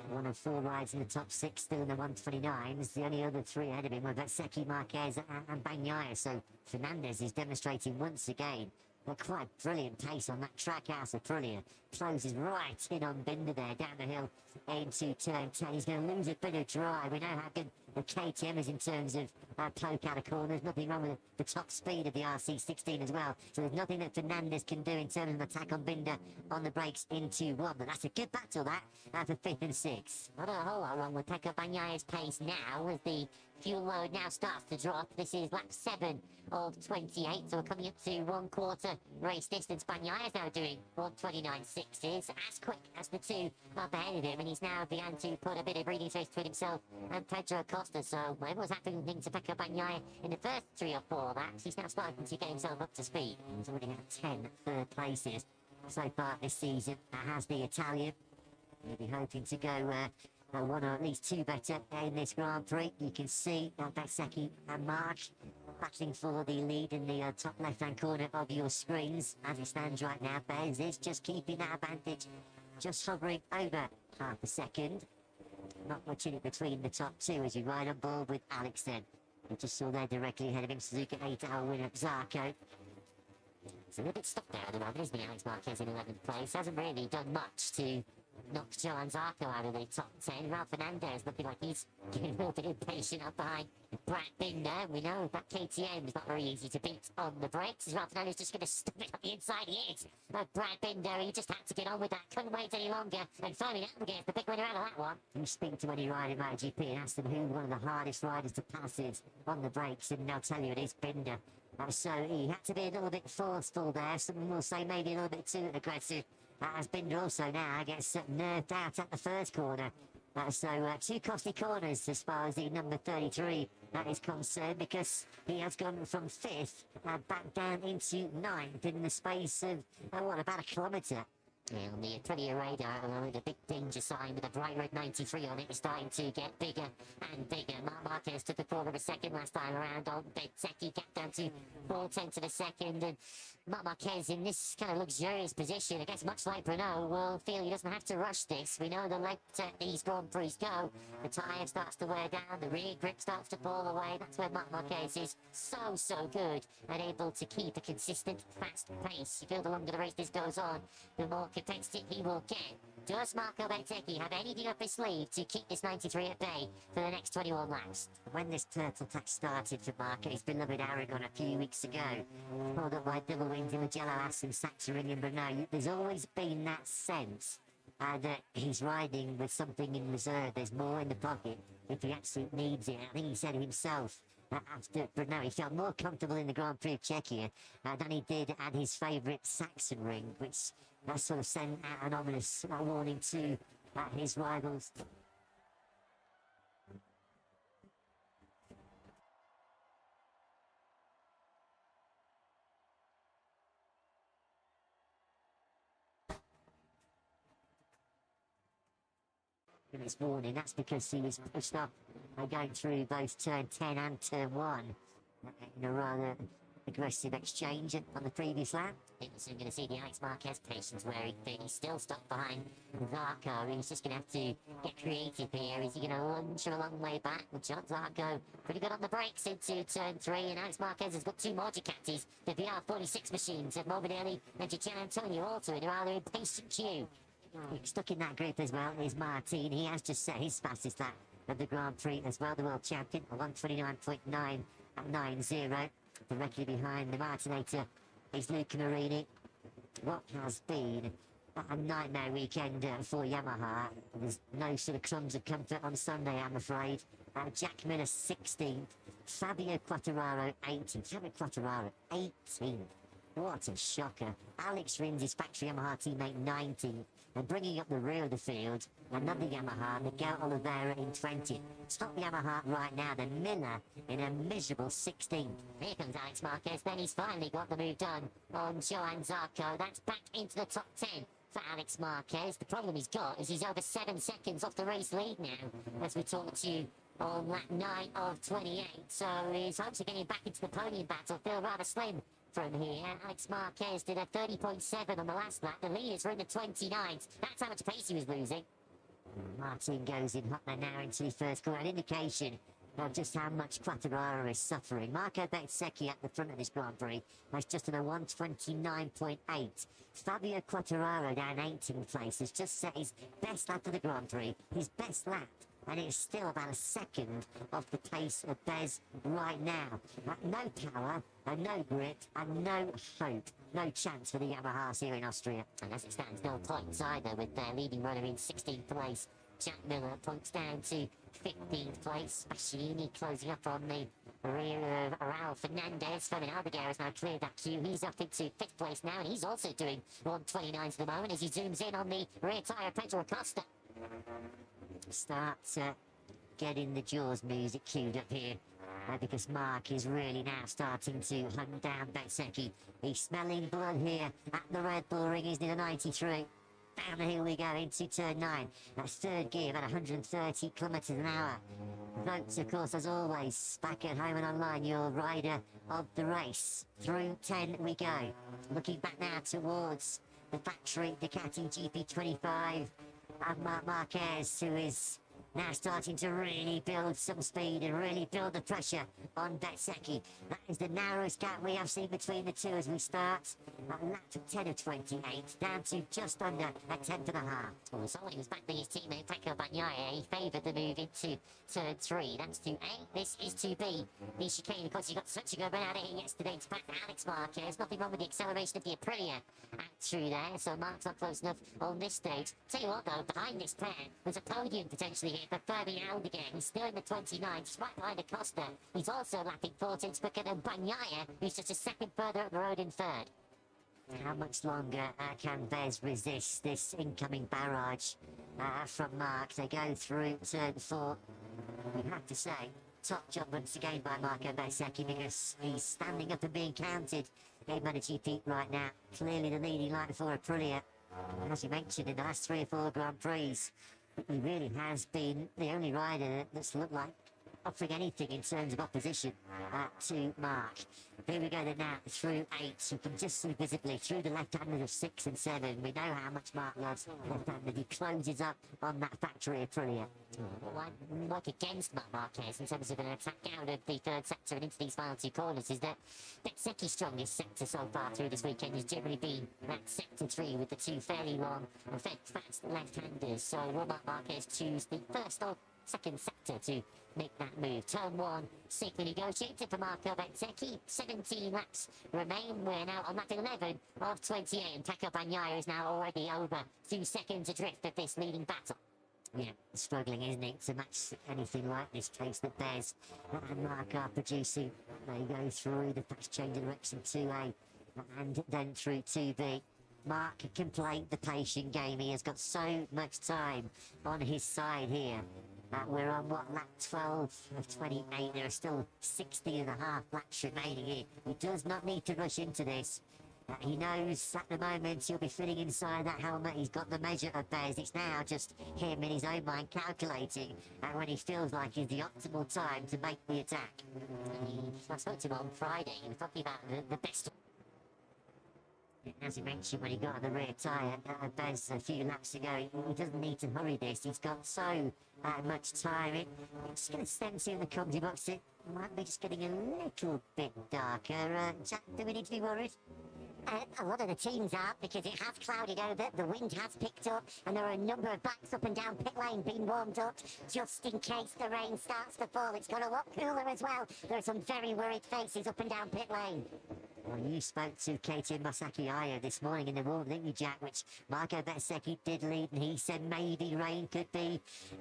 one of 4 rides in the top 6, still in the 1:29s. The only other 3 ahead of him were Bezzecchi, Márquez and Bagnaia. So Fernandez is demonstrating once again a quite brilliant pace on that Trackhouse Aprilia. Closes right in on Binder there, down the hill into turn 10. He's going to lose a bit of drive. We know how good KTM is in terms of poke out of corners. Nothing wrong with the top speed of the RC16 as well. So there's nothing that Fernandez can do in terms of an attack on Binder on the brakes into one. But that's a good battle, that, for 5th and 6th. Not a whole lot wrong with Pecco Bagnaia's pace now, as the fuel load now starts to drop. This is lap 7 of 28, so we're coming up to 1/4 race distance. Bagnaia's now doing 1:29.60, as quick as the two up ahead of him, and he's now began to put a bit of breathing space between himself and Pedro Acosta. So whatever was happening to Pecco Bagnaia in the first 3 or 4 laps, he's now starting to get himself up to speed. He's already had 10 third places so far this season. That has the Italian. He'll be hoping to go one or at least 2 better in this Grand Prix. You can see Bezzecchi and Marc battling for the lead in the top left-hand corner of your screens. As it stands right now, Bez is just keeping that advantage, just hovering over half a second. Not much in it between the top 2 as you ride on board with Alex then. We just saw there directly ahead of him, Suzuka 8-hour winner Zarco. He's a little bit stuck there at the moment, isn't he, Alex Márquez in 11th place? Hasn't really done much to knock Johan Zarco out of the top 10. Ralph Fernandez looking like he's getting a little bit impatient up behind Brad Binder. We know that KTM is not very easy to beat on the brakes. Is Ralph Fernandez just going to stop it on the inside? He is. Brad Binder, he just had to get on with that. Couldn't wait any longer. And finally, Applegate, the big winner out of that one. You speak to any rider in MotoGP and ask them who one of the hardest riders to pass is on the brakes, and they'll tell you it is Binder. So he had to be a little bit forceful there. Some will say maybe a little bit too aggressive. As Binder also now gets nerved out at the first corner. So 2 costly corners as far as the number 33 is concerned, because he has gone from 5th back down into 9th in the space of, about a kilometre. Yeah, on the Aprilia radar, the big danger sign with a bright red 93 on it is starting to get bigger and bigger. Marc Márquez took a quarter of a second last time around on Bezzecchi, got down to 4/10 of a second, and Marc Márquez in this kind of luxurious position, I guess much like Renault, will feel he doesn't have to rush this. We know the later these Grand Prix go, the tyre starts to wear down, the rear grip starts to fall away. That's where Marc Márquez is so good and able to keep a consistent, fast pace. You feel the longer the race this goes on, the more competitive he will get. Does Marco Bezzecchi have anything up his sleeve to keep this 93 at bay for the next 21 laps? When this turtle tax started for Marco, his beloved Aragon a few weeks ago, pulled up by double wings in Mugello Ass and Sachsenring in Brno, there's always been that sense that he's riding with something in reserve. There's more in the pocket if he actually needs it. I think he said himself after Brno he felt more comfortable in the Grand Prix of Czechia than he did at his favourite Sachsenring, which sort of sent out an ominous warning to his rivals. In his warning, that's because he was pushed up going through both turn 10 and turn 1 in a rather aggressive exchange on the previous lap. I think we're soon going to see the Alex Márquez patience wearing thin. He's still stuck behind Zarco. He's just going to have to get creative here. Is he going to lunge a long way back? Well, John Zarco pretty good on the brakes into turn 3, and Alex Márquez has got 2 more Ducatis, the VR46 machines of Morbidelli and Gian Antonio also in a rather impatient queue. Stuck in that group as well is Martín. He has just set his fastest lap of the Grand Prix as well, the world champion, a 1:29.9 at 9.0. Directly behind the Martinator is Luca Marini. What has been a nightmare weekend for Yamaha. There's no sort of crumbs of comfort on Sunday, I'm afraid. Jack Miller 16th, Fabio Quartararo 18th. Fabio Quartararo 18th. What a shocker. Alex Rins, his factory Yamaha teammate, 19th. And bringing up the rear of the field, another Yamaha, Miguel Oliveira in 20th. Top Yamaha right now, then Miller in a miserable 16th. Here comes Alex Márquez, then he's finally got the move done on Johan Zarco. That's back into the top 10 for Alex Márquez. The problem he's got is he's over 7 seconds off the race lead now, as we talk to you on lap 9 of 28. So his hopes of getting back into the podium battle feel rather slim from here. Alex Márquez did a 30.7 on the last lap. The leaders were in the 29s. That's how much pace he was losing. Martin goes in hot now into the first corner. An indication of just how much Quartararo is suffering. Marco Bezzecchi at the front of this Grand Prix has just done a 1:29.8. Fabio Quartararo down 18th place has just set his best lap of the Grand Prix, his best lap and it's still about a second off the pace of Bez right now. No power, and no grit, and no hope. No chance for the Yamahas here in Austria. And as it stands, no points either, with their leading runner in 16th place. Jack Miller points down to 15th place. Bastianini closing up on the rear of Raul Fernandez. Fermin Aldeguer has now cleared that queue. He's up into 5th place now, and he's also doing 1:29 at the moment as he zooms in on the rear tyre of Pedro Acosta. Start getting the Jaws music queued up here. Because Marc is really now starting to hunt down Bezzecchi. He's smelling blood here at the Red Bull Ring, isn't it, a 93. Down the hill we go into turn 9. That's third gear, about 130 kilometres an hour. Votes, of course, as always, back at home and online, your rider of the race. Through 10 we go. Looking back now towards the factory Ducati GP25 and Marc Márquez, who is now starting to really build some speed and really build the pressure on Bezzecchi. That is the narrowest gap we have seen between the two as we start at lap 10 of 28, down to just under a 10th and a half. Well, so he was backing his teammate Pecco Bagnaia. He favoured the move into turn 3. That's to A, this is to B. The chicane, of course, he got such a good run out of here yesterday to back Alex Marquez. Nothing wrong with the acceleration of the Aprilia out through there, so Marc's not close enough on this stage. Tell you what, though, behind this pair, there's a podium potentially here for Fabio again. He's still in the 29th, right behind Acosta. He's also lapping 14th quicker than Bagnaia, who's just a second further up the road in 3rd. How much longer can Bez resist this incoming barrage from Marc? They go through turn 4. We have to say, top job once again by Marco Bezzecchi, because he's standing up and being counted in MotoGP right now. Clearly the leading line for Aprilia. As you mentioned, in the last 3 or 4 Grand Prix, he really has been the only rider that's looked like offering anything in terms of opposition to Marc. Here we go then now through 8. You can just see visibly through the left-handed of 6 and 7. We know how much Marc loves left-handed. He closes up on that factory Aprilia. Work against Marc Márquez in terms of an attack out of the 3rd sector and into these final 2 corners is that Bezzecchi's strongest sector so far through this weekend has generally been that sector 3 with the 2 fairly long and fast left-handers. So will Marc Márquez choose the 1st or 2nd sector to make that move? Turn 1, safely negotiated for Marco Bezzecchi. 17 laps remain. We're now on lap 11 of 28, and Pecco Bagnaia is now already over 2 seconds adrift of this leading battle. Yeah, struggling, isn't it, to match anything like this pace that Bez and Marc are producing. They go through the fast change direction 2A and then through 2B. Marc can play the patient game. He has got so much time on his side here. We're on, what, lap 12 of 28. There are still 60 and a half laps remaining here. He does not need to rush into this. He knows at the moment he'll be fitting inside that helmet. He's got the measure of Bez. It's now just him in his own mind calculating when he feels like it's the optimal time to make the attack. I spoke to him on Friday. He was talking about the best. As he mentioned when he got on the rear tyre, Bez a few laps ago, he doesn't need to hurry this. He's got so much time. It's just going to sense in the comedy box. It might be just getting a little bit darker. Jack, do we need to be worried? A lot of the teams are, because it has clouded over, the wind has picked up, and there are a number of bikes up and down pit lane being warmed up just in case the rain starts to fall. It's got a lot cooler as well. There are some very worried faces up and down pit lane. Well, you spoke to Keiichi Masaki this morning in the warm, didn't you, Jack? Which Marco Bezzecchi did lead, and he said maybe rain could be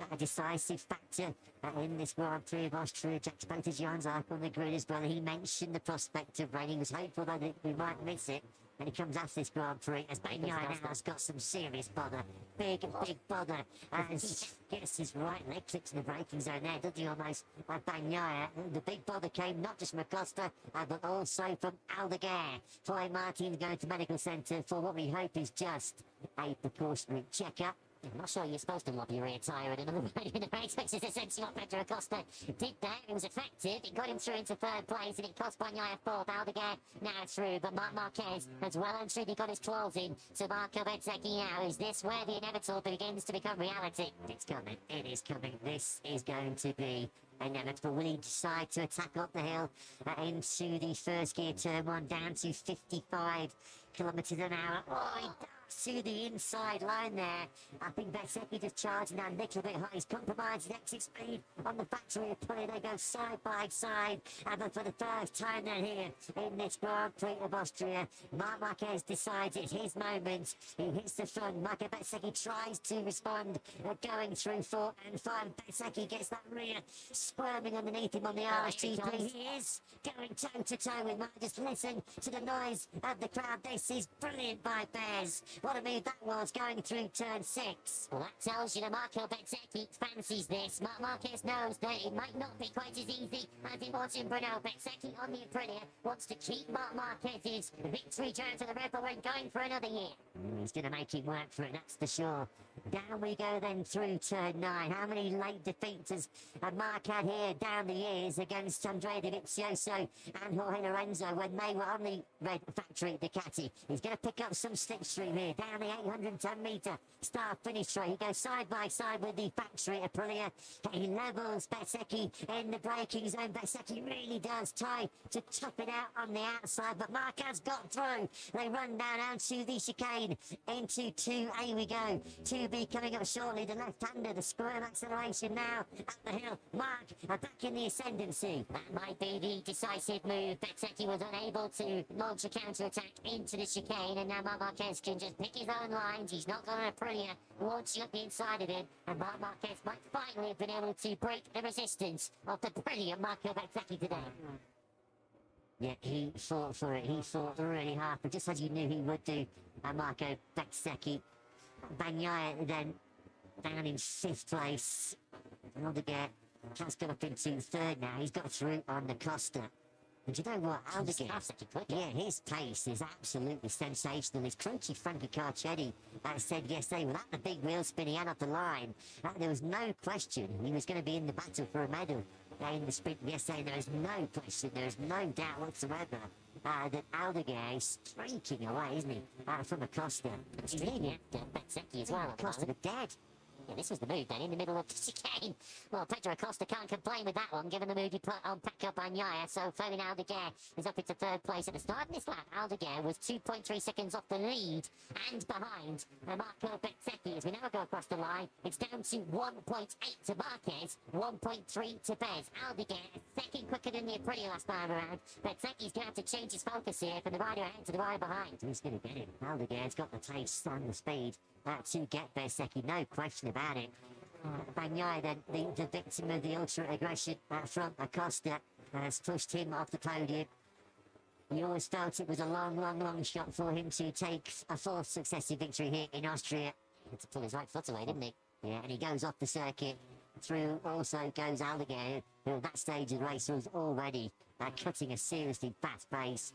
a decisive factor in this Grand Prix of Austria. Jack spoke to Jan Zark on the grid as well. He mentioned the prospect of rain. He was hopeful that we might miss it. And he comes after this Grand Prix as Bagnaia now has got some serious bother. Big bother. As gets his right leg clips in the braking zone there, doesn't he, almost? Bagnaia. The big bother came not just from Acosta, but also from Aldeguer. Poor Martin's going to medical centre for what we hope is just a precautionary checkup. I'm not sure you're supposed to lob your rear tyre in another way in the race, which is essentially what Pedro Acosta did there. It was effective. It got him through into 3rd place, and it cost Bagnaia 4th. Aldeguer now through, but Marc Márquez has well and truly got his claws in to Marco Bezzecchi now. Is this where the inevitable begins to become reality? It's coming. It is coming. This is going to be And inevitable. Will he decide to attack up the hill into the first gear turn one, down to 55 kilometres an hour? Oh, he does to the inside line there. I think Bezzecchi just charging that a little bit high. He's compromised his exit speed on the factory play. They go side by side. And for the first time they're here in this Grand Prix of Austria, Marc Márquez decides it's his moment. He hits the front. Marco Bezzecchi tries to respond, going through 4 and 5. Bezzecchi gets that rear squirming underneath him on the RSGP. He is going toe-to-toe with Marc. Just listen to the noise of the crowd. This is brilliant by Bez. What a move that was, going through turn 6. Well, that tells you that Marco Bezzecchi fancies this. Marc Márquez knows that it might not be quite as easy as it was in Brno. Bezzecchi on the Aprilia wants to keep Marc Márquez's victory journey to the Red Bull and going for another year. He's going to make it work for it, that's for sure. Down we go then through turn 9. How many late defeats has Marc had here down the years against Andrea Dovizioso and Jorge Lorenzo when they were on the red factory Ducati? He's going to pick up some slipstream here down the 810 metre start finish straight. He goes side by side with the factory Aprilia. He levels Bezzecchi in the braking zone. Bezzecchi really does try to top it out on the outside, but Marc has got through. They run down onto the chicane into 2A we go. 2B coming up shortly. The left-hander, the square acceleration now up the hill. Marc back in the ascendancy. That might be the decisive move. Bezzecchi was unable to launch a counter-attack into the chicane, and now Marc Márquez can just pick his own lines. He's not got an Aprilia launching up the inside of him, and Marc Márquez might finally have been able to break the resistance of the brilliant Marco Bezzecchi today. Yeah, he fought for it. He fought really hard, but just as you knew he would do, Marco Bezzecchi. Bagnaia then down in 5th place. Aldeguer has got up into 3rd now. He's got through on the Costa. And you know what? Aldeguer, yeah, his pace is absolutely sensational. His crunchy Frankie Carcetti said yesterday, without the big wheel spin he had up the line, there was no question he was going to be in the battle for a medal in the sprint yesterday. There is no question, there is no doubt whatsoever that Aldeguer is streaking away, isn't he, from Acosta. He's leading Bezzecchi as well. Acosta were dead. Yeah, this was the move then, in the middle of the chicane. Well, Pedro Acosta can't complain with that one, given the move he put on Pecco Bagnaia. So Fabio Aldeguer is up into 3rd place. At the start of this lap, Aldeguer was 2.3 seconds off the lead and behind Marco Bezzecchi. As we now go across the line, it's down to 1.8 to Márquez, 1.3 to Bez. Aldeguer, a second quicker than the Aprilia last time around. Bezzecchi's going to have to change his focus here from the rider ahead to the rider behind. He's going to get it. Aldeguer's got the taste and the speed to get Bezzecchi, no question about it. Bagnaia, then, the victim of the ultra aggression from Acosta, has pushed him off the podium. He always felt it was a long shot for him to take a 4th successive victory here in Austria. He had to pull his right foot away, didn't he? Yeah, and he goes off the circuit. Through also goes Aldeguer, who at that stage of the race was already cutting a seriously fast pace.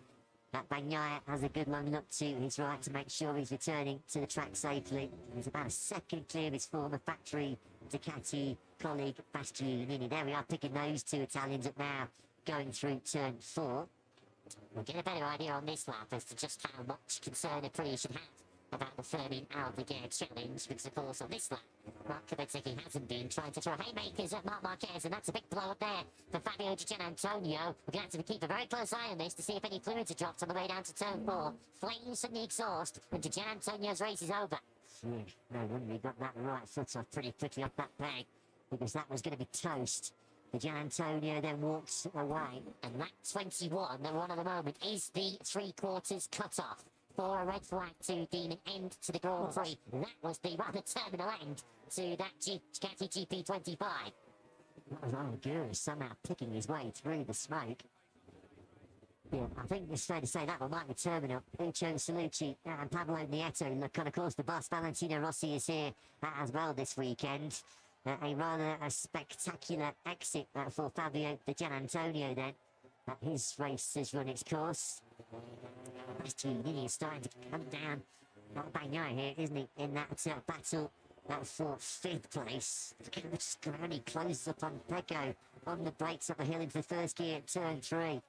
Bagnaia has a good long look to his right to make sure he's returning to the track safely. He's about a second clear of his former factory Ducati colleague Bastianini. There we are, picking those 2 Italians up now, going through turn 4. We'll get a better idea on this lap as to just how much concern Aprilia should have about the Fermin Aldeguer challenge, because of course on this lap, Marco Bezzecchi hasn't been trying to throw haymakers at Marc Márquez, and that's a big blow up there for Fabio Di Giannantonio. We're going to have to keep a very close eye on this to see if any fluids are dropped on the way down to turn 4. Flames from the exhaust, and Di Giannantonio's race is over. No wonder he got that right foot off pretty quickly off that peg, because that was going to be toast. Di Giannantonio then walks away. And lap 21, the one at the moment, is the 3/4 cut-off for a red flag to deem an end to the Grand Prix. That was the rather terminal end to that Ducati GP25. Aldeguer is somehow picking his way through the smoke. Yeah, I think it's fair to say that one might be terminal. Ucho Salucci and Pablo Nieto look, and of course the boss Valentino Rossi is here as well this weekend. A rather spectacular exit for Fabio Di Giannantonio then. His race has run its course. Bastianini is starting to come down. Bagnaia here, isn't he, in that battle for 5th place. Scrani closes up on Pecco on the brakes up the hill into the 1st gear at turn 3.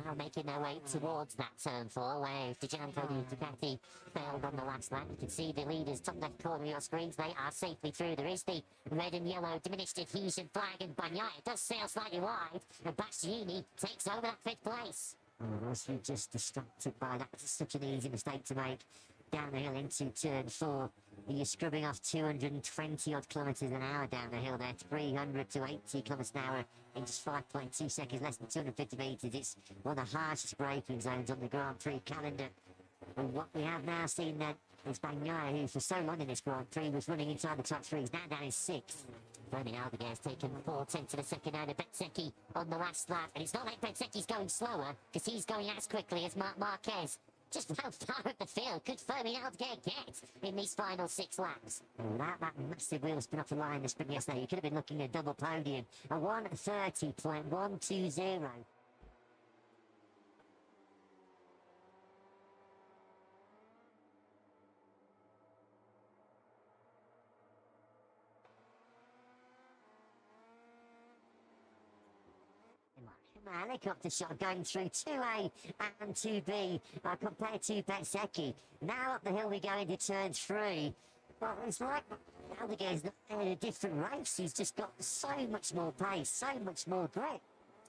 Now making their way towards that turn 4, where Dijanko Ducati failed on the last lap. You can see the leaders, top left corner of your screens, they are safely through. There is the red and yellow diminished diffusion flag, and Bagnaia does sail slightly wide, and Bastianini takes over that 5th place. Was he just distracted by that? It's such an easy mistake to make. Down the hill into turn 4. You're scrubbing off 220 odd kilometres an hour down the hill there, 300 to 80 kilometres an hour in just 5.2 seconds, less than 250 metres. It's one of the harshest braking zones on the Grand Prix calendar. And what we have now seen then is Bagnaia, who for so long in this Grand Prix was running inside the top 3, is now down in 6th. Fermin Aldeguer has taken 4/10 of a second out of Bezzecchi on the last lap, and it's not like Bezzecchi's going slower, because he's going as quickly as Marc Márquez. Just how far up the field could Fermin Aldeguer get in these final 6 laps? Without that massive wheel spin off the line the sprint yesterday, you could have been looking at a double podium. A 1:30.120. Helicopter shot going through 2A and 2B compared to Bezzecchi. Now up the hill we go into turn 3. Well, it's like Aldeguer's in a different race. He's just got so much more pace, so much more grip.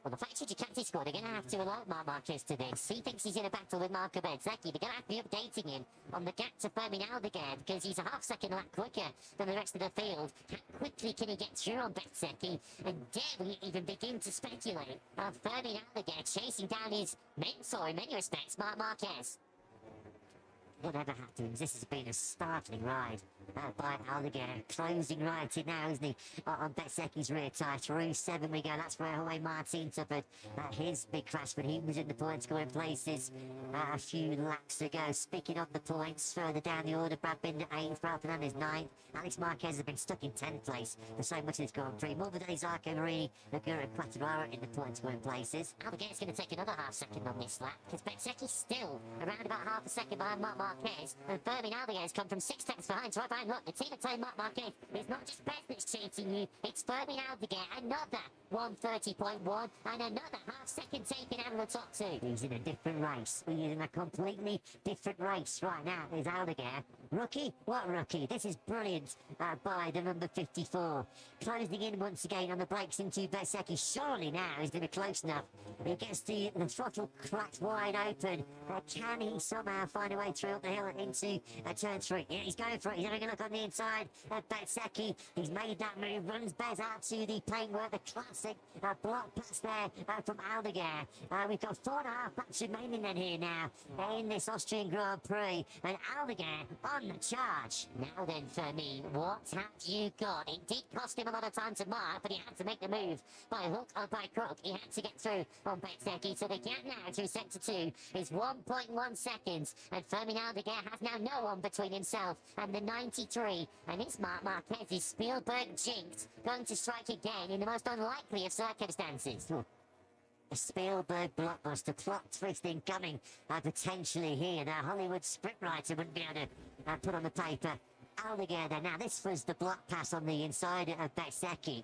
Well, the factory Ducati squad are going to have to alert Marc Márquez to this. He thinks he's in a battle with Marco Bezzecchi. They're going to have to be updating him on the gap to Fermin Aldeguer, because he's a half-second lap quicker than the rest of the field. How quickly can he get through on Bezzecchi? And dare we even begin to speculate of Fermin Aldeguer chasing down his mentor in many respects, Marc Márquez? Whatever happens, this has been a startling ride by Aldeguer. Closing right in now, isn't he? On Bezzecchi's rear tyre. Through 7 we go. That's where Jorge Martín suffered his big crash when he was in the point scoring places a few laps ago. Speaking of the points, further down the order, Brad Binder 8th, Ralph Fernandez 9th. Alex Marquez has been stuck in 10th place for so much of this Grand Prix. Morbidelli, Zarco, Marini, Nagura and Quartararo in the point scoring places. Aldeguer's going to take another half-second on this lap, because Bezzecchi's still around about half a second behind Marc Márquez, and Fermin Aldeguer has come from 6 tenths behind. So right behind, look, the team at time Marc Márquez, it's not just Bez that's cheating you, it's Fermin Aldeguer, another 1:30.1 and another half-second taken out of the top 2. He's in a different race. He's in a completely different race right now. Is Aldeguer. Rookie? What rookie? This is brilliant by the number 54. Closing in once again on the brakes into Bezzecchi. Surely now he's going to be close enough. He gets the throttle cracked wide open. Can he somehow find a way through up the hill into turn 3? Yeah, he's going for it. He's having a look on the inside at Bezzecchi. He's made that move. Runs Bez out to the paintwork. The classic block pass there from Aldeguer. We've got 4.5 laps remaining then here now in this Austrian Grand Prix. And Aldeguer on the charge. Now then, Fermin, what have you got? It did cost him a lot of time to mark, but he had to make the move by hook or by crook. He had to get through on Bezzecchi. So the gap now through sector 2 is 1.1 seconds. And Fermin Aldeguer has now no one between himself and the 93. And it's Marc Márquez, is Spielberg jinxed, going to strike again in the most unlikely of circumstances. A Spielberg blockbuster, plot twist incoming, potentially here. Now, Hollywood scriptwriter wouldn't be able to put on the paper. Aldeguer there. Now, this was the block pass on the inside of Bezzecchi.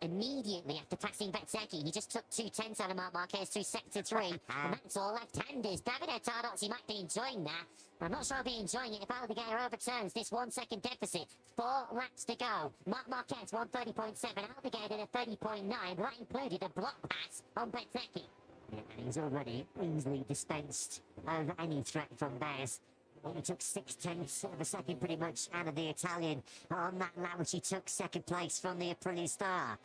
Immediately after passing Bezzecchi, he just took 2/10 out of Marc Márquez through sector 3, and that's all left-handers. Davide Tardozzi might be enjoying that. I'm not sure I'll be enjoying it if Aldeguer overturns this 1 second deficit. 4 laps to go. Marc Márquez 1:30.7, Aldeguer did a 30.9, but that included a block pass on Bezzecchi. Yeah, and he's already easily dispensed of any threat from Bez. He took 6/10 of a second pretty much out of the Italian on that lap, which he took second place from the Aprilia star.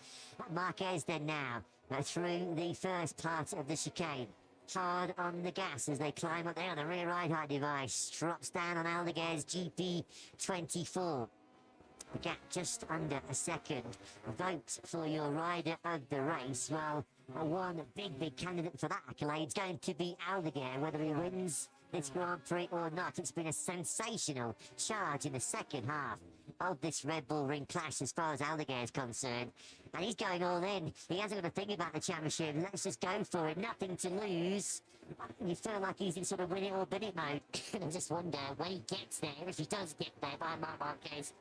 Marquez then now through the first part of the chicane. Hard on the gas as they climb up there. The rear ride height device drops down on Aldeguer's GP24. The gap just under a second. Vote for your rider of the race. Well, one big candidate for that accolade is going to be Aldeguer, whether he wins this Grand Prix or not. It's been a sensational charge in the second half of this Red Bull Ring clash as far as Aldeguer is concerned. And he's going all in. He hasn't got a thing about the championship. Let's just go for it. Nothing to lose. You feel like he's in sort of win it or bin it mode. I just wonder when he gets there, if he does get there by Marc Márquez,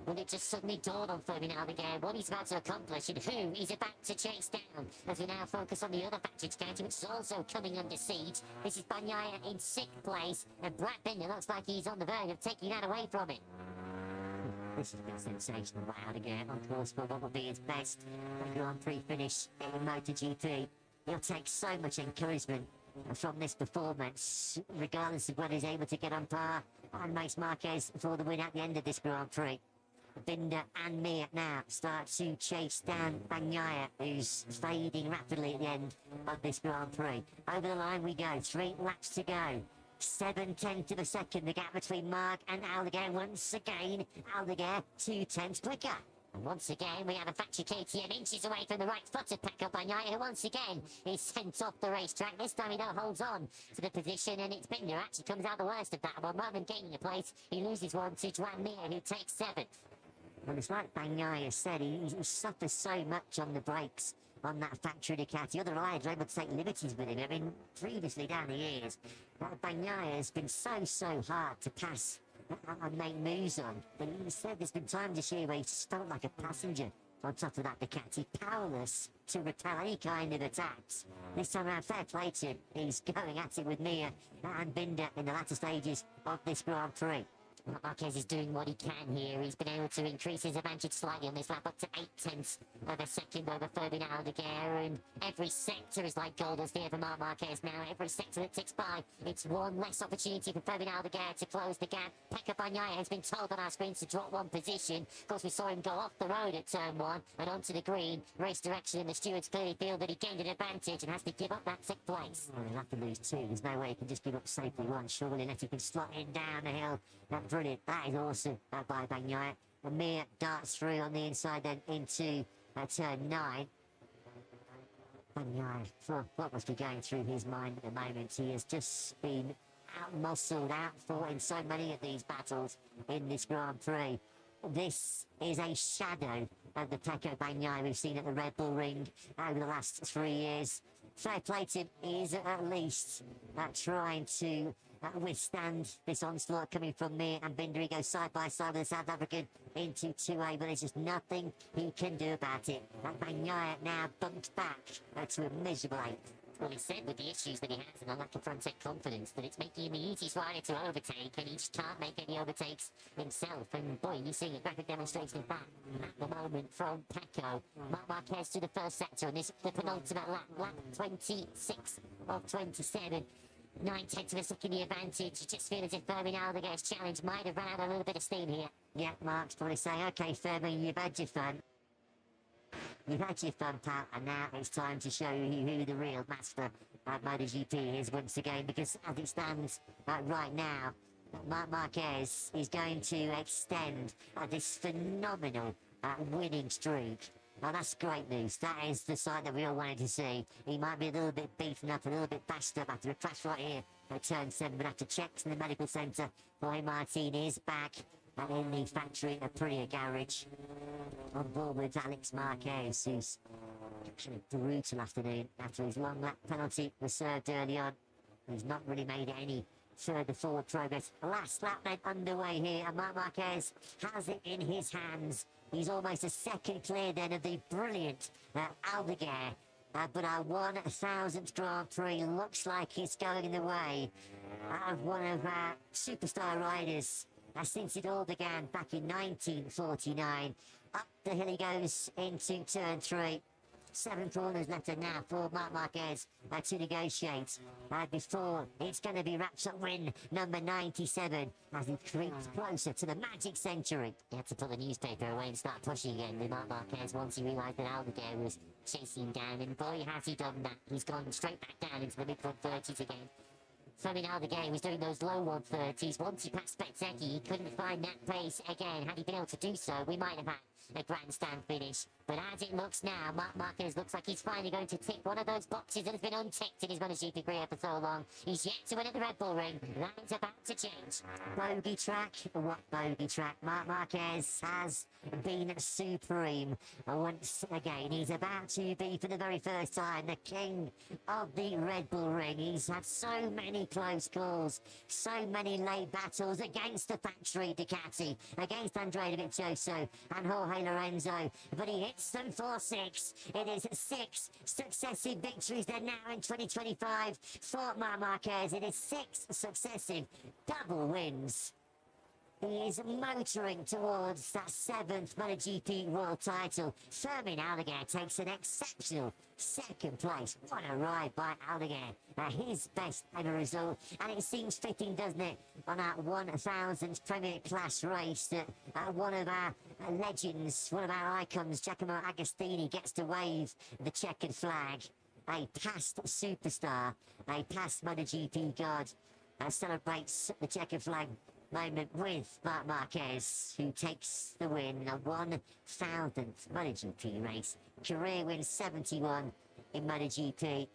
when it just suddenly dawned on Fabio again what he's about to accomplish and who he's about to chase down. As we now focus on the other factory county, which is also coming under siege. This is Bagnaia in 6th place, and Brad Binder looks like he's on the verge of taking that away from it. This has been sensational by Aldeguer, on course for what will be his best Grand Prix finish in MotoGP. He'll take so much encouragement from this performance, regardless of whether he's able to get on par and Marc Márquez for the win at the end of this Grand Prix. Binder and Mir now start to chase down Bagnaia, who's fading rapidly at the end of this Grand Prix. Over the line we go, 3 laps to go. 7/10 of a second, the gap between Marc and Aldeguer. Once again, Aldeguer 2/10 quicker. And once again, we have a factory KTM inches away from the right foot of Pecco Bagnaia, who once again is sent off the racetrack. This time he now holds on to the position, and it's Binder actually comes out the worst of that one. Rather than gaining a place, he loses one to Joan Mir, who takes 7th. Well, it's like Bagnaia said, he suffers so much on the brakes on that factory Ducati. Other riders are able to take liberties with him. I mean, previously down the years, Bagnaia has been so hard to pass and make moves on. But instead, there's been times this year where he's just felt like a passenger on top of that Ducati, powerless to repel any kind of attacks. This time around, fair play to him. He's going at it with Mir and Binder in the latter stages of this Grand Prix. Márquez is doing what he can here. He's been able to increase his advantage slightly on this lap, up to 0.8 of a second over Fabio Aldeguer, and every sector is like gold as here for Marc Márquez now. Every sector that ticks by, it's one less opportunity for Fabio Aldeguer to close the gap. Pecco Bagnaia has been told on our screens to drop one position. Of course, we saw him go off the road at turn 1 and onto the green. Race direction, and the stewards clearly feel that he gained an advantage and has to give up that 6th place. Well, he'll have to lose 2. There's no way he can just give up safely 1. Surely let him can slot in down the hill. That's brilliant. That is awesome by Bagnaia. And Mir darts through on the inside then into turn 9. Bagnaia, what must be going through his mind at the moment? He has just been out-muscled, out-fought in so many of these battles in this Grand Prix. This is a shadow of the Pecco Bagnaia we've seen at the Red Bull Ring over the last 3 years. Fair play to him, he is at least trying to withstand this onslaught coming from Mir and Binder. He goes side by side with the South African into 2A, but there's just nothing he can do about it. Bagnaia now bumped back to a miserable 8th. Well, he said with the issues that he has and the lack of front-end confidence that it's making him the easiest rider to overtake, and he just can't make any overtakes himself. And boy, you're seeing a graphic demonstration of that at the moment from Pecco. Marc Márquez to the first sector, and this is the penultimate lap 26 of 27. 9/10 of a second the advantage. You just feel as if Fabio Aldeguer's challenge might have run out a little bit of steam here. Yeah, Mark's probably saying, okay, Fabio, you've had your fun. You've had your fun, pal, and now it's time to show you who the real master at MotoGP is once again, because as it stands right now, Marc Márquez is going to extend this phenomenal winning streak. Now that's great news. That is the side that we all wanted to see. He might be a little bit beaten up, a little bit bashed up after a crash right here at turn 7, but after checks in the medical centre, boy, Martín is back in the factory at Aprilia garage, on board with Alex Márquez, who's actually a brutal afternoon after his long lap penalty was served early on. He's not really made any further forward progress. Last lap then underway here, and Marc Márquez has it in his hands. He's almost a second clear then of the brilliant Aldeguer. But our 1,000th Grand Prix looks like it's going the way of one of our superstar riders since it all began back in 1949. Up the hill he goes into turn 3. 7 corners left now for Marc Márquez to negotiate before it's going to be wrapped up win number 97 as he creeps closer to the magic century. He had to put the newspaper away and start pushing again with Marc Márquez once he realised that Aldeguer was chasing him down, and boy has he done that. He's gone straight back down into the mid-130s again. Fabio Aldeguer was doing those low 130s. Once he passed Spectacchi, he couldn't find that pace again. Had he been able to do so, we might have had a grandstand finish. But as it looks now, Marc Márquez looks like he's finally going to tick one of those boxes that has been unticked in his MotoGP career for so long. He's yet to win at the Red Bull Ring. That's about to change. Bogey track? What bogey track? Marc Márquez has been supreme once again. He's about to be, for the very first time, the king of the Red Bull Ring. He's had so many close calls, so many late battles against the factory Ducati, against Andrea Dovizioso and Jorge Lorenzo, but he hits them for 6. It is 6 successive victories then now in 2025 for Marc Márquez. It is 6 successive double wins. He is motoring towards that 7th MotoGP World title. Fermin Aldeguer takes an exceptional 2nd place. What a ride by Aldeguer. His best ever result. And it seems fitting, doesn't it, on that 1000th Premier Class race that one of our legends, one of our icons, Giacomo Agostini, gets to wave the checkered flag. A past superstar, a past MotoGP god, celebrates the checkered flag moment with Marc Márquez, who takes the win, a 1000th MotoGP race. Career win 71 in MotoGP.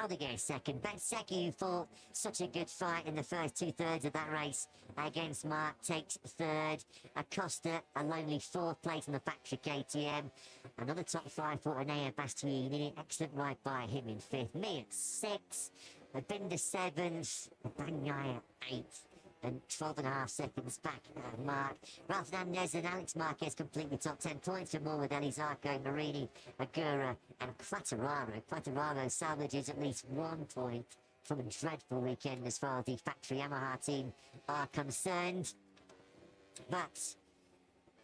Aldeguer 2nd. Bezzecchi, who fought such a good fight in the first 2/3 of that race against Marc, takes 3rd. Acosta, a lonely 4th place in the factory KTM. Another top 5 for Enea Bastianini. Excellent ride by him in 5th. Me at 6th. Binder 7th. Bagnaia 8th. And 12.5 seconds back, Marc. Ralph Hernandez and Alex Marquez completely top 10 points for Morbidelli, Zarco, Marini, Agura, and Quartararo. Quartararo salvages at least 1 point from a dreadful weekend as far as the factory Yamaha team are concerned. But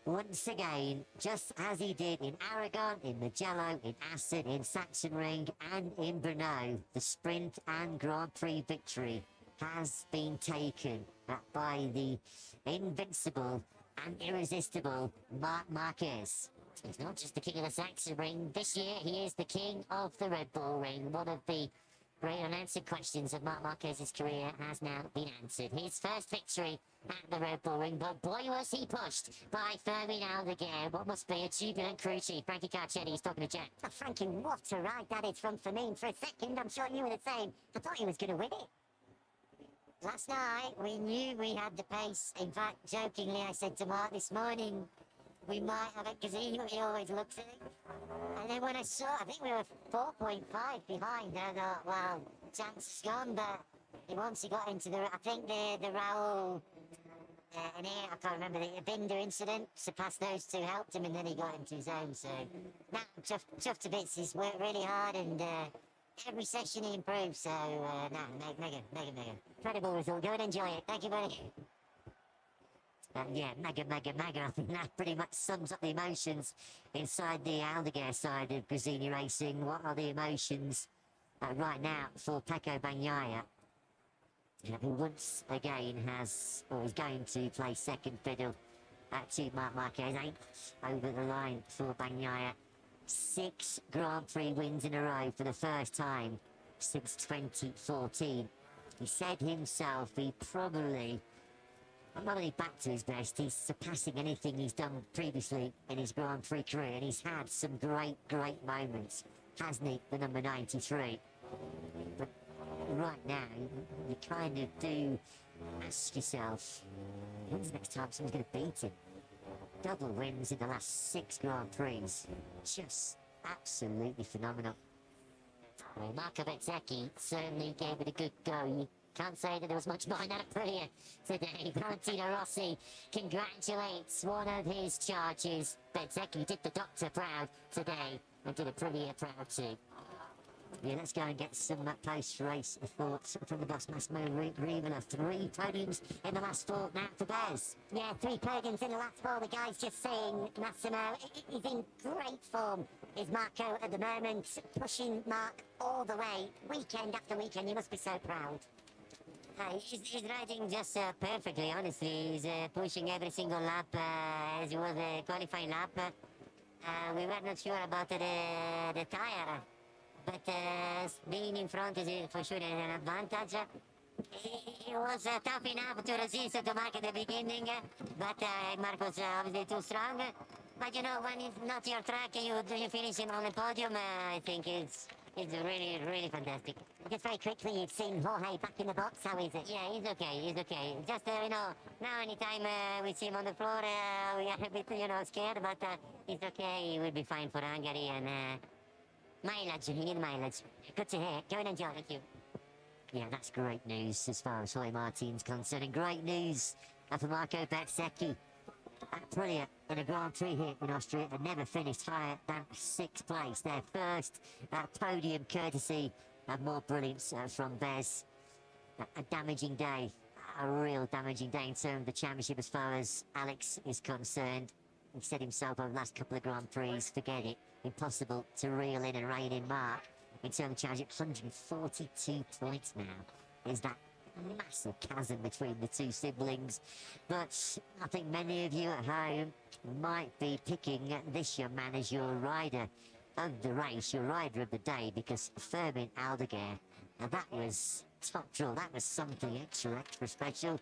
once again, just as he did in Aragon, in Mugello, in Assen, in Sachsenring, and in Brno, the sprint and Grand Prix victory has been taken by the invincible and irresistible Marc Márquez. He's not just the king of the Saxon Ring. This year, he is the king of the Red Bull Ring. One of the great unanswered questions of Marc Márquez's career has now been answered. His first victory at the Red Bull Ring, but boy was he pushed by Fermin Aldeguer. What must be a jubilant crew chief. Frankie Carcetti is talking to Jack. Oh, Frankie, what a ride that is from Fermin. For a second, I'm sure you were the same. I thought he was going to win it. Last night, we knew we had the pace. In fact, jokingly, I said to Mark this morning, we might have it, because he always looks at it. And then when I saw, I think we were 4.5 behind, and I thought, well, chance is gone, but once he got into the, I think the Raul, and here, I can't remember, the Binder incident, surpassed those two, helped him, and then he got into his own, so, now, chuffed to bits, he's worked really hard, and, every session he improves, so, mega. Incredible result, go and enjoy it. Thank you, buddy. Yeah, mega. I think that pretty much sums up the emotions inside the Aldeguer side of Gresini Racing. What are the emotions right now for Pecco Bagnaia, who once again has, or is going to play second fiddle to Marc Márquez. 8th over the line for Bagnaia. 6 Grand Prix wins in a row for the first time since 2014. He said himself he probably, not only back to his best, he's surpassing anything he's done previously in his Grand Prix career, and he's had some great moments, hasn't he, the number 93? But right now, you kind of do ask yourself, when's the next time someone's going to beat him? Double wins in the last 6 Grand Prix. Just absolutely phenomenal. Well, Marco Bezzecchi certainly gave it a good go. You can't say that there was much behind that Aprilia today. Valentino Rossi congratulates one of his charges. Bezzecchi did the doctor proud today and did Aprilia proud too. Yeah, let's go and get some post-race thoughts from the boss, Massimo Rivola. 3 podiums in the last 4 now for Bez. Yeah, 3 podiums in the last 4. The guy's just saying, Massimo is in great form. Is Marco at the moment, pushing Marc all the way, weekend after weekend. You must be so proud. He's riding just perfectly, honestly. He's pushing every single lap as it was a qualifying lap. We were not sure about the tire. But being in front is for sure an advantage. It was tough enough to resist to Marc at the beginning, but Marc was obviously too strong. But you know, when it's not your track, you finish him on the podium. I think it's really, really fantastic. Just very quickly, you've seen Jorge back in the box. How is it? Yeah, he's okay, he's okay. Just, you know, now anytime we see him on the floor, we are a bit, you know, scared, but he's okay. He will be fine for Hungary, and mileage, he need mileage. Good to hear. Go and enjoy. Thank you. Yeah, that's great news as far as Jorge Martin's concerned. And great news for Marco Bezzecchi. Brilliant in a Grand Prix here in Austria, and never finished higher than 6th place. Their first podium courtesy of more brilliance from Bez. A damaging day, a real damaging day in terms of the championship as far as Alex is concerned. He said himself over the last couple of Grand Prix, forget it, impossible to reel in and rein in Marc. In terms of championship, 142 points now. Is that massive chasm between the two siblings? But I think many of you at home might be picking this young man as your rider of the race, your rider of the day, because Fermin Aldeguer, that was top draw, that was something extra special.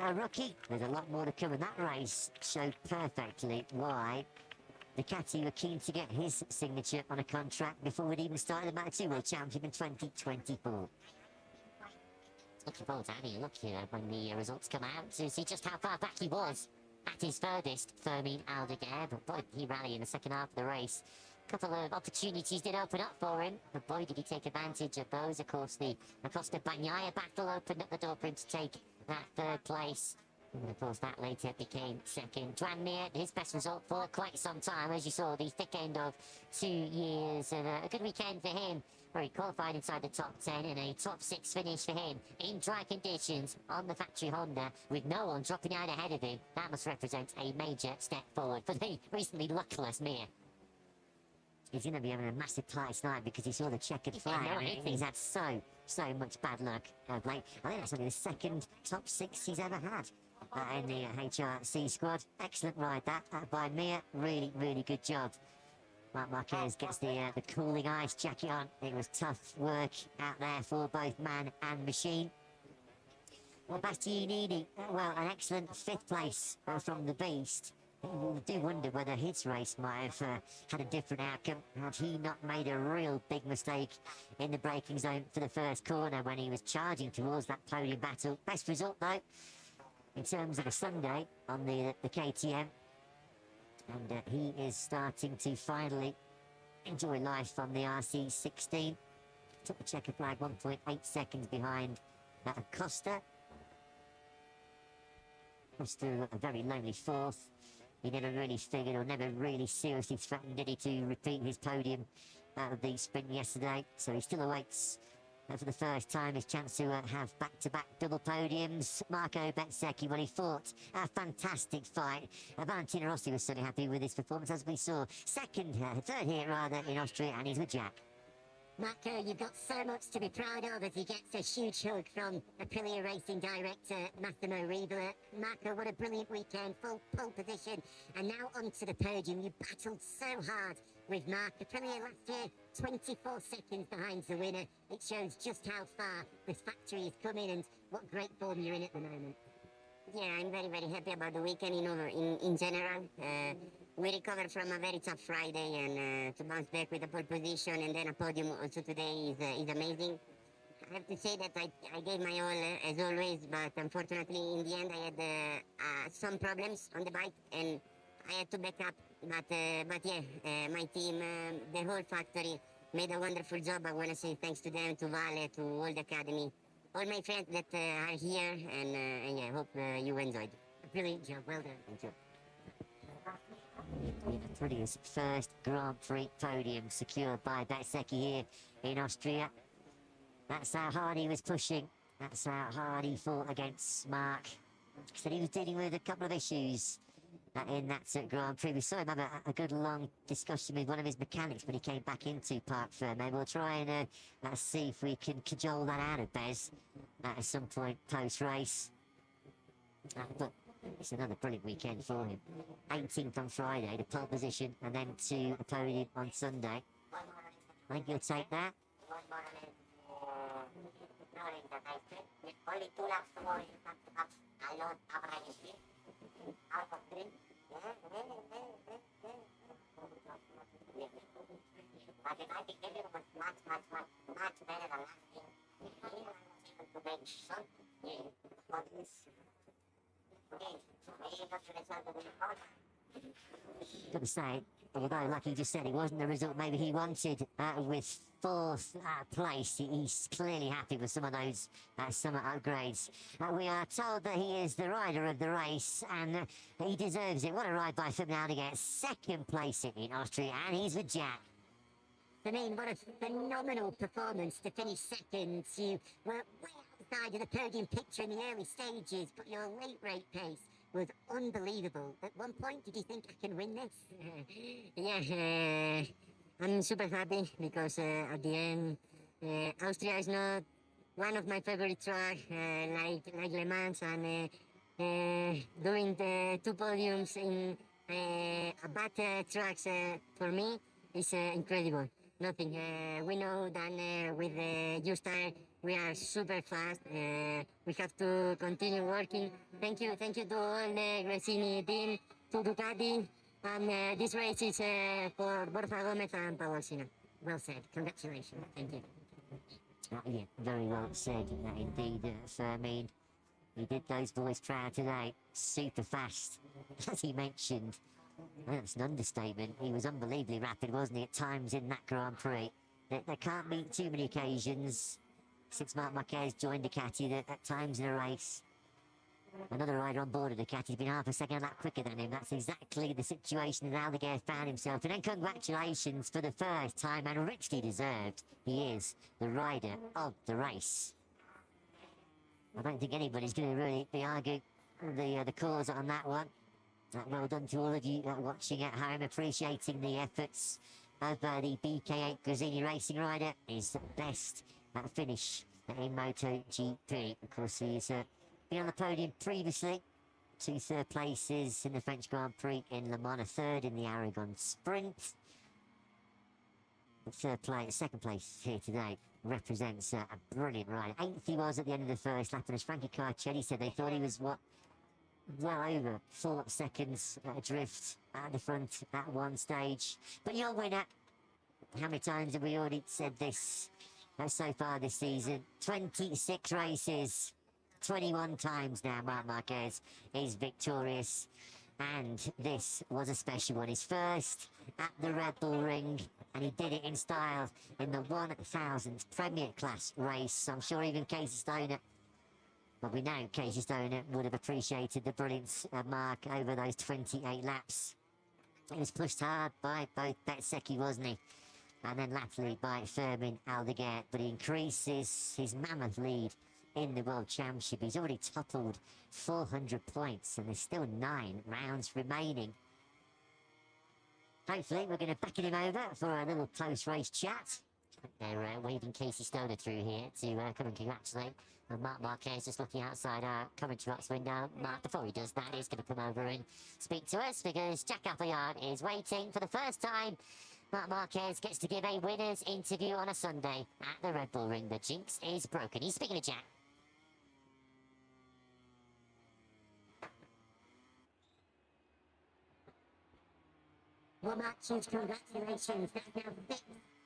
A rookie, there's a lot more to come, and that race showed perfectly why Ducati were keen to get his signature on a contract before we'd even started the Moto2 World Championship in 2024. Looking forward to having a look here when the results come out to see just how far back he was at his furthest, Fermin Aldeguer. But boy, did he rally in the second half of the race. A couple of opportunities did open up for him, but boy, did he take advantage of those. Of course, the Acosta Bagnaia battle opened up the door for him to take that 3rd place. And of course, that later became 2nd. Dwan Mir, his best result for quite some time, as you saw, the thick end of 2 years. And a good weekend for him, where he qualified inside the top 10 and a top 6 finish for him in dry conditions on the factory Honda with no one dropping out ahead of him. That must represent a major step forward for the recently luckless Mir. He's going to be having a massive party tonight because he saw the checkered flag. no, I mean, he's had so much bad luck of late. I think that's only the 2nd top 6 he's ever had in the HRC squad. Excellent ride that by Mir. Really, really good job. Marc Márquez gets the cooling ice jacket on. It was tough work out there for both man and machine. Well, Bastianini, well, an excellent 5th place from the Beast. I do wonder whether his race might have had a different outcome had he not made a real big mistake in the braking zone for the first corner when he was charging towards that podium battle. Best result, though, in terms of a Sunday on the KTM. And he is starting to finally enjoy life on the RC16. Took the checker flag 1.8 seconds behind Acosta. Was through a very lonely 4th. He never really figured or never really seriously threatened, did he, to repeat his podium out of the sprint yesterday. So he still awaits for the first time his chance to have back-to-back double podiums. Marco Bezzecchi, well, he fought a fantastic fight. Valentino Rossi was certainly happy with his performance, as we saw. 3rd here rather in Austria, and he's with Jack. Marco, you've got so much to be proud of as he gets a huge hug from Aprilia Racing Director Massimo Rivola. Marco, what a brilliant weekend, full pole position, and now onto the podium. You battled so hard with Marc. Aprilia last year, 24 seconds behind the winner. It shows just how far this factory is coming and what great form you're in at the moment. Yeah, I'm very, very happy about the weekend in general. We recovered from a very tough Friday, and to bounce back with a pole position and then a podium also today is amazing. I have to say that I gave my all as always, but unfortunately in the end I had some problems on the bike and I had to back up. But yeah, my team, the whole factory made a wonderful job. I want to say thanks to them, to Vale, to all the academy, all my friends that are here, and yeah, hope you enjoyed. Brilliant job, well done. Thank you. Aprilia's first Grand Prix podium secured by Bezzecchi here in Austria. That's how hard he was pushing. That's how hard he fought against Marc. Said he was dealing with a couple of issues in that Grand Prix. We saw him have a good long discussion with one of his mechanics when he came back into Parc Fermé. We'll try and see if we can cajole that out of Bez at some point post-race. But it's another brilliant weekend for him. 18th on Friday, the pole position, and then to a podium on Sunday. I think you'll take that. Only 2 laps to go in the average speed out of 3. I think everyone was much better than last year. We were able to make something for this. Got to say, although, like he just said, it wasn't the result maybe he wanted with fourth place. He's clearly happy with some of those summer upgrades. We are told that he is the rider of the race, and he deserves it. What a ride by Fabio to get second place in Austria, and he's with Jack. I mean, what a phenomenal performance to finish second. You were way outside of the podium picture in the early stages, but your late rate pace was unbelievable. At one point, did you think I can win this? Yeah, I'm super happy because at the end, Austria is not one of my favorite tracks, like Le Mans, and doing the two podiums in a bad tracks for me is incredible. Nothing. We know that with the used tire, we are super fast. We have to continue working. Thank you to all the Gresini team, to Ducati, and this race is for Borja Gomez and Pau Alsina. Well said. Congratulations. Thank you. Yeah, very well said indeed, Fermin. He did those boys proud today. Super fast, as he mentioned. That's an understatement. He was unbelievably rapid, wasn't he, at times in that Grand Prix. There can't be too many occasions since Marc Márquez joined Ducati that at times in a race, another rider on board of Ducati's been half a second a lap quicker than him. That's exactly the situation that Aldeguer found himself in. And congratulations for the first time, and richly deserved. He is the rider of the race. I don't think anybody's going to really be arguing the cause on that one. Well done to all of you watching at home, appreciating the efforts of the BK8 Gresini racing rider. His best finish in MotoGP. Of course, he's been on the podium previously. 2 third places in the French Grand Prix in Le Mans, a third in the Aragon Sprint. The second place here today represents a brilliant ride. 8th he was at the end of the first lap, and as Frankie Carcelli said, they thought he was well over 4 seconds adrift at the front at one stage. But your winner, how many times have we already said this so far this season? 26 races, 21 times now Marc Márquez is victorious. And this was a special one, his first at the Red Bull Ring, and he did it in style in the 1000th Premier Class race. So I'm sure even Casey Stoner, well, we know Casey Stoner would have appreciated the brilliance of Marc over those 28 laps. He was pushed hard by both Bezzecchi, wasn't he? And then latterly by Fermin Aldeguer, but he increases his mammoth lead in the World Championship. He's already toppled 400 points, and there's still 9 rounds remaining. Hopefully, we're going to back him over for a little post-race chat. They're waving Casey Stoner through here to come and congratulate Marc Márquez, just looking outside our commentary box window. Marc, before he does that, he's going to come over and speak to us, because Jack Appleyard is waiting for the first time. Marc Márquez gets to give a winner's interview on a Sunday at the Red Bull Ring. The jinx is broken. He's speaking to Jack. Well, Mark, huge congratulations. That's now 5th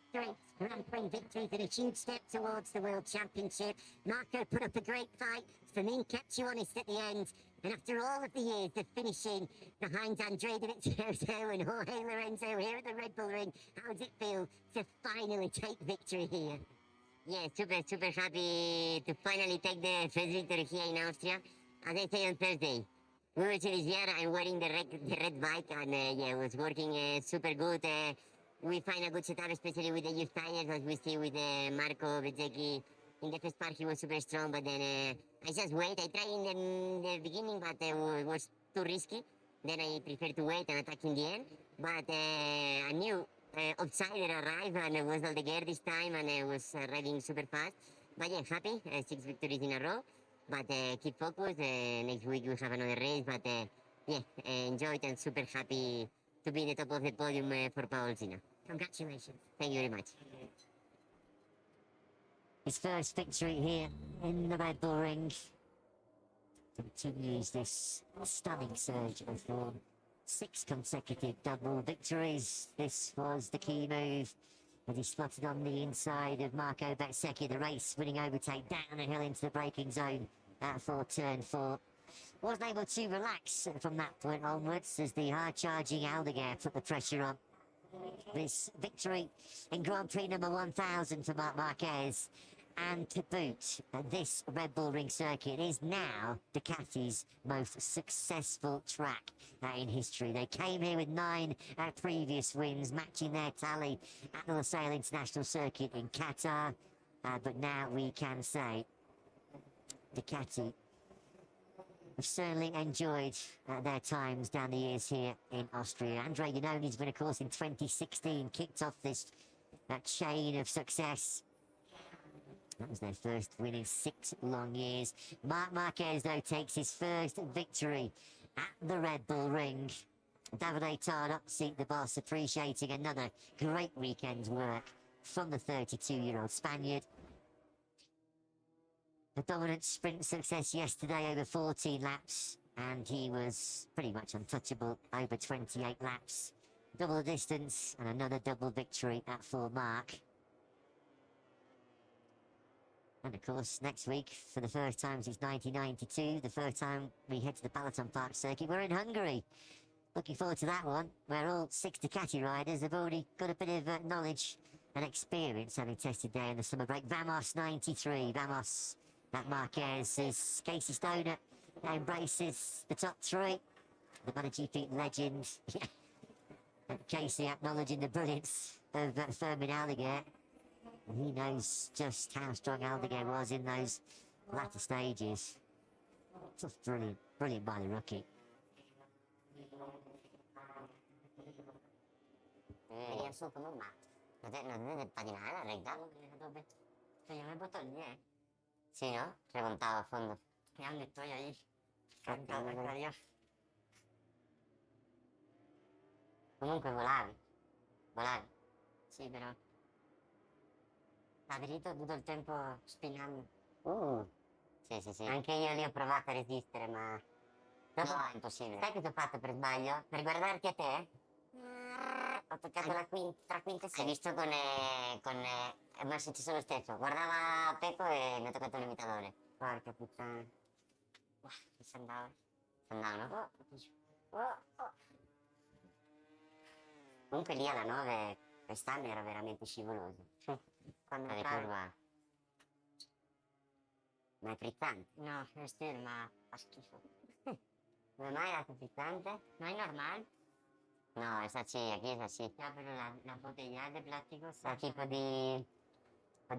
straight Grand Prix victory and a huge step towards the World Championship. Marco put up a great fight. Fermin kept you honest at the end. And after all of the years of finishing behind Andrea Dovizioso and Jorge Lorenzo here at the Red Bull Ring, how does it feel to finally take victory here? Yeah, super happy to finally take the first victory here in Austria. As I say on Thursday, we were to this year, I'm wearing the red bike, and yeah, it was working super good. We find a good setup, especially with the used tires, as we see with Marco Bezzecchi. In the first part, he was super strong, but then I just wait. I tried in the beginning, but it was too risky. Then I prefer to wait and attack in the end. But a new outsider arrived, and it was Aldeguer this time, and I was riding super fast. But yeah, happy, 6 victories in a row. But keep focused. Next week we have another race. But yeah, enjoy it, and super happy to be in the top of the podium for Pau Alsina. Congratulations. Thank you very much. His first victory here in the Red Bull Ring. Continues this stunning surge of form 6 consecutive double victories. This was the key move as he slotted on the inside of Marco Bezzecchi, the race winning overtake down the hill into the braking zone for turn 4. Wasn't able to relax from that point onwards as the hard-charging Aldeguer put the pressure on. This victory in Grand Prix number 1000 for Marc Márquez, and to boot, this Red Bull Ring circuit is now Ducati's most successful track in history. They came here with 9 previous wins, matching their tally at the Losail International Circuit in Qatar, but now we can say Ducati have certainly enjoyed their times down the years here in Austria. Andre Iannoni's win, of course, in 2016 kicked off this chain of success. That was their first win in 6 long years. Marc Márquez, though, takes his first victory at the Red Bull Ring. Davide Tardozzi, the boss, appreciating another great weekend's work from the 32-year-old Spaniard. A dominant sprint success yesterday over 14 laps, and he was pretty much untouchable over 28 laps. Double the distance and another double victory for Marc. And of course, next week, for the first time since 1992, the first time we head to the Peloton Park circuit, we're in Hungary. Looking forward to that one, where all 6 Ducati riders have already got a bit of knowledge and experience having tested there in the summer break. Vamos 93, Vamos. That Marquez is Casey Stoner embraces the top 3. The MotoGP legend. And Casey acknowledging the brilliance of Fermin Aldeguer. He knows just how strong Aldeguer was in those latter stages. Just brilliant, brilliant by the rookie. Venía su como más. No te patinaba la recta. Se llamó el botón, ¿eh? Sí, ¿no? Remontado a fondo. ¿Y dónde estoy ahí? Adiós. Comunque volavi. Volavi. Sì, però. Ha diritto tutto il tempo spinando. Sì. Anche io lì ho provato a resistere, ma... Dopo... No, è impossibile. Sai cosa ho fatto per sbaglio? Per guardarti a te? Ho toccato la quinta e sei. Hai visto con... Ma è successo lo stesso. Guardava Pecco e mi ha toccato il limitatore. Porca puttana. Si andavano. Comunque lì alla 9 quest'anno era veramente scivoloso. Quando le curva. Ma è frizzante? No, è stile, ma fa schifo. Come mai era frizzante? No es normal. No, es así, aquí es así. Ya, pero la botella de plástico sa tipo di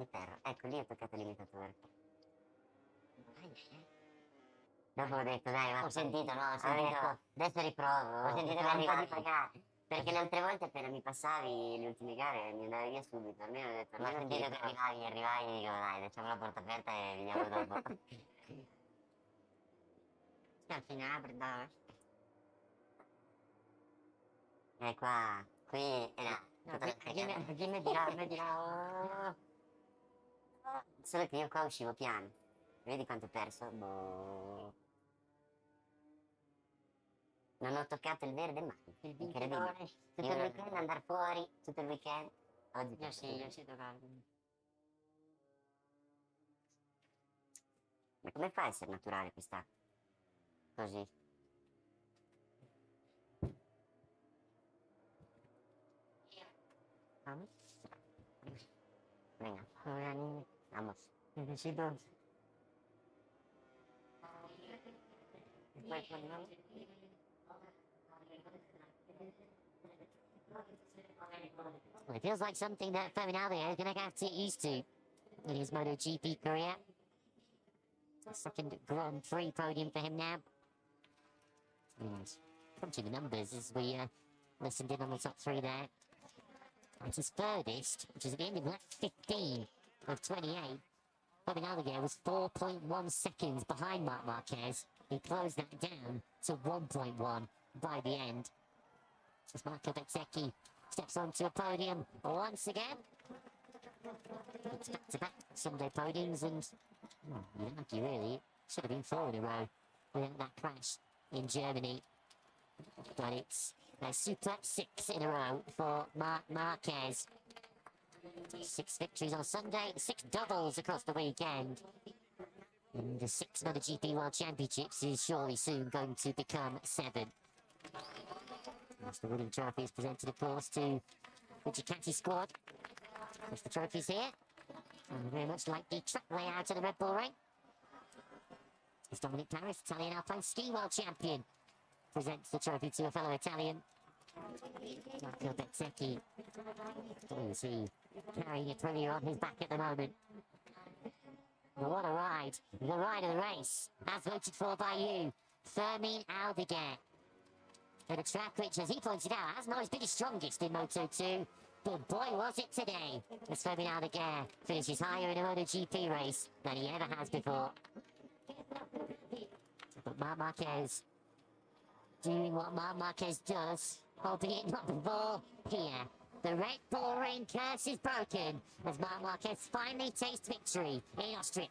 ferro. Ecco, lì ho toccato il limitatore. Dopo ho detto, dai, ma ho sentito, adesso riprovo. Ho sentito che mi fa di pagare. Perché le altre volte appena mi passavi le ultime gare mi andavi via subito. Almeno ho detto, ma ho sentito che arrivavi e dico, dai, lasciamo la porta aperta e veniamo dopo. Al finale apretava. E qua, qui era... Aquí me dirà... Solo che io qua uscivo piano. Vedi quanto ho perso? Boh. Non ho toccato il verde mai. Il vincitore. Tutto il weekend andare fuori, tutto il weekend. Oggi io sì toccato. Ma come fa a essere naturale questa? Così. Vamos. Venga. Vamos. Necesito... Well, it feels like something that Fermin Aldeguer is going to have to get used to in his MotoGP career. Second Grand Prix podium for him now. And crunching the numbers as we listened in on the top 3 there. It's his furthest, which is at the end of lap 15 of 28. Fermin Aldeguer was 4.1 seconds behind Marc Márquez. He closed that down to 1.1 by the end. As Marco Bezzecchi steps onto a podium once again. It's back-to-back Sunday podiums, and you don't argue really, it should have been 4 in a row without that crash in Germany. But it's a super 6 in a row for Marc Márquez. 6 victories on Sunday, 6 doubles across the weekend. And the 6 MotoGP World Championships is surely soon going to become 7. As the winning trophy is presented, of course, to the Ducati squad. There's the trophies here. And very much like the track layout of the Red Bull ring. It's Dominic Paris, Italian Alpine Ski World Champion. Presents the trophy to a fellow Italian. Marco Bezzecchi. Who is he carrying a Premier on his back at the moment? Well, what a ride. The ride of the race, as voted for by you, Fermin Aldeguer. At a track which, as he pointed out, has not always been his strongest in Moto2, but boy was it today, as Fermin Aldeguer finishes higher in a MotoGP race than he ever has before. But Marc Márquez doing what Marc Márquez does, albeit not before here. The Red Bull ring curse is broken as Marc Márquez finally tastes victory in Austria.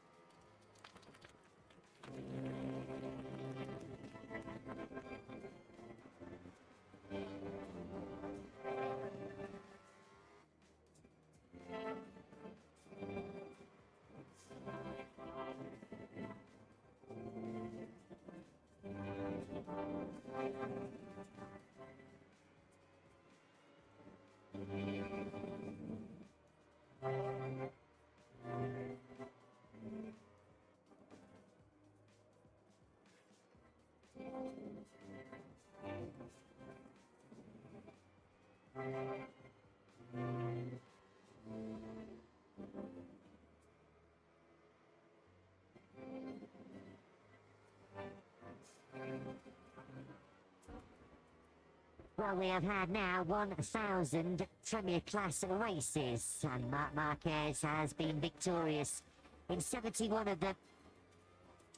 Well, we have had now 1,000 Premier Class races, and Marc Márquez has been victorious in 71 of them.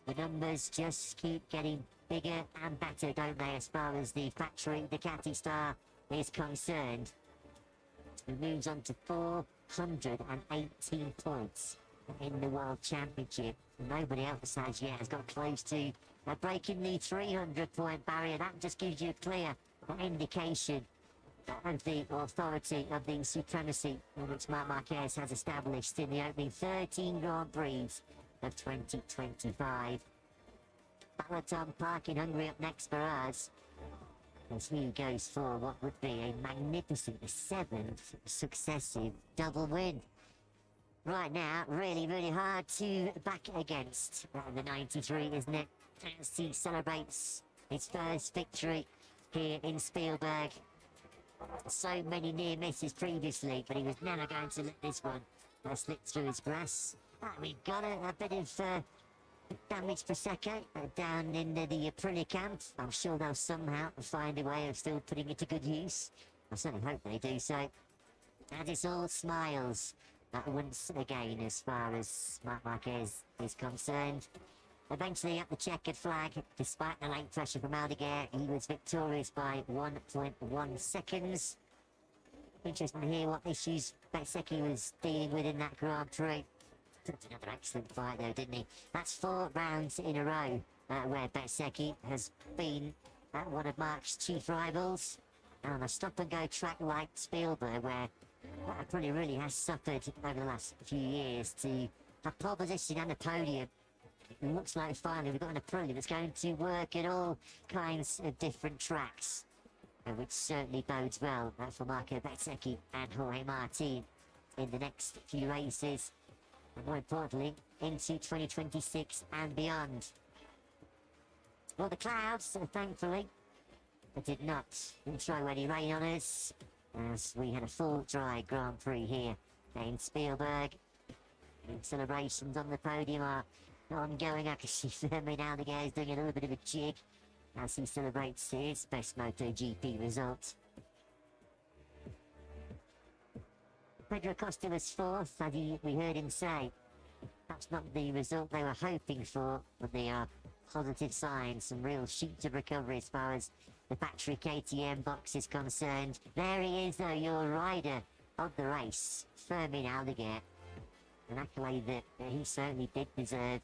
The numbers just keep getting bigger and better, don't they, as far as the factory Ducati star is concerned. He moves on to 418 points in the World Championship. Nobody else has yet has got close to breaking the 300-point barrier. That just gives you a clear indication of the authority of the supremacy which Marc Márquez has established in the opening 13 Grand Prix of 2025. Balaton Park in Hungary up next for us, as he goes for what would be a magnificent 7th successive double win. Right now, really, really hard to back against the 93, isn't it? As he celebrates his first victory here in Spielberg. So many near misses previously, but he was never going to let this one slip through his grasp. We've got a bit of damage for Pecco down in the Aprilia camp. I'm sure they'll somehow find a way of still putting it to good use. I certainly hope they do so. And it's all smiles once again as far as Marc Márquez is concerned. Eventually up the checkered flag, despite the late pressure from Aldeguer, he was victorious by 1.1 seconds. Interesting to hear what issues Bezzecchi was dealing with in that Grand Prix. Another excellent fight though, didn't he? That's 4 rounds in a row where Bezzecchi has been one of Marc's chief rivals. And on a stop-and-go track like Spielberg, where Aprilia really has suffered over the last few years to have pole position and a podium. It looks like finally we've got an Aprilia that's going to work at all kinds of different tracks, which certainly bodes well for Marco Bezzecchi and Jorge Martín in the next few races, and more importantly, into 2026 and beyond. Well, the clouds, thankfully, did not throw any rain on us, as we had a full dry Grand Prix here in Spielberg. Celebrations on the podium are ongoing. I can see Fermin Aldeguer is doing a little bit of a jig as he celebrates his best MotoGP result. Pedro Acosta was 4th, and we heard him say that's not the result they were hoping for, but they are positive signs, some real sheets of recovery as far as the factory KTM box is concerned. There he is though, your rider of the race, Fermin Aldeguer. An accolade that he certainly did deserve.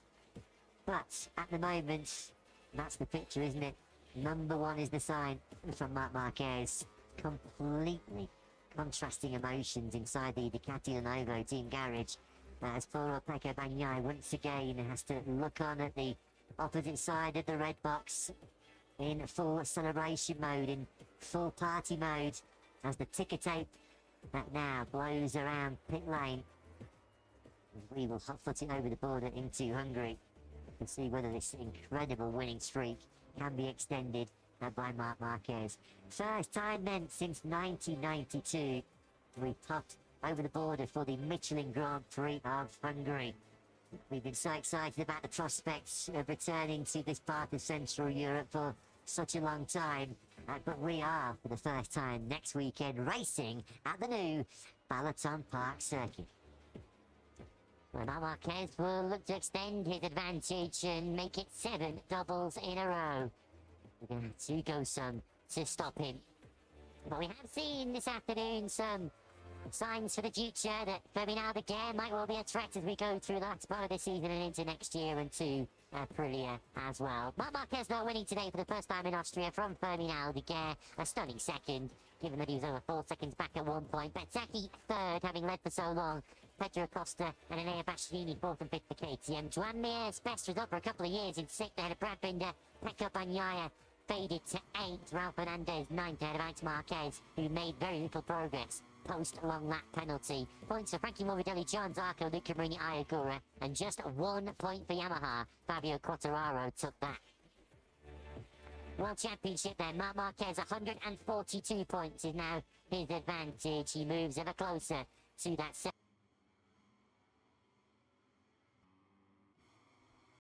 But at the moment, that's the picture, isn't it? Number 1 is the sign from Marc Márquez. Completely contrasting emotions inside the Ducati Lenovo team garage. As poor Pecco Bagnaia once again has to look on at the opposite side of the red box in full celebration mode, in full party mode, as the ticker tape that now blows around pit lane. We will hot-foot it over the border into Hungary and see whether this incredible winning streak can be extended by Marc Márquez. First time meant since 1992 we topped over the border for the Michelin Grand Prix of Hungary. We've been so excited about the prospects of returning to this part of Central Europe for such a long time, but we are, for the first time next weekend, racing at the new Balaton Park circuit. Well, Marc Márquez will look to extend his advantage and make it 7 doubles in a row. We're going to have to go some to stop him. But we have seen this afternoon some signs for the future that Fabio again might well be a threat as we go through that part of the season and into next year and to Aprilia as well. Marc Márquez now winning today for the first time in Austria from Ferdinand Aldeguer, a stunning second, given that he was over 4 seconds back at one point. Bezzecchi third, having led for so long. Pedro Acosta and Enea Bastianini 4th and 5th for KTM. Joan Mir's best result for a couple of years in 6th ahead of Brad Binder. Pecco Bagnaia faded to 8th. Ralph Fernandez 9th ahead of Alex Marquez, who made very little progress post long lap penalty. Points for Frankie Morbidelli, John Zarco, Luca Marini, Ayagura, and just 1 point for Yamaha. Fabio Quartararo took that. World Championship then. Marc Márquez 142 points is now his advantage. He moves ever closer to that